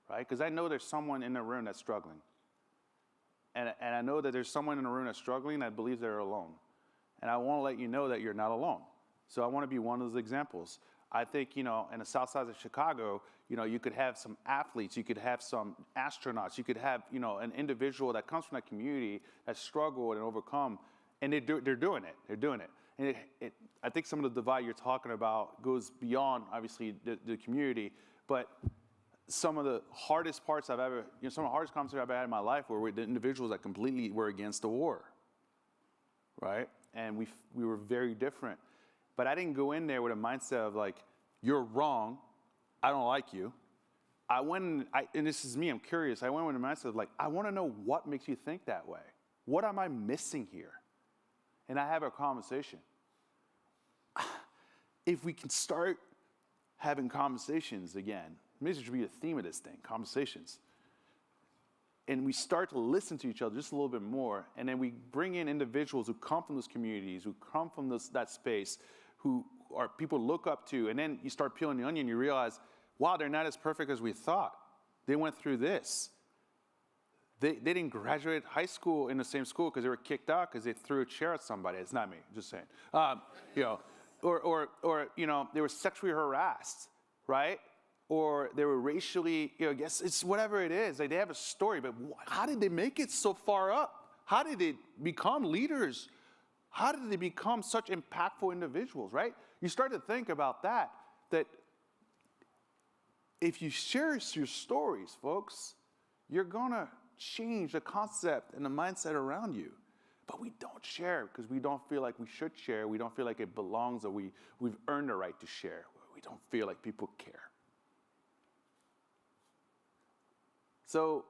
right? Because I know there's someone in the room that's struggling. And I know that there's someone in the room that's struggling that believes they're alone. And I want to let you know that you're not alone. So I want to be one of those examples. I think, in the south side of Chicago, you could have some athletes, you could have some astronauts, you could have, an individual that comes from that community that struggled and overcome, and they're doing it. They're doing it. And I think some of the divide you're talking about goes beyond, obviously, the community, but some of the hardest parts I've ever, some of the hardest conversations I've ever had in my life were with the individuals that completely were against the war, right? And we were very different. But I didn't go in there with a mindset of like, you're wrong, I don't like you. I went, and this is me, I'm curious, I went with a mindset of like, I want to know what makes you think that way. What am I missing here? And I have a conversation. If we can start having conversations again, maybe this should be the theme of this thing, conversations. And we start to listen to each other just a little bit more, and then we bring in individuals who come from those communities, who come from that space, who are people look up to, and then you start peeling the onion, you realize, wow, they're not as perfect as we thought. They went through this. They didn't graduate high school in the same school because they were kicked out because they threw a chair at somebody. It's not me, just saying. Or they were sexually harassed, right? Or they were racially, guess it's whatever it is. Like, they have a story, but how did they make it so far up? How did they become leaders? How did they become such impactful individuals, right? You start to think about that if you share your stories, folks, you're going to change the concept and the mindset around you. But we don't share because we don't feel like we should share. We don't feel like it belongs, or we've earned the right to share. We don't feel like people care. So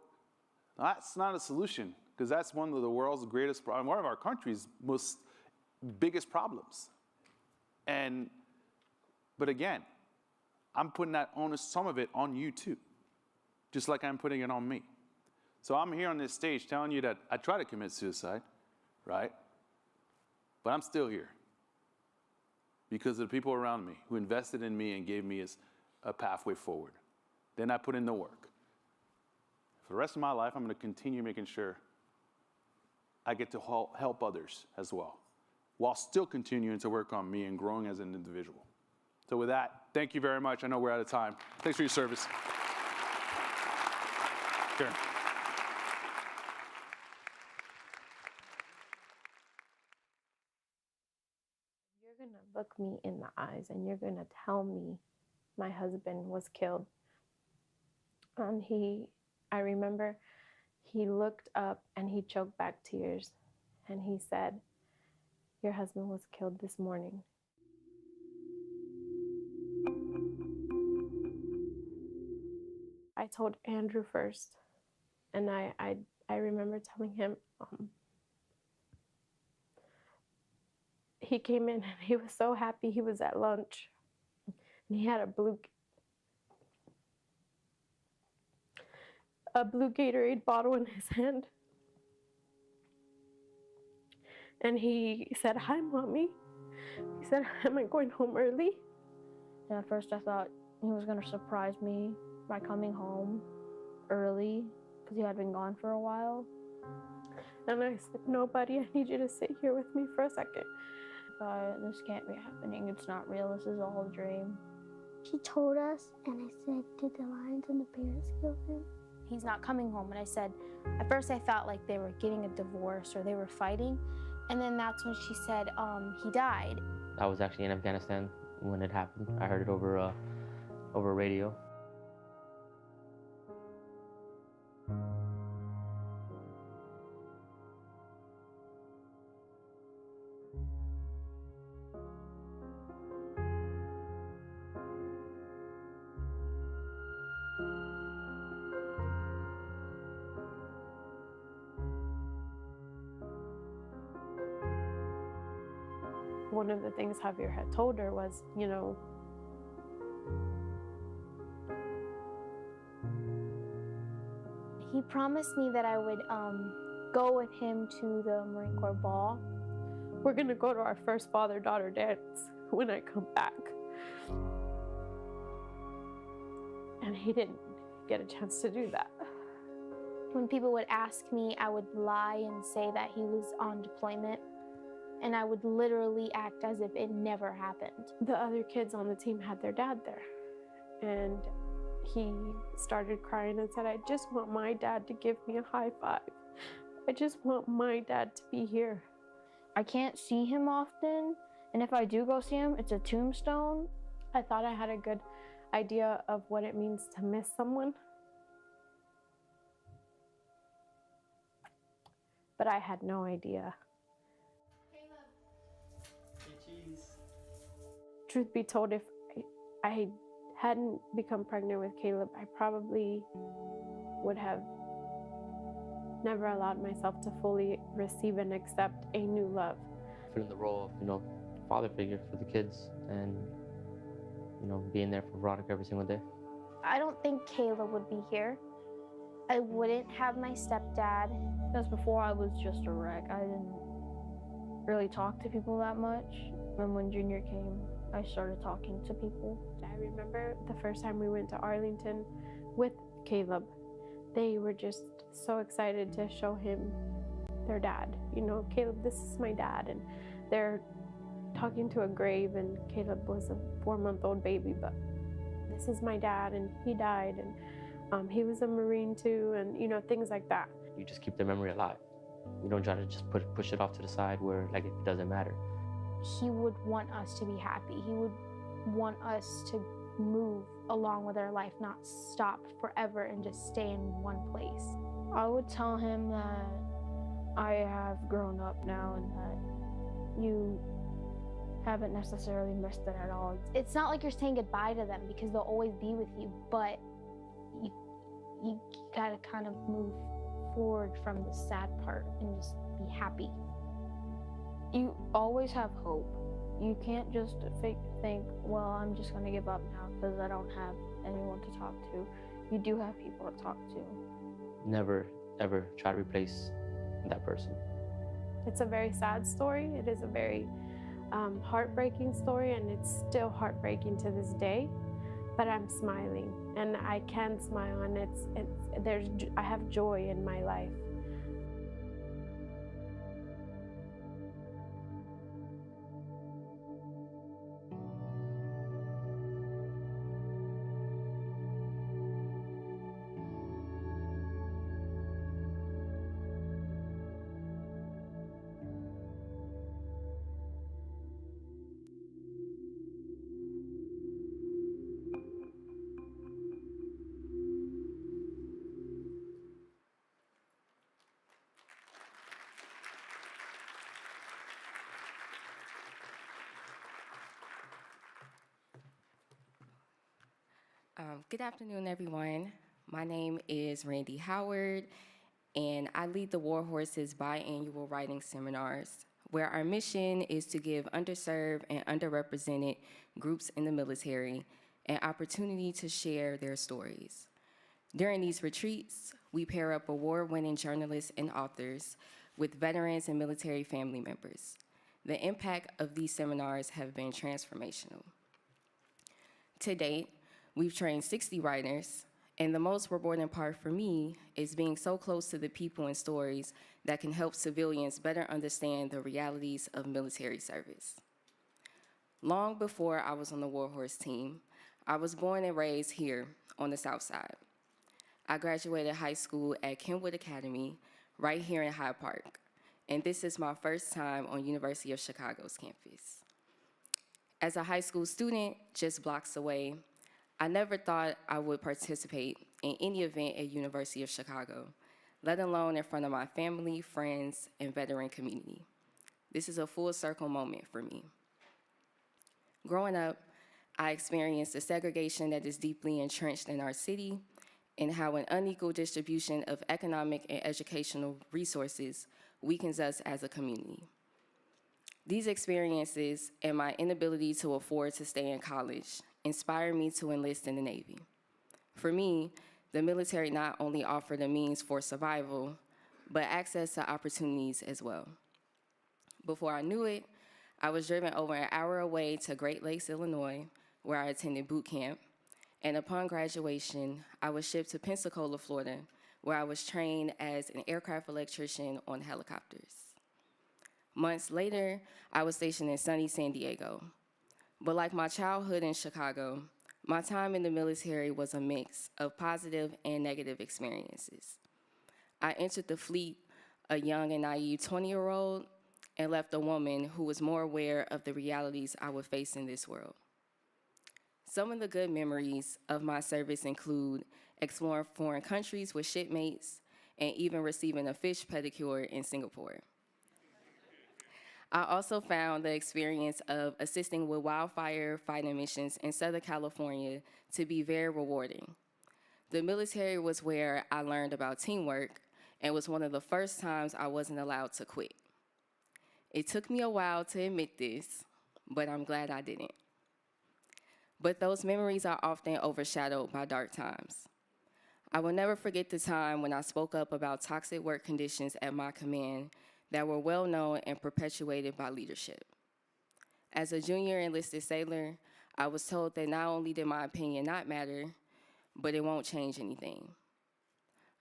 that's not a solution, because that's one of the world's greatest problems, one of our country's biggest problems. And But again, I'm putting that onus, some of it, on you too, just like I'm putting it on me. So I'm here on this stage telling you that I tried to commit suicide, right? But I'm still here because of the people around me who invested in me and gave me a pathway forward. Then I put in the work. For the rest of my life, I'm going to continue making sure I get to help others as well, while still continuing to work on me and growing as an individual. So with that, thank you very much. I know we're out of time. Thanks for your service. Karen. You're going to look me in the eyes and you're going to tell me my husband was killed. And I remember he looked up and he choked back tears and he said, "Your husband was killed this morning." I told Andrew first, and I remember telling him, he came in and he was so happy. He was at lunch and he had a blue Gatorade bottle in his hand. And he said, "Hi, Mommy." He said, "Am I going home early?" And at first I thought he was going to surprise me by coming home early because he had been gone for a while. And I said, "No, buddy, I need you to sit here with me for a second." This can't be happening. It's not real. This is all a dream. She told us, and I said, "Did the lions and the bears kill him?" He's not coming home. And I said, at first I thought like they were getting a divorce or they were fighting. And then that's when she said, he died. I was actually in Afghanistan when it happened. I heard it over radio. One of the things Javier had told her was, he promised me that I would go with him to the Marine Corps ball. "We're gonna go to our first father-daughter dance when I come back." And he didn't get a chance to do that. When people would ask me, I would lie and say that he was on deployment. And I would literally act as if it never happened. The other kids on the team had their dad there. And he started crying and said, "I just want my dad to give me a high five. I just want my dad to be here." I can't see him often. And if I do go see him, it's a tombstone. I thought I had a good idea of what it means to miss someone. But I had no idea. Truth be told, if I hadn't become pregnant with Caleb, I probably would have never allowed myself to fully receive and accept a new love. Fit in the role of, father figure for the kids and, being there for Veronica every single day. I don't think Caleb would be here. I wouldn't have my stepdad. Because before I was just a wreck. I didn't really talk to people that much. And when Junior came, I started talking to people. I remember the first time we went to Arlington with Caleb. They were just so excited to show him their dad. "Caleb, this is my dad." And they're talking to a grave, and Caleb was a 4-month-old baby, but this is my dad, and he died, and he was a Marine too, and things like that. You just keep their memory alive. You don't try to just push it off to the side where it doesn't matter. He would want us to be happy. He would want us to move along with our life, not stop forever and just stay in one place. I would tell him that I have grown up now and that you haven't necessarily missed it at all. It's not like you're saying goodbye to them because they'll always be with you, but you gotta kind of move forward from the sad part and just be happy. You always have hope, You can't just think, well, I'm just going to give up now because I don't have anyone to talk to. You do have people to talk to. Never, ever try to replace that person. It's a very sad story. It is a very heartbreaking story, and it's still heartbreaking to this day. But I'm smiling, and I can smile, and I have joy in my life. Good afternoon, everyone. My name is Randy Howard, and I lead the War Horse's biannual writing seminars, where our mission is to give underserved and underrepresented groups in the military an opportunity to share their stories. During these retreats, we pair up award-winning journalists and authors with veterans and military family members. The impact of these seminars have been transformational. To date, we've trained 60 writers, and the most rewarding part for me is being so close to the people and stories that can help civilians better understand the realities of military service. Long before I was on the War Horse team, I was born and raised here on the South Side. I graduated high school at Kenwood Academy, right here in Hyde Park, and this is my first time on University of Chicago's campus. As a high school student, just blocks away, I never thought I would participate in any event at University of Chicago, let alone in front of my family, friends, and veteran community. This is a full circle moment for me. Growing up, I experienced the segregation that is deeply entrenched in our city and how an unequal distribution of economic and educational resources weakens us as a community. These experiences and my inability to afford to stay in college inspired me to enlist in the Navy. For me, the military not only offered a means for survival, but access to opportunities as well. Before I knew it, I was driven over an hour away to Great Lakes, Illinois, where I attended boot camp, and upon graduation, I was shipped to Pensacola, Florida, where I was trained as an aircraft electrician on helicopters. Months later, I was stationed in sunny San Diego. But like my childhood in Chicago, my time in the military was a mix of positive and negative experiences. I entered the fleet a young and naive 20-year-old and left a woman who was more aware of the realities I would face in this world. Some of the good memories of my service include exploring foreign countries with shipmates and even receiving a fish pedicure in Singapore. I also found the experience of assisting with wildfire fighting missions in Southern California to be very rewarding. The military was where I learned about teamwork and was one of the first times I wasn't allowed to quit. It took me a while to admit this, but I'm glad I didn't. But those memories are often overshadowed by dark times. I will never forget the time when I spoke up about toxic work conditions at my command that were well known and perpetuated by leadership. As a junior enlisted sailor, I was told that not only did my opinion not matter, but it won't change anything.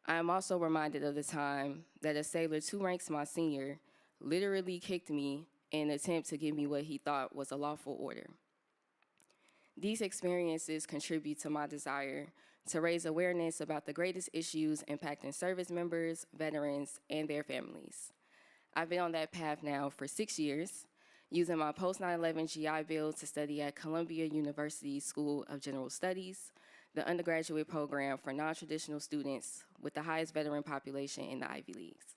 I am also reminded of the time that a sailor 2 ranks my senior literally kicked me in an attempt to give me what he thought was a lawful order. These experiences contribute to my desire to raise awareness about the greatest issues impacting service members, veterans, and their families. I've been on that path now for 6 years, using my post-9/11 GI Bill to study at Columbia University School of General Studies, the undergraduate program for non-traditional students with the highest veteran population in the Ivy Leagues.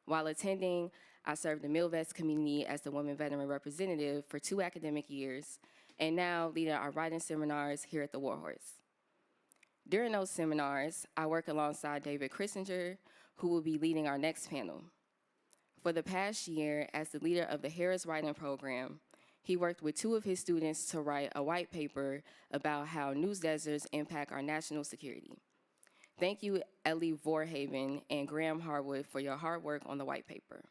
While attending, I served the Midwest community as the women veteran representative for 2 academic years, and now leading our writing seminars here at the War Horse. During those seminars, I work alongside David Christinger, who will be leading our next panel. For the past year, as the leader of the Harris Writing Program, He worked with 2 of his students to write a white paper about how news deserts impact our national security. Thank you, Ellie Vorhaven and Graham Harwood, for your hard work on the white paper.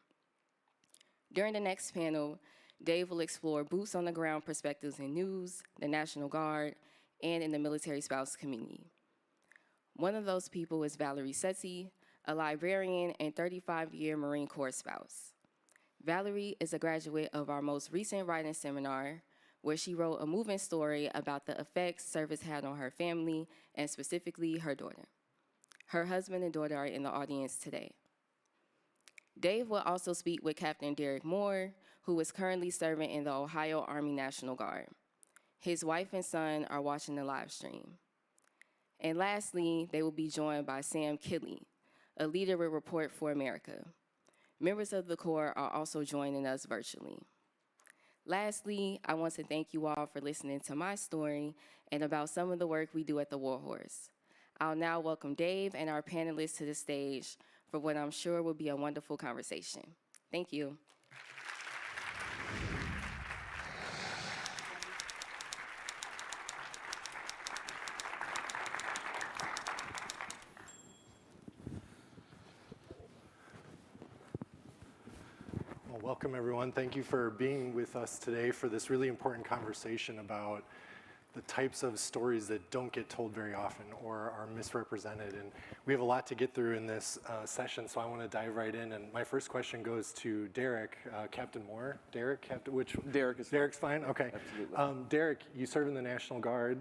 During the next panel, Dave will explore boots on the ground perspectives in news, the National Guard, and in the military spouse community. One of those people is Valerie Setzi, a librarian and 35-year Marine Corps spouse. Valerie is a graduate of our most recent writing seminar, where she wrote a moving story about the effects service had on her family, and specifically her daughter. Her husband and daughter are in the audience today. Dave will also speak with Captain Derek Moore, who is currently serving in the Ohio Army National Guard. His wife and son are watching the live stream. And lastly, they will be joined by Sam Kidley, a leader with Report for America. Members of the Corps are also joining us virtually. Lastly, I want to thank you all for listening to my story and about some of the work we do at the War Horse. I'll now welcome Dave and our panelists to the stage for what I'm sure will be a wonderful conversation. Thank you. Well, welcome everyone. Thank you for being with us today for this really important conversation about the types of stories that don't get told very often or are misrepresented. And we have a lot to get through in this session, so I want to dive right in. And my first question goes to Derek, Captain Moore. Derek, Captain, which? Derek is Derek's fine? Okay. Absolutely. Derek, you serve in the National Guard.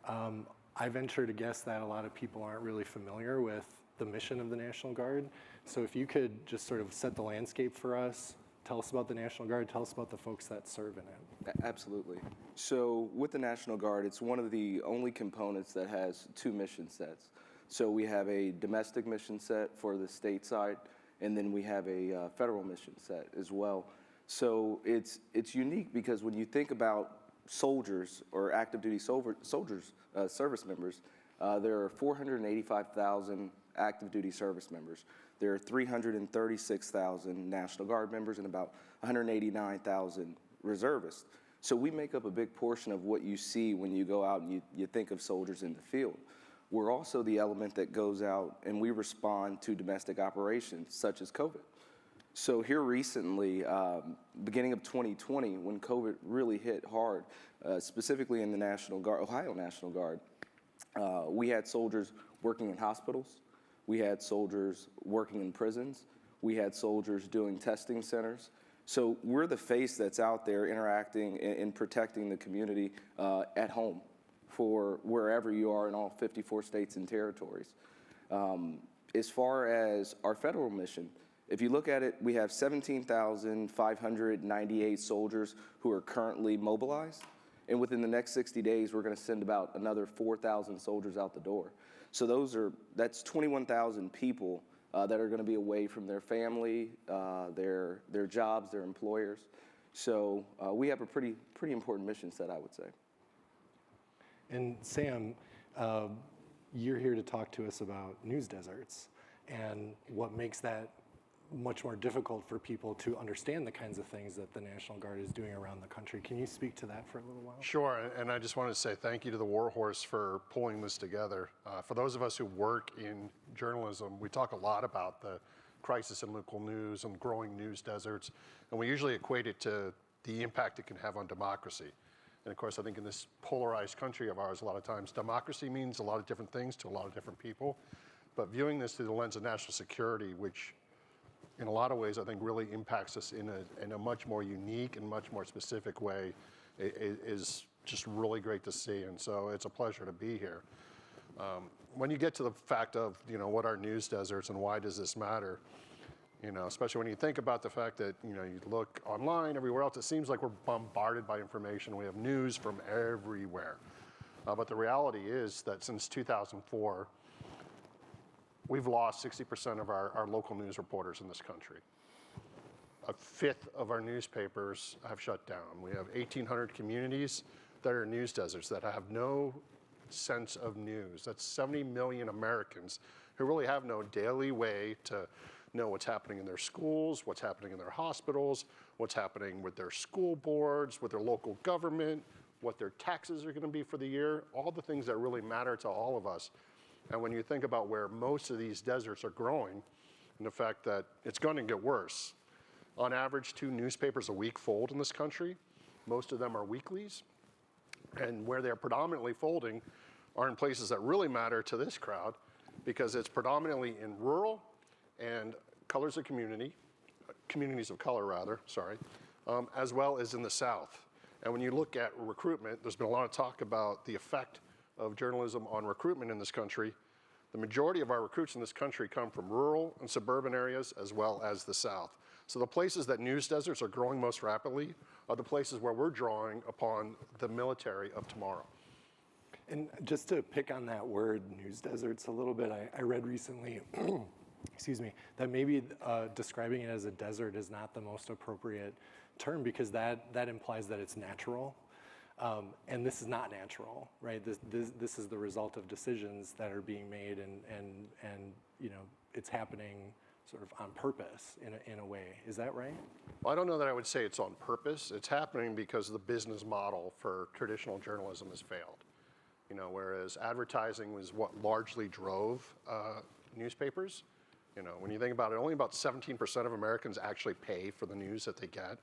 I venture to guess that a lot of people aren't really familiar with the mission of the National Guard. So if you could just sort of set the landscape for us, tell us about the National Guard, tell us about the folks that serve in it. Absolutely. So with the National Guard, it's one of the only components that has 2 mission sets. So we have a domestic mission set for the state side, and then we have a federal mission set as well. So it's unique because when you think about soldiers or active duty soldiers, service members, there are 485,000 active duty service members. There are 336,000 National Guard members and about 189,000 reservists. So we make up a big portion of what you see when you go out and you think of soldiers in the field. We're also the element that goes out and we respond to domestic operations such as COVID. So here recently, beginning of 2020, when COVID really hit hard, specifically in the National Guard, Ohio National Guard, we had soldiers working in hospitals. We had soldiers working in prisons. We had soldiers doing testing centers. So we're the face that's out there interacting and protecting the community at home for wherever you are in all 54 states and territories. As far as our federal mission, if you look at it, we have 17,598 soldiers who are currently mobilized. And within the next 60 days, we're going to send about another 4,000 soldiers out the door. So that's 21,000 people that are going to be away from their family, their jobs, their employers. So we have a pretty important mission set, I would say. And Sam, you're here to talk to us about news deserts and what makes that much more difficult for people to understand the kinds of things that the National Guard is doing around the country. Can you speak to that for a little while? Sure, and I just wanted to say thank you to the War Horse for pulling this together. For those of us who work in journalism, we talk a lot about the crisis in local news and growing news deserts, and we usually equate it to the impact it can have on democracy. And of course, I think in this polarized country of ours, a lot of times democracy means a lot of different things to a lot of different people. But viewing this through the lens of national security, which in a lot of ways, I think really impacts us in a much more unique and much more specific way is just really great to see. And so it's a pleasure to be here. When you get to the fact of, what are news deserts and why does this matter, especially when you think about the fact that, you look online, everywhere else, it seems like we're bombarded by information. We have news from everywhere. But the reality is that since 2004, we've lost 60% of our local news reporters in this country. A fifth of our newspapers have shut down. We have 1,800 communities that are news deserts that have no sense of news. That's 70 million Americans who really have no daily way to know what's happening in their schools, what's happening in their hospitals, what's happening with their school boards, with their local government, what their taxes are going to be for the year, all the things that really matter to all of us. And when you think about where most of these deserts are growing, and the fact that it's going to get worse. On average, 2 newspapers a week fold in this country. Most of them are weeklies. And where they're predominantly folding are in places that really matter to this crowd, because it's predominantly in rural and colors of community, communities of color rather, sorry, as well as in the South. And when you look at recruitment, there's been a lot of talk about the effect of journalism on recruitment in this country. The majority of our recruits in this country come from rural and suburban areas as well as the South. So the places that news deserts are growing most rapidly are the places where we're drawing upon the military of tomorrow. And just to pick on that word, news deserts, a little bit, I read recently, excuse me, that maybe describing it as a desert is not the most appropriate term, because that implies that it's natural. And this is not natural, right? This is the result of decisions that are being made, and you know, it's happening sort of on purpose in a way. Is that right? Well, I don't know that I would say it's on purpose. It's happening because the business model for traditional journalism has failed. You know, whereas advertising was what largely drove newspapers. You know, when you think about it, only about 17% of Americans actually pay for the news that they get.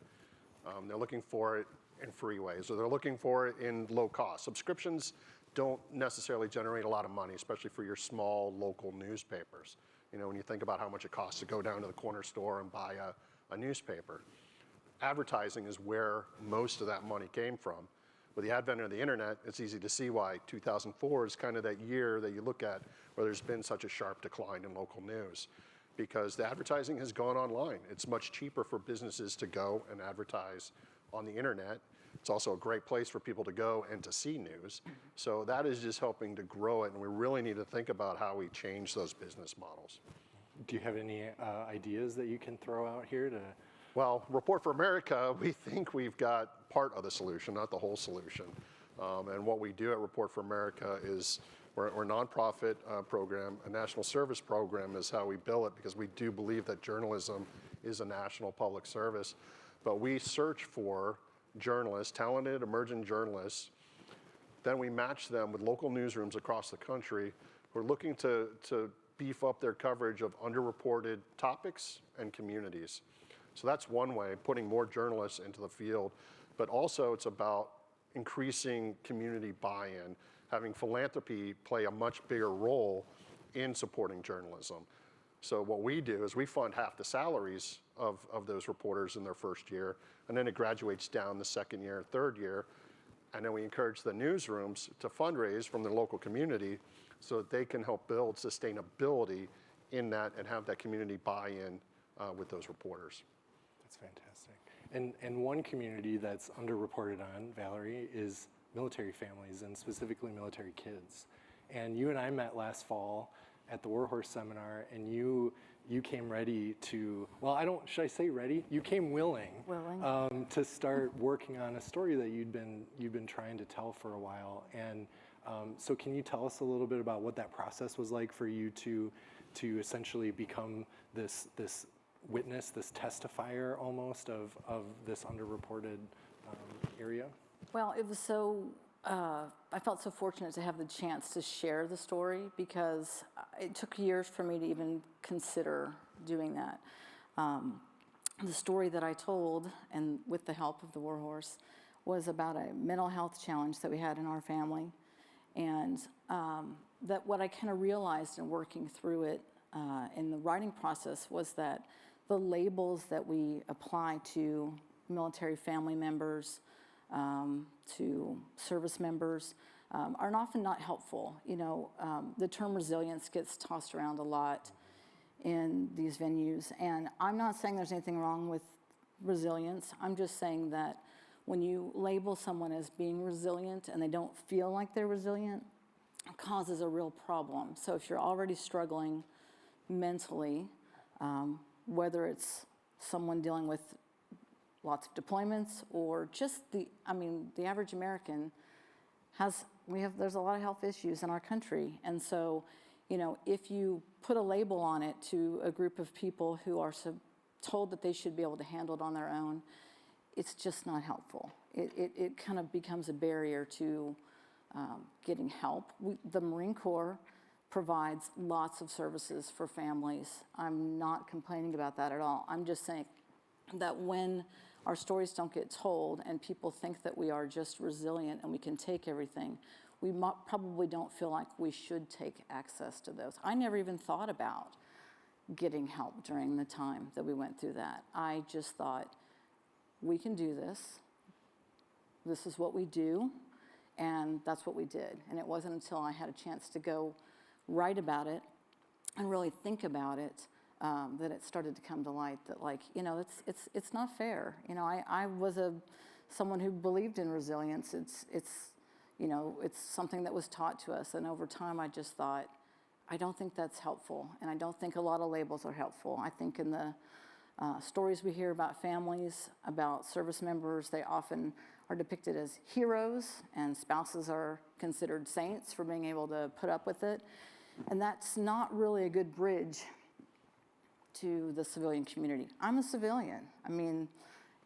They're looking for it in free ways, or they're looking for it in low cost. Subscriptions don't necessarily generate a lot of money, especially for your small local newspapers. You know, when you think about how much it costs to go down to the corner store and buy a newspaper. Advertising is where most of that money came from. With the advent of the internet, it's easy to see why 2004 is kind of that year that you look at where there's been such a sharp decline in local news, because the advertising has gone online. It's much cheaper for businesses to go and advertise on the internet. It's also a great place for people to go and to see news. So that is just helping to grow it, and we really need to think about how we change those business models. Do you have any ideas that you can throw out here to? Well, Report for America, we think we've got part of the solution, not the whole solution. And what we do at Report for America is we're a nonprofit program. A national service program is how we bill it, because we do believe that journalism is a national public service. But we search for journalists, talented emerging journalists. Then we match them with local newsrooms across the country who are looking to beef up their coverage of underreported topics and communities. So that's one way, putting more journalists into the field. But also it's about increasing community buy-in, having philanthropy play a much bigger role in supporting journalism. So what we do is we fund half the salaries of those reporters in their first year, and then it graduates down the second year and third year. And then we encourage the newsrooms to fundraise from their local community so that they can help build sustainability in that and have that community buy-in with those reporters. That's fantastic. And one community that's underreported on, Valerie, is military families, and specifically military kids. And you and I met last fall at the War Horse seminar, and you came ready to, well, should I say ready? You came willing to start working on a story that you'd been trying to tell for a while. And so can you tell us a little bit about what that process was like for you to essentially become this witness, this testifier almost of this underreported area? Well, it was so, I felt so fortunate to have the chance to share the story, because it took years for me to even consider doing that. The story that I told, and with the help of the War Horse, was about a mental health challenge that we had in our family. And that what I kind of realized in working through it in the writing process was that the labels that we apply to military family members, to service members, are often not helpful. You know, the term resilience gets tossed around a lot in these venues, and I'm not saying there's anything wrong with resilience. I'm just saying that when you label someone as being resilient and they don't feel like they're resilient, it causes a real problem. So if you're already struggling mentally, whether it's someone dealing with lots of deployments or just the average American there's a lot of health issues in our country. And so, you know, if you put a label on it to a group of people who are told that they should be able to handle it on their own, it's just not helpful. It kind of becomes a barrier to getting help. The Marine Corps provides lots of services for families. I'm not complaining about that at all. I'm just saying that when our stories don't get told and people think that we are just resilient and we can take everything, we probably don't feel like we should take access to those. I never even thought about getting help during the time that we went through that. I just thought, we can do this. This is what we do, and that's what we did. And it wasn't until I had a chance to go write about it and really think about it that it started to come to light that, like, you know, it's not fair. You know, I was someone who believed in resilience. You know, it's something that was taught to us, and over time I just thought, I don't think that's helpful, and I don't think a lot of labels are helpful. I think in the stories we hear about families, about service members, they often are depicted as heroes, and spouses are considered saints for being able to put up with it. And that's not really a good bridge to the civilian community. I'm a civilian. I mean,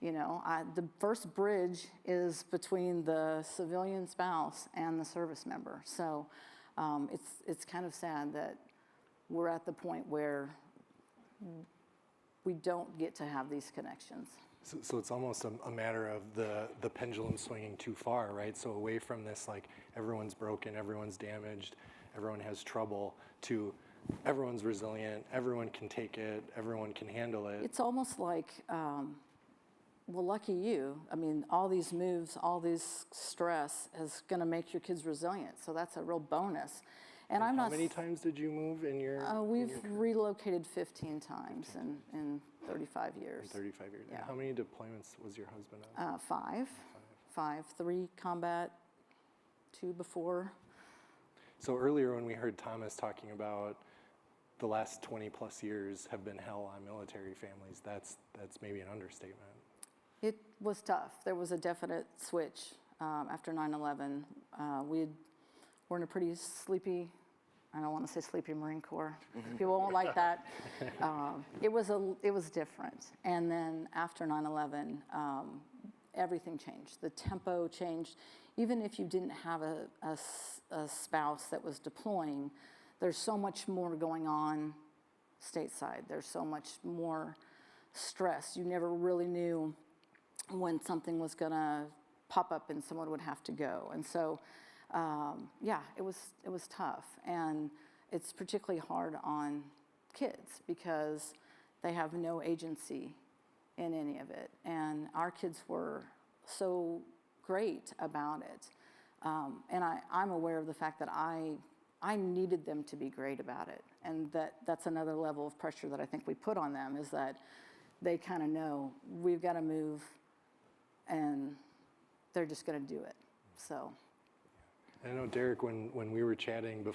you know, the first bridge is between the civilian spouse and the service member. So it's kind of sad that we're at the point where we don't get to have these connections. So it's almost a matter of the pendulum swinging too far, right? So away from this, like, everyone's broken, everyone's damaged, everyone has trouble, to everyone's resilient, everyone can take it, everyone can handle it. It's almost like, well, lucky you. I mean, all these moves, all this stress is going to make your kids resilient. So that's a real bonus. And I'm how not. Many times did you move in your? We've relocated 15 times in 35 years. In 35 years. Yeah. And how many deployments was your husband on? Five. 3 combat, 2 before. So earlier when we heard Thomas talking about the last 20 plus years have been hell on military families, that's maybe an understatement. It was tough. There was a definite switch after 9/11. We were in a pretty sleepy, I don't want to say sleepy Marine Corps. People won't like that. It was different. And then after 9/11, everything changed. The tempo changed. Even if you didn't have a spouse that was deploying, there's so much more going on stateside. There's so much more stress. You never really knew when something was going to pop up and someone would have to go. And so, yeah, it was tough. And it's particularly hard on kids because they have no agency in any of it. And our kids were so great about it. And I'm aware of the fact that I needed them to be great about it. And that's another level of pressure that I think we put on them, is that they kind of know we've got to move, and they're just going to do it. So. I know, Derek, when we were chatting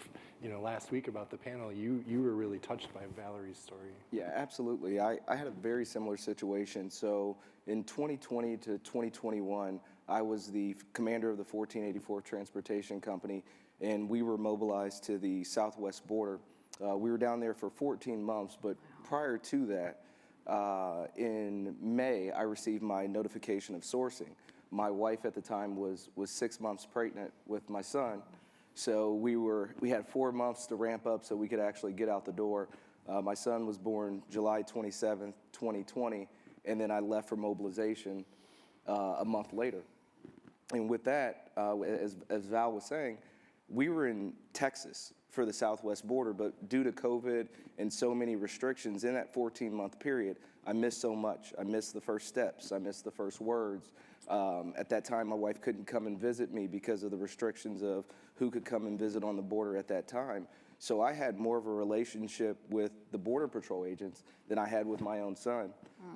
last week about the panel, you were really touched by Valerie's story. Yeah, absolutely. I had a very similar situation. So in 2020 to 2021, I was the commander of the 1484 Transportation Company, and we were mobilized to the southwest border. We were down there for 14 months, but prior to that, in May, I received my notification of sourcing. My wife at the time was 6 months pregnant with my son, so we had 4 months to ramp up so we could actually get out the door. My son was born July 27th, 2020, and then I left for mobilization a month later. And with that, as Val was saying, we were in Texas for the southwest border, but due to COVID and so many restrictions in that 14-month period, I missed so much. I missed the first steps. I missed the first words. At that time, my wife couldn't come and visit me because of the restrictions of who could come and visit on the border at that time. So I had more of a relationship with the Border Patrol agents than I had with my own son.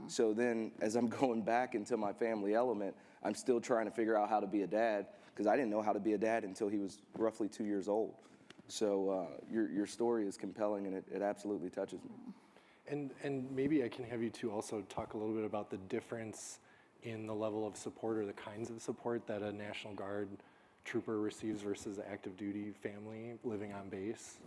So then, as I'm going back into my family element, I'm still trying to figure out how to be a dad, because I didn't know how to be a dad until he was roughly 2 years old. So your story is compelling, and it absolutely touches me. And maybe I can have you two also talk a little bit about the difference in the level of support or the kinds of support that a National Guard trooper receives versus an active duty family living on base.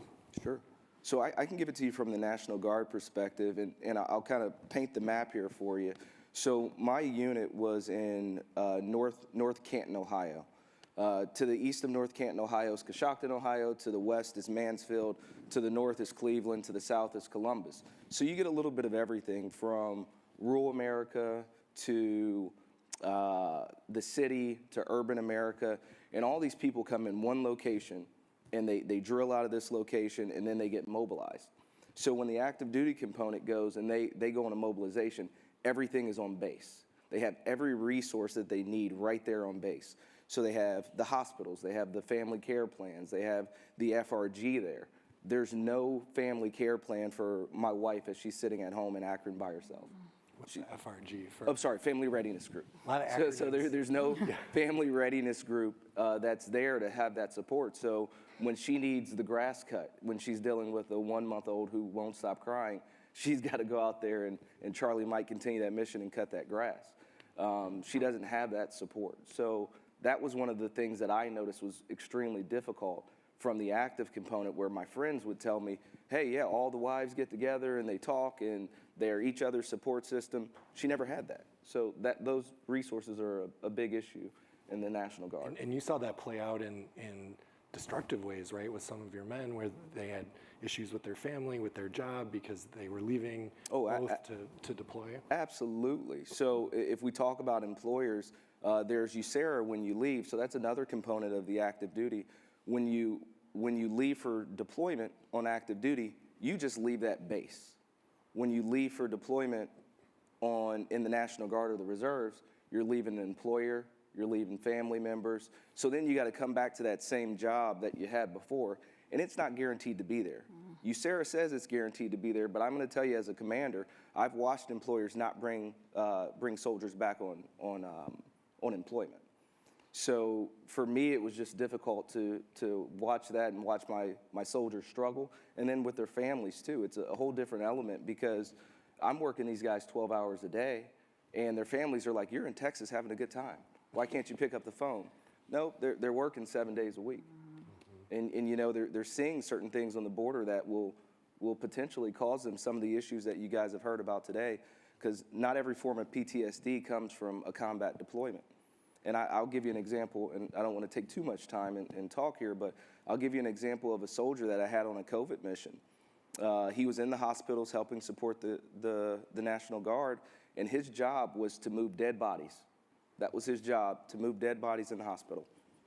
Sure. So I can give it to you from the National Guard perspective, and I'll kind of paint the map here for you. So my unit was in North Canton, Ohio. To the east of North Canton, Ohio is Coshocton, Ohio. To the west is Mansfield. To the north is Cleveland. To the south is Columbus. So you get a little bit of everything from rural America to the city to urban America. And all these people come in one location, and they drill out of this location, and then they get mobilized. So when the active duty component goes and they go on a mobilization, everything is on base. They have every resource that they need right there on base. So they have the hospitals, they have the family care plans, they have the FRG there. There's no family care plan for my wife as she's sitting at home in Akron by herself. What's the FRG for? Oh, sorry, Family Readiness Group. A lot of So there's no family readiness group that's there to have that support. So when she needs the grass cut, when she's dealing with a 1-month-old who won't stop crying, she's got to go out there and Charlie might continue that mission and cut that grass. She doesn't have that support. So that was one of the things that I noticed was extremely difficult from the active component, where my friends would tell me, hey, yeah, all the wives get together and they talk and they're each other's support system. She never had that. So those resources are a big issue in the National Guard. And you saw that play out in destructive ways, right, with some of your men, where they had issues with their family, with their job, because they were leaving both to deploy? Absolutely. So if we talk about employers, there's USERRA when you leave. So that's another component of the active duty. When you leave for deployment on active duty, you just leave that base. When you leave for deployment in the National Guard or the Reserves, you're leaving an employer, you're leaving family members. So then you got to come back to that same job that you had before, and it's not guaranteed to be there. USERRA says it's guaranteed to be there, but I'm going to tell you as a commander, I've watched employers not bring soldiers back on employment. So for me, it was just difficult to watch that and watch my soldiers struggle, and then with their families too. It's a whole different element, because I'm working these guys 12 hours a day, and their families are like, you're in Texas having a good time. Why can't you pick up the phone? No, they're working 7 days a week. And you know, they're seeing certain things on the border that will potentially cause them some of the issues that you guys have heard about today, because not every form of PTSD comes from a combat deployment. And I'll give you an example, and I don't want to take too much time and talk here, but I'll give you an example of a soldier that I had on a COVID mission. He was in the hospitals helping support the National Guard, and his job was to move dead bodies. That was his job, to move dead bodies in the hospital,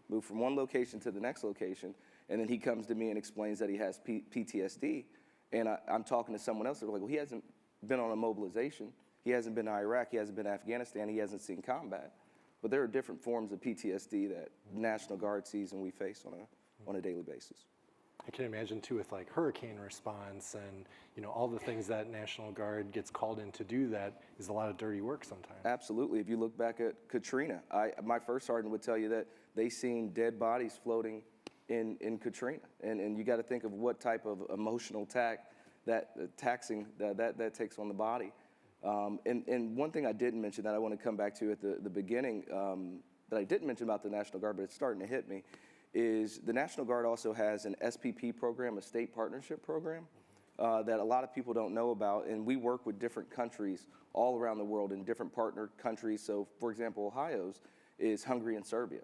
move from one location to the next location, and then he comes to me and explains that he has PTSD. And I'm talking to someone else, they're like, well, he hasn't been on a mobilization, he hasn't been to Iraq, he hasn't been to Afghanistan, he hasn't seen combat. But there are different forms of PTSD that the National Guard sees and we face on a daily basis. I can imagine too, with like hurricane response and, you know, all the things that National Guard gets called in to do, that is a lot of dirty work sometimes. Absolutely. If you look back at Katrina, my first sergeant would tell you that they seen dead bodies floating in Katrina. And you got to think of what type of emotional taxing that takes on the body. And one thing I didn't mention that I want to come back to at the beginning, that I didn't mention about the National Guard, but it's starting to hit me, is the National Guard also has an SPP program, a state partnership program, that a lot of people don't know about. And we work with different countries all around the world in different partner countries. So, for example, Ohio's is Hungary and Serbia.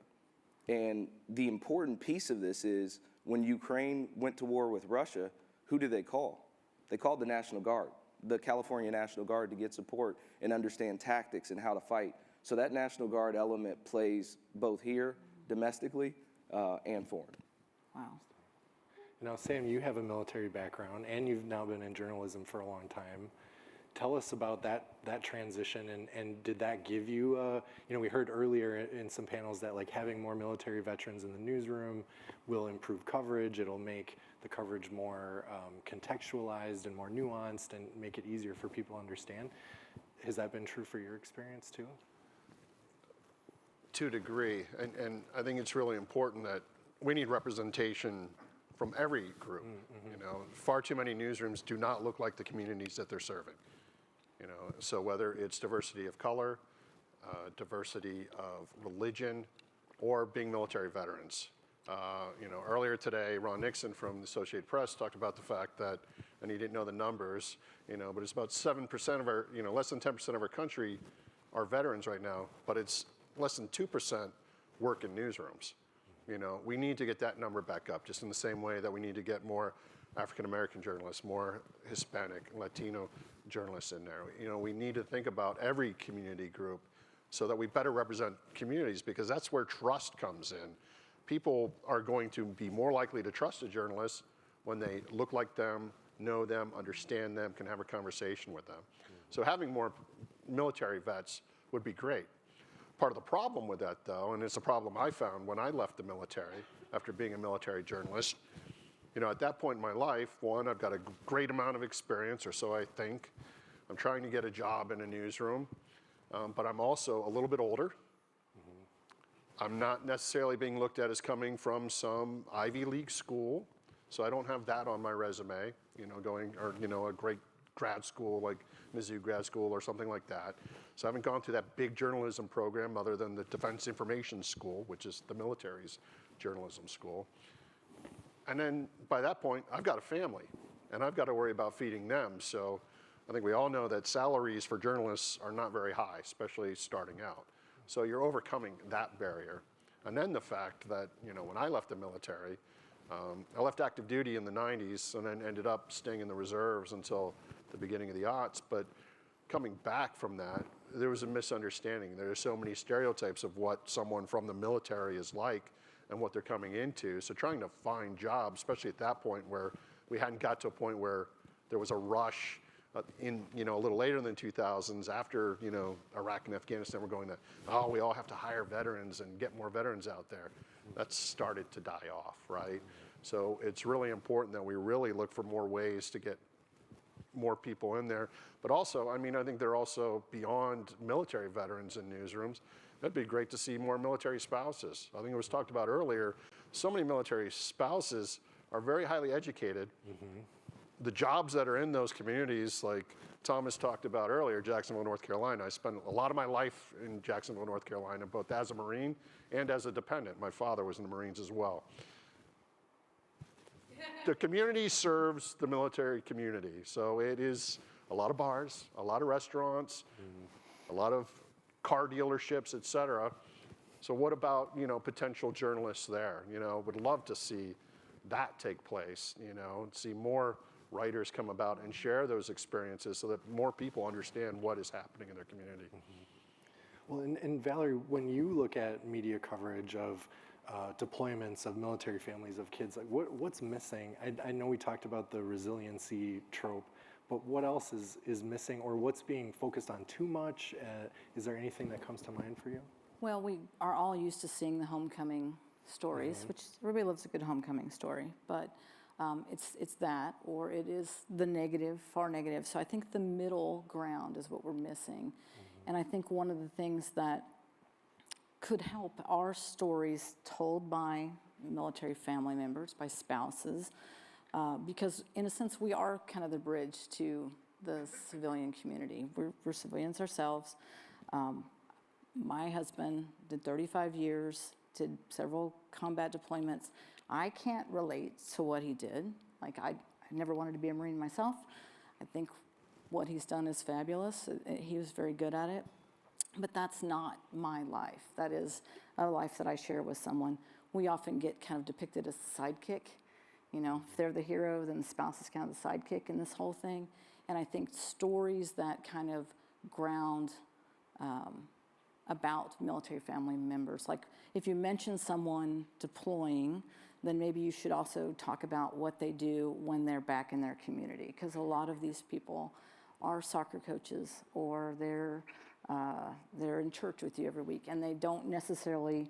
And the important piece of this is when Ukraine went to war with Russia, who did they call? They called the National Guard, the California National Guard, to get support and understand tactics and how to fight. So that National Guard element plays both here, domestically, and foreign. Wow. Now, Sam, you have a military background, and you've now been in journalism for a long time. Tell us about that transition, and did that give you, you know, we heard earlier in some panels that like having more military veterans in the newsroom will improve coverage, it'll make the coverage more contextualized and more nuanced and make it easier for people to understand. Has that been true for your experience too? To a degree, and I think it's really important that we need representation from every group. You know, far too many newsrooms do not look like the communities that they're serving. You know, so whether it's diversity of color, diversity of religion, or being military veterans. You know, earlier today, Ron Nixon from the Associated Press talked about the fact that, and he didn't know the numbers, you know, but it's about 7% of our, you know, less than 10% of our country are veterans right now, but it's less than 2% work in newsrooms. You know, we need to get that number back up, just in the same way that we need to get more African American journalists, more Hispanic, Latino journalists in there. You know, we need to think about every community group so that we better represent communities, because that's where trust comes in. People are going to be more likely to trust a journalist when they look like them, know them, understand them, can have a conversation with them. So having more military vets would be great. Part of the problem with that, though, and it's a problem I found when I left the military after being a military journalist, you know, at that point in my life, one, I've got a great amount of experience, or so I think. I'm trying to get a job in a newsroom, but I'm also a little bit older. I'm not necessarily being looked at as coming from some Ivy League school, so I don't have that on my resume, you know, going, or, you know, a great grad school like Mizzou grad school or something like that. So I haven't gone through that big journalism program other than the Defense Information School, which is the military's journalism school. And then by that point, I've got a family, and I've got to worry about feeding them. So I think we all know that salaries for journalists are not very high, especially starting out. So you're overcoming that barrier. And then the fact that, you know, when I left the military, I left active duty in the 90s and then ended up staying in the reserves until the beginning of the aughts. But coming back from that, there was a misunderstanding. There are so many stereotypes of what someone from the military is like and what they're coming into. So trying to find jobs, especially at that point where we hadn't got to a point where there was a rush in, you know, a little later than 2000s after, you know, Iraq and Afghanistan were going to, oh, we all have to hire veterans and get more veterans out there. That's started to die off, right? So it's really important that we really look for more ways to get more people in there. But also, I mean, I think they're also beyond military veterans in newsrooms. That'd be great to see more military spouses. I think it was talked about earlier. So many military spouses are very highly educated. The jobs that are in those communities, like Thomas talked about earlier, Jacksonville, North Carolina. I spent a lot of my life in Jacksonville, North Carolina, both as a Marine and as a dependent. My father was in the Marines as well. The community serves the military community. So it is a lot of bars, a lot of restaurants, a lot of car dealerships, et cetera. So what about, you know, potential journalists there? You know, would love to see that take place, you know, see more writers come about and share those experiences so that more people understand what is happening in their community. Well, and Valerie, when you look at media coverage of deployments of military families of kids, like what's missing? I know we talked about the resiliency trope, but what else is missing, or what's being focused on too much? Is there anything that comes to mind for you? Well, we are all used to seeing the homecoming stories, which everybody loves a good homecoming story, but it's that, or it is the negative, far negative. So I think the middle ground is what we're missing. And I think one of the things that could help are stories told by military family members, by spouses, because in a sense we are kind of the bridge to the civilian community. We're civilians ourselves. My husband did 35 years, did several combat deployments. I can't relate to what he did. Like, I never wanted to be a Marine myself. I think what he's done is fabulous. He was very good at it. But that's not my life. That is a life that I share with someone. We often get kind of depicted as the sidekick. You know, if they're the hero, then the spouse is kind of the sidekick in this whole thing. And I think stories that kind of ground about military family members, like if you mention someone deploying, then maybe you should also talk about what they do when they're back in their community, because a lot of these people are soccer coaches, or they're in church with you every week, and they don't necessarily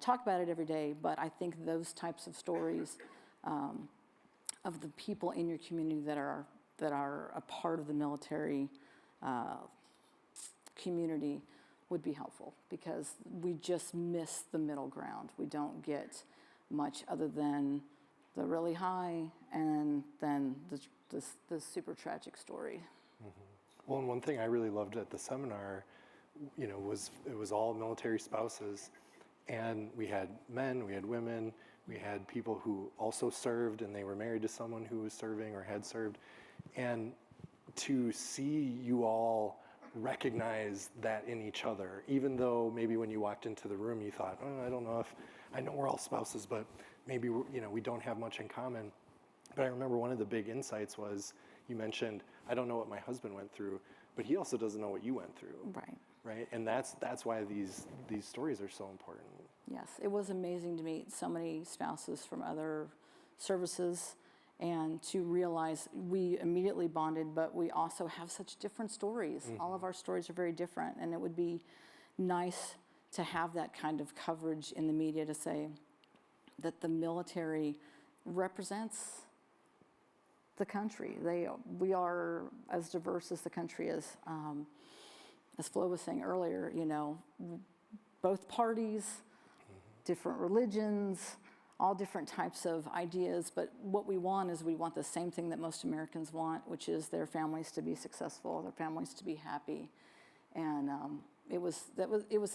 talk about it every day. But I think those types of stories of the people in your community that are a part of the military community would be helpful, because we just miss the middle ground. We don't get much other than the really high and then the super tragic story. Well, and one thing I really loved at the seminar, you know, it was all military spouses, and we had men, we had women, we had people who also served, and they were married to someone who was serving or had served, and to see you all recognize that in each other, even though maybe when you walked into the room you thought, oh, I don't know if, I know we're all spouses, but maybe we don't have much in common. But I remember one of the big insights was you mentioned, I don't know what my husband went through, but he also doesn't know what you went through. Right. Right? And that's why these stories are so important. Yes, it was amazing to meet so many spouses from other services and to realize we immediately bonded, but we also have such different stories. Mm-hmm. All of our stories are very different, and it would be nice to have that kind of coverage in the media to say that the military represents the country. We are as diverse as the country is. As Flo was saying earlier, both parties, different religions, all different types of ideas, but what we want is we want the same thing that most Americans want, which is their families to be successful, their families to be happy. And it was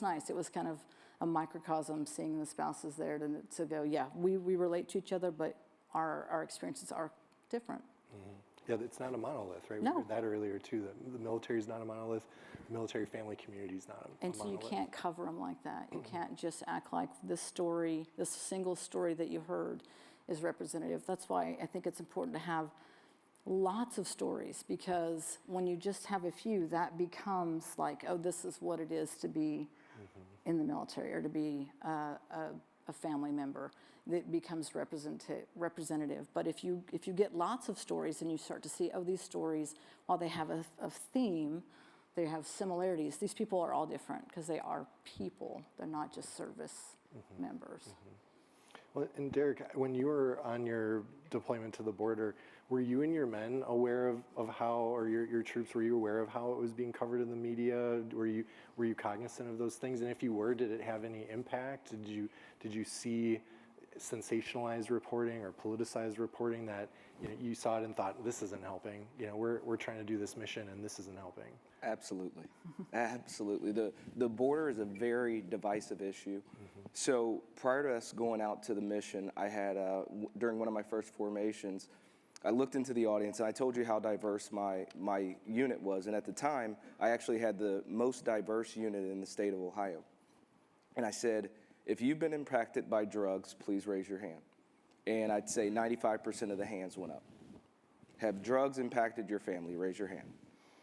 nice. It was kind of a microcosm seeing the spouses there to go, yeah, we relate to each other, but our experiences are different. Mm-hmm. Yeah, it's not a monolith, right? No. We heard that earlier too, that the military is not a monolith, the military family community is not a And so monolith. you can't cover them like that. You can't just act like this story, this single story that you heard is representative. That's why I think it's important to have lots of stories, because when you just have a few, that becomes like, oh, this is what it is to be in the military or to be a family member. That becomes representative. But if you get lots of stories and you start to see, oh, these stories, while they have a theme, they have similarities. These people are all different because they are people. They're not just service members. Well, and Derek, when you were on your deployment to the border, were you and your men aware of how, or your troops, were you aware of how it was being covered in the media? Were you cognizant of those things? And if you were, did it have any impact? Did you see sensationalized reporting or politicized reporting that you saw it and thought, this isn't helping? We're trying to do this mission and this isn't helping. Absolutely, absolutely. The border is a very divisive issue. So prior to us going out to the mission, I had during one of my first formations, I looked into the audience and I told you how diverse my unit was. And at the time, I actually had the most diverse unit in the state of Ohio. And I said, if you've been impacted by drugs, please raise your hand. And I'd say 95% of the hands went up. Have drugs impacted your family? Raise your hand.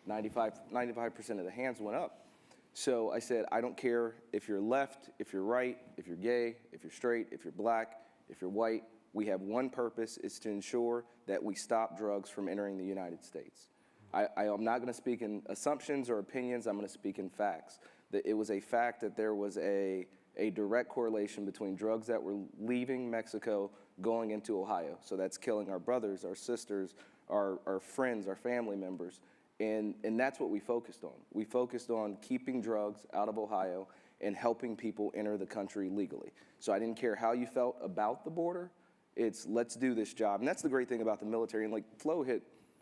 95% of the hands went up. So I said, I don't care if you're left, if you're right, if you're gay, if you're straight, if you're black, if you're white. We have one purpose, is to ensure that we stop drugs from entering the United States. I am not going to speak in assumptions or opinions. I'm going to speak in facts. That it was a fact that there was a direct correlation between drugs that were leaving Mexico going into Ohio. So that's killing our brothers, our sisters, our friends, our family members. And that's what we focused on. We focused on keeping drugs out of Ohio and helping people enter the country legally. So I didn't care how you felt about the border. It's let's do this job. And that's the great thing about the military. And like Flo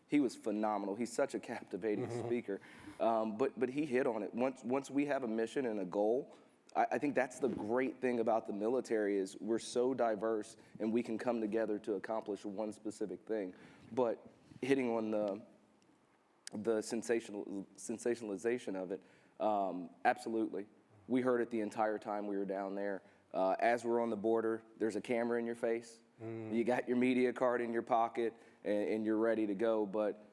he was phenomenal. He's such a captivating speaker. But he hit on it. Once we have a mission and a goal, I think that's the great thing about the military is we're so diverse and we can come together to accomplish one specific thing. But hitting on the sensationalization of it, absolutely. We heard it the entire time we were down there. As we're on the border, there's a camera in your face. You got your media card in your pocket and you're ready to go. But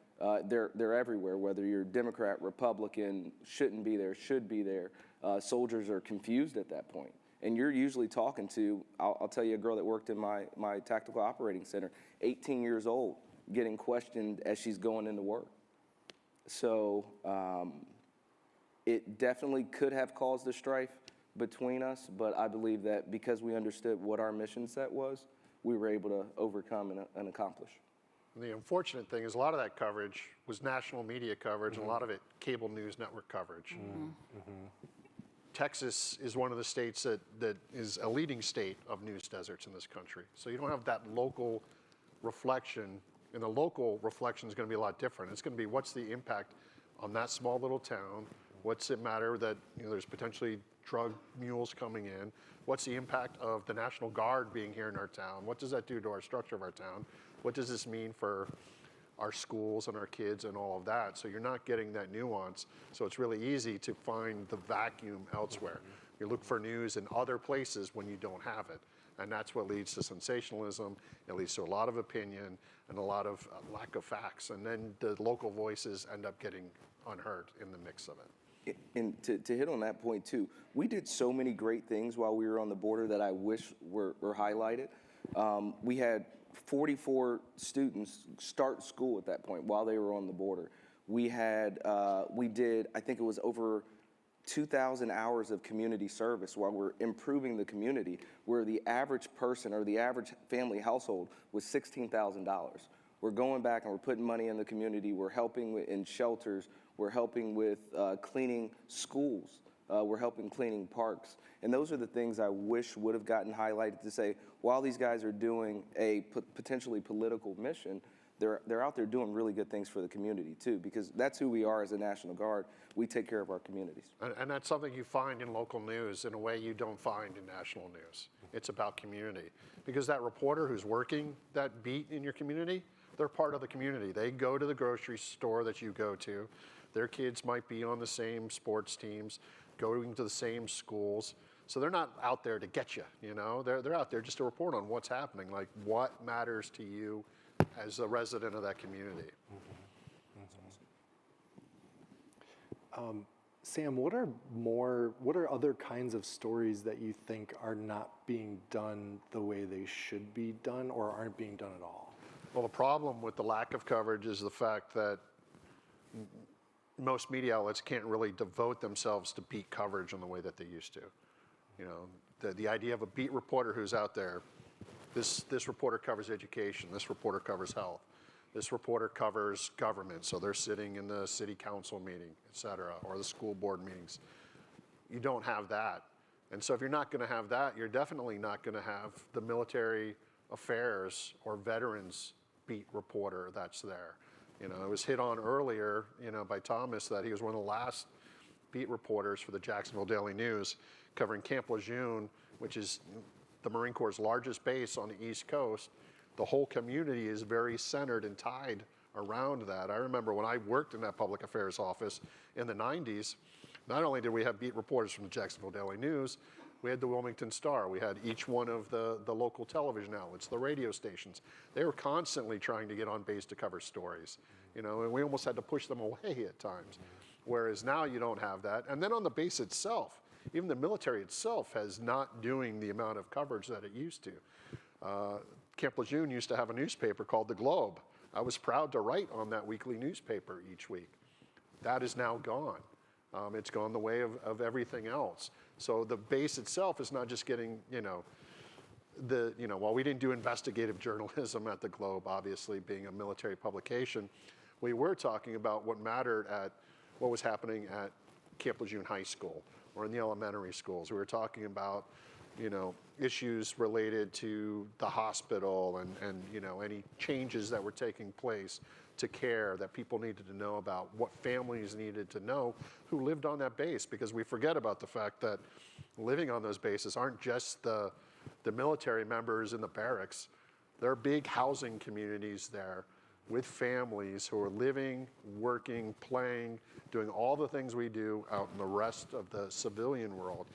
they're everywhere, whether you're Democrat, Republican, shouldn't be there, should be there. Soldiers are confused at that point. And you're usually talking to, I'll tell you, a girl that worked in my tactical operating center, 18 years old, getting questioned as she's going into work. So it definitely could have caused a strife between us, but I believe that because we understood what our mission set was, we were able to overcome and accomplish. And the unfortunate thing is a lot of that coverage was national media coverage, and a lot of it cable news network coverage. Texas is one of the states that is a leading state of news deserts in this country. So you don't have that local reflection, and the local reflection is going to be a lot different. It's going to be what's the impact on that small little town? What's it matter that there's potentially drug mules coming in? What's the impact of the National Guard being here in our town? What does that do to our structure of our town? What does this mean for our schools and our kids and all of that. So you're not getting that nuance. So it's really easy to find the vacuum elsewhere. You look for news in other places when you don't have it. And that's what leads to sensationalism. It leads to a lot of opinion and a lot of lack of facts. And then the local voices end up getting unheard in the mix of it. And to hit on that point too, we did so many great things while we were on the border that I wish were highlighted. We had 44 students start school at that point while they were on the border. We did, I think it was over 2,000 hours of community service while we're improving the community, where the average person or the average family household was $16,000. We're going back and we're putting money in the community. We're helping in shelters. We're helping with cleaning schools. We're helping cleaning parks. And those are the things I wish would have gotten highlighted to say, while these guys are doing a potentially political mission, they're out there doing really good things for the community too, because that's who we are as a National Guard. We take care of our communities. And that's something you find in local news in a way you don't find in national news. It's about community. Because that reporter who's working that beat in your community, they're part of the community. They go to the grocery store that you go to. Their kids might be on the same sports teams, going to the same schools. So they're not out there to get you, you know? They're out there just to report on what's happening, like what matters to you as a resident of that community. Sam, what are other kinds of stories that you think are not being done the way they should be done or aren't being done at all? Well, the problem with the lack of coverage is the fact that most media outlets can't really devote themselves to beat coverage in the way that they used to. You know, the idea of a beat reporter who's out there, this reporter covers education, this reporter covers health, this reporter covers government, so they're sitting in the city council meeting, et cetera, or the school board meetings. You don't have that. And so if you're not gonna have that, you're definitely not gonna have the military affairs or veterans beat reporter that's there. You know, it was hit on earlier, you know, by Thomas that he was one of the last beat reporters for the Jacksonville Daily News covering Camp Lejeune, which is the Marine Corps' largest base on the East Coast. The whole community is very centered and tied around that. I remember when I worked in that public affairs office in the 90s, not only did we have beat reporters from the Jacksonville Daily News, we had the Wilmington Star. We had each one of the local television outlets, the radio stations. They were constantly trying to get on base to cover stories, you know, and we almost had to push them away at times. Whereas now you don't have that. And then on the base itself, even the military itself is not doing the amount of coverage that it used to. Camp Lejeune used to have a newspaper called The Globe. I was proud to write on that weekly newspaper each week. That is now gone. It's gone the way of everything else. So the base itself is not just getting, while we didn't do investigative journalism at the Globe, obviously being a military publication, we were talking about what mattered at what was happening at Camp Lejeune High School or in the elementary schools. We were talking about, issues related to the hospital and any changes that were taking place to care that people needed to know about, what families needed to know who lived on that base, because we forget about the fact that living on those bases aren't just the military members in the barracks. There are big housing communities there with families who are living, working, playing, doing all the things we do out in the rest of the civilian world.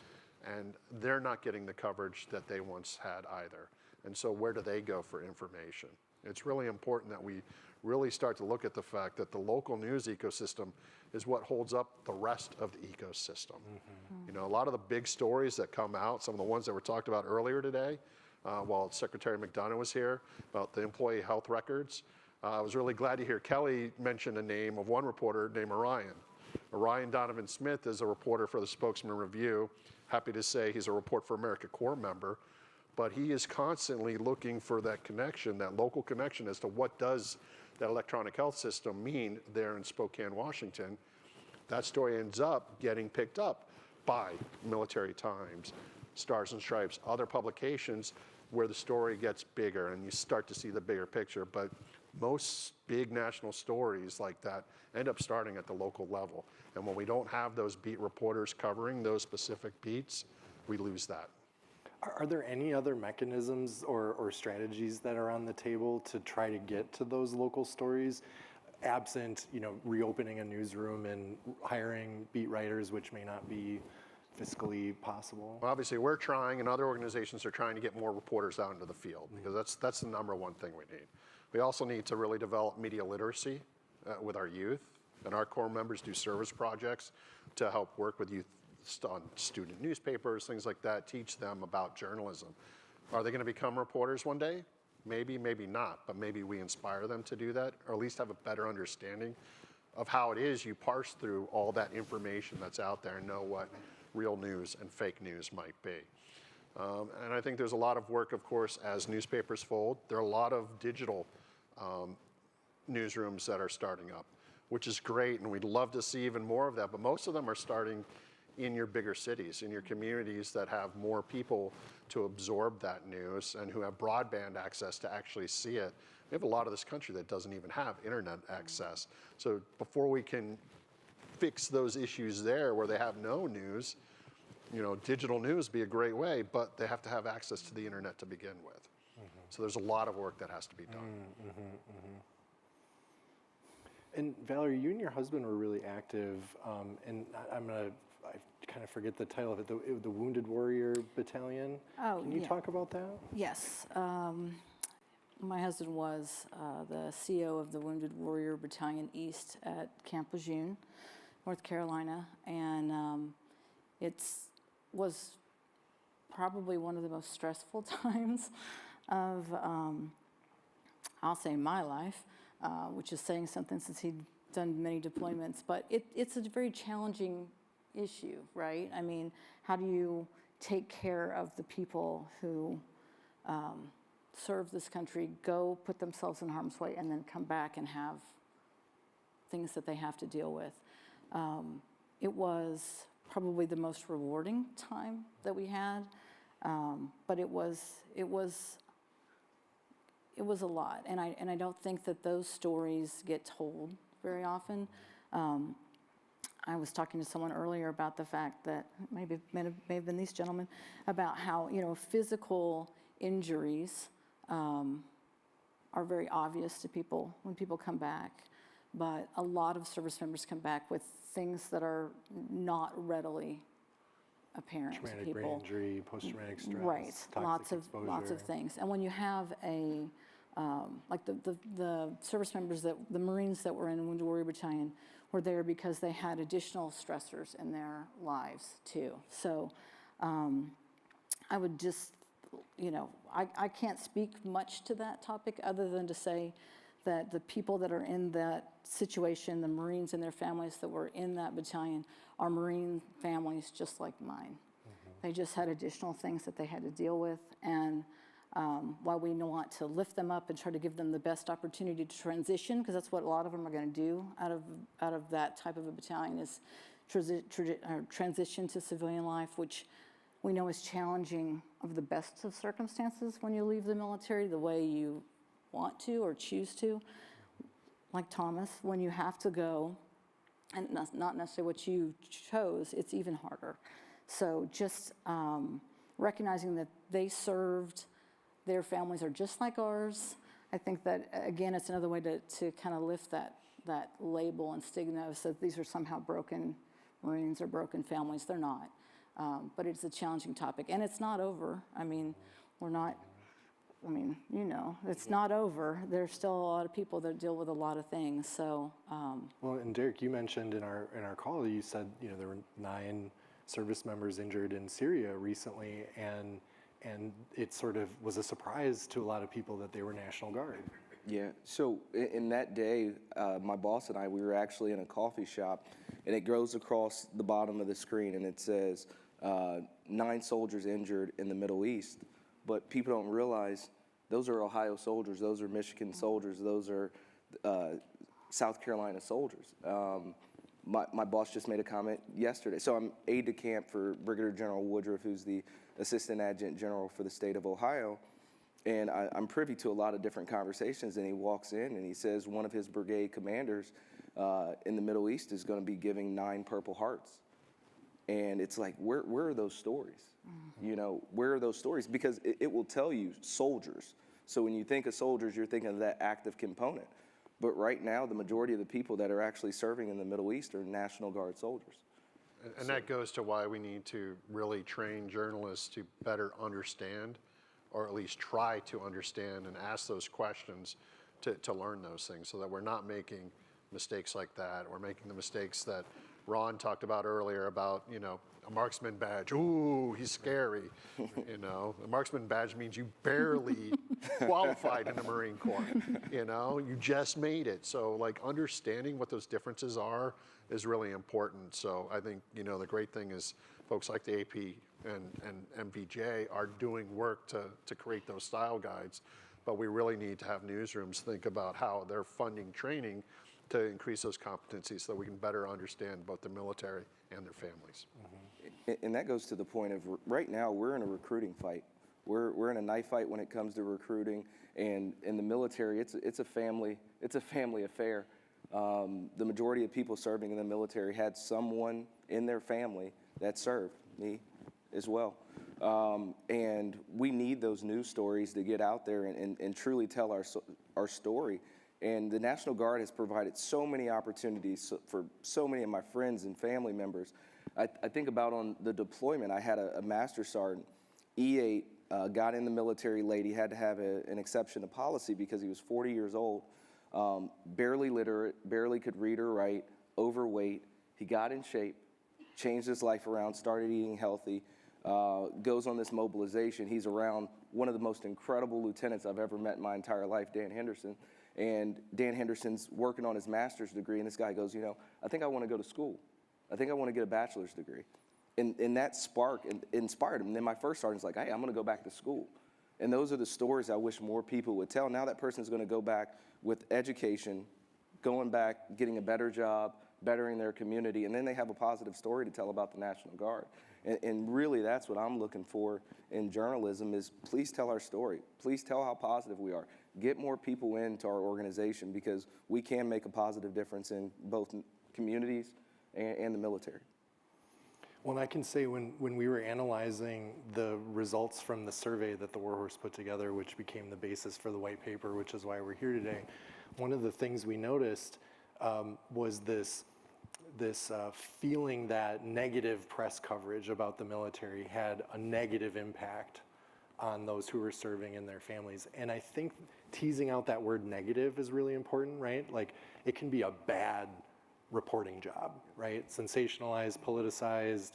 And they're not getting the coverage that they once had either. And so where do they go for information? It's really important that we really start to look at the fact that the local news ecosystem is what holds up the rest of the ecosystem. A lot of the big stories that come out, some of the ones that were talked about earlier today, while Secretary McDonough was here, about the employee health records, I was really glad to hear Kelly mention the name of one reporter named Orion. Orion Donovan Smith is a reporter for the Spokesman Review. Happy to say he's a Report for America Corps member, but he is constantly looking for that connection, that local connection as to what does that electronic health system mean there in Spokane, Washington. That story ends up getting picked up by Military Times, Stars and Stripes, other publications where the story gets bigger and you start to see the bigger picture. But most big national stories like that end up starting at the local level. And when we don't have those beat reporters covering those specific beats, we lose that. Are there any other mechanisms or strategies that are on the table to try to get to those local stories, absent, reopening a newsroom and hiring beat writers, which may not be fiscally possible? Well, obviously, we're trying, and other organizations are trying to get more reporters out into the field, because that's the number one thing we need. We also need to really develop media literacy with our youth, and our core members do service projects to help work with youth on student newspapers, things like that, teach them about journalism. Are they going to become reporters one day? Maybe, maybe not, but maybe we inspire them to do that, or at least have a better understanding of how it is you parse through all that information that's out there and know what real news and fake news might be. And I think there's a lot of work, of course, as newspapers fold. There are a lot of digital newsrooms that are starting up, which is great, and we'd love to see even more of that, but most of them are starting in your bigger cities, in your communities that have more people to absorb that news and who have broadband access to actually see it. We have a lot of this country that doesn't even have internet access. So before we can fix those issues there where they have no news, digital news be a great way, but they have to have access to the internet to begin with. So there's a lot of work that has to be done. And Valerie, you and your husband were really active, and I kind of forget the title of it, the Wounded Warrior Battalion. Oh, Can you yeah. talk about that? Yes. My husband was the CO of the Wounded Warrior Battalion East at Camp Lejeune, North Carolina, and it was probably one of the most stressful times of, I'll say, my life, which is saying something since he'd done many deployments, but it's a very challenging issue, right? I mean, how do you take care of the people who serve this country, go put themselves in harm's way, and then come back and have things that they have to deal with? It was probably the most rewarding time that we had, but it was a lot, and I don't think that those stories get told very often. I was talking to someone earlier about the fact that may have been these gentlemen, about how physical injuries are very obvious to people when people come back, but a lot of service members come back with things that are not readily apparent to Traumatic people. brain injury, post-traumatic stress, Right, toxic lots of exposure. things. And when you have like the service members, the Marines that were in the Wounded Warrior Battalion were there because they had additional stressors in their lives too. So I would just, I can't speak much to that topic other than to say that the people that are in that situation, the Marines and their families that were in that battalion, are Marine families just like mine. They just had additional things that they had to deal with, and while we want to lift them up and try to give them the best opportunity to transition, because that's what a lot of them are going to do out of that type of a battalion, is transition to civilian life, which we know is challenging of the best of circumstances when you leave the military the way you want to or choose to. Like Thomas, when you have to go, and not necessarily what you chose, it's even harder. So just recognizing that they served, their families are just like ours. I think that, again, it's another way to kind of lift that label and stigma of so these are somehow broken Marines or broken families. They're not. But it's a challenging topic. And it's not over. I mean, it's not over. There's still a lot of people that deal with a lot of things. So. Well, and Derek, you mentioned in our call, you said there were 9 service members injured in Syria recently, and it sort of was a surprise to a lot of people that they were National Guard. Yeah, so in that day, my boss and I, we were actually in a coffee shop, and it goes across the bottom of the screen, and it says 9 soldiers injured in the Middle East. But people don't realize those are Ohio soldiers, those are Michigan soldiers, those are South Carolina soldiers. My boss just made a comment yesterday. So I'm aide de camp for Brigadier General Woodruff, who's the Assistant Adjutant General for the state of Ohio. And I'm privy to a lot of different conversations, and he walks in and he says one of his brigade commanders in the Middle East is going to be giving 9 Purple Hearts. And it's like, where are those stories? You know, where are those stories? Because it will tell you soldiers. So when you think of soldiers, you're thinking of that active component. But right now, the majority of the people that are actually serving in the Middle East are National Guard soldiers. And that goes to why we need to really train journalists to better understand, or at least try to understand and ask those questions to learn those things, so that we're not making mistakes like that, or making the mistakes that Ron talked about earlier about, you know, a marksman badge. Ooh, he's scary. You know, a marksman badge means you barely qualified in the Marine Corps. You know, you just made it. So like understanding what those differences are is really important. So I think, you know, the great thing is folks like the AP and MPJ are doing work to create those style guides. But we really need to have newsrooms think about how they're funding training to increase those competencies so that we can better understand both the military and their families. And that goes to the point of right now we're in a recruiting fight. We're in a knife fight when it comes to recruiting, and in the military, it's a family affair. The majority of people serving in the military had someone in their family that served, me as well. And we need those news stories to get out there and truly tell our story. And the National Guard has provided so many opportunities for so many of my friends and family members. I think about on the deployment, I had a master sergeant, E8, got in the military late. He had to have an exception to policy because he was 40 years old, barely literate, barely could read or write, overweight. He got in shape, changed his life around, started eating healthy, goes on this mobilization. He's around one of the most incredible lieutenants I've ever met in my entire life, Dan Henderson. And Dan Henderson's working on his master's degree, and this guy goes, you know, I think I want to go to school. I think I want to get a bachelor's degree. And that spark inspired him. And then my first sergeant's like, hey, I'm going to go back to school. And those are the stories I wish more people would tell. Now that person's going to go back with education, going back, getting a better job, bettering their community, and then they have a positive story to tell about the National Guard. And really, that's what I'm looking for in journalism is please tell our story. Please tell how positive we are. Get more people into our organization because we can make a positive difference in both communities and the military. Well, I can say when we were analyzing the results from the survey that the War Horse put together, which became the basis for the white paper, which is why we're here today, one of the things we noticed was this feeling that negative press coverage about the military had a negative impact on those who were serving and their families. And I think teasing out that word negative is really important, right? Like it can be a bad reporting job, right? Sensationalized, politicized,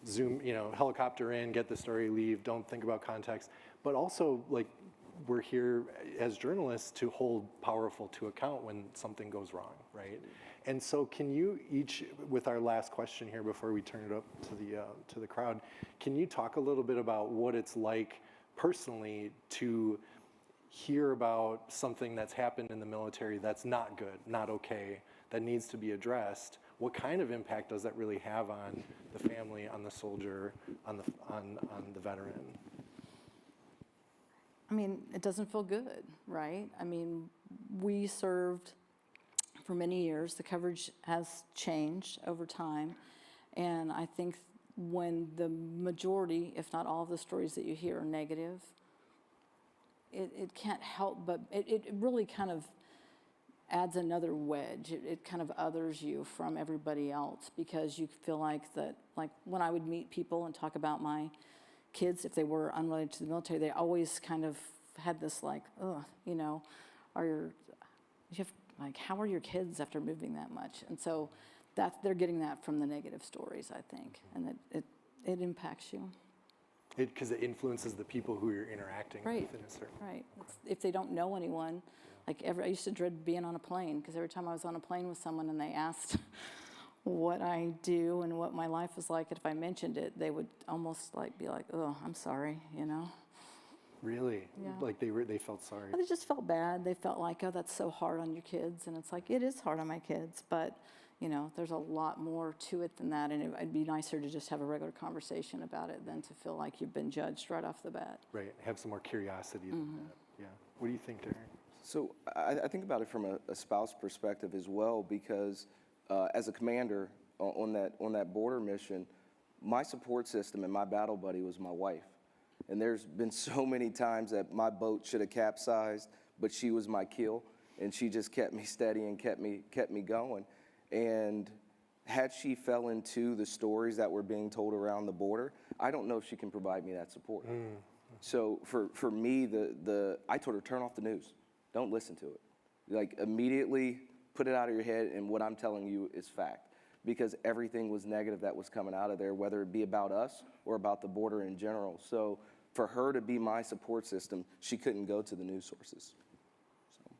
zoom, you know, helicopter in, get the story, leave, don't think about context. But also, like, we're here as journalists to hold powerful to account when something goes wrong, right? And so can you each, with our last question here before we turn it up to the crowd, can you talk a little bit about what it's like personally to hear about something that's happened in the military that's not good, not okay, that needs to be addressed? What kind of impact does that really have on the family, on the soldier, on the veteran? I mean, it doesn't feel good, right? I mean, we served for many years. The coverage has changed over time. And I think when the majority, if not all of the stories that you hear are negative, it can't help but, it really kind of adds another wedge. It kind of others you from everybody else because you feel like that, like when I would meet people and talk about my kids, if they were unrelated to the military, they always kind of had this like, ugh, you know, how are your kids after moving that much? And so they're getting that from the negative stories, I think, and it impacts you. Because it influences the people who you're interacting with in a certain way. Right. If they don't know anyone, like I used to dread being on a plane because every time I was on a plane with someone and they asked what I do and what my life was like, if I mentioned it, they would almost like be like, "Oh, I'm sorry," you know. Really? Yeah. Like they felt sorry. Well, they just felt bad. They felt like, "Oh, that's so hard on your kids," and it's like it is hard on my kids, but you know, there's a lot more to it than that, and it'd be nicer to just have a regular conversation about it than to feel like you've been judged right off the bat. Right. Have some more curiosity than that. Yeah. What do you think, Derek? So I think about it from a spouse perspective as well, because as a commander on that border mission, my support system and my battle buddy was my wife. And there's been so many times that my boat should have capsized, but she was my keel, and she just kept me steady and kept me going. And had she fell into the stories that were being told around the border, I don't know if she can provide me that support. So for me, I told her, turn off the news. Don't listen to it. Like, immediately put it out of your head, and what I'm telling you is fact. Because everything was negative that was coming out of there, whether it be about us or about the border in general. So for her to be my support system, she couldn't go to the news sources. So.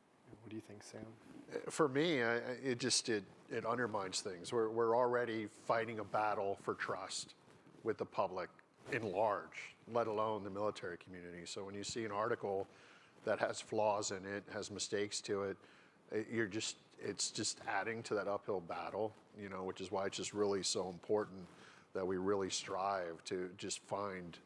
What do you think, Sam? For me, it undermines things. We're already fighting a battle for trust with the public in large, let alone the military community. So when you see an article that has flaws in it, has mistakes to it, it's just adding to that uphill battle, you know, which is why it's just really so important that we really strive to just find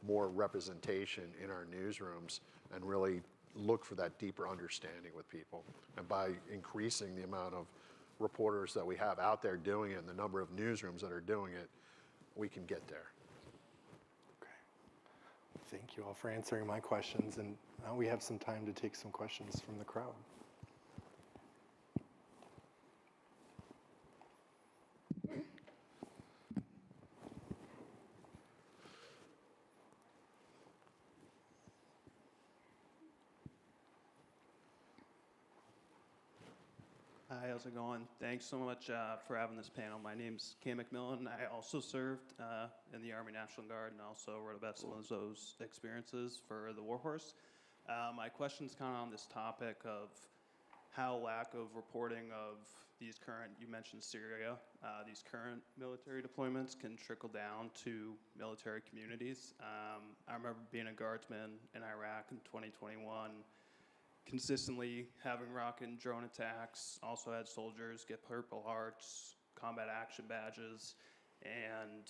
more representation in our newsrooms and really look for that deeper understanding with people. And by increasing the amount of reporters that we have out there doing it and the number of newsrooms that are doing it, we can get there. Okay. Thank you all for answering my questions. And now we have some time to take some questions from the crowd. Hi, how's it going? Thanks so much for having this panel. My name's Cam McMillan. I also served in the Army National Guard and also wrote about some of those experiences for the War Horse. My question's kind of on this topic of how lack of reporting of these current, you mentioned Syria, these current military deployments can trickle down to military communities. I remember being a guardsman in Iraq in 2021, consistently having rocket and drone attacks, also had soldiers get Purple Hearts, combat action badges, and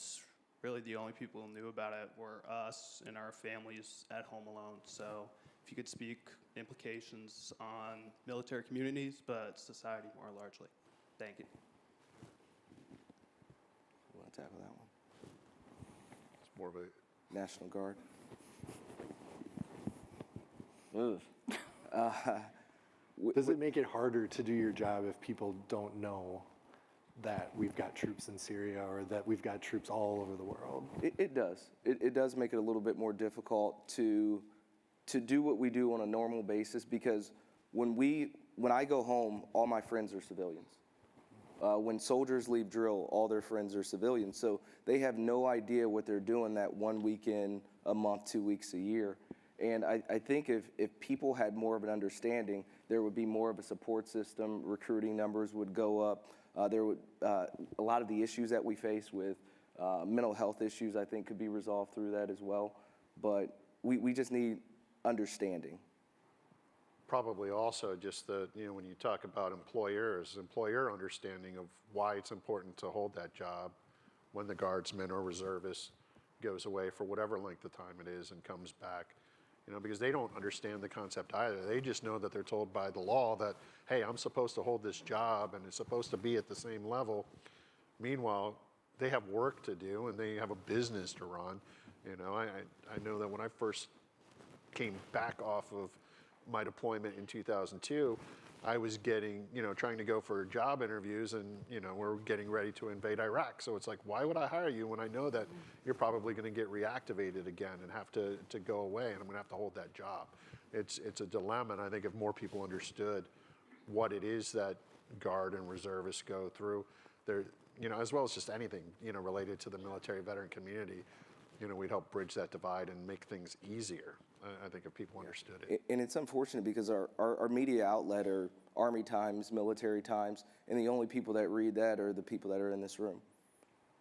really the only people who knew about it were us and our families at home alone. So if you could speak implications on military communities, but society more largely. Thank you. You want to tackle that one? It's more of a National Guard. Does it make it harder to do your job if people don't know that we've got troops in Syria or that we've got troops all over the world? It does. It does make it a little bit more difficult to do what we do on a normal basis, because when I go home, all my friends are civilians. When soldiers leave drill, all their friends are civilians. So they have no idea what they're doing that 1 weekend, a month, 2 weeks, a year. And I think if people had more of an understanding, there would be more of a support system, recruiting numbers would go up. There would a lot of the issues that we face with mental health issues, I think, could be resolved through that as well. But we just need understanding. Probably also just when you talk about employers, employer understanding of why it's important to hold that job when the guardsman or reservist goes away for whatever length of time it is and comes back. Because they don't understand the concept either. They just know that they're told by the law that, hey, I'm supposed to hold this job and it's supposed to be at the same level. Meanwhile, they have work to do and they have a business to run. I know that when I first came back off of my deployment in 2002, I was trying to go for job interviews, and we're getting ready to invade Iraq. So it's like, why would I hire you when I know that you're probably going to get reactivated again and have to go away, and I'm going to have to hold that job? It's a dilemma, and I think if more people understood what it is that Guard and reservists go through, as well as just anything related to the military veteran community, we'd help bridge that divide and make things easier. I think if people understood it. And it's unfortunate because our media outlet are Army Times, Military Times, and the only people that read that are the people that are in this room.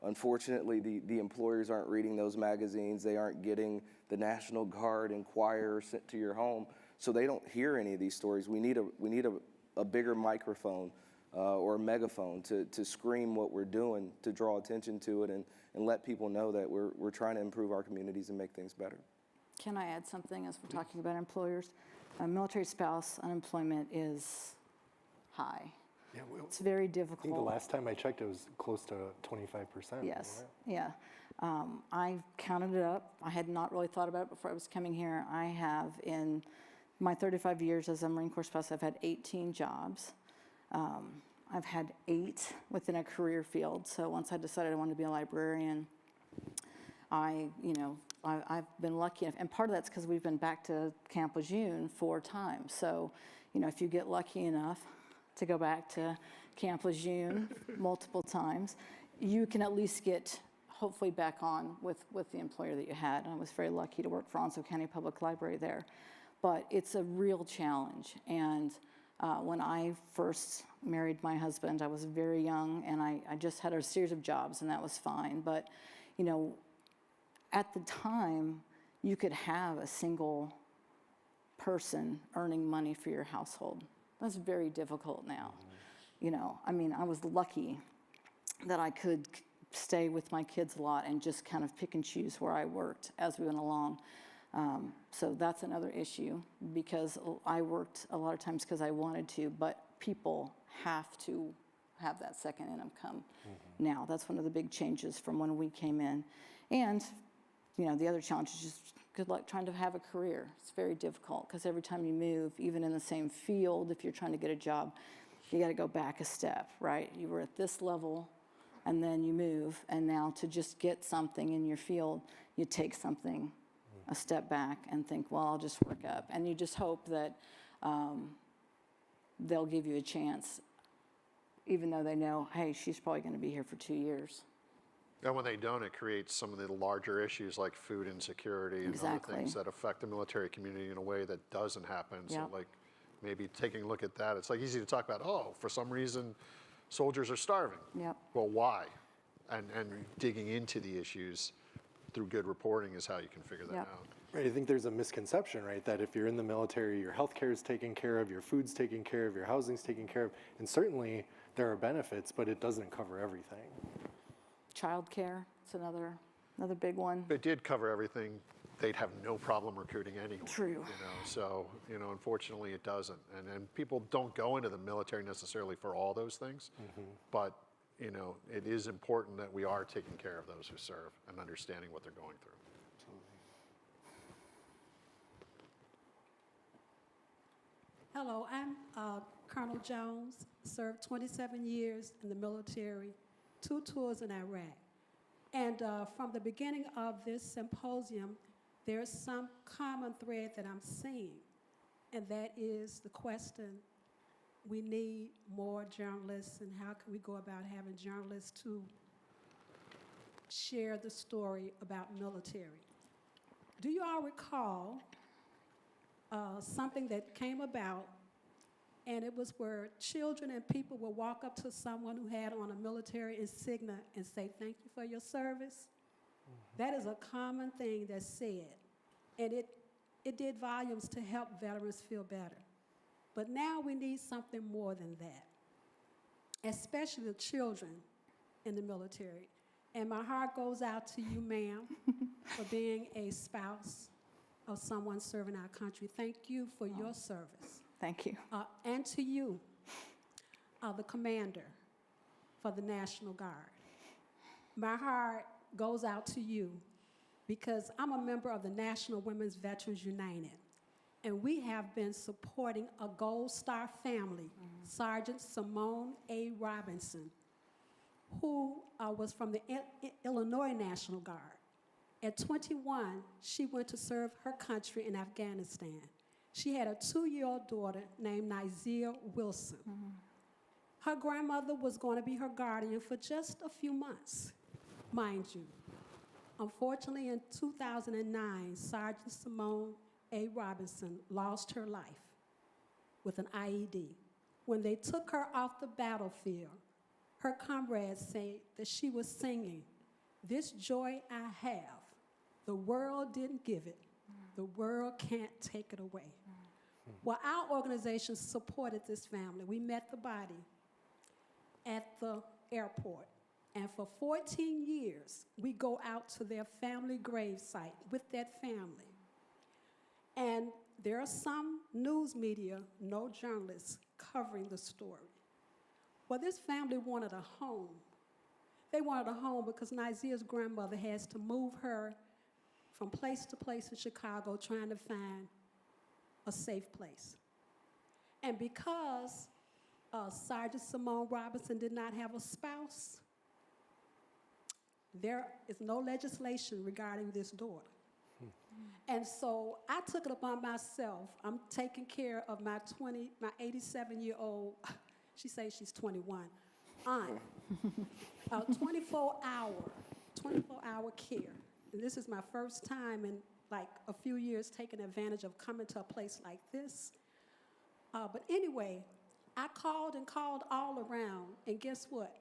Unfortunately, the employers aren't reading those magazines. They aren't getting the National Guard Inquirer sent to your home, so they don't hear any of these stories. We need a bigger microphone or a megaphone to scream what we're doing, to draw attention to it, and let people know that we're trying to improve our communities and make things better. Can I add something as we're talking about employers? Military spouse unemployment is high. Yeah, it's very difficult. I think the last time I checked, it was close to 25%. Yes, yeah. I counted it up. I had not really thought about it before I was coming here. I have, in my 35 years as a Marine Corps spouse, I've had 18 jobs. I've had 8 within a career field. So once I decided I wanted to be a librarian, I've been lucky enough. And part of that's because we've been back to Camp Lejeune 4 times. So, if you get lucky enough to go back to Camp Lejeune multiple times, you can at least get hopefully back on with the employer that you had. And I was very lucky to work for Onslow County Public Library there. But it's a real challenge. And when I first married my husband, I was very young, and I just had a series of jobs, and that was fine. But, at the time, you could have a single person earning money for your household. That's very difficult now. I was lucky that I could stay with my kids a lot and just kind of pick and choose where I worked as we went along. So that's another issue, because I worked a lot of times because I wanted to, but people have to have that second income now. That's one of the big changes from when we came in. And, the other challenge is just good luck trying to have a career. It's very difficult because every time you move, even in the same field, if you're trying to get a job, you got to go back a step, right? You were at this level, and then you move, and now to just get something in your field, you take something a step back and think, well, I'll just work up. And you just hope that they'll give you a chance, even though they know, hey, she's probably going to be here for 2 years. And when they don't, it creates some of the larger issues like food insecurity and other things that affect the military community in a way that doesn't happen. So like maybe taking a look at that, it's like easy to talk about, for some reason soldiers are starving. Well, why? And digging into the issues through good reporting is how you can figure that out. Right, I think there's a misconception, right, that if you're in the military, your health care is taken care of, your food's taken care of, your housing's taken care of, and certainly there are benefits, but it doesn't cover everything. Child care, it's another big one. If it did cover everything, they'd have no problem recruiting anyone. True. So, unfortunately it doesn't. And people don't go into the military necessarily for all those things, but it is important that we are taking care of those who serve and understanding what they're going through. Hello, I'm Colonel Jones, served 27 years in the military, 2 tours in Iraq. And from the beginning of this symposium, there's some common thread that I'm seeing, and that is the question, we need more journalists, and how can we go about having journalists to share the story about military? Do you all recall something that came about, and it was where children and people would walk up to someone who had on a military insignia and say, thank you for your service? That is a common thing that's said, and it did volumes to help veterans feel better. But now we need something more than that, especially the children in the military. And my heart goes out to you, ma'am, for being a spouse of someone serving our country. Thank you for your service. Thank you. And to you, the commander for the National Guard. My heart goes out to you because I'm a member of the National Women's Veterans United, and we have been supporting a Gold Star family, Sergeant Simone A. Robinson, who was from the Illinois National Guard. At 21, she went to serve her country in Afghanistan. She had a 2-year-old daughter named Nizia Wilson. Her grandmother was going to be her guardian for just a few months, mind you. Unfortunately, in 2009, Sergeant Simone A. Robinson lost her life with an IED. When they took her off the battlefield, her comrades say that she was singing, "This joy I have, the world didn't give it, the world can't take it away." Well, our organization supported this family. We met the body at the airport, and for 14 years, we go out to their family gravesite with that family. And there are some news media, no journalists, covering the story. Well, this family wanted a home. They wanted a home because Nizia's grandmother has to move her from place to place in Chicago trying to find a safe place. And because Sergeant Simone Robinson did not have a spouse, there is no legislation regarding this daughter. And so I took it upon myself. I'm taking care of my 87-year-old, she says she's 21, aunt. 24-hour care. And this is my first time in like a few years taking advantage of coming to a place like this. But anyway, I called and called all around, and guess what?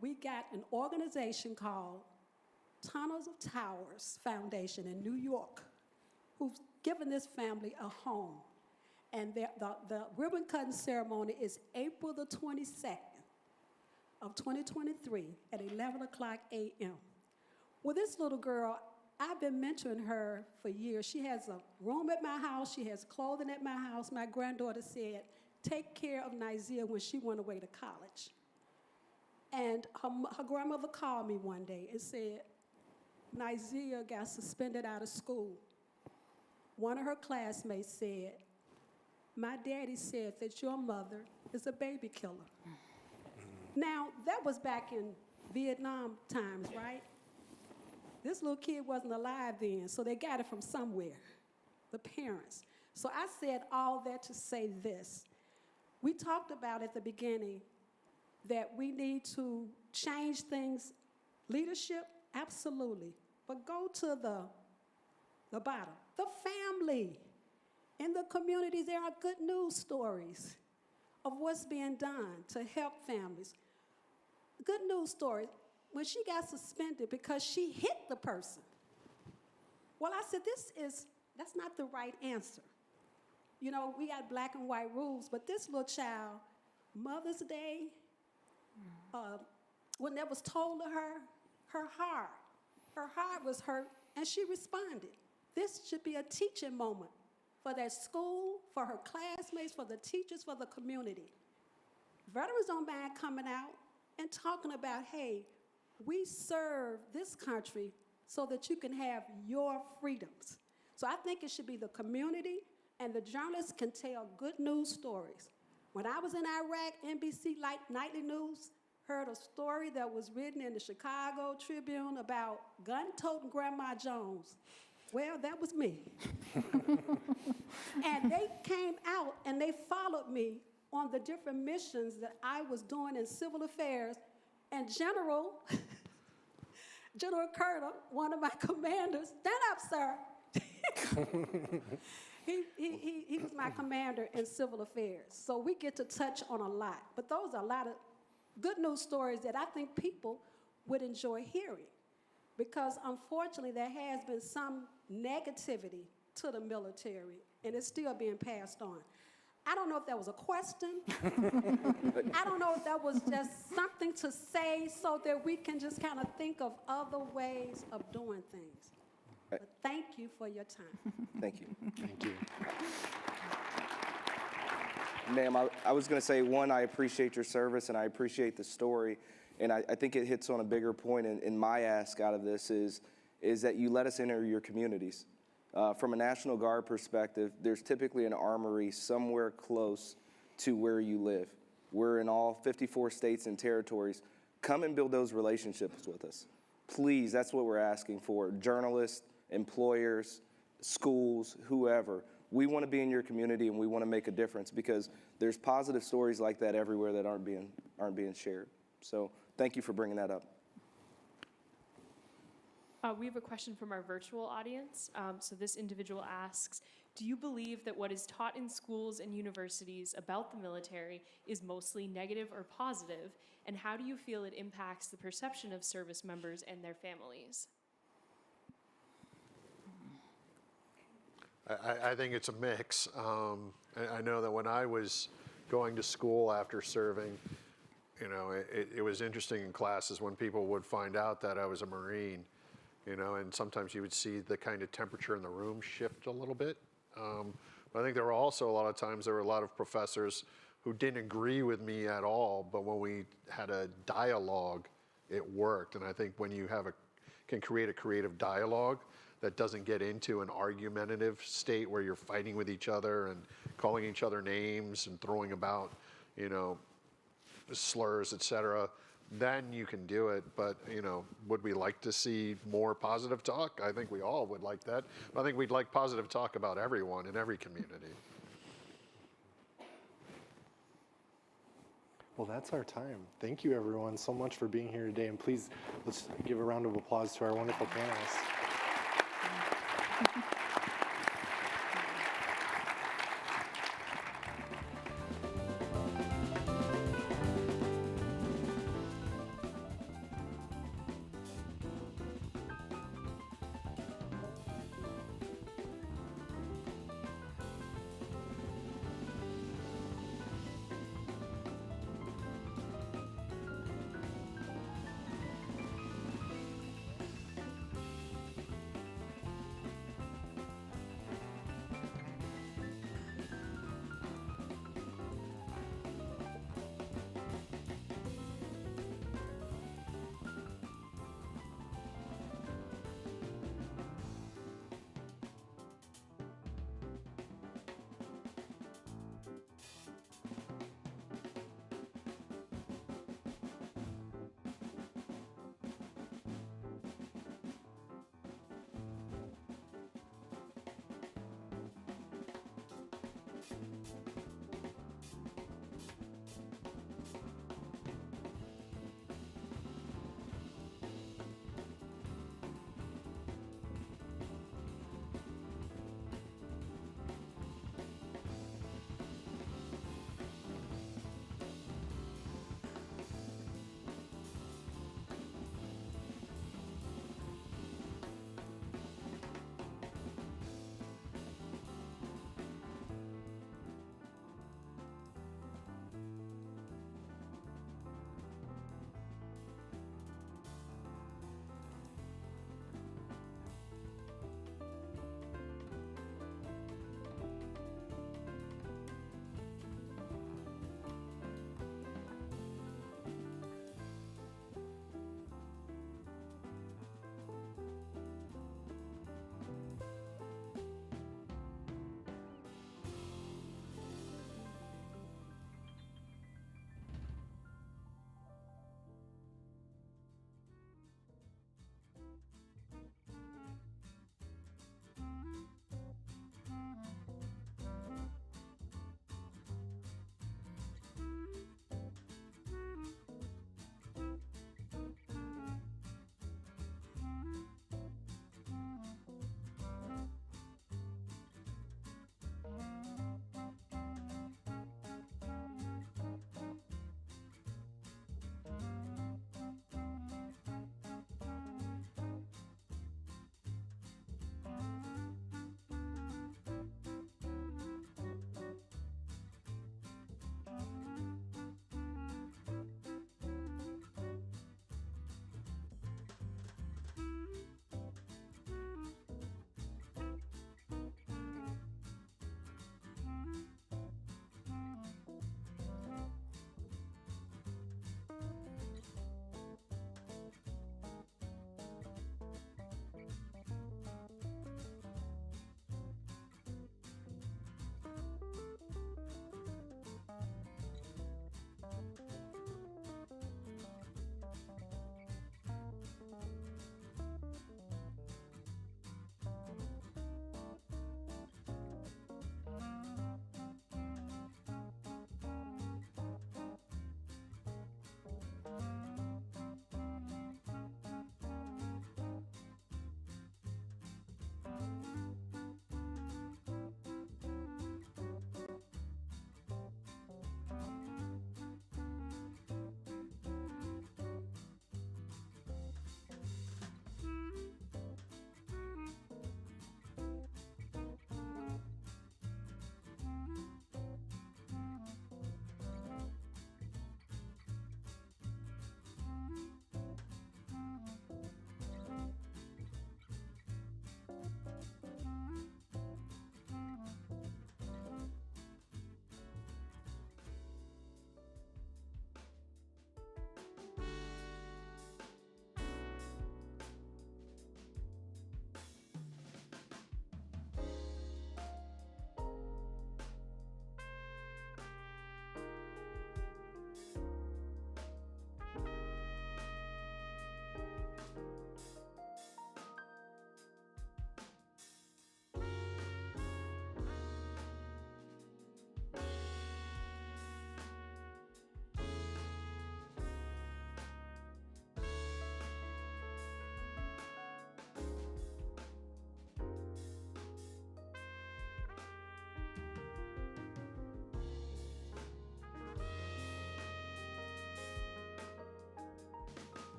We got an organization called Tunnels of Towers Foundation in New York, who's given this family a home. And the ribbon cutting ceremony is April the 22nd of 2023 at 11 o'clock a.m. Well, this little girl, I've been mentoring her for years. She has a room at my house. She has clothing at my house. My granddaughter said, take care of Nizia when she went away to college. And her grandmother called me one day and said, Nizia got suspended out of school. One of her classmates said, my daddy said that your mother is a baby killer. Now, that was back in Vietnam times, right? This little kid wasn't alive then, so they got it from somewhere, the parents. So I said all that to say this. We talked about at the beginning that we need to change things. Leadership, absolutely. But go to the bottom. The family. In the communities, there are good news stories of what's being done to help families. Good news story. When she got suspended because she hit the person. Well, I said, that's not the right answer. You know, we got black and white rules, but this little child, Mother's Day, when that was told to her, her heart was hurt, and she responded. This should be a teaching moment for that school, for her classmates, for the teachers, for the community. Veterans don't mind coming out and talking about, hey, we serve this country so that you can have your freedoms. So I think it should be the community, and the journalists can tell good news stories. When I was in Iraq, NBC Nightly News heard a story that was written in the Chicago Tribune about gun-toting Grandma Jones. Well, that was me. And they came out and they followed me on the different missions that I was doing in civil affairs. And General Curtis, one of my commanders, stand up, sir. He was my commander in civil affairs. So we get to touch on a lot. But those are a lot of good news stories that I think people would enjoy hearing. Because unfortunately, there has been some negativity to the military, and it's still being passed on. I don't know if that was a question. I don't know if that was just something to say so that we can just kind of think of other ways of doing things. But thank you for your time. Thank you. Thank you. Ma'am, I was going to say, one, I appreciate your service and I appreciate the story. And I think it hits on a bigger point in my ask out of this is that you let us enter your communities. From a National Guard perspective, there's typically an armory somewhere close to where you live. We're in all 54 states and territories. Come and build those relationships with us. Please, that's what we're asking for. Journalists, employers, schools, whoever. We want to be in your community and we want to make a difference because there's positive stories like that everywhere that aren't being shared. So thank you for bringing that up. We have a question from our virtual audience. So this individual asks, do you believe that what is taught in schools and universities about the military is mostly negative or positive? And how do you feel it impacts the perception of service members and their families? I think it's a mix. I know that when I was going to school after serving, you know, it was interesting in classes when people would find out that I was a Marine, you know, and sometimes you would see the kind of temperature in the room shift a little bit. But I think there were also a lot of times there were a lot of professors who didn't agree with me at all, but when we had a dialogue, it worked. And I think when you can create a creative dialogue that doesn't get into an argumentative state where you're fighting with each other and calling each other names and throwing about, slurs, etc., then you can do it. But, would we like to see more positive talk? I think we all would like that. But I think we'd like positive talk about everyone in every community. Well, that's our time. Thank you, everyone, so much for being here today. And please, let's give a round of applause to our wonderful panelists.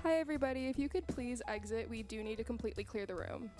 Hi, everybody. If you could please exit, we do need to completely clear the room.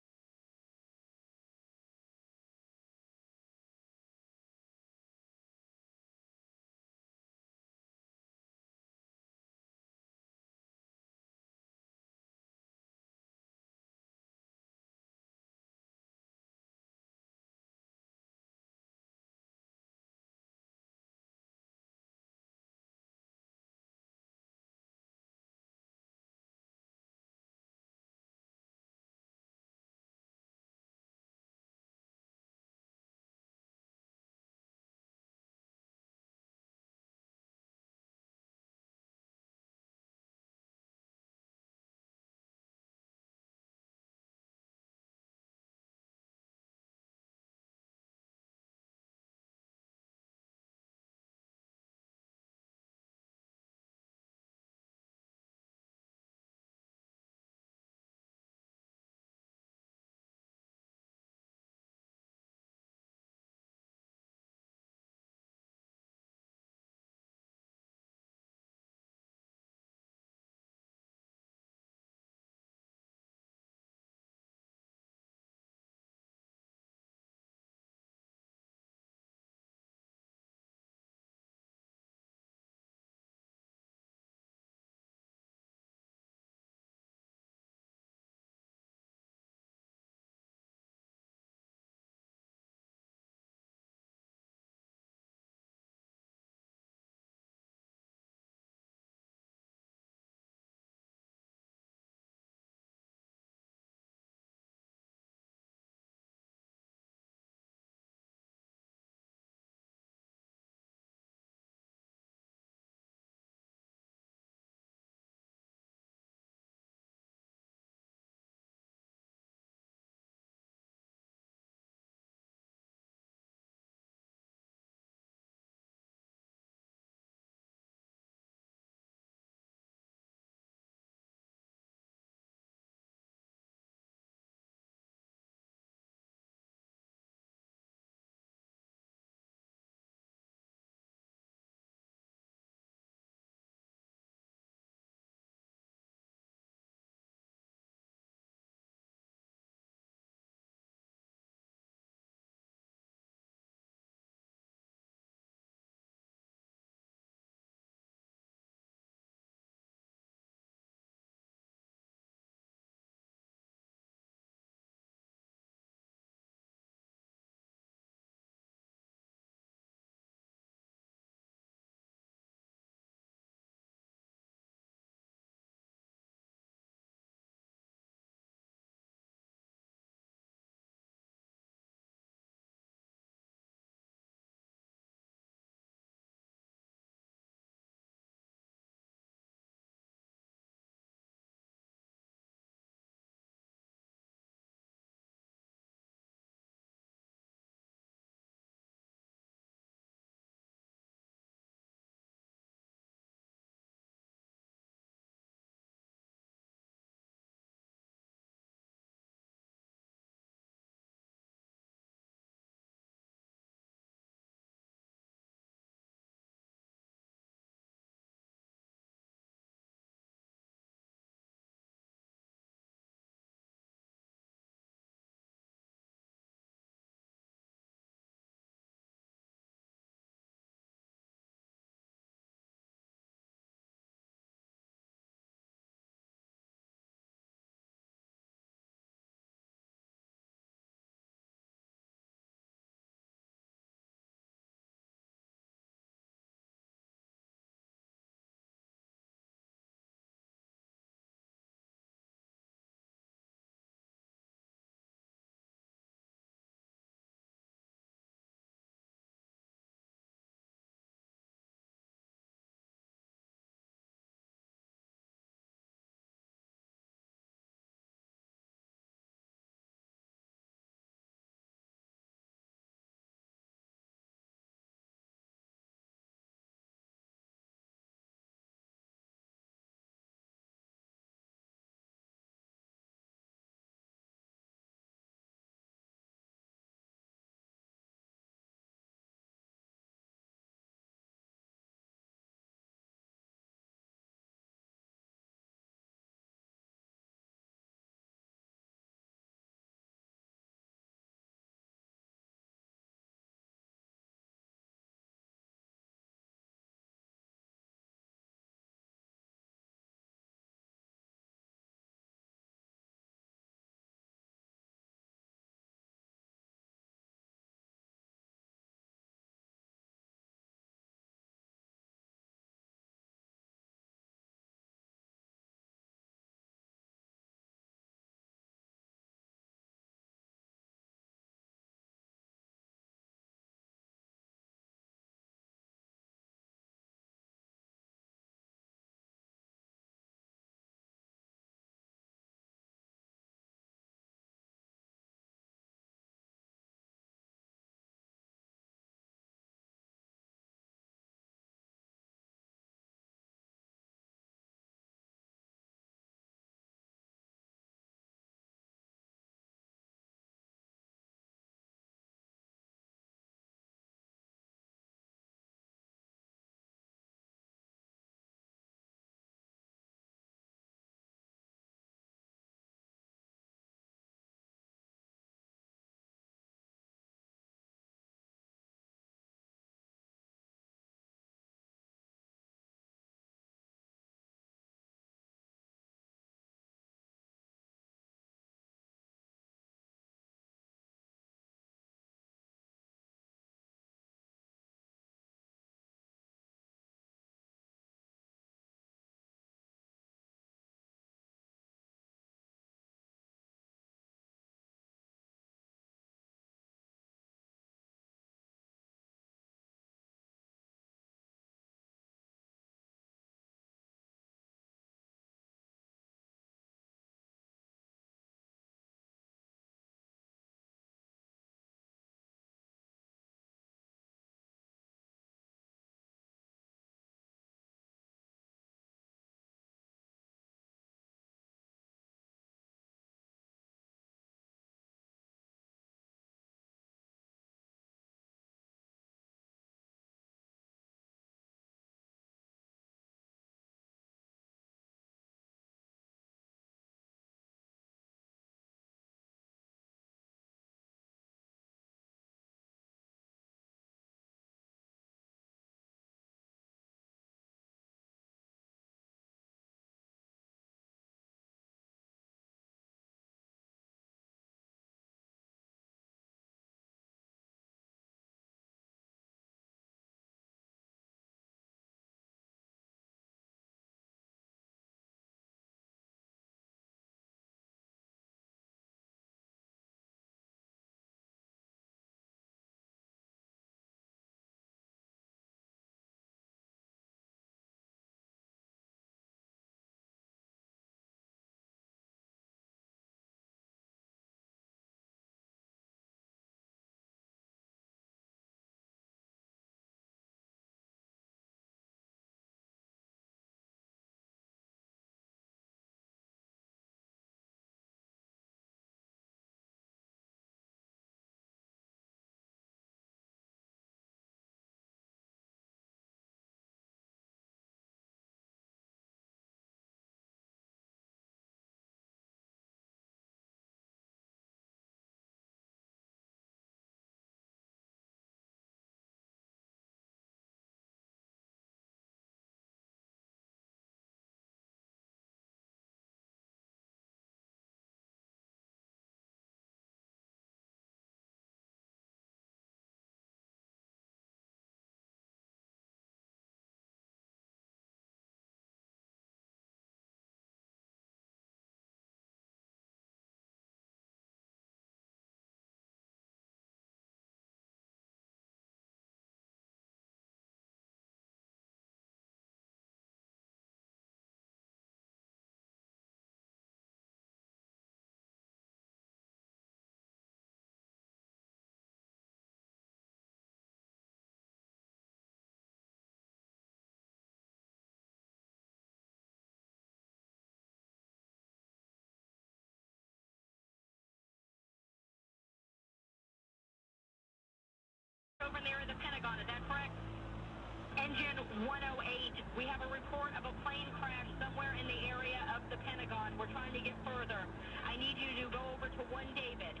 Engine 108, we have a report of a plane crash somewhere in the area of the Pentagon. We're trying to get further. I need you to go over to 1 David.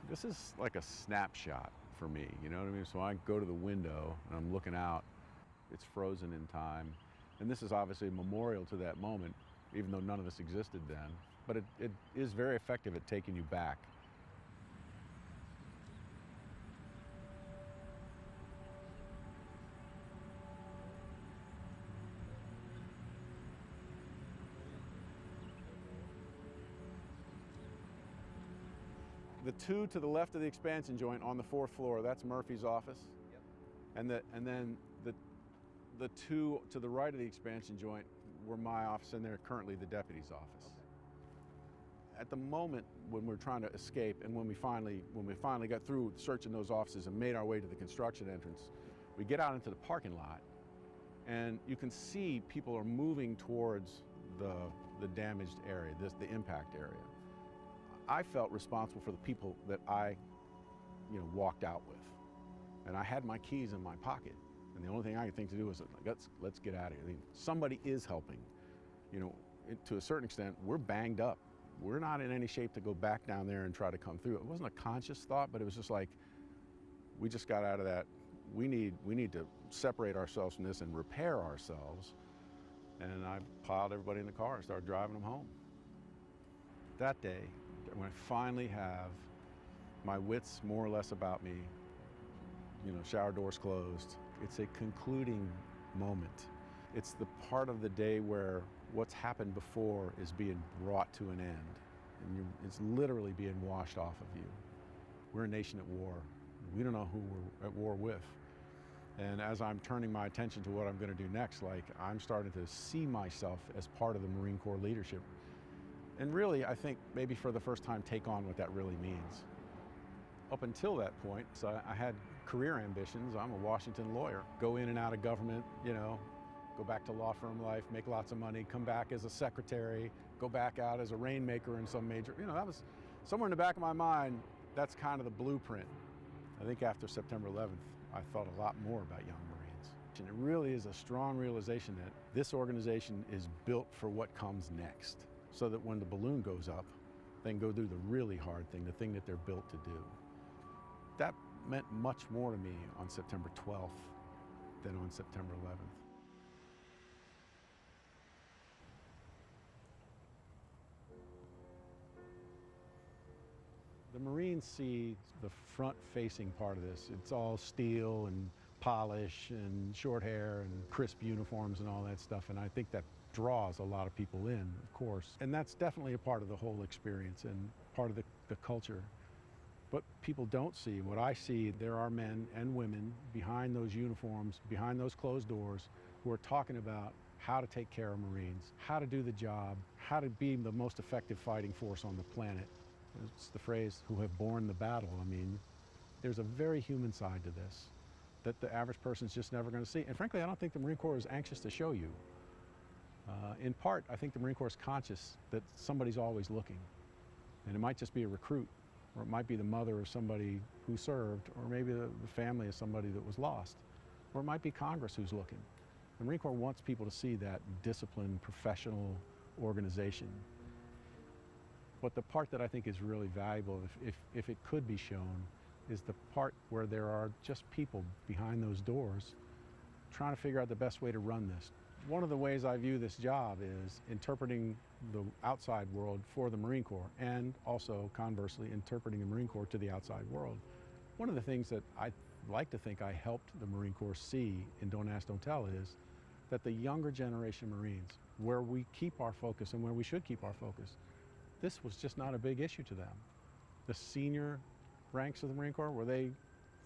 This is like a snapshot for me, you know what I mean? So I go to the window and I'm looking out, it's frozen in time. And this is obviously a memorial to that moment, even though none of us existed then. But it is very effective at taking you back. The two to the left of the expansion joint on the 4th floor, that's Murphy's office. Yep. And then the two to the right of the expansion joint were my office, and they're currently the deputy's office. Okay. At the moment when we're trying to escape, and when we finally got through searching those offices and made our way to the construction entrance, we get out into the parking lot, and you can see people are moving towards the damaged area, the impact area. I felt responsible for the people that I, walked out with. And I had my keys in my pocket. And the only thing I could think to do was, let's get out of here. I mean, somebody is helping. To a certain extent, we're banged up. We're not in any shape to go back down there and try to come through. It wasn't a conscious thought, but it was just like, we just got out of that. We need to separate ourselves from this and repair ourselves. And I piled everybody in the car and started driving them home. That day, when I finally have my wits more or less about me, shower doors closed, it's a concluding moment. It's the part of the day where what's happened before is being brought to an end. And it's literally being washed off of you. We're a nation at war. We don't know who we're at war with. And as I'm turning my attention to what I'm going to do next, I'm starting to see myself as part of the Marine Corps leadership. And really, I think maybe for the first time, take on what that really means. Up until that point, so I had career ambitions. I'm a Washington lawyer. Go in and out of government, go back to law firm life, make lots of money, come back as a secretary, go back out as a rainmaker in some major, that was somewhere in the back of my mind, that's kind of the blueprint. I think after September 11th, I thought a lot more about young Marines. And it really is a strong realization that this organization is built for what comes next, so that when the balloon goes up, they can go do the really hard thing, the thing that they're built to do. That meant much more to me on September 12th than on September 11th. The Marines see the front-facing part of this. It's all steel and polish and short hair and crisp uniforms and all that stuff, and I think that draws a lot of people in, of course. And that's definitely a part of the whole experience and part of the culture. But people don't see, what I see, there are men and women behind those uniforms, behind those closed doors, who are talking about how to take care of Marines, how to do the job, how to be the most effective fighting force on the planet. It's the phrase, who have borne the battle. I mean, there's a very human side to this that the average person's just never going to see. And frankly, I don't think the Marine Corps is anxious to show you. In part, I think the Marine Corps is conscious that somebody's always looking. And it might just be a recruit, or it might be the mother of somebody who served, or maybe the family of somebody that was lost, or it might be Congress who's looking. The Marine Corps wants people to see that disciplined, professional organization. But the part that I think is really valuable, if it could be shown, is the part where there are just people behind those doors trying to figure out the best way to run this. One of the ways I view this job is interpreting the outside world for the Marine Corps, and also, conversely, interpreting the Marine Corps to the outside world. One of the things that I like to think I helped the Marine Corps see in Don't Ask, Don't Tell is that the younger generation Marines, where we keep our focus and where we should keep our focus, this was just not a big issue to them. The senior ranks of the Marine Corps, were they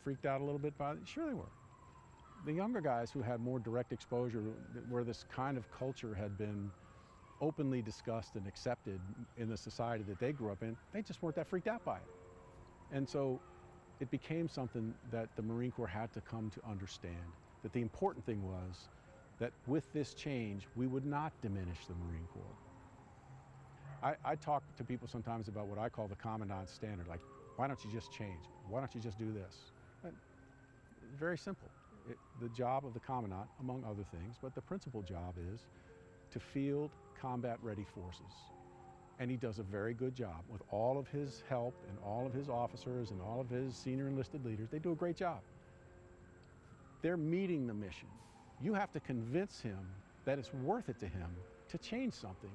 freaked out a little bit by it? Sure they were. The younger guys who had more direct exposure, where this kind of culture had been openly discussed and accepted in the society that they grew up in, they just weren't that freaked out by it. And so it became something that the Marine Corps had to come to understand, that the important thing was that with this change, we would not diminish the Marine Corps. I talk to people sometimes about what I call the commandant's standard, like, why don't you just change? Why don't you just do this? very simple. The job of the commandant, among other things, but the principal job is to field combat-ready forces. And he does a very good job with all of his help and all of his officers and all of his senior enlisted leaders. They do a great job. They're meeting the mission. You have to convince him that it's worth it to him to change something,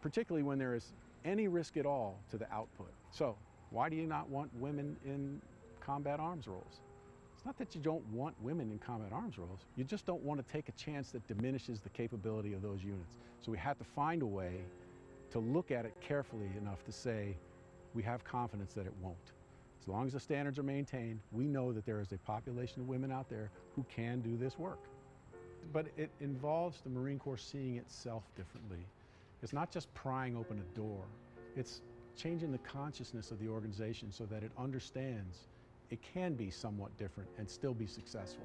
particularly when there is any risk at all to the output. So why do you not want women in combat arms roles? It's not that you don't want women in combat arms roles, you just don't want to take a chance that diminishes the capability of those units. So we have to find a way to look at it carefully enough to say, we have confidence that it won't. As long as the standards are maintained, we know that there is a population of women out there who can do this work. But it involves the Marine Corps seeing itself differently. It's not just prying open a door, it's changing the consciousness of the organization so that it understands it can be somewhat different and still be successful.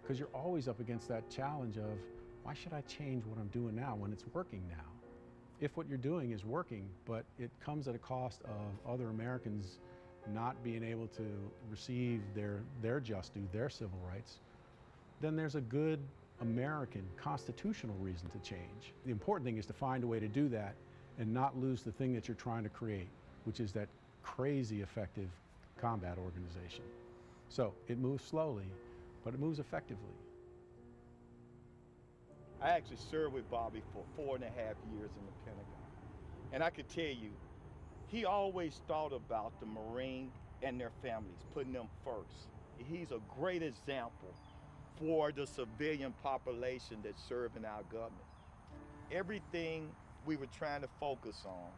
Because you're always up against that challenge of, why should I change what I'm doing now when it's working now? If what you're doing is working, but it comes at a cost of other Americans not being able to receive their just due, their civil rights, then there's a good American constitutional reason to change. The important thing is to find a way to do that and not lose the thing that you're trying to create, which is that crazy effective combat organization. So it moves slowly, but it moves effectively. I actually served with Bobby for 4.5 years in the Pentagon. And I could tell you, he always thought about the Marine and their families, putting them first. He's a great example for the civilian population that serve in our government. Everything we were trying to focus on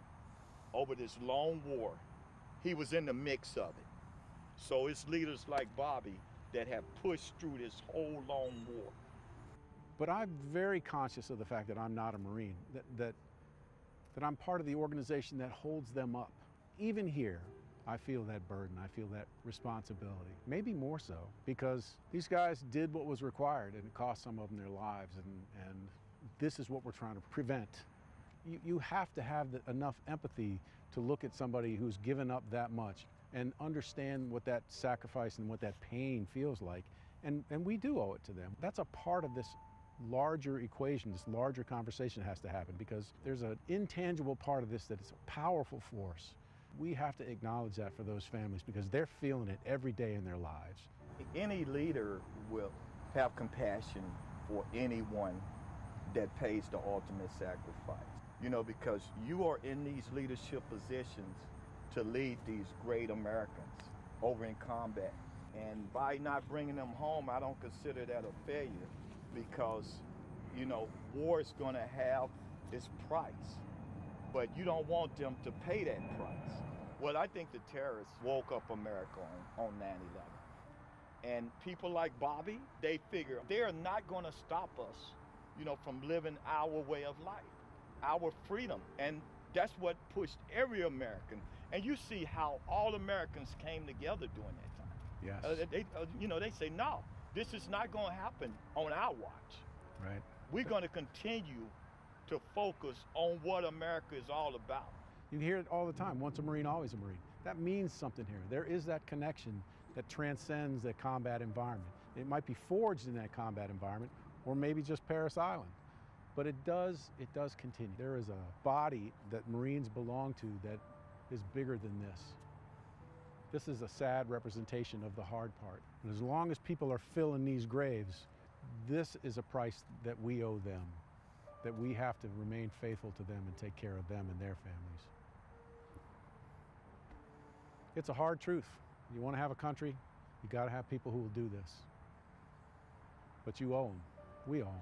over this long war, he was in the mix of it. So it's leaders like Bobby that have pushed through this whole long war. But I'm very conscious of the fact that I'm not a Marine, that I'm part of the organization that holds them up. Even here, I feel that burden, I feel that responsibility, maybe more so, because these guys did what was required and it cost some of them their lives, and this is what we're trying to prevent. You have to have enough empathy to look at somebody who's given up that much and understand what that sacrifice and what that pain feels like, and we do owe it to them. That's a part of this larger equation, this larger conversation has to happen, because there's an intangible part of this that is a powerful force. We have to acknowledge that for those families because they're feeling it every day in their lives. Any leader will have compassion for anyone that pays the ultimate sacrifice. You know, because you are in these leadership positions to lead these great Americans over in combat. And by not bringing them home, I don't consider that a failure, because, you know, war is going to have its price, but you don't want them to pay that price. Well, I think the terrorists woke up America on 9/11. And people like Bobby, they figure they're not going to stop us, you know, from living our way of life, our freedom. And that's what pushed every American. And you see how all Americans came together during that time. Yes. You know, they say, no, this is not going to happen on our watch. Right. We're going to continue to focus on what America is all about. You hear it all the time, once a Marine, always a Marine. That means something here. There is that connection that transcends the combat environment. It might be forged in that combat environment, or maybe just Paris Island. But it does continue. There is a body that Marines belong to that is bigger than this. This is a sad representation of the hard part. And as long as people are filling these graves, this is a price that we owe them, that we have to remain faithful to them and take care of them and their families. It's a hard truth. You want to have a country, you got to have people who will do this. But you owe them. We owe them.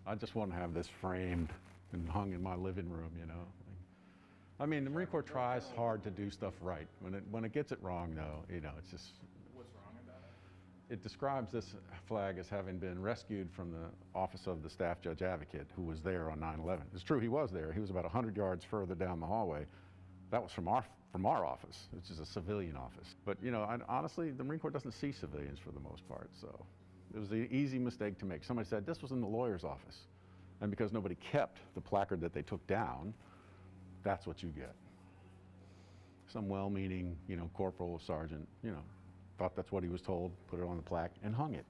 I just want to have this framed and hung in my living room, you know. I mean, the Marine Corps tries hard to do stuff right. When it gets it wrong, though, you know, it's just... What's wrong about it? It describes this flag as having been rescued from the office of the staff judge advocate who was there on 9/11. It's true, he was there. He was about 100 yards further down the hallway. That was from our office, which is a civilian office. But, you know, honestly, the Marine Corps doesn't see civilians for the most part, so... It was an easy mistake to make. Somebody said, this was in the lawyer's office. And because nobody kept the placard that they took down, that's what you get. Some well-meaning, corporal or sergeant, thought that's what he was told, put it on the plaque, and hung it.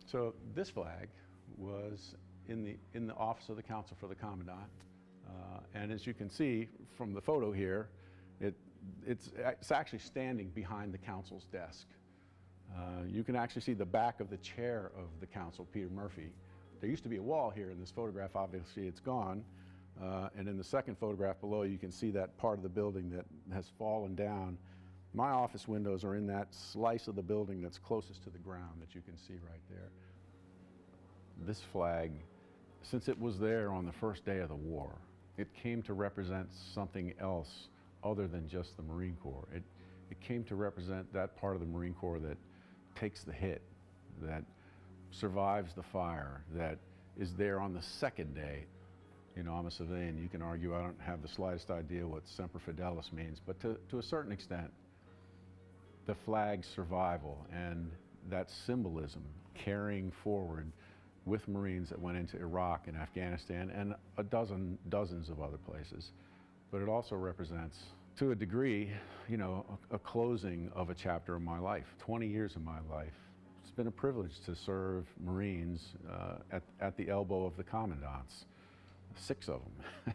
So this flag was in the office of the counsel for the commandant. And as you can see from the photo here, it's actually standing behind the counsel's desk. You can actually see the back of the chair of the counsel, Peter Murphy. There used to be a wall here in this photograph. Obviously, it's gone. And in the second photograph below, you can see that part of the building that has fallen down. My office windows are in that slice of the building that's closest to the ground that you can see right there. This flag, since it was there on the first day of the war, it came to represent something else other than just the Marine Corps. It came to represent that part of the Marine Corps that takes the hit, that survives the fire, that is there on the second day. I'm a civilian. You can argue I don't have the slightest idea what Semper Fidelis means, but to a certain extent, the flag's survival and that symbolism carrying forward with Marines that went into Iraq and Afghanistan and dozens of other places. But it also represents, to a degree, a closing of a chapter of my life, 20 years of my life. It's been a privilege to serve Marines at the elbow of the commandants, 6 of them.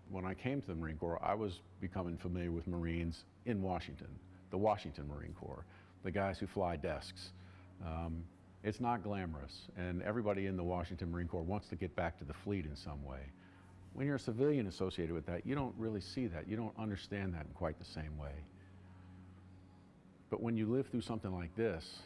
When I came to the Marine Corps, I was becoming familiar with Marines in Washington, the Washington Marine Corps, the guys who fly desks. It's not glamorous, and everybody in the Washington Marine Corps wants to get back to the fleet in some way. When you're a civilian associated with that, you don't really see that. You don't understand that in quite the same way. But when you live through something like this,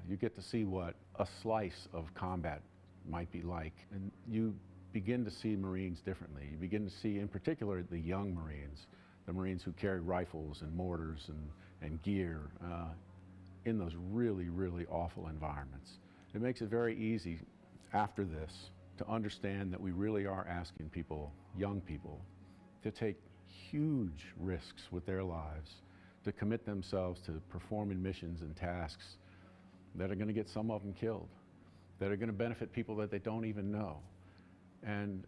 you get to see what a slice of combat might be like, and you begin to see Marines differently. You begin to see, in particular, the young Marines, the Marines who carry rifles and mortars and gear in those really, really awful environments. It makes it very easy after this to understand that we really are asking people, young people, to take huge risks with their lives, to commit themselves to performing missions and tasks that are going to get some of them killed, that are going to benefit people that they don't even know. And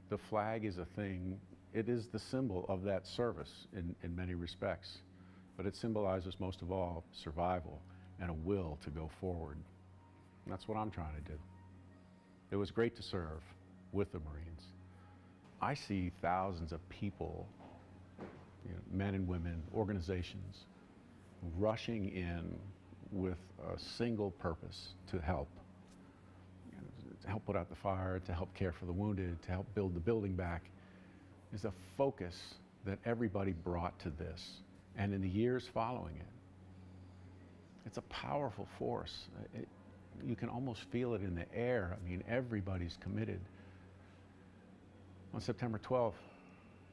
the flag is a thing, it is the symbol of that service in many respects, but it symbolizes most of all survival and a will to go forward. And that's what I'm trying to do. It was great to serve with the Marines. I see thousands of people, men and women, organizations, rushing in with a single purpose: to help. To help put out the fire, to help care for the wounded, to help build the building back, is a focus that everybody brought to this. And in the years following it, it's a powerful force. You can almost feel it in the air. I mean, everybody's committed. On September 12th,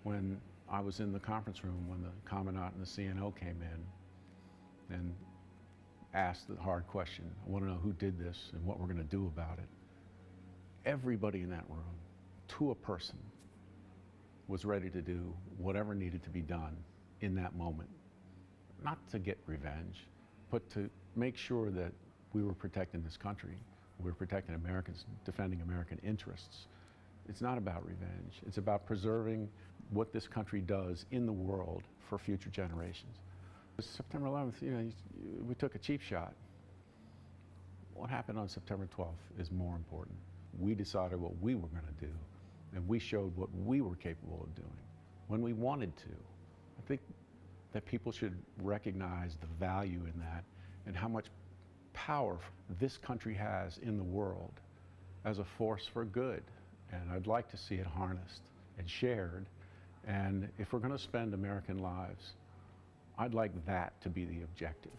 when I was in the conference room, when the Commandant and the CNO came in and asked the hard question, I want to know who did this and what we're going to do about it. Everybody in that room, to a person, was ready to do whatever needed to be done in that moment. Not to get revenge, but to make sure that we were protecting this country. We were protecting Americans, defending American interests. It's not about revenge. It's about preserving what this country does in the world for future generations. September 11th, we took a cheap shot. What happened on September 12th is more important. We decided what we were going to do, and we showed what we were capable of doing when we wanted to. I think that people should recognize the value in that and how much power this country has in the world as a force for good. And I'd like to see it harnessed and shared. And if we're going to spend American lives, I'd like that to be the objective.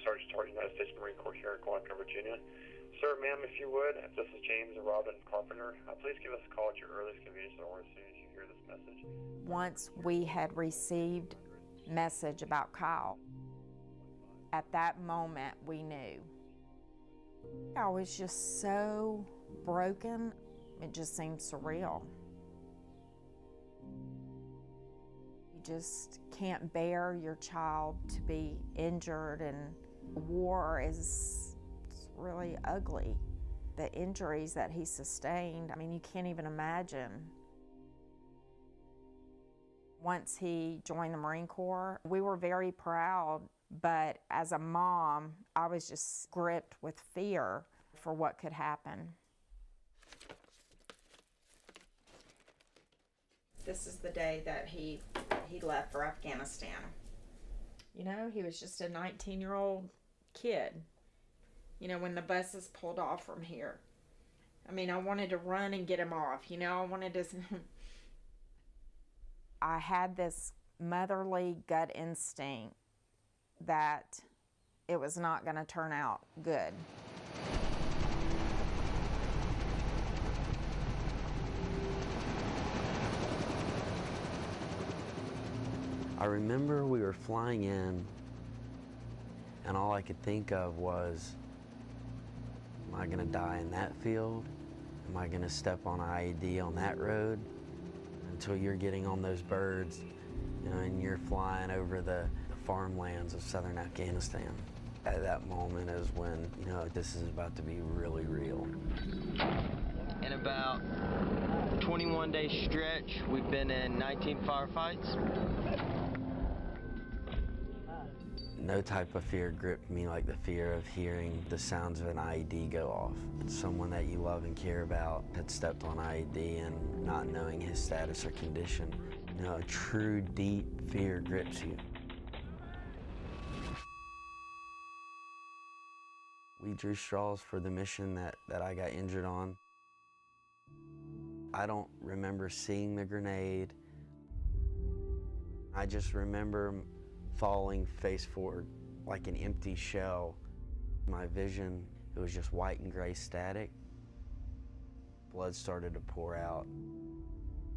Sergeant Tardy, United States Marine Corps here in Quantico, Virginia. Sir, ma'am, if you would, if this is James or Robin Carpenter, please give us a call at your earliest convenience or as soon as you hear this message. Once we had received message about Kyle, at that moment we knew. I was just so broken, it just seemed surreal. You just can't bear your child to be injured, and war is really ugly. The injuries that he sustained, I mean, you can't even imagine. Once he joined the Marine Corps, we were very proud, but as a mom, I was just gripped with fear for what could happen. This is the day that he left for Afghanistan. You know, he was just a 19-year-old kid. You know, when the buses pulled off from here. I mean, I wanted to run and get him off, you know, I wanted to... I had this motherly gut instinct that it was not going to turn out good. I remember we were flying in, and all I could think of was, am I going to die in that field? Am I going to step on an IED on that road? Until you're getting on those birds, you know, and you're flying over the farmlands of southern Afghanistan. At that moment is when, you know, this is about to be really real. In about 21-day stretch, we've been in 19 firefights. No type of fear gripped me like the fear of hearing the sounds of an IED go off. Someone that you love and care about had stepped on IED and not knowing his status or condition. You know, a true deep fear grips you. We drew straws for the mission that I got injured on. I don't remember seeing the grenade. I just remember falling face forward like an empty shell. My vision, it was just white and gray static. Blood started to pour out,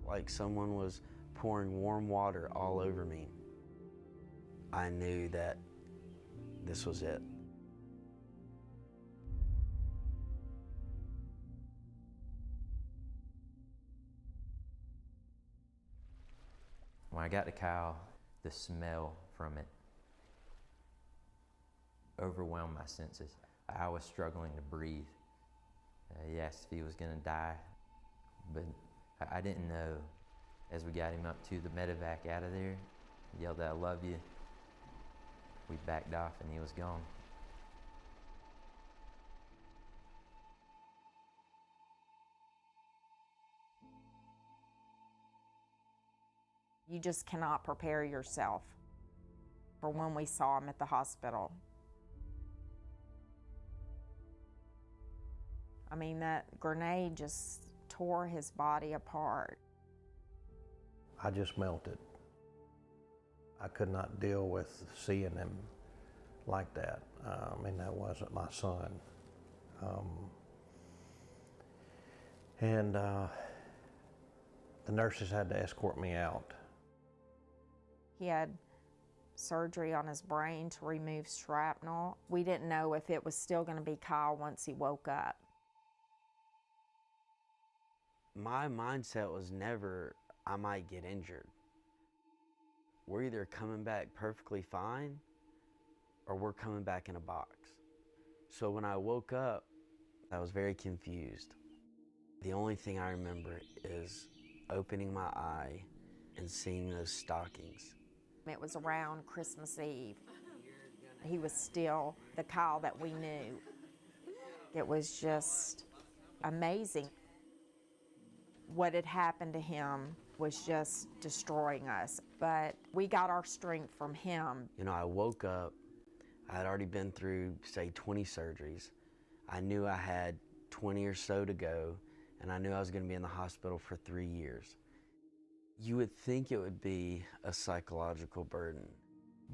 like someone was pouring warm water all over me. I knew that this was it. When I got to Kyle, the smell from it overwhelmed my senses. I was struggling to breathe. He asked if he was gonna die, but I didn't know. As we got him up to the medevac out of there, he yelled out, "I love you." We backed off and he was gone. You just cannot prepare yourself for when we saw him at the hospital. I mean, that grenade just tore his body apart. I just melted. I could not deal with seeing him like that. I mean, that wasn't my son. The nurses had to escort me out. He had surgery on his brain to remove shrapnel. We didn't know if it was still going to be Kyle once he woke up. My mindset was never, I might get injured. We're either coming back perfectly fine or we're coming back in a box. So when I woke up, I was very confused. The only thing I remember is opening my eye and seeing those stockings. It was around Christmas Eve. He was still the Kyle that we knew. It was just amazing. What had happened to him was just destroying us, but we got our strength from him. You know, I woke up, I had already been through, say, 20 surgeries. I knew I had 20 or so to go, and I knew I was going to be in the hospital for 3 years. You would think it would be a psychological burden.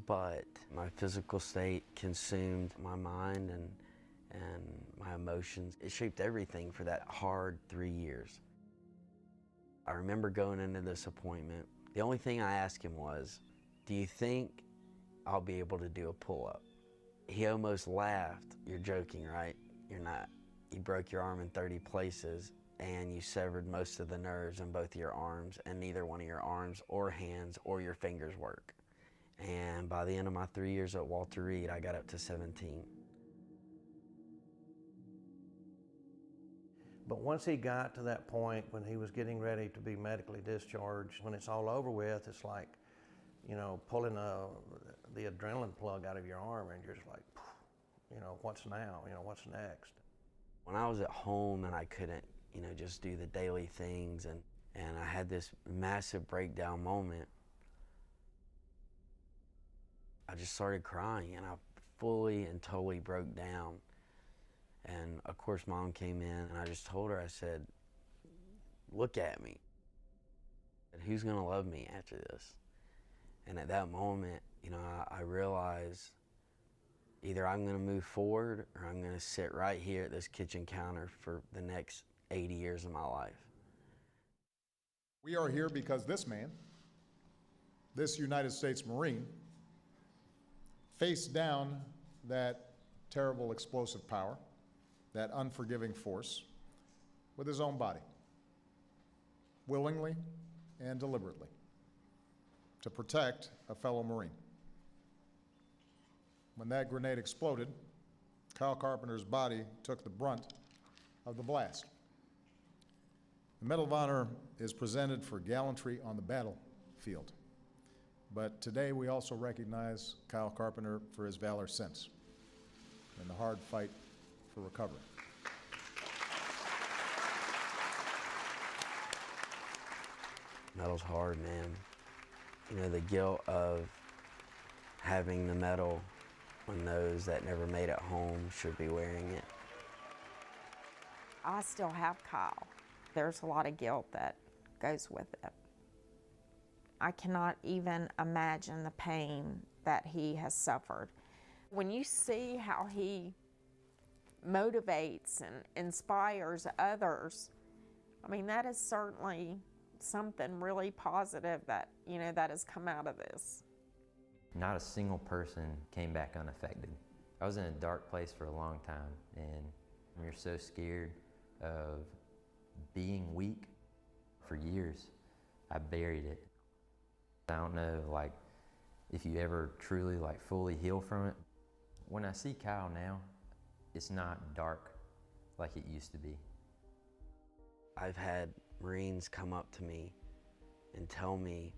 but my physical state consumed my mind and my emotions. It shaped everything for that hard 3 years. I remember going into this appointment, the only thing I asked him was, do you think I'll be able to do a pull-up? He almost laughed. You're joking, right? You're not. You broke your arm in 30 places and you severed most of the nerves in both your arms, and neither one of your arms or hands or your fingers work. And by the end of my 3 years at Walter Reed, I got up to 17. But once he got to that point when he was getting ready to be medically discharged, when it's all over with, it's like, you know, pulling the adrenaline plug out of your arm, and you're just like, you know, what's now? You know, what's next? When I was at home and I couldn't, you know, just do the daily things, and I had this massive breakdown moment, I just started crying, and I fully and totally broke down. And of course, Mom came in, and I just told her, I said, look at me. Who's gonna love me after this? And at that moment, you know, I realized either I'm gonna move forward or I'm gonna sit right here at this kitchen counter for the next 80 years of my life. We are here because this man, this United States Marine, faced down that terrible explosive power, that unforgiving force, with his own body, willingly and deliberately, to protect a fellow Marine. When that grenade exploded, Kyle Carpenter's body took the brunt of the blast. The Medal of Honor is presented for gallantry on the battlefield, but today we also recognize Kyle Carpenter for his valor since, in the hard fight for recovery. Medal's hard, man. You know, the guilt of having the medal when those that never made it home should be wearing it. I still have Kyle. There's a lot of guilt that goes with it. I cannot even imagine the pain that he has suffered. When you see how he motivates and inspires others, I mean, that is certainly something really positive that, you know, that has come out of this. Not a single person came back unaffected. I was in a dark place for a long time, and you're so scared of being weak. For years, I buried it. I don't know, like, if you ever truly, like, fully heal from it. When I see Kyle now, it's not dark like it used to be. I've had Marines come up to me and tell me,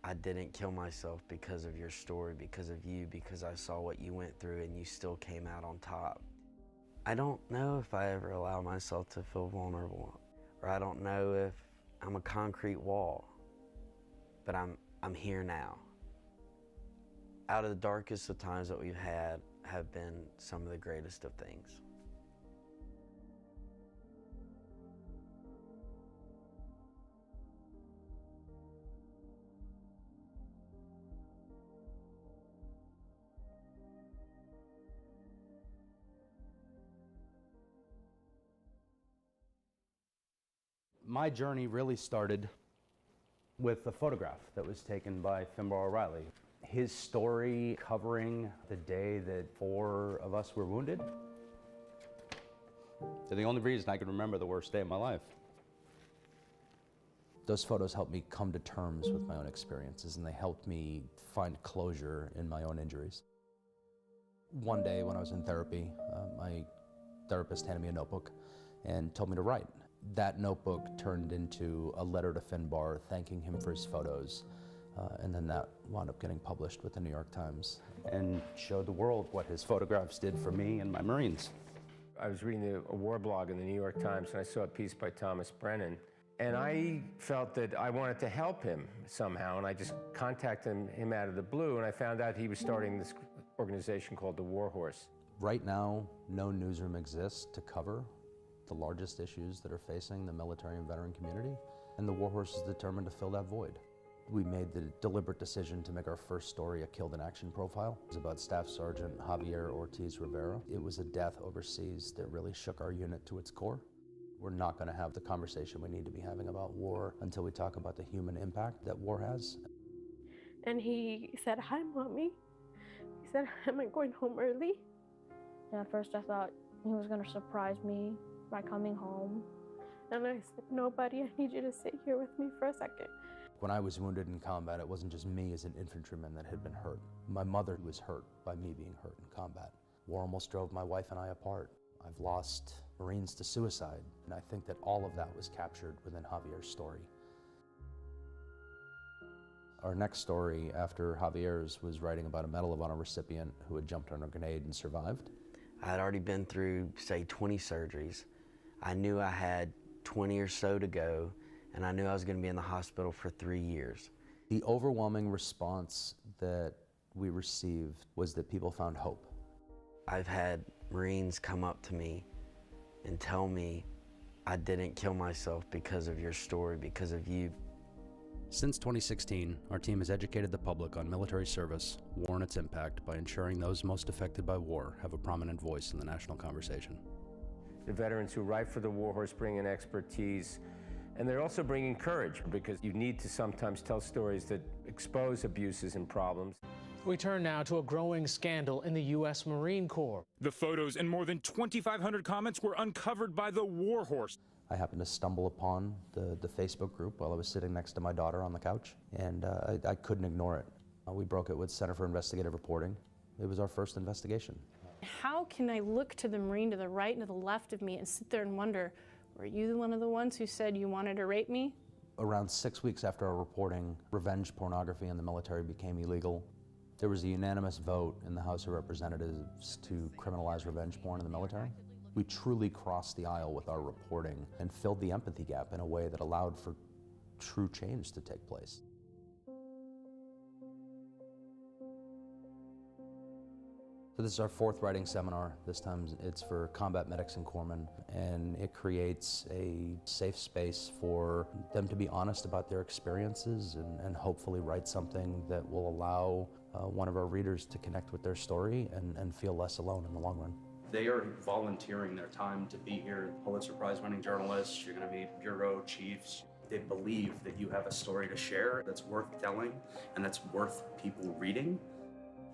I didn't kill myself because of your story, because of you, because I saw what you went through and you still came out on top. I don't know if I ever allow myself to feel vulnerable, or I don't know if I'm a concrete wall, but I'm here now. Out of the darkest of times that we've had have been some of the greatest of things. My journey really started with a photograph that was taken by Finbar O'Reilly. His story covering the day that 4 of us were wounded. They're the only reason I can remember the worst day of my life. Those photos helped me come to terms with my own experiences, and they helped me find closure in my own injuries. One day when I was in therapy, my therapist handed me a notebook and told me to write. That notebook turned into a letter to Finbar thanking him for his photos, and then that wound up getting published with the New York Times and showed the world what his photographs did for me and my Marines. I was reading a war blog in the New York Times, and I saw a piece by Thomas Brennan, and I felt that I wanted to help him somehow, and I just contacted him out of the blue, and I found out he was starting this organization called the War Horse. Right now, no newsroom exists to cover the largest issues that are facing the military and veteran community, and the War Horse is determined to fill that void. We made the deliberate decision to make our first story a killed in action profile. It was about Staff Sergeant Javier Ortiz Rivera. It was a death overseas that really shook our unit to its core. We're not going to have the conversation we need to be having about war until we talk about the human impact that war has. And he said, "Hi, Mommy." He said, "Am I going home early?" And at first I thought he was going to surprise me by coming home. And I said, "No, buddy, I need you to sit here with me for a second." When I was wounded in combat, it wasn't just me as an infantryman that had been hurt. My mother was hurt by me being hurt in combat. War almost drove my wife and I apart. I've lost Marines to suicide, and I think that all of that was captured within Javier's story. Our next story after Javier's was writing about a Medal of Honor recipient who had jumped on a grenade and survived. I had already been through, say, 20 surgeries. I knew I had 20 or so to go, and I knew I was going to be in the hospital for 3 years. The overwhelming response that we received was that people found hope. I've had Marines come up to me and tell me, "I didn't kill myself because of your story, because of you." Since 2016, our team has educated the public on military service, war and its impact by ensuring those most affected by war have a prominent voice in the national conversation. The veterans who write for the War Horse bring in expertise, and they're also bringing courage, because you need to sometimes tell stories that expose abuses and problems. We turn now to a growing scandal in the U.S. Marine Corps. The photos and more than 2,500 comments were uncovered by the War Horse. I happened to stumble upon the Facebook group while I was sitting next to my daughter on the couch, and I couldn't ignore it. We broke it with Center for Investigative Reporting. It was our first investigation. How can I look to the Marine to the right and to the left of me and sit there and wonder, were you one of the ones who said you wanted to rape me? Around 6 weeks after our reporting, revenge pornography in the military became illegal. There was a unanimous vote in the House of Representatives to criminalize revenge porn in the military. We truly crossed the aisle with our reporting and filled the empathy gap in a way that allowed for true change to take place. So this is our fourth writing seminar. This time it's for combat medics and corpsmen, and it creates a safe space for them to be honest about their experiences and hopefully write something that will allow one of our readers to connect with their story and feel less alone in the long run. They are volunteering their time to be here. Pulitzer Prize-winning journalists, you're going to meet bureau chiefs. They believe that you have a story to share that's worth telling and that's worth people reading.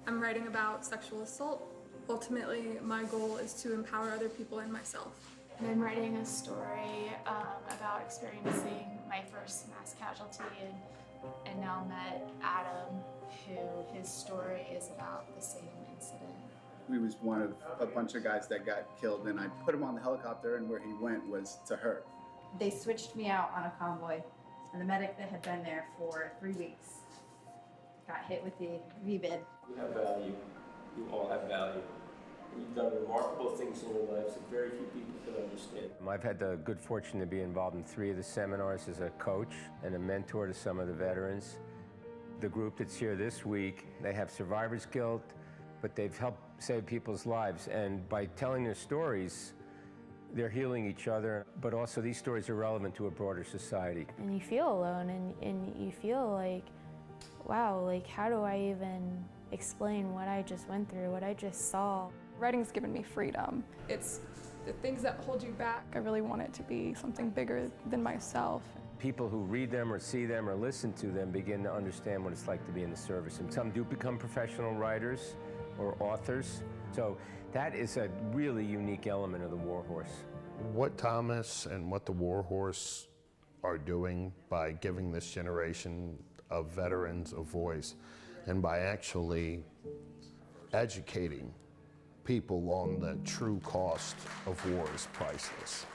I'm writing about sexual assault. Ultimately, my goal is to empower other people and myself. I'm writing a story about experiencing my first mass casualty and now met Adam, who his story is about the same incident. He was one of a bunch of guys that got killed, and I put him on the helicopter, and where he went was to her. They switched me out on a convoy, and the medic that had been there for 3 weeks got hit with the VBID. You have value. You all have value. You've done remarkable things in your lives that very few people can understand. I've had the good fortune to be involved in 3 of the seminars as a coach and a mentor to some of the veterans. The group that's here this week, they have survivor's guilt, but they've helped save people's lives. And by telling their stories, they're healing each other, but also these stories are relevant to a broader society. And you feel alone, and you feel like, wow, like how do I even explain what I just went through, what I just saw? Writing's given me freedom. It's the things that hold you back. I really want it to be something bigger than myself. People who read them or see them or listen to them begin to understand what it's like to be in the service. And some do become professional writers or authors. So that is a really unique element of the War Horse. What Thomas and what the War Horse are doing by giving this generation of veterans a voice and by actually educating people on the true cost of war is priceless.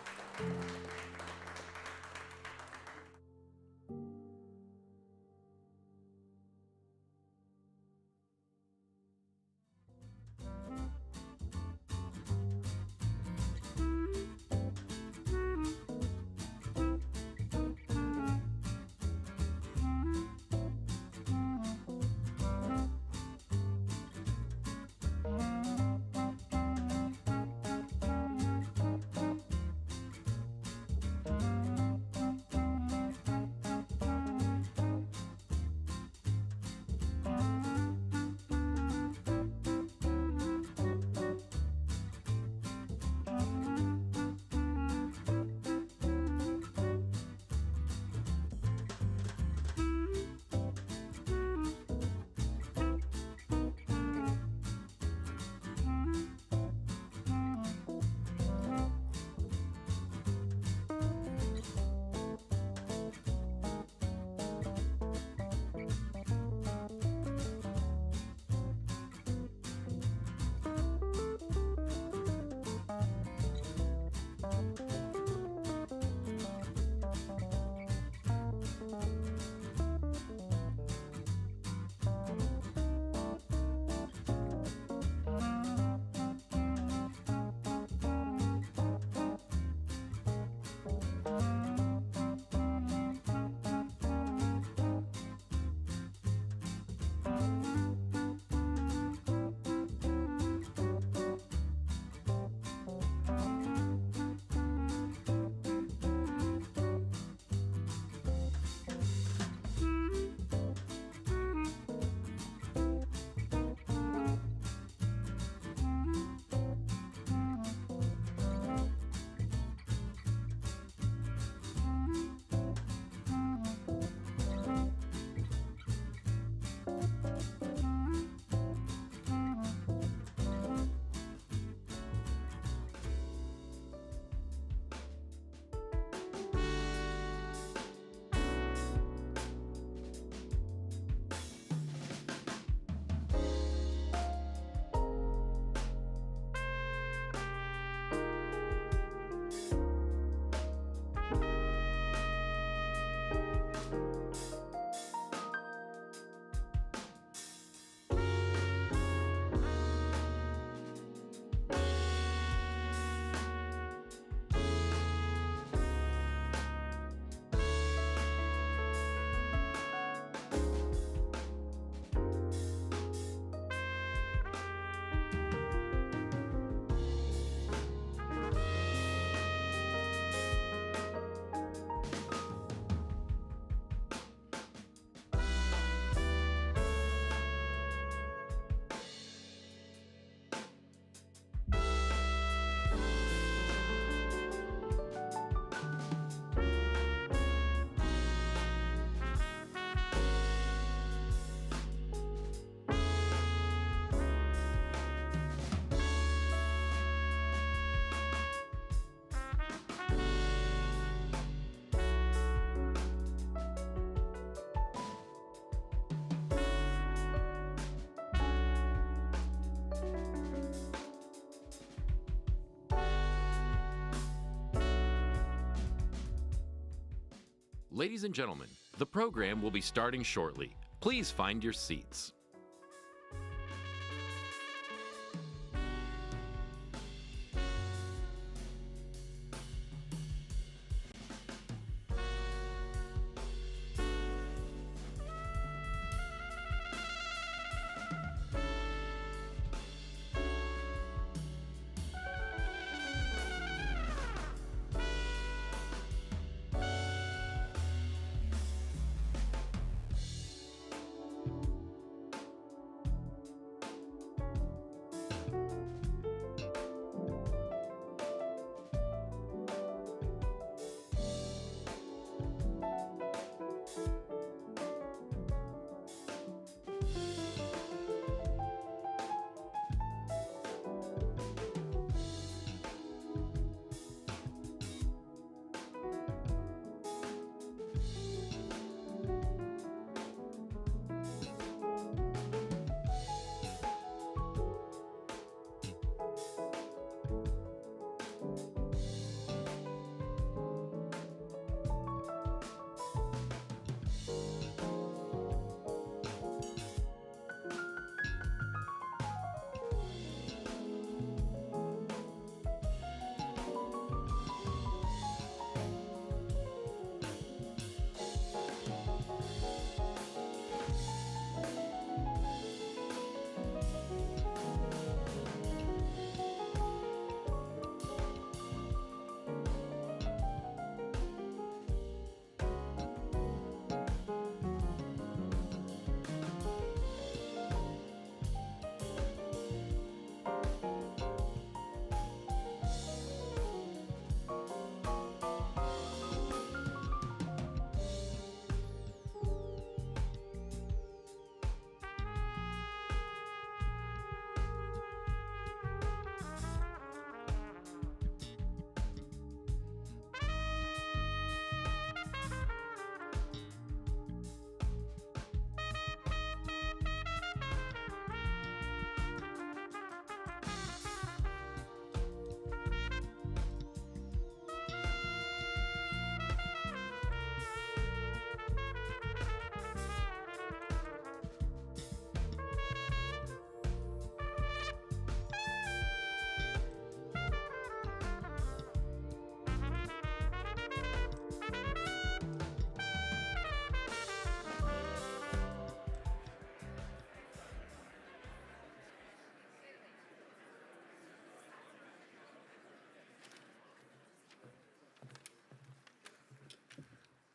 Ladies and gentlemen, the program will be starting shortly. Please find your seats.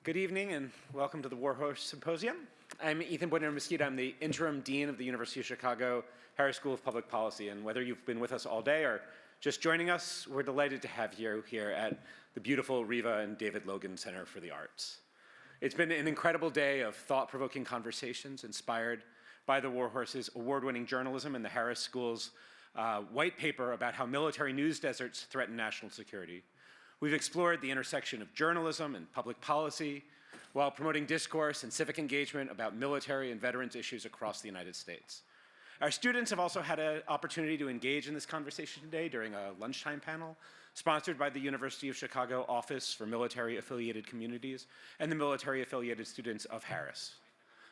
Good evening and welcome to the War Horse Symposium. I'm Ethan Boydner-Mesquita. I'm the interim dean of the University of Chicago Harris School of Public Policy. And whether you've been with us all day or just joining us, we're delighted to have you here at the beautiful Riva and David Logan Center for the Arts. It's been an incredible day of thought-provoking conversations inspired by the War Horse's award-winning journalism and the Harris School's white paper about how military news deserts threaten national security. We've explored the intersection of journalism and public policy while promoting discourse and civic engagement about military and veterans issues across the United States. Our students have also had an opportunity to engage in this conversation today during a lunchtime panel sponsored by the University of Chicago Office for Military-Affiliated Communities and the military-affiliated students of Harris.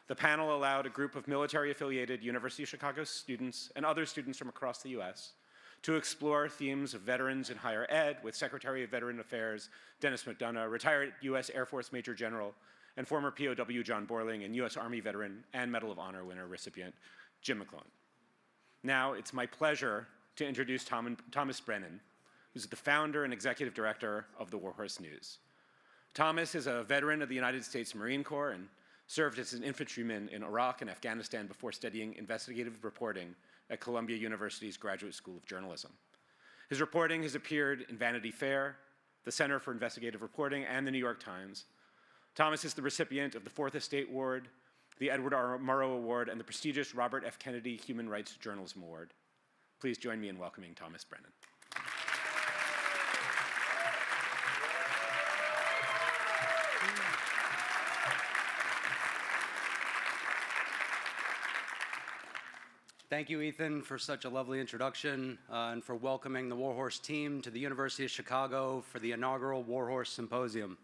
The panel allowed a group of military-affiliated University of Chicago students and other students from across the U.S. to explore themes of veterans in higher ed with Secretary of Veteran Affairs Dennis McDonough, retired U.S. Air Force Major General and former POW John Borling, and U.S. Army veteran and Medal of Honor winner recipient Jim McClone. Now it's my pleasure to introduce Thomas Brennan, who's the founder and executive director of the War Horse News. Thomas is a veteran of the United States Marine Corps and served as an infantryman in Iraq and Afghanistan before studying investigative reporting at Columbia University's Graduate School of Journalism. His reporting has appeared in Vanity Fair, the Center for Investigative Reporting, and the New York Times. Thomas is the recipient of the Fourth Estate Award, the Edward R. Murrow Award, and the prestigious Robert F. Kennedy Human Rights Journalism Award. Please join me in welcoming Thomas Brennan. Thank you, Ethan, for such a lovely introduction and for welcoming the War Horse team to the University of Chicago for the inaugural War Horse Symposium.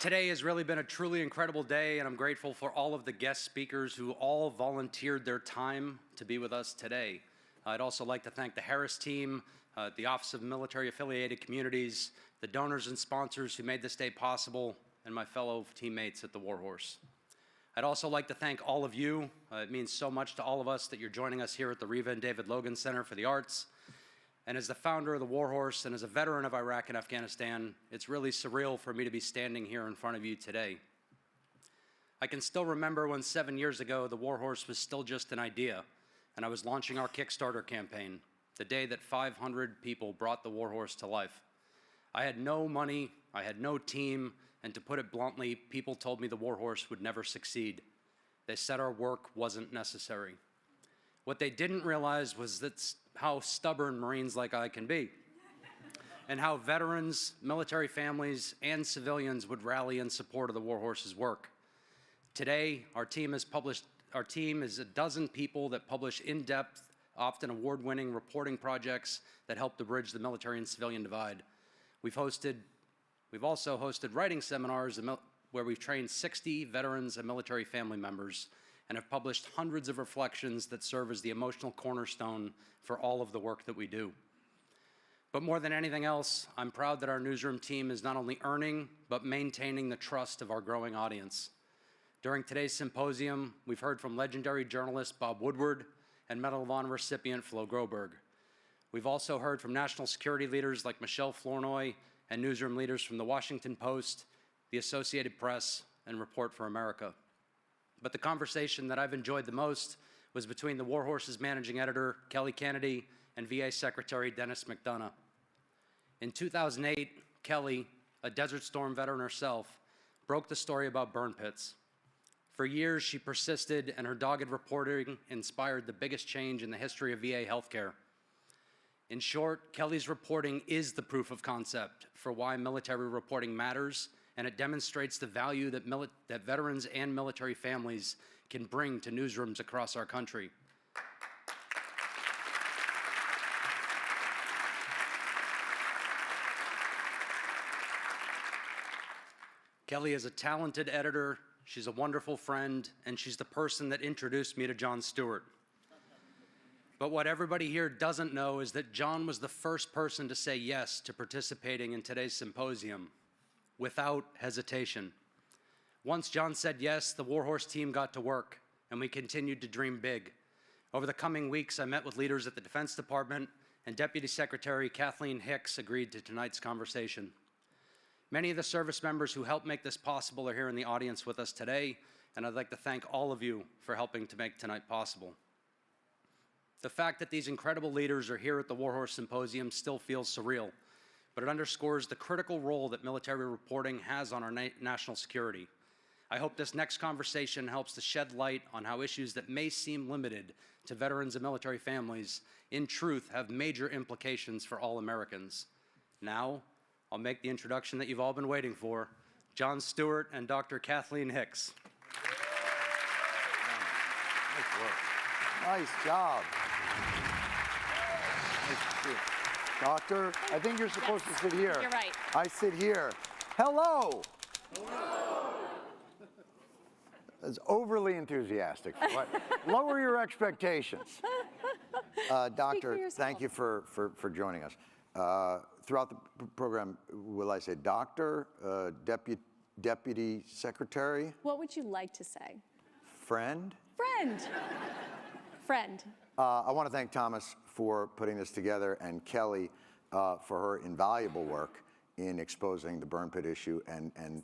Today has really been a truly incredible day, and I'm grateful for all of the guest speakers who all volunteered their time to be with us today. I'd also like to thank the Harris team, the Office of Military Affiliated Communities, the donors and sponsors who made this day possible, and my fellow teammates at the War Horse. I'd also like to thank all of you. It means so much to all of us that you're joining us here at the Reva and David Logan Center for the Arts. And as the founder of the War Horse and as a veteran of Iraq and Afghanistan, it's really surreal for me to be standing here in front of you today. I can still remember when 7 years ago, the War Horse was still just an idea, and I was launching our Kickstarter campaign, the day that 500 people brought the War Horse to life. I had no money, I had no team, and to put it bluntly, people told me the War Horse would never succeed. They said our work wasn't necessary. What they didn't realize was that's how stubborn Marines like I can be, and how veterans, military families, and civilians would rally in support of the War Horse's work. Today, our team is a dozen people that publish in-depth, often award-winning reporting projects that help to bridge the military and civilian divide. We've also hosted writing seminars where we've trained 60 veterans and military family members and have published hundreds of reflections that serve as the emotional cornerstone for all of the work that we do. But more than anything else, I'm proud that our newsroom team is not only earning, but maintaining the trust of our growing audience. During today's symposium, we've heard from legendary journalist Bob Woodward and Medal of Honor recipient Flo Groberg. We've also heard from national security leaders like Michelle Flournoy and newsroom leaders from the Washington Post, the Associated Press, and Report for America. But the conversation that I've enjoyed the most was between the War Horse's managing editor, Kelly Kennedy, and VA Secretary Dennis McDonough. In 2008, Kelly, a Desert Storm veteran herself, broke the story about burn pits. For years, she persisted, and her dogged reporting inspired the biggest change in the history of VA healthcare. In short, Kelly's reporting is the proof of concept for why military reporting matters, and it demonstrates the value that veterans and military families can bring to newsrooms across our country. Kelly is a talented editor, she's a wonderful friend, and she's the person that introduced me to Jon Stewart. But what everybody here doesn't know is that Jon was the first person to say yes to participating in today's symposium, without hesitation. Once Jon said yes, the War Horse team got to work, and we continued to dream big. Over the coming weeks, I met with leaders at the Defense Department, and Deputy Secretary Kathleen Hicks agreed to tonight's conversation. Many of the service members who helped make this possible are here in the audience with us today, and I'd like to thank all of you for helping to make tonight possible. The fact that these incredible leaders are here at the War Horse Symposium still feels surreal, but it underscores the critical role that military reporting has on our national security. I hope this next conversation helps to shed light on how issues that may seem limited to veterans and military families, in truth, have major implications for all Americans. Now, I'll make the introduction that you've all been waiting for, Jon Stewart and Dr. Kathleen Hicks. Nice work. Nice job. Nice to see you. Doctor, I think you're supposed to sit here. You're right. I sit here. Hello. Hello. That's overly enthusiastic. Lower your expectations. Doctor, thank you for joining us. Throughout the program, will I say doctor, deputy secretary? What would you like to say? Friend? Friend. Friend. I want to thank Thomas for putting this together and Kelly for her invaluable work in exposing the burn pit issue, and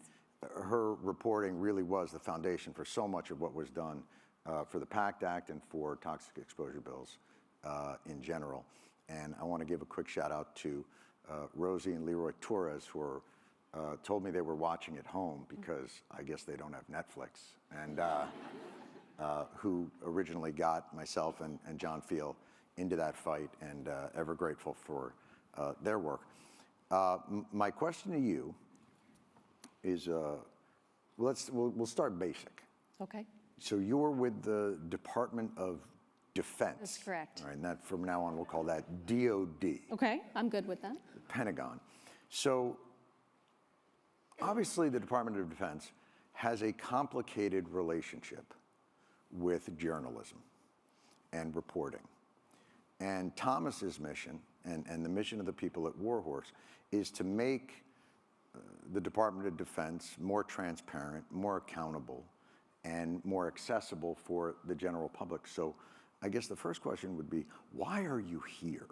her reporting really was the foundation for so much of what was done for the PACT Act and for toxic exposure bills in general. And I want to give a quick shout out to Rosie and Leroy Torres, who told me they were watching at home because I guess they don't have Netflix, and who originally got myself and John Field into that fight, and ever grateful for their work. My question to you is, we'll start basic. Okay. So you were with the Department of Defense. That's correct. All right, and that from now on we'll call that DOD. Okay, I'm good with that. Pentagon. So obviously the Department of Defense has a complicated relationship with journalism and reporting. And Thomas's mission, and the mission of the people at War Horse, is to make the Department of Defense more transparent, more accountable, and more accessible for the general public. So I guess the first question would be, why are you here?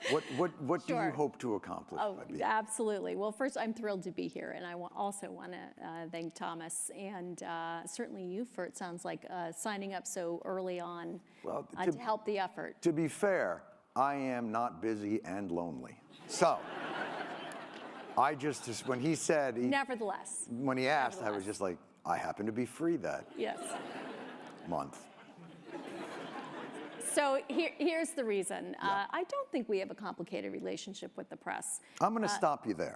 What do you hope to accomplish by being here? Absolutely. Well, first, I'm thrilled to be here, and I also want to thank Thomas and certainly you for, it sounds like, signing up so early on to help the effort. To be fair, I am not busy and lonely. So I just when he said... Nevertheless. When he asked, I was just like, I happen to be free that month. So here's the reason. I don't think we have a complicated relationship with the press. I'm going to stop you there.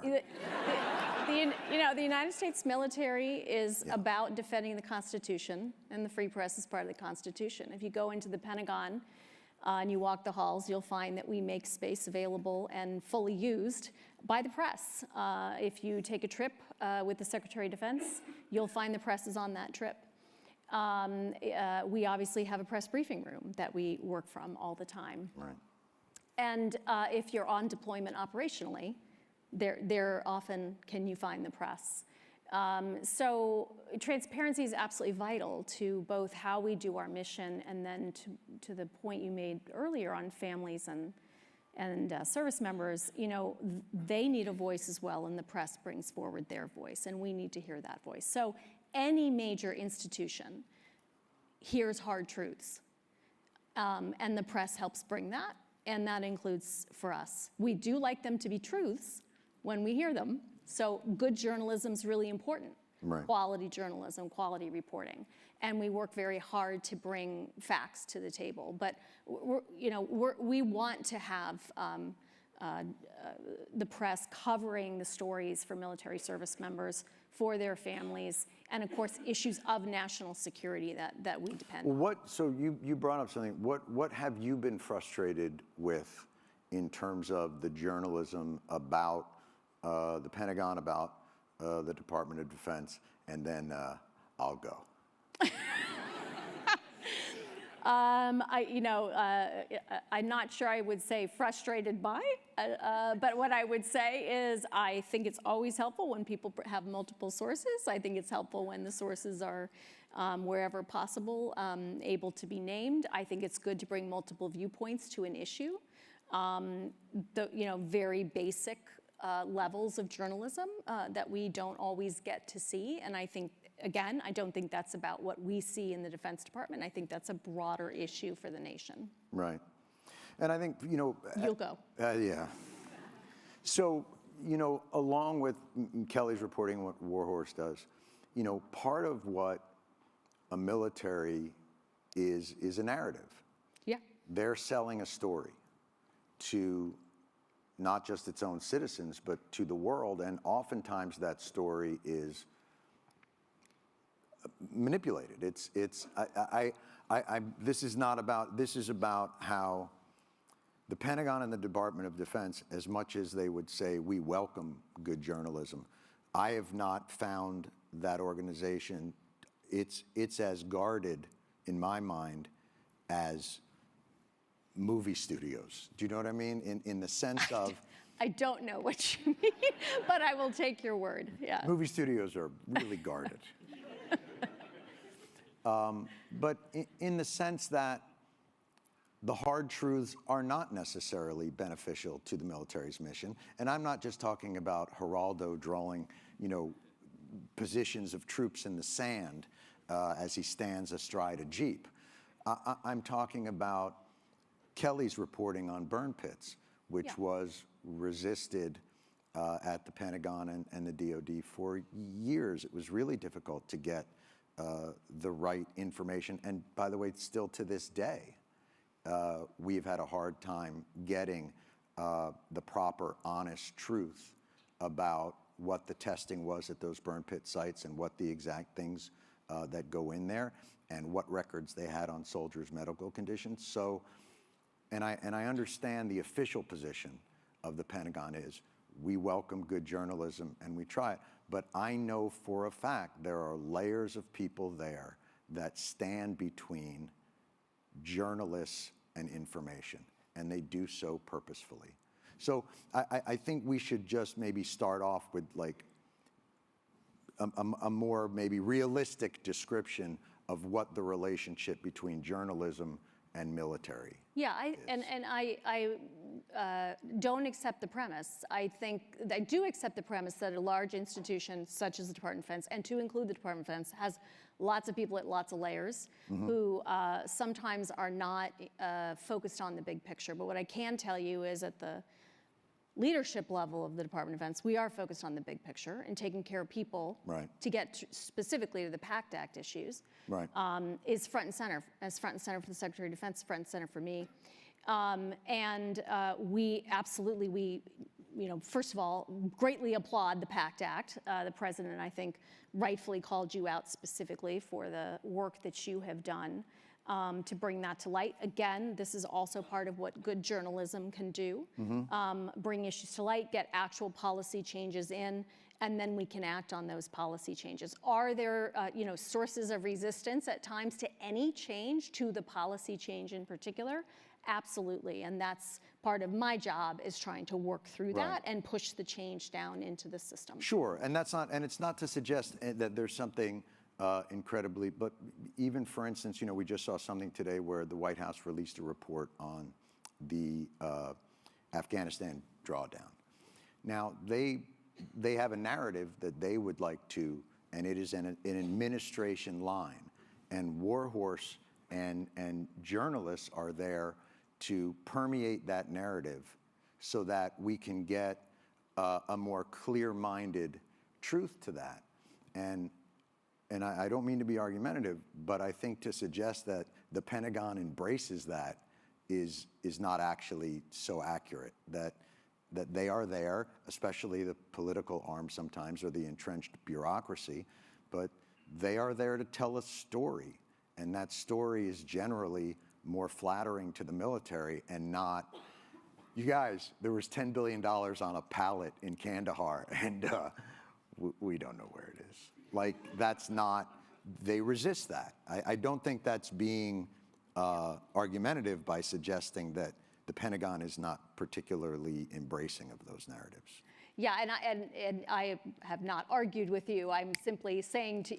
The United States military is about defending the Constitution, and the free press is part of the Constitution. If you go into the Pentagon and you walk the halls, you'll find that we make space available and fully used by the press. If you take a trip with the Secretary of Defense, you'll find the press is on that trip. We obviously have a press briefing room that we work from all the time. Right. And if you're on deployment operationally, there often can you find the press. So transparency is absolutely vital to both how we do our mission, and then to the point you made earlier on families and service members. They need a voice as well, and the press brings forward their voice, and we need to hear that voice. So any major institution hears hard truths, and the press helps bring that, and that includes for us. We do like them to be truths when we hear them, so good journalism is really important. Right. Quality journalism, quality reporting, and we work very hard to bring facts to the table. But we want to have the press covering the stories for military service members, for their families, and of course issues of national security that we depend on. So you brought up something. What have you been frustrated with in terms of the journalism about the Pentagon, about the Department of Defense, and then I'll go. I'm not sure I would say frustrated by, but what I would say is I think it's always helpful when people have multiple sources. I think it's helpful when the sources are, wherever possible, able to be named. I think it's good to bring multiple viewpoints to an issue. Very basic levels of journalism that we don't always get to see, and I think, again, I don't think that's about what we see in the Defense Department. I think that's a broader issue for the nation. Right. And I think, You'll go. Yeah. So, along with Kelly's reporting, what War Horse does, part of what a military is a narrative. Yeah. They're selling a story to not just its own citizens, but to the world, and oftentimes that story is manipulated. This is about how the Pentagon and the Department of Defense, as much as they would say we welcome good journalism, I have not found that organization. It's as guarded in my mind as movie studios. Do you know what I mean? In the sense of, I don't know what you mean, but I will take your word. Yeah. Movie studios are really guarded. But in the sense that the hard truths are not necessarily beneficial to the military's mission. And I'm not just talking about Geraldo drawing, positions of troops in the sand as he stands astride a Jeep. I'm talking about Kelly's reporting on burn pits, which was resisted at the Pentagon and the DoD for years. It was really difficult to get the right information. And by the way, still to this day, we've had a hard time getting the proper, honest truth about what the testing was at those burn pit sites and what the exact things that go in there and what records they had on soldiers' medical conditions. So, and I understand the official position of the Pentagon is we welcome good journalism and we try it. But I know for a fact there are layers of people there that stand between journalists and information, and they do so purposefully. So I think we should just maybe start off with like a more maybe realistic description of what the relationship between journalism and military. Yeah, I don't accept the premise. I do accept the premise that a large institution such as the Department of Defense, and to include the Department of Defense, has lots of people at lots of layers who sometimes are not focused on the big picture. But what I can tell you is at the leadership level of the Department of Defense, we are focused on the big picture and taking care of people to get specifically to the PACT Act issues is front and center. As front and center for the Secretary of Defense, front and center for me. We absolutely, first of all, greatly applaud the PACT Act. The President, I think, rightfully called you out specifically for the work that you have done to bring that to light. Again, this is also part of what good journalism can do. Bring issues to light, get actual policy changes in, and then we can act on those policy changes. Are there sources of resistance at times to any change, to the policy change in particular? Absolutely, and that's part of my job, is trying to work through that and push the change down into the system. Sure, and it's not to suggest that there's something incredibly, but even for instance, we just saw something today where the White House released a report on the Afghanistan drawdown. Now, they have a narrative that they would like to, and it is an administration line, and War Horse and journalists are there to permeate that narrative so that we can get a more clear-minded truth to that. And I don't mean to be argumentative, but I think to suggest that the Pentagon embraces that is not actually so accurate, that they are there, especially the political arm sometimes, or the entrenched bureaucracy, but they are there to tell a story. And that story is generally more flattering to the military and not, you guys, there was $10 billion on a pallet in Kandahar, and we don't know where it is. Like, that's not, they resist that. I don't think that's being argumentative by suggesting that the Pentagon is not particularly embracing of those narratives. Yeah, and I have not argued with you. I'm simply saying to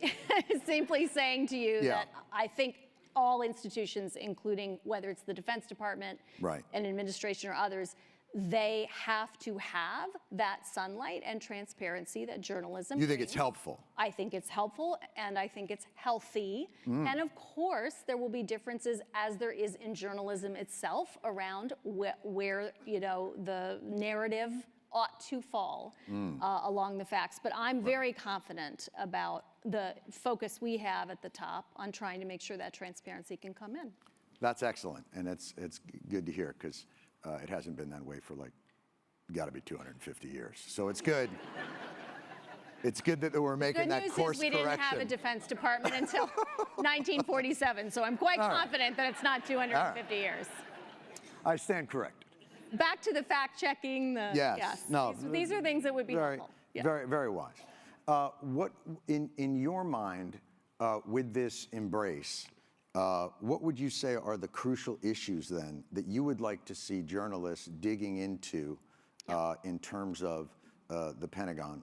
you that I think all institutions, including whether it's the Defense Department, an administration, or others, they have to have that sunlight and transparency that journalism You think brings. it's helpful? I think it's helpful, and I think it's healthy. And of course, there will be differences, as there is in journalism itself, around where the narrative ought to fall along the facts. But I'm very confident about the focus we have at the top on trying to make sure that transparency can come in. That's excellent, and it's good to hear, because it hasn't been that way for got to be 250 years. So it's good. It's good that we're making that course correction. The good news is we didn't have a Defense Department until 1947, so I'm quite confident that it's not 250 years. I stand corrected. Back to the fact-checking. Yes. No. These are things that would be helpful. Yeah. Very, very wise. What, in your mind, with this embrace, what would you say are the crucial issues then that you would like to see journalists digging into in terms of the Pentagon?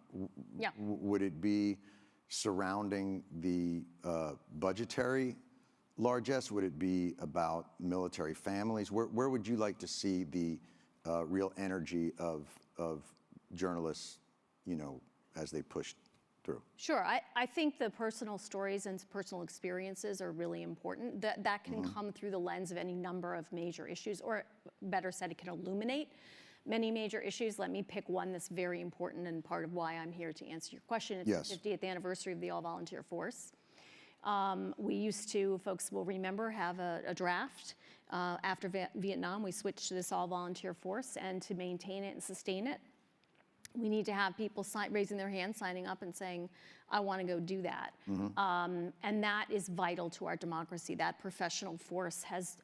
Would it be surrounding the budgetary largesse? Would it be about military families? Where would you like to see the real energy of journalists, as they push through? Sure. I think the personal stories and personal experiences are really important. That can come through the lens of any number of major issues, or better said, it can illuminate many major issues. Let me pick one that's very important and part of why I'm here to answer your question. It's the 50th anniversary of the all-volunteer force. We used to, folks will remember, have a draft. After Vietnam, we switched to this all-volunteer force, and to maintain it and sustain it, We need to have people raising their hand, signing up and saying, I want to go do that. And that is vital to our democracy. That professional force has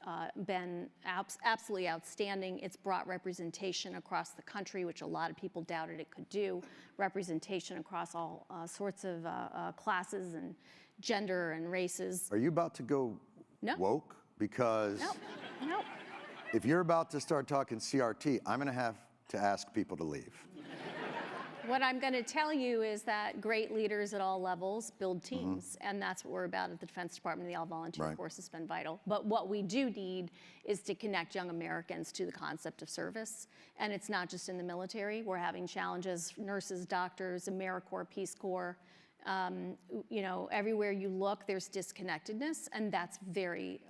been absolutely outstanding. It's brought representation across the country, which a lot of people doubted it could do, representation across all sorts of classes and gender and races. Are you about to go woke? Because No. if you're about to start talking CRT, I'm going to have to ask people to leave. What I'm going to tell you is that great leaders at all levels build teams, and that's what we're about at the Defense Department. The all-volunteer force has been vital. But what we do need is to connect young Americans to the concept of service, and it's not just in the military. We're having challenges, nurses, doctors, AmeriCorps, Peace Corps. You know, everywhere you look, there's disconnectedness, and that's very,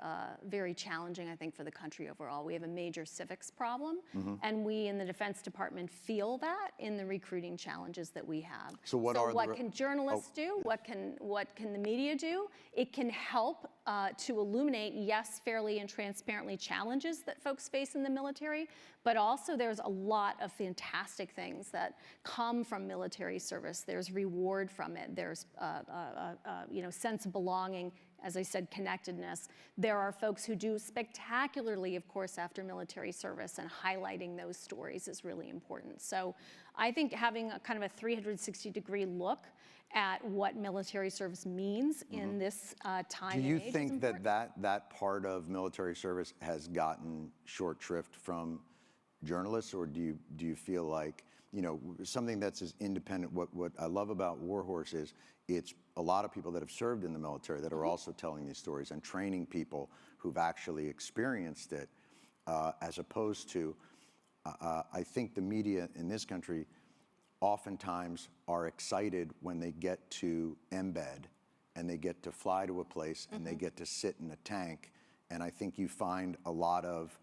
very challenging, I think, for the country overall. We have a major civics problem, and we in the Defense Department feel that in the recruiting challenges that we have. So what can journalists do? What can the media do? It can help to illuminate, yes, fairly and transparently challenges that folks face in the military, but also there's a lot of fantastic things that come from military service. There's reward from it. There's you know, sense of belonging, as I said, connectedness. There are folks who do spectacularly, of course, after military service, and highlighting those stories is really important. So I think having a kind of a 360-degree look at what military service means in this time Do you and age think is important. that part of military service has gotten short shrift from journalists, or do you feel like, you know, something that's as independent? What I love about War Horse is it's a lot of people that have served in the military that are also telling these stories and training people who've actually experienced it, as opposed to, I think the media in this country oftentimes are excited when they get to embed and they get to fly to a place and they get to sit in a tank. And I think you find a lot of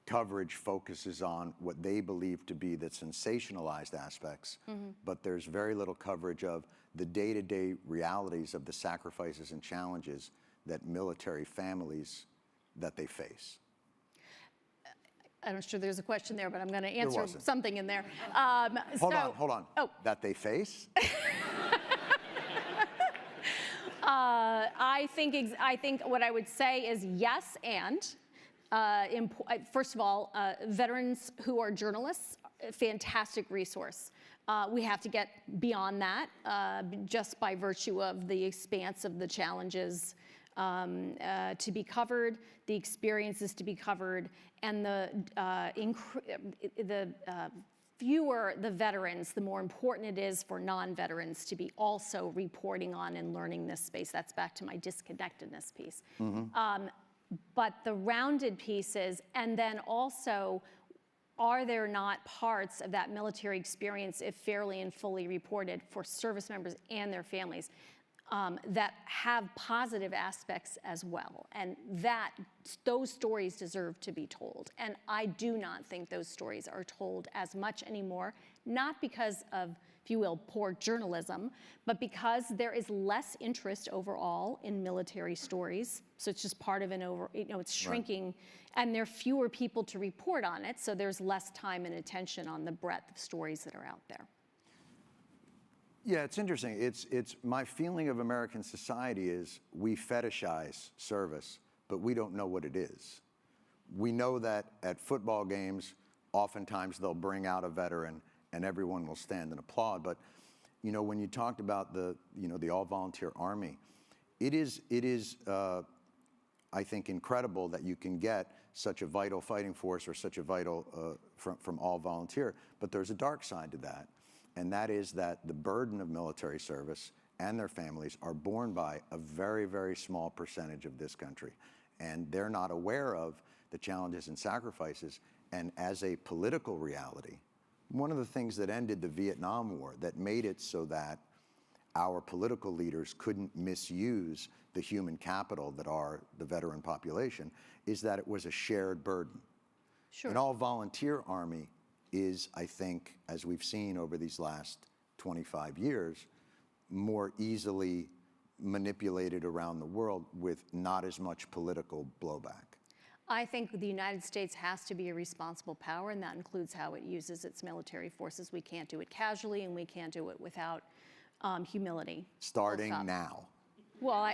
coverage focuses on what they believe to be the sensationalized aspects, but there's very little coverage of the day-to-day realities of the sacrifices and challenges that military families that they face. I'm not sure there's a question there, but I'm going to answer something in there. Hold on. Oh. That they face? I think what I would say is yes, and first of all, veterans who are journalists, fantastic resource. We have to get beyond that just by virtue of the expanse of the challenges to be covered, the experiences to be covered, and the fewer the veterans, the more important it is for non-veterans to be also reporting on and learning this space. That's back to my disconnectedness piece. But the rounded pieces, and then also, are there not parts of that military experience, if fairly and fully reported for service members and their families, that have positive aspects as well? And those stories deserve to be told. And I do not think those stories are told as much anymore, not because of, if you will, poor journalism, but because there is less interest overall in military stories. So it's just part of it's shrinking, and there are fewer people to report on it, so there's less time and attention on the breadth of stories that are out there. Yeah, it's interesting. It's my feeling of American society is we fetishize service, but we don't know what it is. We know that at football games, oftentimes they'll bring out a veteran and everyone will stand and applaud. But, you know, when you talked about the all-volunteer Army, it is I think, incredible that you can get such a vital fighting force or such a vital from all volunteer. But there's a dark side to that. And that is that the burden of military service and their families are borne by a very, very small percentage of this country. And they're not aware of the challenges and sacrifices. And as a political reality, one of the things that ended the Vietnam War, that made it so that our political leaders couldn't misuse the human capital that are the veteran population, is that it was a shared burden. Sure. An all-volunteer Army is, I think, as we've seen over these last 25 years, more easily manipulated around the world with not as much political blowback. I think the United States has to be a responsible power, and that includes how it uses its military forces. We can't do it casually, and we can't do it without humility. Starting now. Well,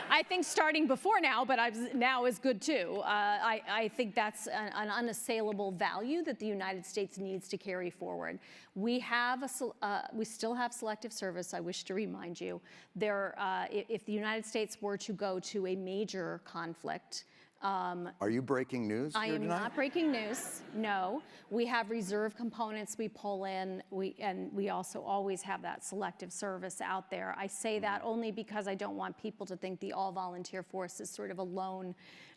I think starting before now, but now is good too. I think that's an unassailable value that the United States needs to carry forward. We still have selective service. I wish to remind you, if the United States were to go to a major conflict. Are you breaking news I here am tonight? not breaking news, no. We have reserve components we pull in, and we also always have that selective service out there. I say that only because I don't want people to think the all-volunteer force is sort of alone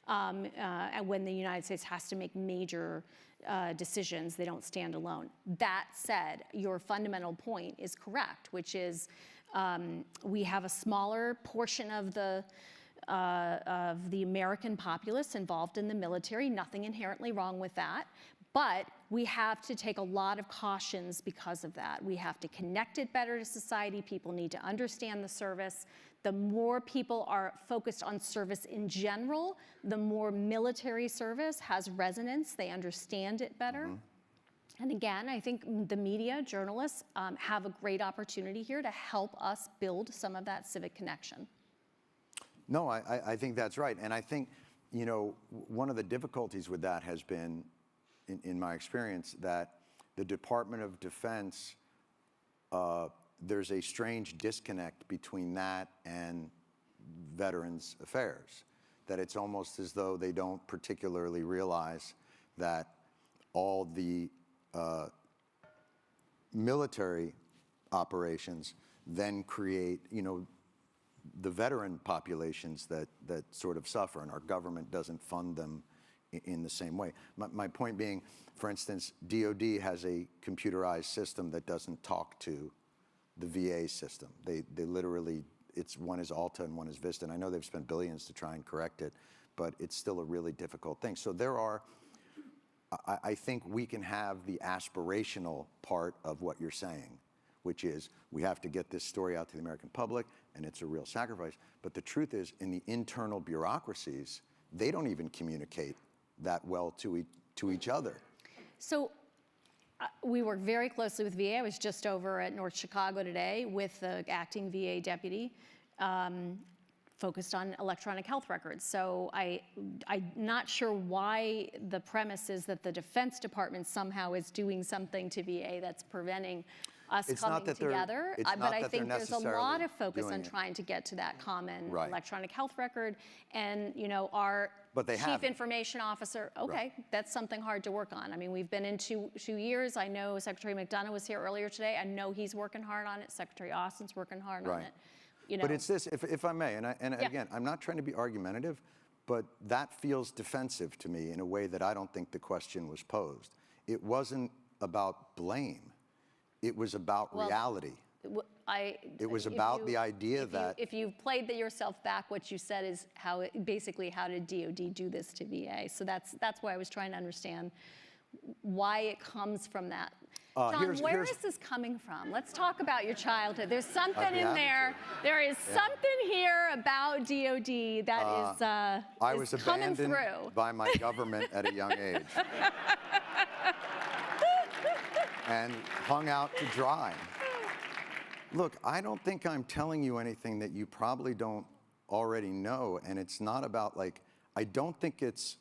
when the United States has to make major decisions. They don't stand alone. That said, your fundamental point is correct, which is we have a smaller portion of the American populace involved in the military. Nothing inherently wrong with that. But we have to take a lot of cautions because of that. We have to connect it better to society. People need to understand the service. The more people are focused on service in general, the more military service has resonance. They understand it better. And again, I think the media, journalists, have a great opportunity here to help us build some of that civic connection. No, I think that's right. And I think, you know, one of the difficulties with that has been, in my experience, that the Department of Defense, there's a strange disconnect between that and Veterans Affairs. That it's almost as though they don't particularly realize that all the military operations then create, you know, the veteran populations that sort of suffer, and our government doesn't fund them in the same way. My point being, for instance, DOD has a computerized system that doesn't talk to the VA system. They literally, one is Alta and one is Vista, and I know they've spent billions to try and correct it, but it's still a really difficult thing. So there are, I think we can have the aspirational part of what you're saying, which is we have to get this story out to the American public, and it's a real sacrifice. But the truth is, in the internal bureaucracies, they don't even communicate that well to each other. So we work very closely with VA. I was just over at North Chicago today with the acting VA deputy, focused on electronic health records. So I'm not sure why the premise is that the Defense Department somehow is doing something to VA that's preventing us coming together. But I think there's a lot of focus on trying to get to that common electronic health record. And, you know, our chief information officer, that's something hard to work on. I mean, we've been in two years. I know Secretary McDonough was here earlier today. I know he's working hard on it. Secretary Austin's working hard on it. You know. But it's this, if I may, and again, I'm not trying to be argumentative, but that feels defensive to me in a way that I don't think the question was posed. It wasn't about blame. It was about reality. It was about the idea that... If you played yourself back, what you said is basically how did DOD do this to VA? So that's why I was trying to understand why it comes from that. John, where is this coming from? Let's talk about your childhood. There's something in there. There is something here about DOD that I was coming through. abandoned by my government at a young age. And hung out to dry. Look, I don't think I'm telling you anything that you probably don't already know, and it's not about, like, I don't think it's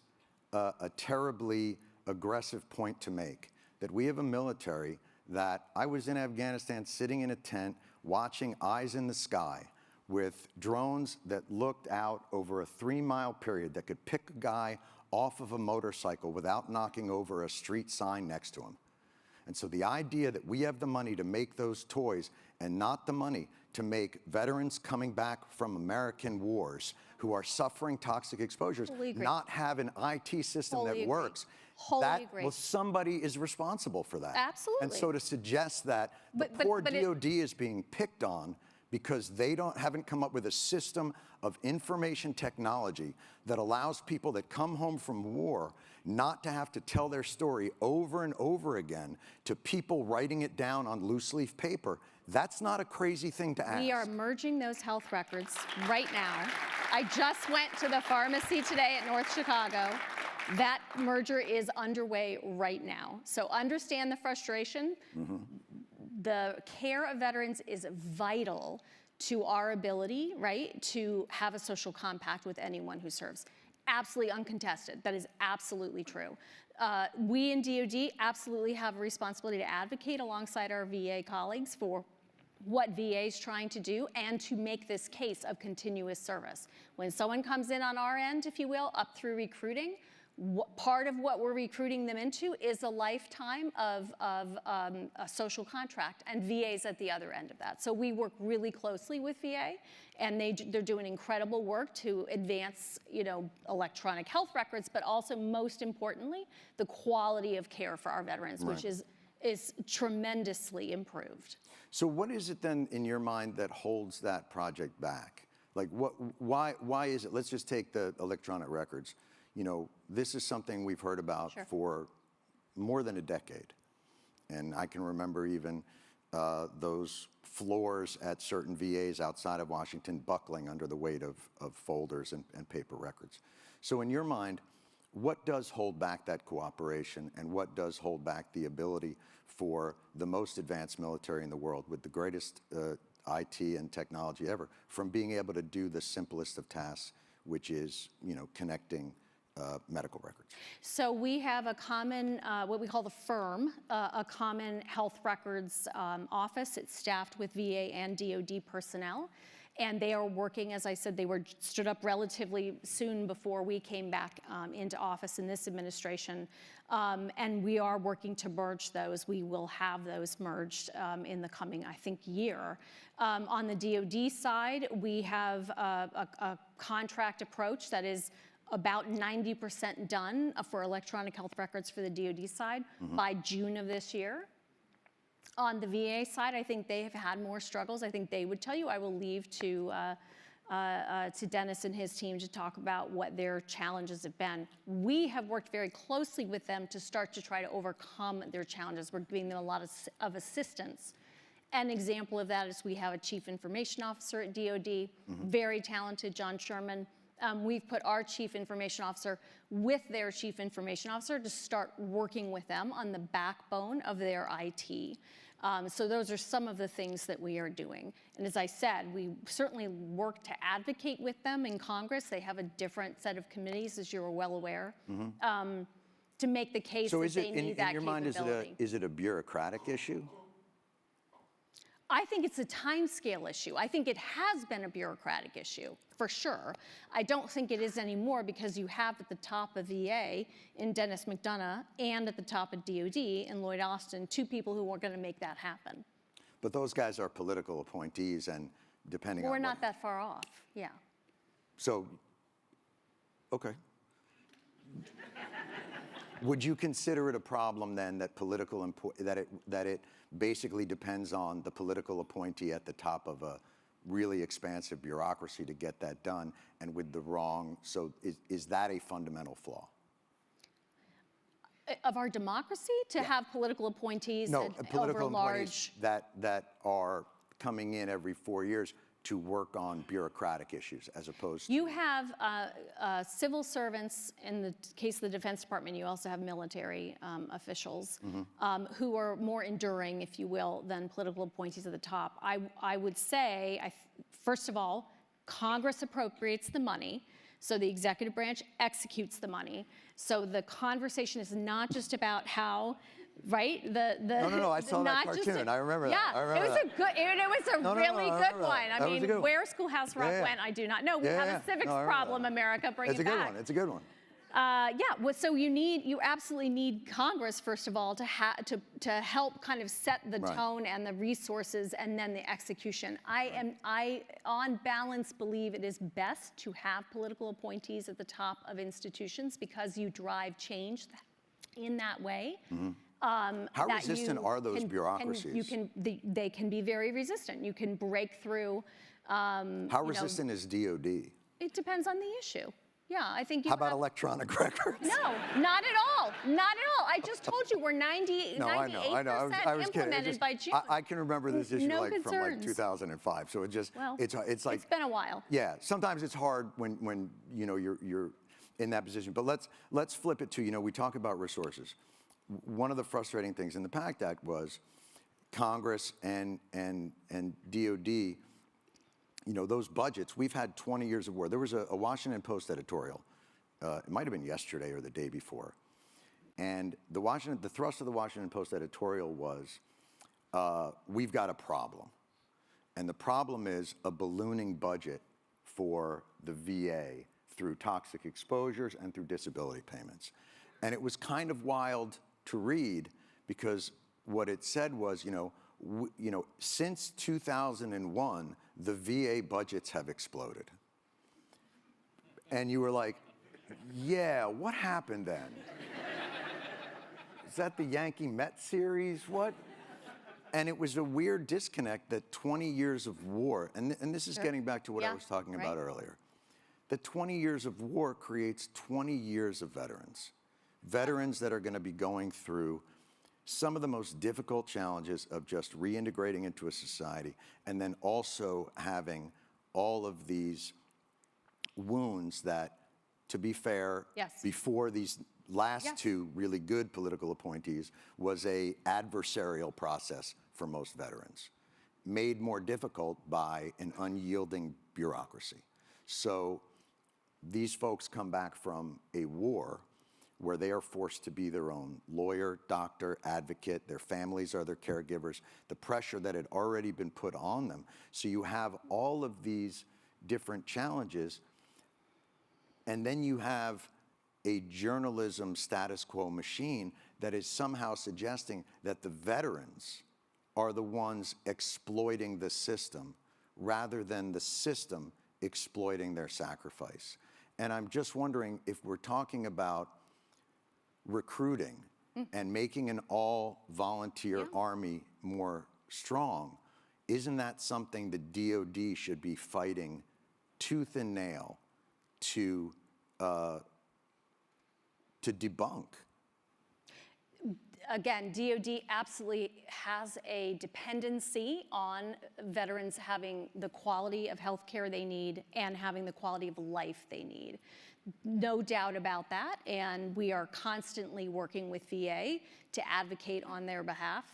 a terribly aggressive point to make, that we have a military that I was in Afghanistan sitting in a tent watching eyes in the sky with drones that looked out over a 3-mile period that could pick a guy off of a motorcycle without knocking over a street sign next to him. And so the idea that we have the money to make those toys and not the money to make veterans coming back from American wars who are suffering toxic exposures not have an IT system that works, well, somebody is responsible for that. Absolutely. And so to suggest that the poor DOD is being picked on because they haven't come up with a system of information technology that allows people that come home from war not to have to tell their story over and over again to people writing it down on loose leaf paper. That's not a crazy thing to ask. We are merging those health records right now. I just went to the pharmacy today at North Chicago. That merger is underway right now. So understand the frustration. The care of veterans is vital to our ability, right, to have a social compact with anyone who serves. Absolutely uncontested. That is absolutely true. We in DoD absolutely have a responsibility to advocate alongside our VA colleagues for what VA is trying to do and to make this case of continuous service. When someone comes in on our end, if you will, up through recruiting, part of what we're recruiting them into is a lifetime of a social contract, and VA's at the other end of that. So we work really closely with VA, and they're doing incredible work to advance, electronic health records, but also, most importantly, the quality of care for our veterans, which is tremendously improved. So what is it then in your mind that holds that project back? Like why is it? Let's just take the electronic records. This is something we've heard about for more than a decade. And I can remember even those floors at certain VAs outside of Washington buckling under the weight of folders and paper records. So in your mind, what does hold back that cooperation, and what does hold back the ability for the most advanced military in the world with the greatest IT and technology ever from being able to do the simplest of tasks, which is, connecting medical records? So we have a common, what we call the firm, a common health records office. It's staffed with VA and DoD personnel. And they are working, as I said, they were stood up relatively soon before we came back into office in this administration. And we are working to merge those. We will have those merged in the coming, I think, year. On the DoD side, we have a contract approach that is about 90% done for electronic health records for the DoD side by June of this year. On the VA side, I think they have had more struggles. I think they would tell you. I will leave to Dennis and his team to talk about what their challenges have been. We have worked very closely with them to start to try to overcome their challenges. We're giving them a lot of assistance. An example of that is we have a chief information officer at DoD, very talented, John Sherman. We've put our chief information officer with their chief information officer to start working with them on the backbone of their IT. So those are some of the things that we are doing. And as I said, we certainly work to advocate with them in Congress. They have a different set of committees, as you're well aware, to make the case that they need that capability. So in your mind, is it a bureaucratic issue? I think it's a timescale issue. I think it has been a bureaucratic issue, for sure. I don't think it is anymore because you have at the top of VA in Dennis McDonough and at the top of DoD in Lloyd Austin, two people who are going to make that happen. But those guys are political appointees, and depending on we're not that far off, yeah. So, okay. Would you consider it a problem then that that it basically depends on the political appointee at the top of a really expansive bureaucracy to get that done, and with the wrong, so is that a fundamental flaw? Of our democracy, to have political appointees political over large... that are coming in every 4 years to work on bureaucratic issues as opposed to... You have civil servants, in the case of the Defense Department, you also have military officials who are more enduring, if you will, than political appointees at the top. I would say, first of all, Congress appropriates the money, so the executive branch executes the money. So the conversation is not just about how... Right? No, I saw that cartoon. I remember that. Yeah, it was a really good one. I mean, where Schoolhouse Rock went, I do not know. We have a civics problem, America. Bring it back. It's a good one. So you absolutely need Congress, first of all, to help kind of set the tone and the resources and then the execution. I on balance believe it is best to have political appointees at the top of institutions because you drive change in that way. How that resistant you are those can- bureaucracies? They can be very resistant. You can break through. How resistant is DOD? It depends on the issue. Yeah, I think you How about have- electronic records? No, not at all. Not at all. I just told you we're 98% No, I know. I was kidding. implemented Just- by June. I can remember this issue No from concerns. 2005. So it just Well, it's like it's been a while. Yeah, sometimes it's hard when you're in that position. But let's flip it to we talk about resources. One of the frustrating things in the PACT Act was Congress and DOD. Those budgets. We've had 20 years of war. There was a Washington Post editorial. It might have been yesterday or the day before. And the thrust of the Washington Post editorial was, we've got a problem. And the problem is a ballooning budget for the VA through toxic exposures and through disability payments. And it was kind of wild to read because what it said was, since 2001, the VA budgets have exploded. And you were like, yeah, what happened then? Is that the Yankee Mets series? What? And it was a weird disconnect that 20 years of war, and this is getting back to what I was talking about earlier, that 20 years of war creates 20 years of veterans. Veterans that are going to be going through some of the most difficult challenges of just reintegrating into a society and then also having all of these wounds that, to be fair, before these last two really good political appointees was a adversarial process for most veterans, made more difficult by an unyielding bureaucracy. So these folks come back from a war where they are forced to be their own lawyer, doctor, advocate, their families are their caregivers, the pressure that had already been put on them. So you have all of these different challenges, and then you have a journalism status quo machine that is somehow suggesting that the veterans are the ones exploiting the system rather than the system exploiting their sacrifice. And I'm just wondering if we're talking about recruiting and making an all-volunteer army more strong, isn't that something the DOD should be fighting tooth and nail to debunk? Again, DOD absolutely has a dependency on veterans having the quality of health care they need and having the quality of life they need. No doubt about that, and we are constantly working with VA to advocate on their behalf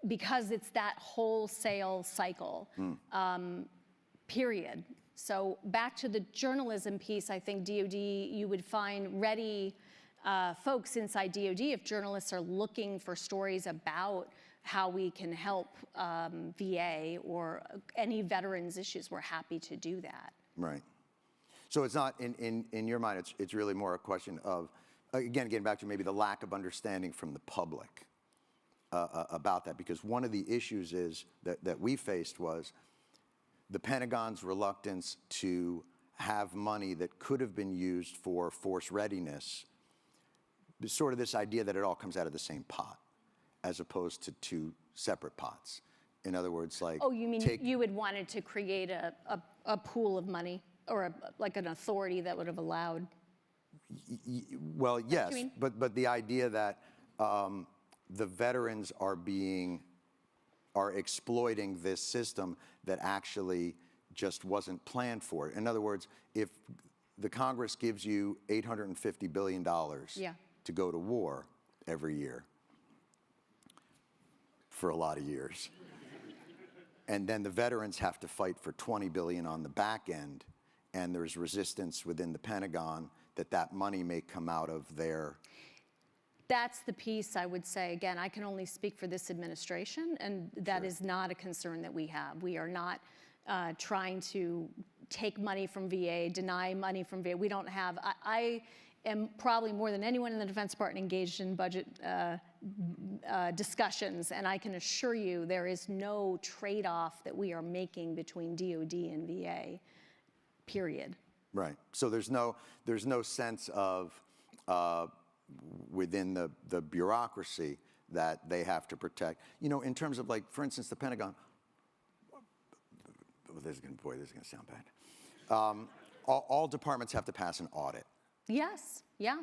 because it's that wholesale cycle, period. So back to the journalism piece, I think DOD, you would find ready folks inside DOD if journalists are looking for stories about how we can help VA or any veterans issues. We're happy to do that. Right. So it's not, in your mind, it's really more a question of, again, getting back to maybe the lack of understanding from the public about that, because one of the issues is that we faced was the Pentagon's reluctance to have money that could have been used for force readiness, sort of this idea that it all comes out of the same pot, as opposed to two separate pots. In other words, like... Oh, you mean you had wanted to create a pool of money or like an authority that would have allowed... Well, yes, but the idea that the veterans are exploiting this system that actually just wasn't planned for. In other words, if the Congress gives you $850 billion to go to war every year for a lot of years, and then the veterans have to fight for $20 billion on the back end, and there's resistance within the Pentagon that money may come out of their... That's the piece I would say. Again, I can only speak for this administration, and that is not a concern that we have. We are not trying to take money from VA, deny money from VA. We don't have, I am probably more than anyone in the Defense Department engaged in budget discussions, and I can assure you there is no trade-off that we are making between DOD and VA, period. Right. So there's no sense of within the bureaucracy that they have to protect. You know, in terms of, like, for instance, the Pentagon. This is going to sound bad. All departments have to pass an audit. Yes, yeah.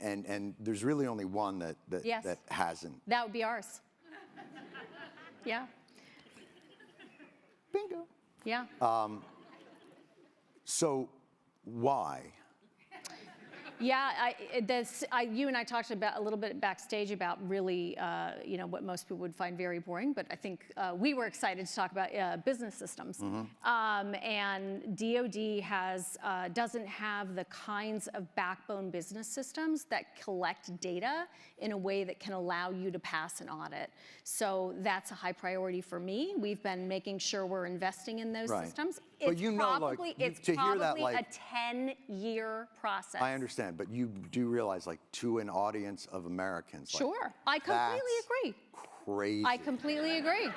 And there's really only one that Yes. that hasn't. That would be ours. Yeah. Bingo. Yeah. So why? Yeah, you and I talked about a little bit backstage about really, you know, what most people would find very boring, but I think we were excited to talk about business systems. And DoD doesn't have the kinds of backbone business systems that collect data in a way that can allow you to pass an audit. So that's a high priority for me. We've been making sure we're investing in those systems. But you know, like, It's to hear that, probably like, a 10-year process. I understand, but you do realize, like, to an audience of Americans. Like, Sure, I completely agree. Crazy. I completely agree.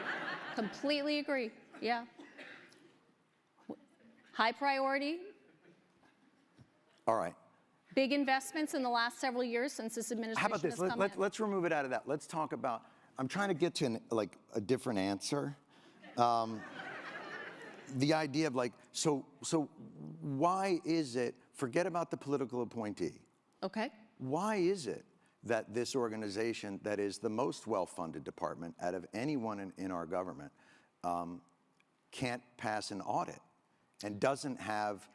Completely agree. Yeah. High priority. All right. Big investments in the last several years since this administration How about this? has come in. Let's remove it out of that. Let's talk about. I'm trying to get to a different answer. The idea of, like, so why is it? Forget about the political appointee. Okay. Why is it that this organization, that is the most well-funded department out of anyone in our government, can't pass an audit and doesn't have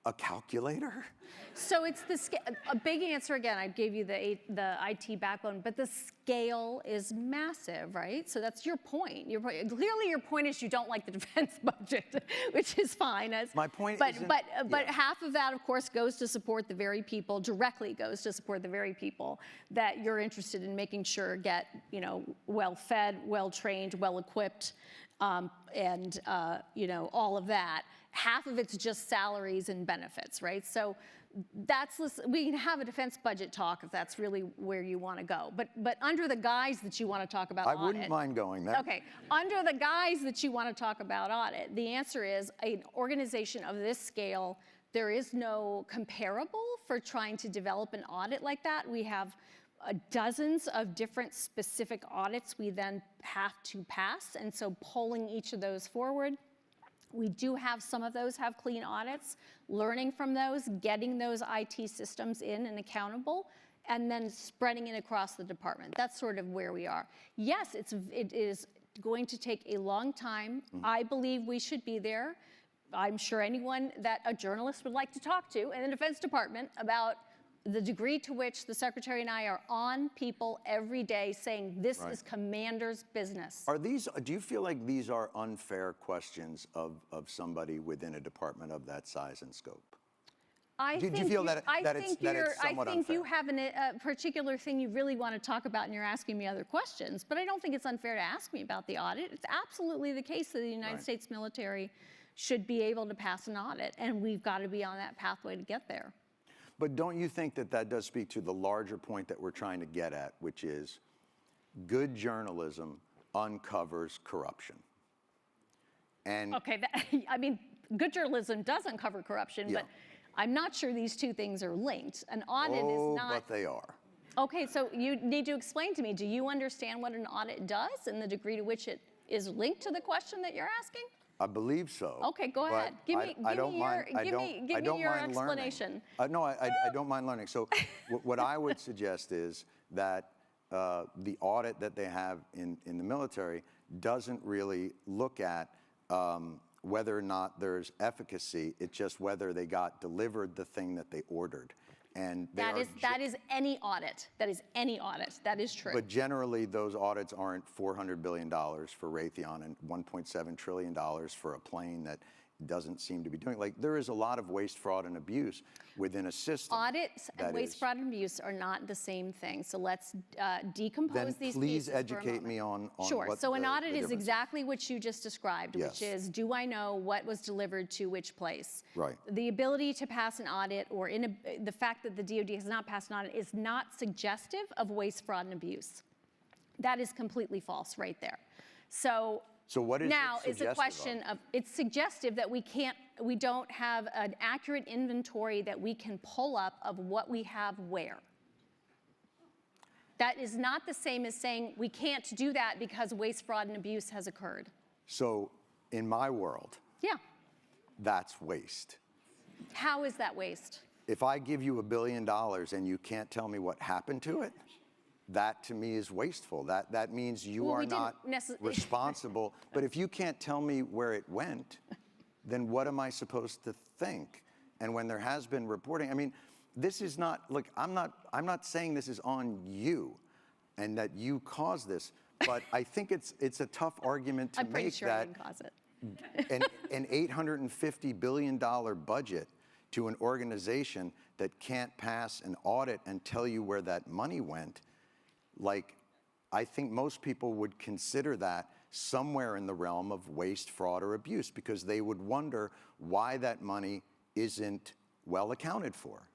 a calculator? So it's a big answer again. I gave you the IT backbone, but the scale is massive, right? So that's your point. Clearly, your point is you don't like the defense budget, which is fine. My point but half of that, of course, goes to support the very people. Directly goes to support the very people that you're interested in making sure get, you know, well-fed, well-trained, well-equipped, and you know, all of that. Half of it's just salaries and benefits, right? So we can have a defense budget talk if that's really where you want to go. But under the guise that you want to talk about I audit. wouldn't mind going there. Okay, under the guise that you want to talk about audit, the answer is an organization of this scale, there is no comparable for trying to develop an audit like that. We have dozens of different specific audits we then have to pass, and so pulling each of those forward. We do have some of those have clean audits, learning from those, getting those IT systems in and accountable, and then spreading it across the department. That's sort of where we are. Yes, it is going to take a long time. I believe we should be there. I'm sure anyone that a journalist would like to talk to in the Defense Department about the degree to which the Secretary and I are on people every day saying this is commander's business. Are these? Do you feel like these are unfair questions of somebody within a department of that size and scope? Do you feel that it's somewhat unfair? I think you have a particular thing you really want to talk about and you're asking me other questions, but I don't think it's unfair to ask me about the audit. It's absolutely the case that the United States military should be able to pass an audit, and we've got to be on that pathway to get there. But don't you think that does speak to the larger point that we're trying to get at, which is good journalism uncovers corruption? And okay, I mean, good journalism does uncover corruption, but I'm not sure these two things are linked. An audit is not. But they are. Okay, so you need to explain to me, do you understand what an audit does and the degree to which it is linked to the question that you're asking? I believe so. Okay, go ahead. Give me your explanation. No, I don't mind learning. So what I would suggest is that the audit that they have in the military doesn't really look at whether or not there's efficacy. It's just whether they got delivered the thing that they ordered. And that is any audit. That is any audit. That is true. But generally, those audits aren't $400 billion for Raytheon and $1.7 trillion for a plane that doesn't seem to be doing. Like, there is a lot of waste, fraud, and abuse within a system. Audits and waste, fraud, and abuse are not the same thing. So let's decompose these pieces for a moment. Please educate me on Sure. What so an audit is difference exactly what you just described, which is, do I know what was delivered to which place? Right. The ability to pass an audit or the fact that the DoD has not passed an audit is not suggestive of waste, fraud, and abuse. That is completely false right there. So what is now it's a question of, it's suggestive that we don't have an accurate inventory that we can pull up of what we have where. That is not the same as saying we can't do that because waste, fraud, and abuse has occurred. So in my world, Yeah. that's waste. How is that waste? If I give you $1 billion and you can't tell me what happened to it, that to me is wasteful. That means you are not responsible. But if you can't tell me where it went, then what am I supposed to think? And when there has been reporting, I mean, this is not, look, I'm not saying this is on you and that you caused this, but I think it's a tough argument to I'm pretty make sure I didn't cause it. an $850 billion budget to an organization that can't pass an audit and tell you where that money went, like, I think most people would consider that somewhere in the realm of waste, fraud, or abuse, because they would wonder why that money isn't well accounted for.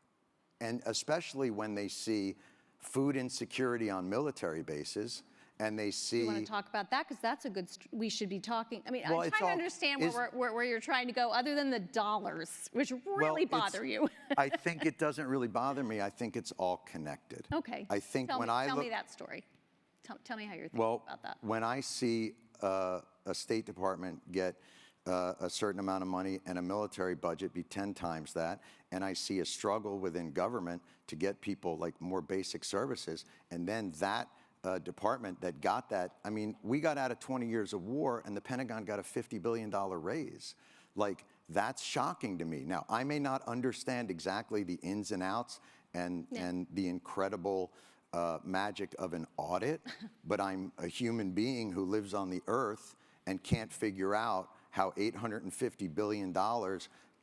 And especially when they see food insecurity on military bases, and they see... You want to talk about that? Because that's a good... we should be talking... I mean, Well, I'm it's trying to understand where you're trying to go, other than the dollars, which really bother you. I think it doesn't really bother me. I think it's all connected. Okay. I think tell when me, I tell look... me that story. Tell me how you're thinking about that. When I see a State Department get a certain amount of money and a military budget be 10 times that, and I see a struggle within government to get people like more basic services, and then that department that got that, I mean, we got out of 20 years of war and the Pentagon got a $50 billion raise. Like, that's shocking to me. Now, I may not understand exactly the ins and outs and the incredible magic of an audit, but I'm a human being who lives on the earth and can't figure out how $850 billion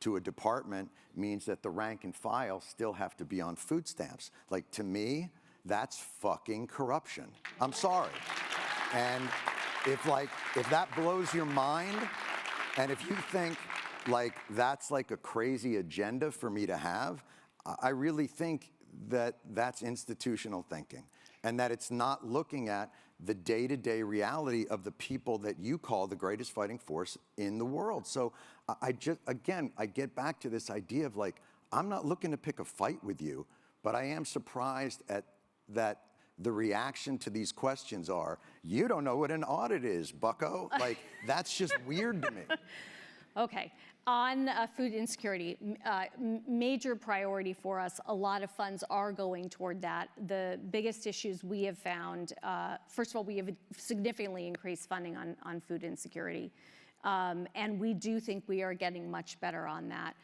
to a department means that the rank and file still have to be on food stamps. Like, to me, that's fucking corruption. I'm sorry. And if that blows your mind, and if you think like that's like a crazy agenda for me to have, I really think that that's institutional thinking, and that it's not looking at the day-to-day reality of the people that you call the greatest fighting force in the world. So I get back to this idea of like, I'm not looking to pick a fight with you, but I am surprised at that the reaction to these questions are, you don't know what an audit is, bucko. Like, that's just weird to me. Okay. On food insecurity, major priority for us. A lot of funds are going toward that. The biggest issues we have found, first of all, we have significantly increased funding on food insecurity. And we do think we are getting much better on that.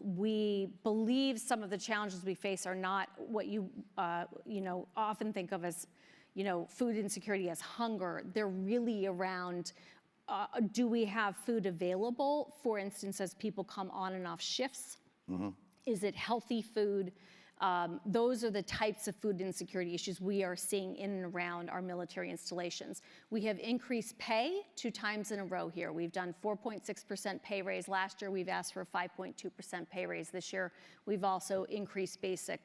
We believe some of the challenges we face are not what you often think of as, food insecurity as hunger. They're really around, do we have food available? For instance, as people come on and off shifts, is it healthy food? Those are the types of food insecurity issues we are seeing in and around our military installations. We have increased pay 2 times in a row here. We've done 4.6% pay raise last year. We've asked for a 5.2% pay raise this year. We've also increased basic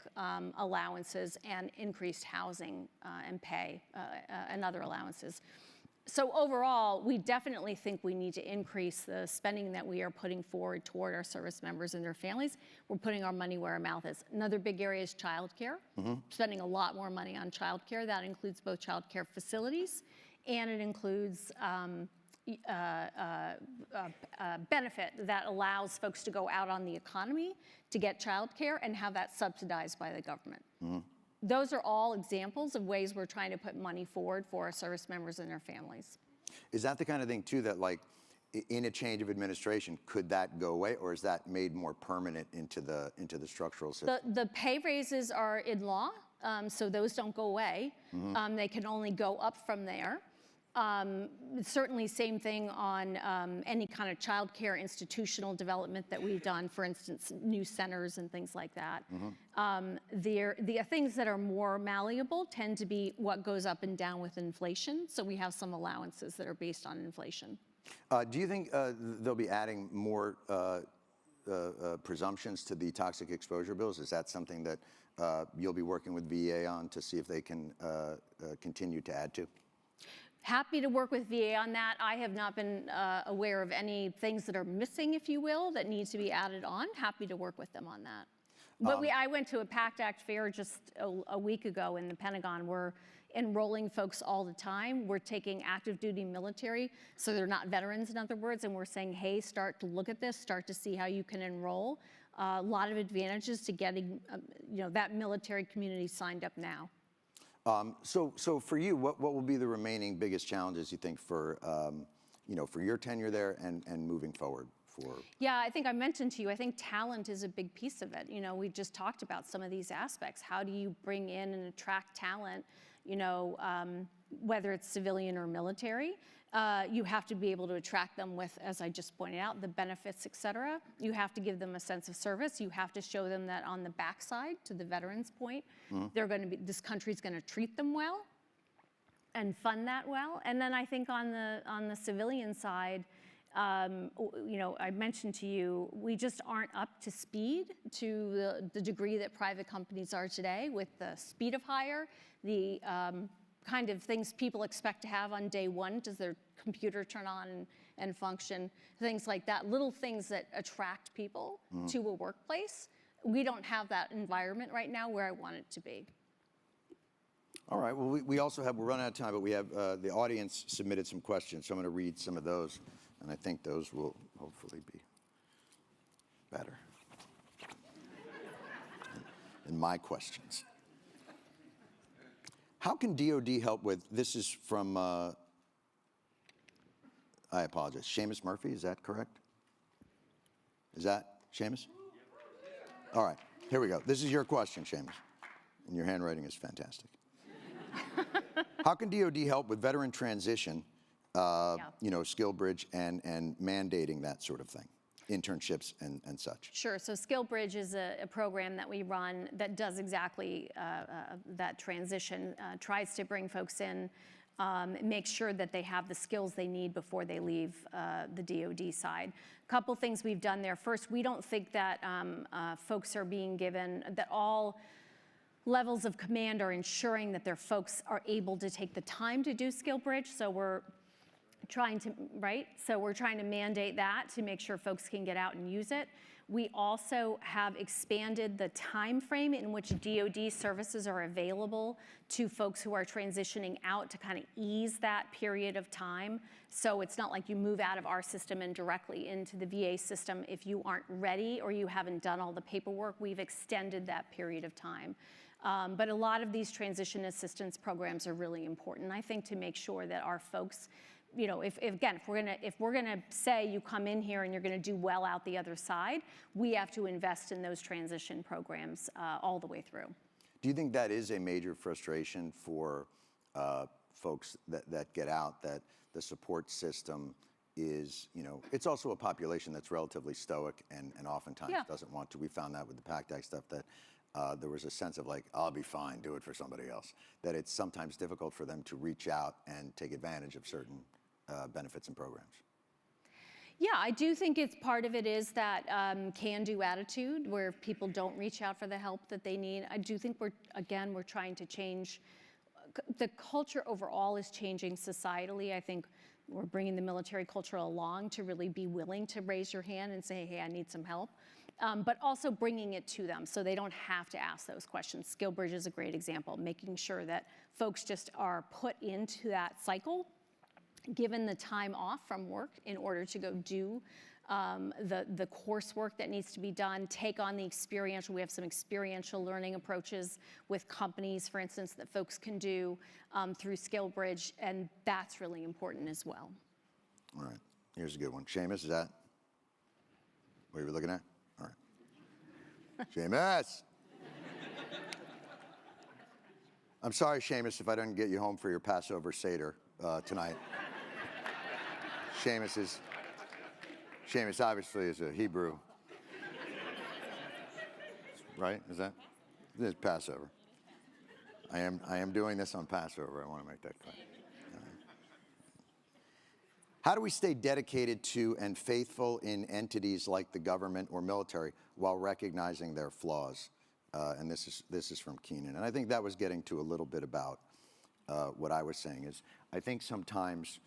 allowances and increased housing and pay and other allowances. So overall, we definitely think we need to increase the spending that we are putting forward toward our service members and their families. We're putting our money where our mouth is. Another big area is childcare. Spending a lot more money on childcare. That includes both childcare facilities, and it includes benefit that allows folks to go out on the economy to get childcare and have that subsidized by the government. Those are all examples of ways we're trying to put money forward for our service members and their families. Is that the kind of thing, too, that like in a change of administration, could that go away, or is that made more permanent into the structural system? The pay raises are in law, so those don't go away. They can only go up from there. Certainly same thing on any kind of childcare institutional development that we've done, for instance, new centers and things like that. The things that are more malleable tend to be what goes up and down with inflation, so we have some allowances that are based on inflation. Do you think they'll be adding more presumptions to the toxic exposure bills? Is that something that you'll be working with VA on to see if they can continue to add to? Happy to work with VA on that. I have not been aware of any things that are missing, if you will, that need to be added on. Happy to work with them on that. But I went to a PACT Act fair just a week ago in the Pentagon. We're enrolling folks all the time. We're taking active duty military, so they're not veterans, in other words, and we're saying, hey, start to look at this, start to see how you can enroll. A lot of advantages to getting that military community signed up now. So for you, what will be the remaining biggest challenges you think for for your tenure there and moving forward? Yeah, I think I mentioned to you, I think talent is a big piece of it. We just talked about some of these aspects. How do you bring in and attract talent, whether it's civilian or military? You have to be able to attract them with, as I just pointed out, the benefits, et cetera. You have to give them a sense of service. You have to show them that on the backside, to the veterans' point, this country's going to treat them well and fund that well. And then I think on the civilian side, I mentioned to you, we just aren't up to speed to the degree that private companies are today with the speed of hire, the kind of things people expect to have on day one. Does their computer turn on and function? Things like that, little things that attract people to a workplace. We don't have that environment right now where I want it to be. All right, well, we also have, we're running out of time, but we have, the audience submitted some questions, so I'm going to read some of those. And I think those will hopefully be better than my questions. How can DOD help with, this is from, I apologize, Seamus Murphy, is that correct? Is that Seamus? All right, here we go. This is your question, Seamus. And your handwriting is fantastic. How can DOD help with veteran transition, SkillBridge and mandating that sort of thing, internships and such? Sure, so SkillBridge is a program that we run that does exactly that transition, tries to bring folks in, make sure that they have the skills they need before they leave the DOD side. A couple things we've done there. First, we don't think that folks are being given, that all levels of command are ensuring that their folks are able to take the time to do SkillBridge, so we're trying to mandate that to make sure folks can get out and use it. We also have expanded the time frame in which DoD services are available to folks who are transitioning out to kind of ease that period of time. So it's not like you move out of our system and directly into the VA system if you aren't ready or you haven't done all the paperwork. We've extended that period of time. But a lot of these transition assistance programs are really important, I think, to make sure that our folks, if we're gonna say you come in here and you're gonna do well out the other side, we have to invest in those transition programs all the way through. Do you think that is a major frustration for folks that get out, that the support system is, it's also a population that's relatively stoic and oftentimes doesn't want to. We found that with the PACT Act stuff, that there was a sense of like, I'll be fine, do it for somebody else. That it's sometimes difficult for them to reach out and take advantage of certain benefits and programs. Yeah, I do think it's part of it is that can-do attitude where people don't reach out for the help that they need. I do think we're trying to change. The culture overall is changing societally. I think we're bringing the military culture along to really be willing to raise your hand and say, hey, I need some help. But also bringing it to them so they don't have to ask those questions. SkillBridge is a great example, making sure that folks just are put into that cycle, given the time off from work in order to go do the coursework that needs to be done, take on the experiential. We have some experiential learning approaches with companies, for instance, that folks can do through SkillBridge, and that's really important as well. All right, here's a good one. Seamus, is that what you were looking at? All right. Seamus! I'm sorry, Seamus, if I didn't get you home for your Passover Seder tonight. Seamus obviously is a Hebrew. Right? Is that? This is Passover. I am doing this on Passover. I want to make that clear. How do we stay dedicated to and faithful in entities like the government or military while recognizing their flaws? And this is from Keenan. And I think that was getting to a little bit about what I was saying is I think sometimes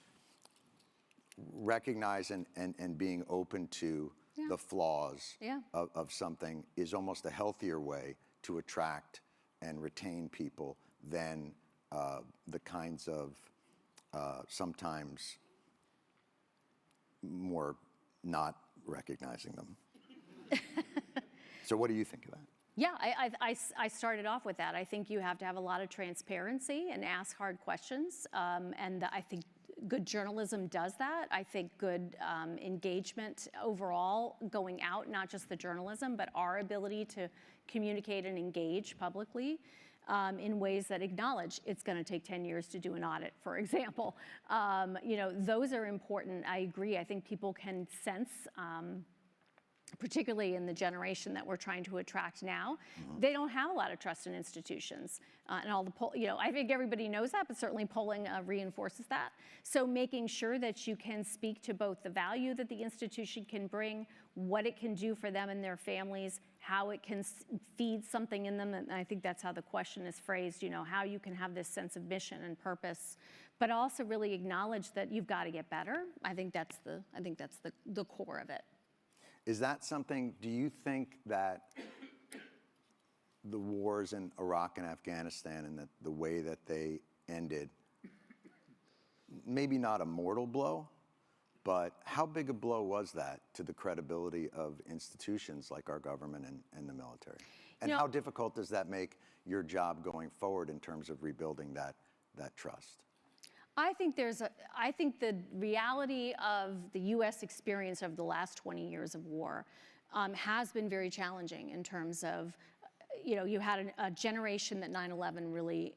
recognizing and being open to the flaws Yeah. of something is almost a healthier way to attract and retain people than the kinds of sometimes more not recognizing them. So what do you think of that? Yeah, I started off with that. I think you have to have a lot of transparency and ask hard questions. And I think good journalism does that. I think good engagement overall going out, not just the journalism, but our ability to communicate and engage publicly in ways that acknowledge it's going to take 10 years to do an audit, for example. Those are important. I agree. I think people can sense, particularly in the generation that we're trying to attract now, they don't have a lot of trust in institutions. And all the I think everybody knows that, but certainly polling reinforces that. So making sure that you can speak to both the value that the institution can bring, what it can do for them and their families, how it can feed something in them, and I think that's how the question is phrased, how you can have this sense of mission and purpose, but also really acknowledge that you've got to get better. I think that's the core of it. Is that something, do you think that the wars in Iraq and Afghanistan and the way that they ended, maybe not a mortal blow, but how big a blow was that to the credibility of institutions like our government and the military? And how difficult does that make your job going forward in terms of rebuilding that trust? I think the reality of the U.S. experience of the last 20 years of war has been very challenging in terms of, you had a generation that 9/11 really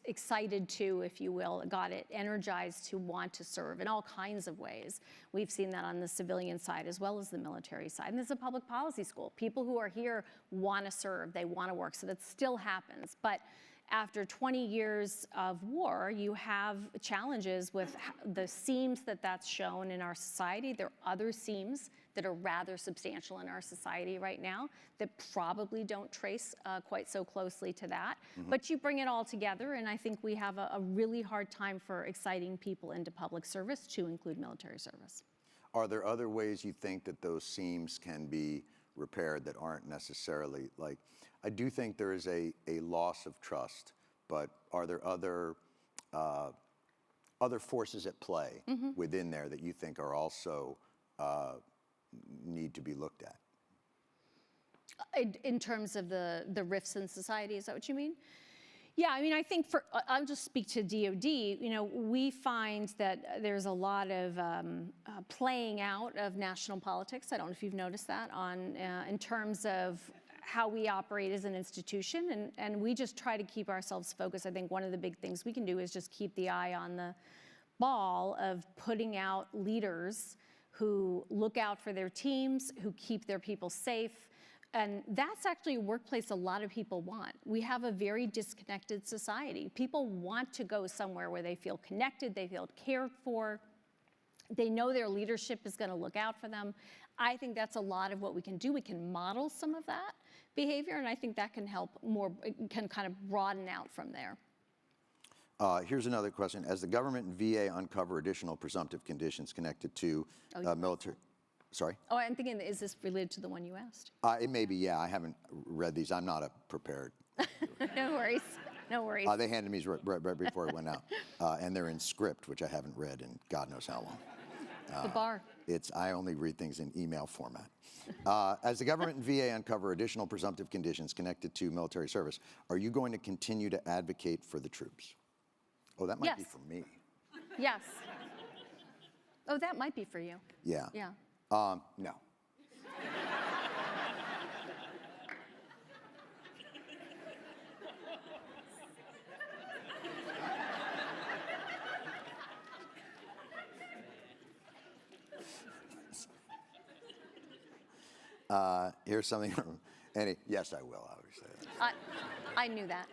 excited to, if you will, got it energized to want to serve in all kinds of ways. We've seen that on the civilian side as well as the military side. And this is a public policy school. People who are here want to serve, they want to work, so that still happens. But after 20 years of war, you have challenges with the seams that's shown in our society. There are other seams that are rather substantial in our society right now that probably don't trace quite so closely to that. But you bring it all together, and I think we have a really hard time for exciting people into public service, to include military service. Are there other ways you think that those seams can be repaired that aren't necessarily like, I do think there is a loss of trust, but are there other forces at play within there that you think are also need to be looked at? In terms of the rifts in society, is that what you mean? Yeah, I mean, I think I'll just speak to DOD. We find that there's a lot of playing out of national politics. I don't know if you've noticed that in terms of how we operate as an institution, and we just try to keep ourselves focused. I think one of the big things we can do is just keep the eye on the ball of putting out leaders who look out for their teams, who keep their people safe. And that's actually a workplace a lot of people want. We have a very disconnected society. People want to go somewhere where they feel connected, they feel cared for, they know their leadership is going to look out for them. I think that's a lot of what we can do. We can model some of that behavior, and I think that can help can kind of broaden out from there. Here's another question. As the government and VA uncover additional presumptive conditions connected to military... Sorry? Oh, I'm thinking, is this related to the one you asked? It may be, yeah. I haven't read these. I'm not prepared. No worries. No worries. They handed me right before it went out. And they're in script, which I haven't read in God knows how long. The bar. I only read things in email format. As the government and VA uncover additional presumptive conditions connected to military service, are you going to continue to advocate for the troops? Oh, that might be for me. Yes. Oh, that might be for you. Yeah. Yeah. No. Here's something from Annie. Yes, I will, obviously. I knew that.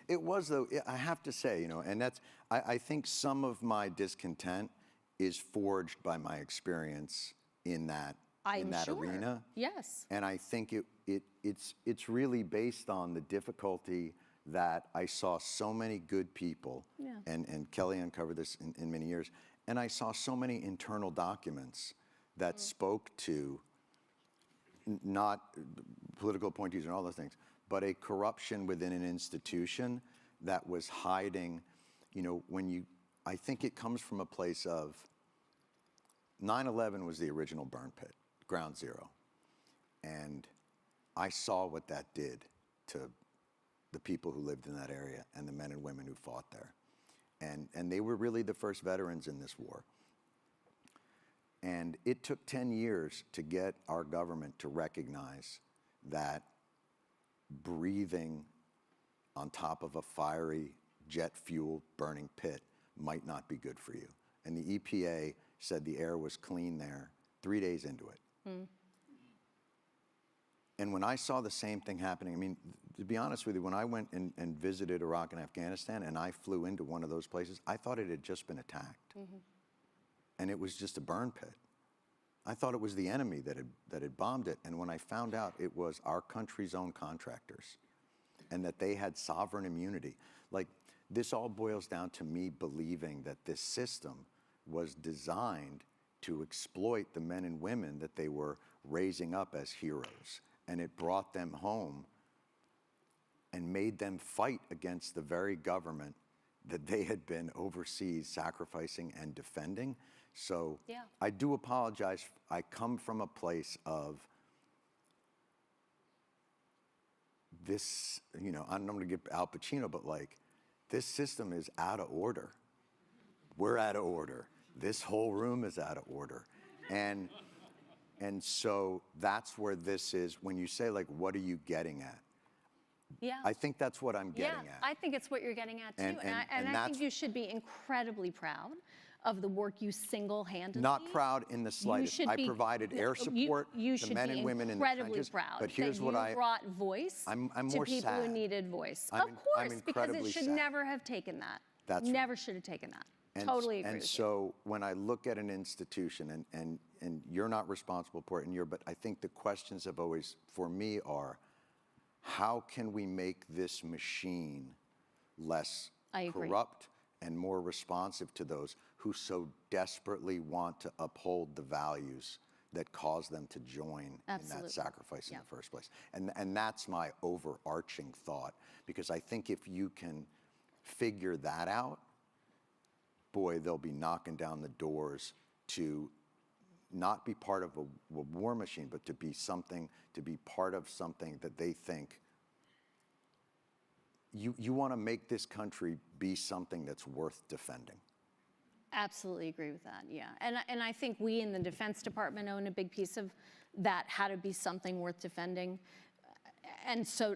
It was, though, I have to say, and that's, I think some of my discontent is forged by my experience in that arena. Yes. And I think it's really based on the difficulty that I saw so many good people, and Kelly uncovered this in many years, and I saw so many internal documents that spoke to not political appointees and all those things, but a corruption within an institution that was hiding, I think it comes from a place of 9/11 was the original burn pit, ground zero. And I saw what that did to the people who lived in that area and the men and women who fought there. And they were really the first veterans in this war. And it took 10 years to get our government to recognize that breathing on top of a fiery jet fuel burning pit might not be good for you. And the EPA said the air was clean there 3 days into it. And when I saw the same thing happening, I mean, to be honest with you, when I went and visited Iraq and Afghanistan and I flew into one of those places, I thought it had just been attacked. And it was just a burn pit. I thought it was the enemy that had bombed it. And when I found out it was our country's own contractors and that they had sovereign immunity, like this all boils down to me believing that this system was designed to exploit the men and women that they were raising up as heroes. And it brought them home and made them fight against the very government that they had been overseas sacrificing and defending. So I do apologize. I come from a place of this, I'm going to get Al Pacino, but like, this system is out of order. We're out of order. This whole room is out of order. And so that's where this is, when you say, like, what are you getting at? Yeah. I think that's what I'm getting at. I think it's what you're getting at, too. And I think you should be incredibly proud of the work you single-handedly. Not proud in the slightest. I provided air support to men and women in the trenches. You should be incredibly proud but here's that what you brought voice I'm to more people sad. who needed voice. I'm Of course, because it incredibly should sad. never have taken that. That's never should have taken that. Totally agree and with so when I look at an institution, and you're not responsible for it, but I think the questions have always, for me, are how can we make this machine less corrupt and more responsive to those who so desperately want to uphold the values that cause them to join in that sacrifice in the first place. And that's my overarching thought, because I think if you can figure that out, boy, they'll be knocking down the doors to not be part of a war machine, but to be part of something that they think you want to make this country be something that's worth defending. Absolutely agree with that, yeah. And I think we in the Defense Department own a big piece of that, how to be something worth defending. And so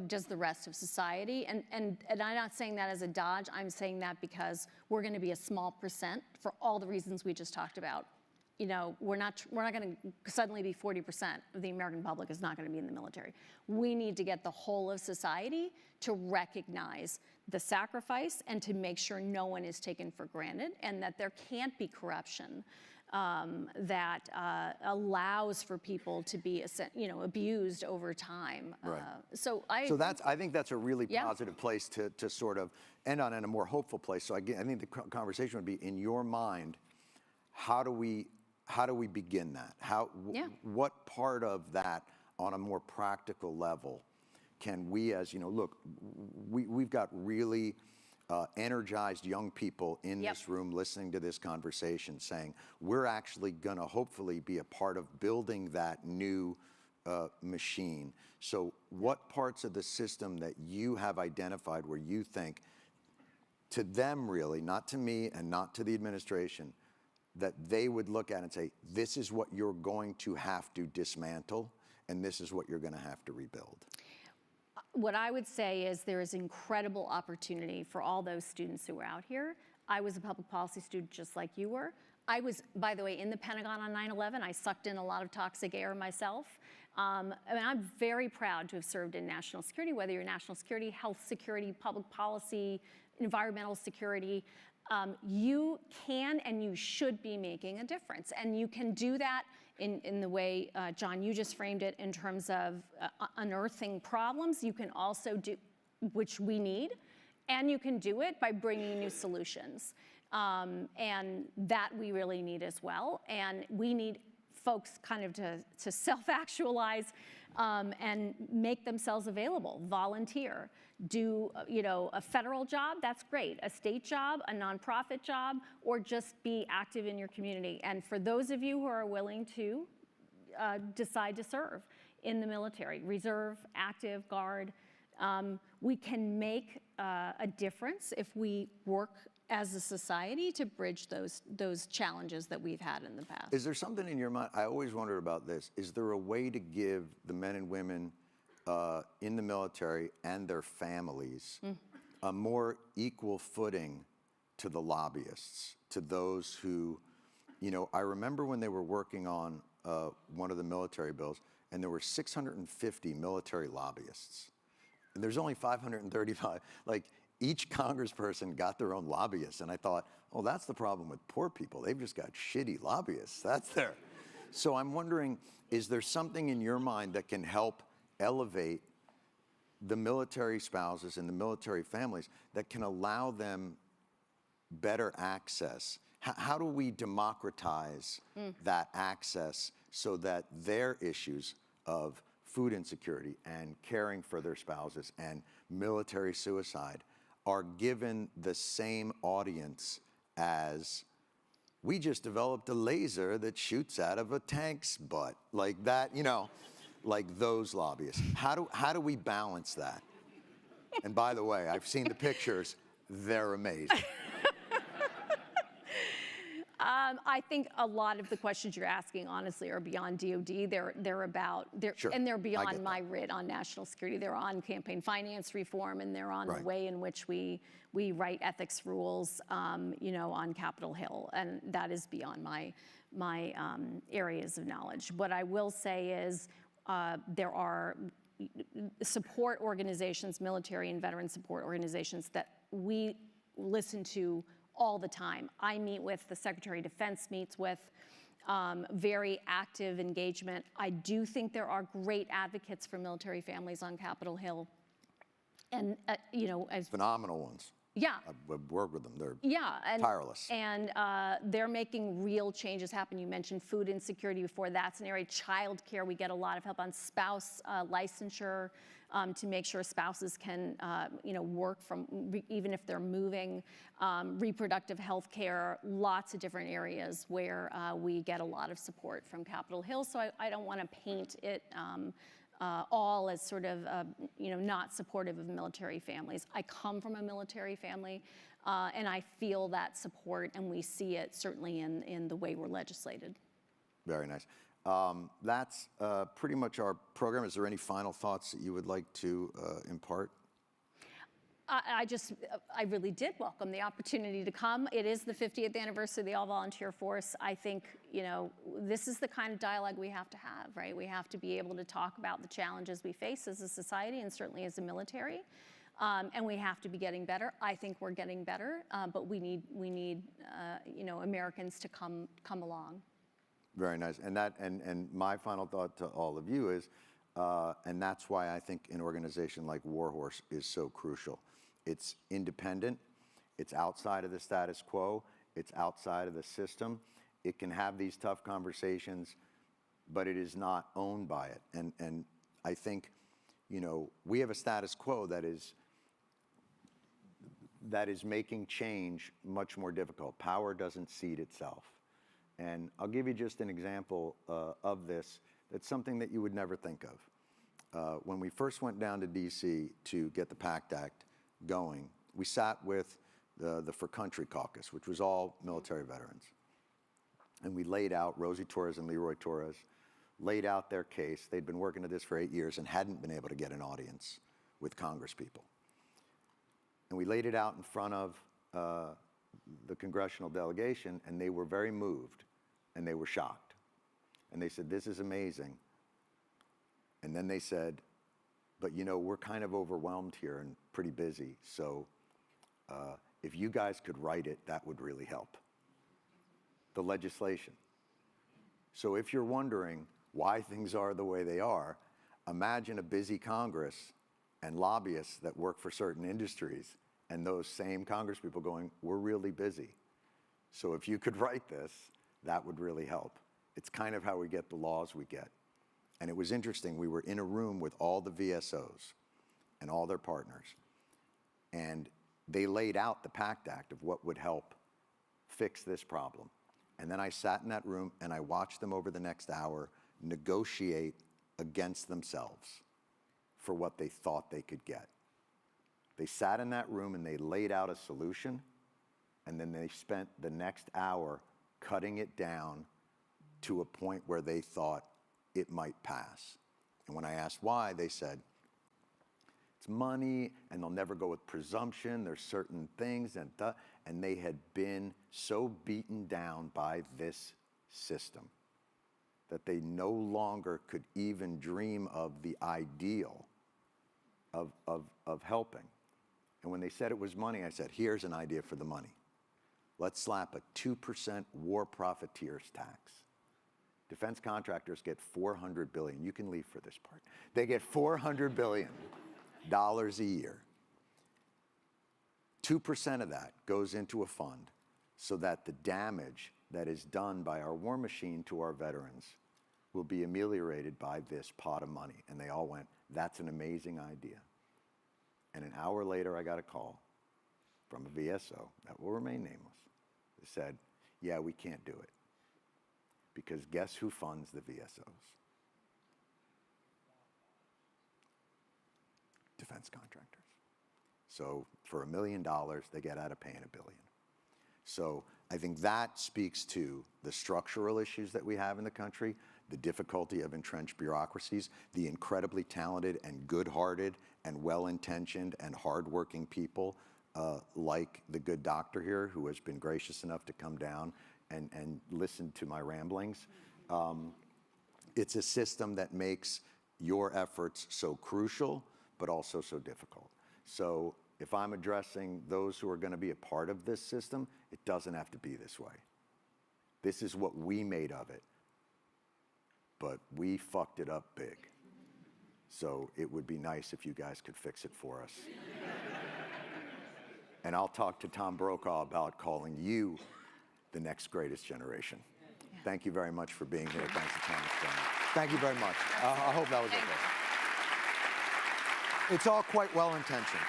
does the rest of society. And I'm not saying that as a dodge. I'm saying that because we're going to be a small percent for all the reasons we just talked about. We're not going to suddenly be 40% of the American public is not going to be in the military. We need to get the whole of society to recognize the sacrifice and to make sure no one is taken for granted, and that there can't be corruption that allows for people to be, abused over time. Right. I think that's a really positive place to sort of end on, in a more hopeful place. So again, I think the conversation would be, in your mind, how do we begin that? What part of that, on a more practical level, can we, as look, we've got really energized young people in this room listening to this conversation, saying we're actually going to hopefully be a part of building that new machine. So what parts of the system that you have identified where you think, to them really, not to me and not to the administration, that they would look at and say, this is what you're going to have to dismantle, and this is what you're going to have to rebuild? What I would say is there is incredible opportunity for all those students who are out here. I was a public policy student just like you were. I was, by the way, in the Pentagon on 9/11. I sucked in a lot of toxic air myself. I'm very proud to have served in national security, whether you're national security, health security, public policy, environmental security. You can and you should be making a difference. And you can do that in the way, John, you just framed it, in terms of unearthing problems. You can also do, which we need, and you can do it by bringing new solutions. And that we really need as well. And we need folks kind of to self-actualize and make themselves available, volunteer, do a federal job, that's great, a state job, a nonprofit job, or just be active in your community. And for those of you who are willing to decide to serve in the military, reserve, active, guard, we can make a difference if we work as a society to bridge those challenges that we've had in the past. Is there something in your mind, I always wondered about this, is there a way to give the men and women in the military and their families a more equal footing to the lobbyists, to those who, I remember when they were working on one of the military bills, and there were 650 military lobbyists, and there's only 535. Like, each congressperson got their own lobbyists, and I thought, oh, that's the problem with poor people. They've just got shitty lobbyists. That's there. So I'm wondering, is there something in your mind that can help elevate the military spouses and the military families that can allow them better access? How do we democratize that access so that their issues of food insecurity and caring for their spouses and military suicide are given the same audience as, we just developed a laser that shoots out of a tank's butt, like that, like those lobbyists. How do we balance that? And by the way, I've seen the pictures, they're amazing. I think a lot of the questions you're asking, honestly, are beyond DOD. Sure, and they're beyond my writ on national security. They're on campaign finance reform, and they're on the way in which we write ethics rules, on Capitol Hill, and that is beyond my areas of knowledge. What I will say is there are support organizations, military and veteran support organizations that we listen to all the time. I meet with, the Secretary of Defense meets with, very active engagement. I do think there are great advocates for military families on Capitol Hill. And, as phenomenal ones. Yeah. I've worked with them. They're tireless. And they're making real changes happen. You mentioned food insecurity before. That's an area. Child care, we get a lot of help on spouse licensure to make sure spouses can, work even if they're moving. Reproductive health care, lots of different areas where we get a lot of support from Capitol Hill. So I don't want to paint it all as sort of, not supportive of military families. I come from a military family, and I feel that support, and we see it certainly in the way we're legislated. Very nice. That's pretty much our program. Is there any final thoughts that you would like to impart? I really did welcome the opportunity to come. It is the 50th anniversary of the all-volunteer force. I think, this is the kind of dialogue we have to have, right? We have to be able to talk about the challenges we face as a society and certainly as a military. And we have to be getting better. I think we're getting better, but we need Americans to come along. Very nice. And my final thought to all of you is, and that's why I think an organization like War Horse is so crucial. It's independent, it's outside of the status quo, it's outside of the system. It can have these tough conversations, but it is not owned by it. And I think, we have a status quo that is making change much more difficult. Power doesn't cede itself. And I'll give you just an example of this. That's something that you would never think of. When we first went down to DC to get the PACT Act going, we sat with the For Country caucus, which was all military veterans. And we laid out, Rosie Torres and Leroy Torres, laid out their case. They'd been working at this for 8 years and hadn't been able to get an audience with Congress people. And we laid it out in front of the congressional delegation, and they were very moved, and they were shocked. And they said, this is amazing. And then they said, but we're kind of overwhelmed here and pretty busy, so if you guys could write it, that would really help. The legislation. So if you're wondering why things are the way they are, imagine a busy Congress and lobbyists that work for certain industries, and those same Congress people going, we're really busy. So if you could write this, that would really help. It's kind of how we get the laws we get. And it was interesting, we were in a room with all the VSOs and all their partners, and they laid out the PACT Act of what would help fix this problem. And then I sat in that room and I watched them over the next hour negotiate against themselves for what they thought they could get. They sat in that room and they laid out a solution, and then they spent the next hour cutting it down to a point where they thought it might pass. And when I asked why, they said, it's money, and they'll never go with presumption. There's certain things, and they had been so beaten down by this system that they no longer could even dream of the ideal of helping. And when they said it was money, I said, here's an idea for the money. Let's slap a 2% war profiteers tax. Defense contractors get $400 billion. You can leave for this part. They get $400 billion a year. 2% of that goes into a fund so that the damage that is done by our war machine to our veterans will be ameliorated by this pot of money. And they all went, that's an amazing idea. And an hour later, I got a call from a VSO that will remain nameless. They said, yeah, we can't do it. Because guess who funds the VSOs? Defense contractors. So for $1 million, they get out of paying $1 billion. So I think that speaks to the structural issues that we have in the country, the difficulty of entrenched bureaucracies, the incredibly talented and good-hearted and well-intentioned and hardworking people like the good doctor here who has been gracious enough to come down and listen to my ramblings. It's a system that makes your efforts so crucial, but also so difficult. So if I'm addressing those who are going to be a part of this system, it doesn't have to be this way. This is what we made of it, but we fucked it up big. So it would be nice if you guys could fix it for us. And I'll talk to Tom Brokaw about calling you the next greatest generation. Yeah. Thank you very much for being here. Thanks to Thomas Brennan. Thank you very much. I hope that was okay. It's all quite well-intentioned.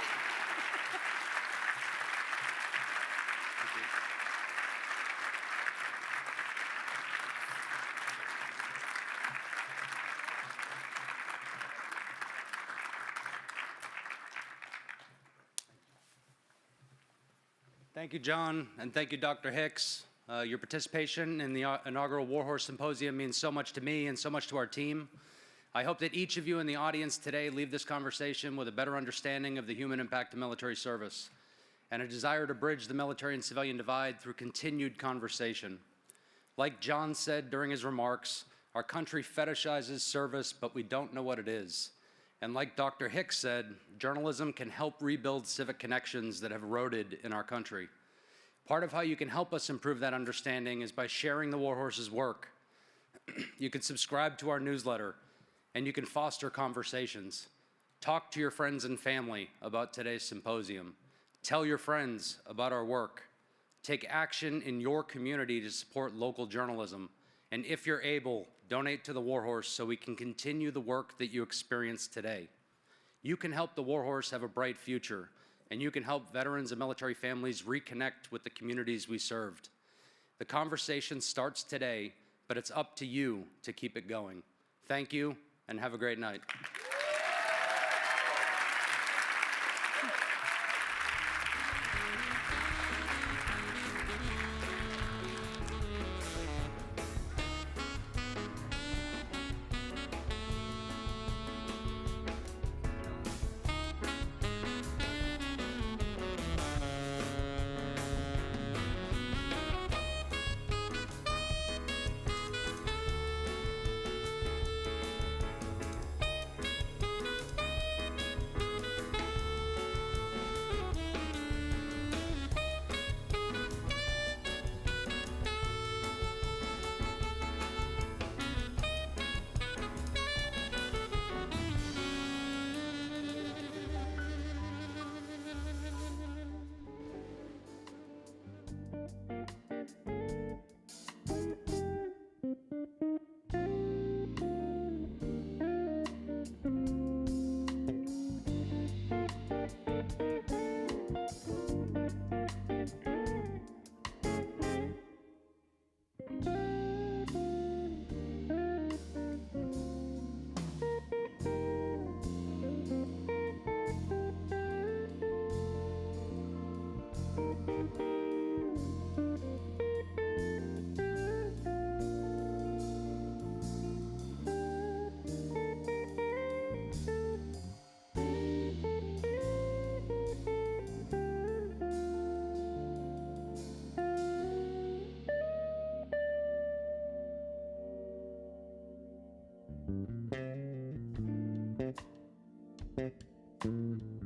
Thank you, John, and thank you, Dr. Hicks. Your participation in the inaugural War Horse Symposium means so much to me and so much to our team. I hope that each of you in the audience today leave this conversation with a better understanding of the human impact of military service and a desire to bridge the military and civilian divide through continued conversation. Like John said during his remarks, our country fetishizes service, but we don't know what it is. And like Dr. Hicks said, journalism can help rebuild civic connections that have eroded in our country. Part of how you can help us improve that understanding is by sharing the War Horse's work. You can subscribe to our newsletter, and you can foster conversations. Talk to your friends and family about today's symposium. Tell your friends about our work. Take action in your community to support local journalism. And if you're able, donate to the War Horse so we can continue the work that you experienced today. You can help the War Horse have a bright future, and you can help veterans and military families reconnect with the communities we served. The conversation starts today, but it's up to you to keep it going. Thank you, and have a great night. you.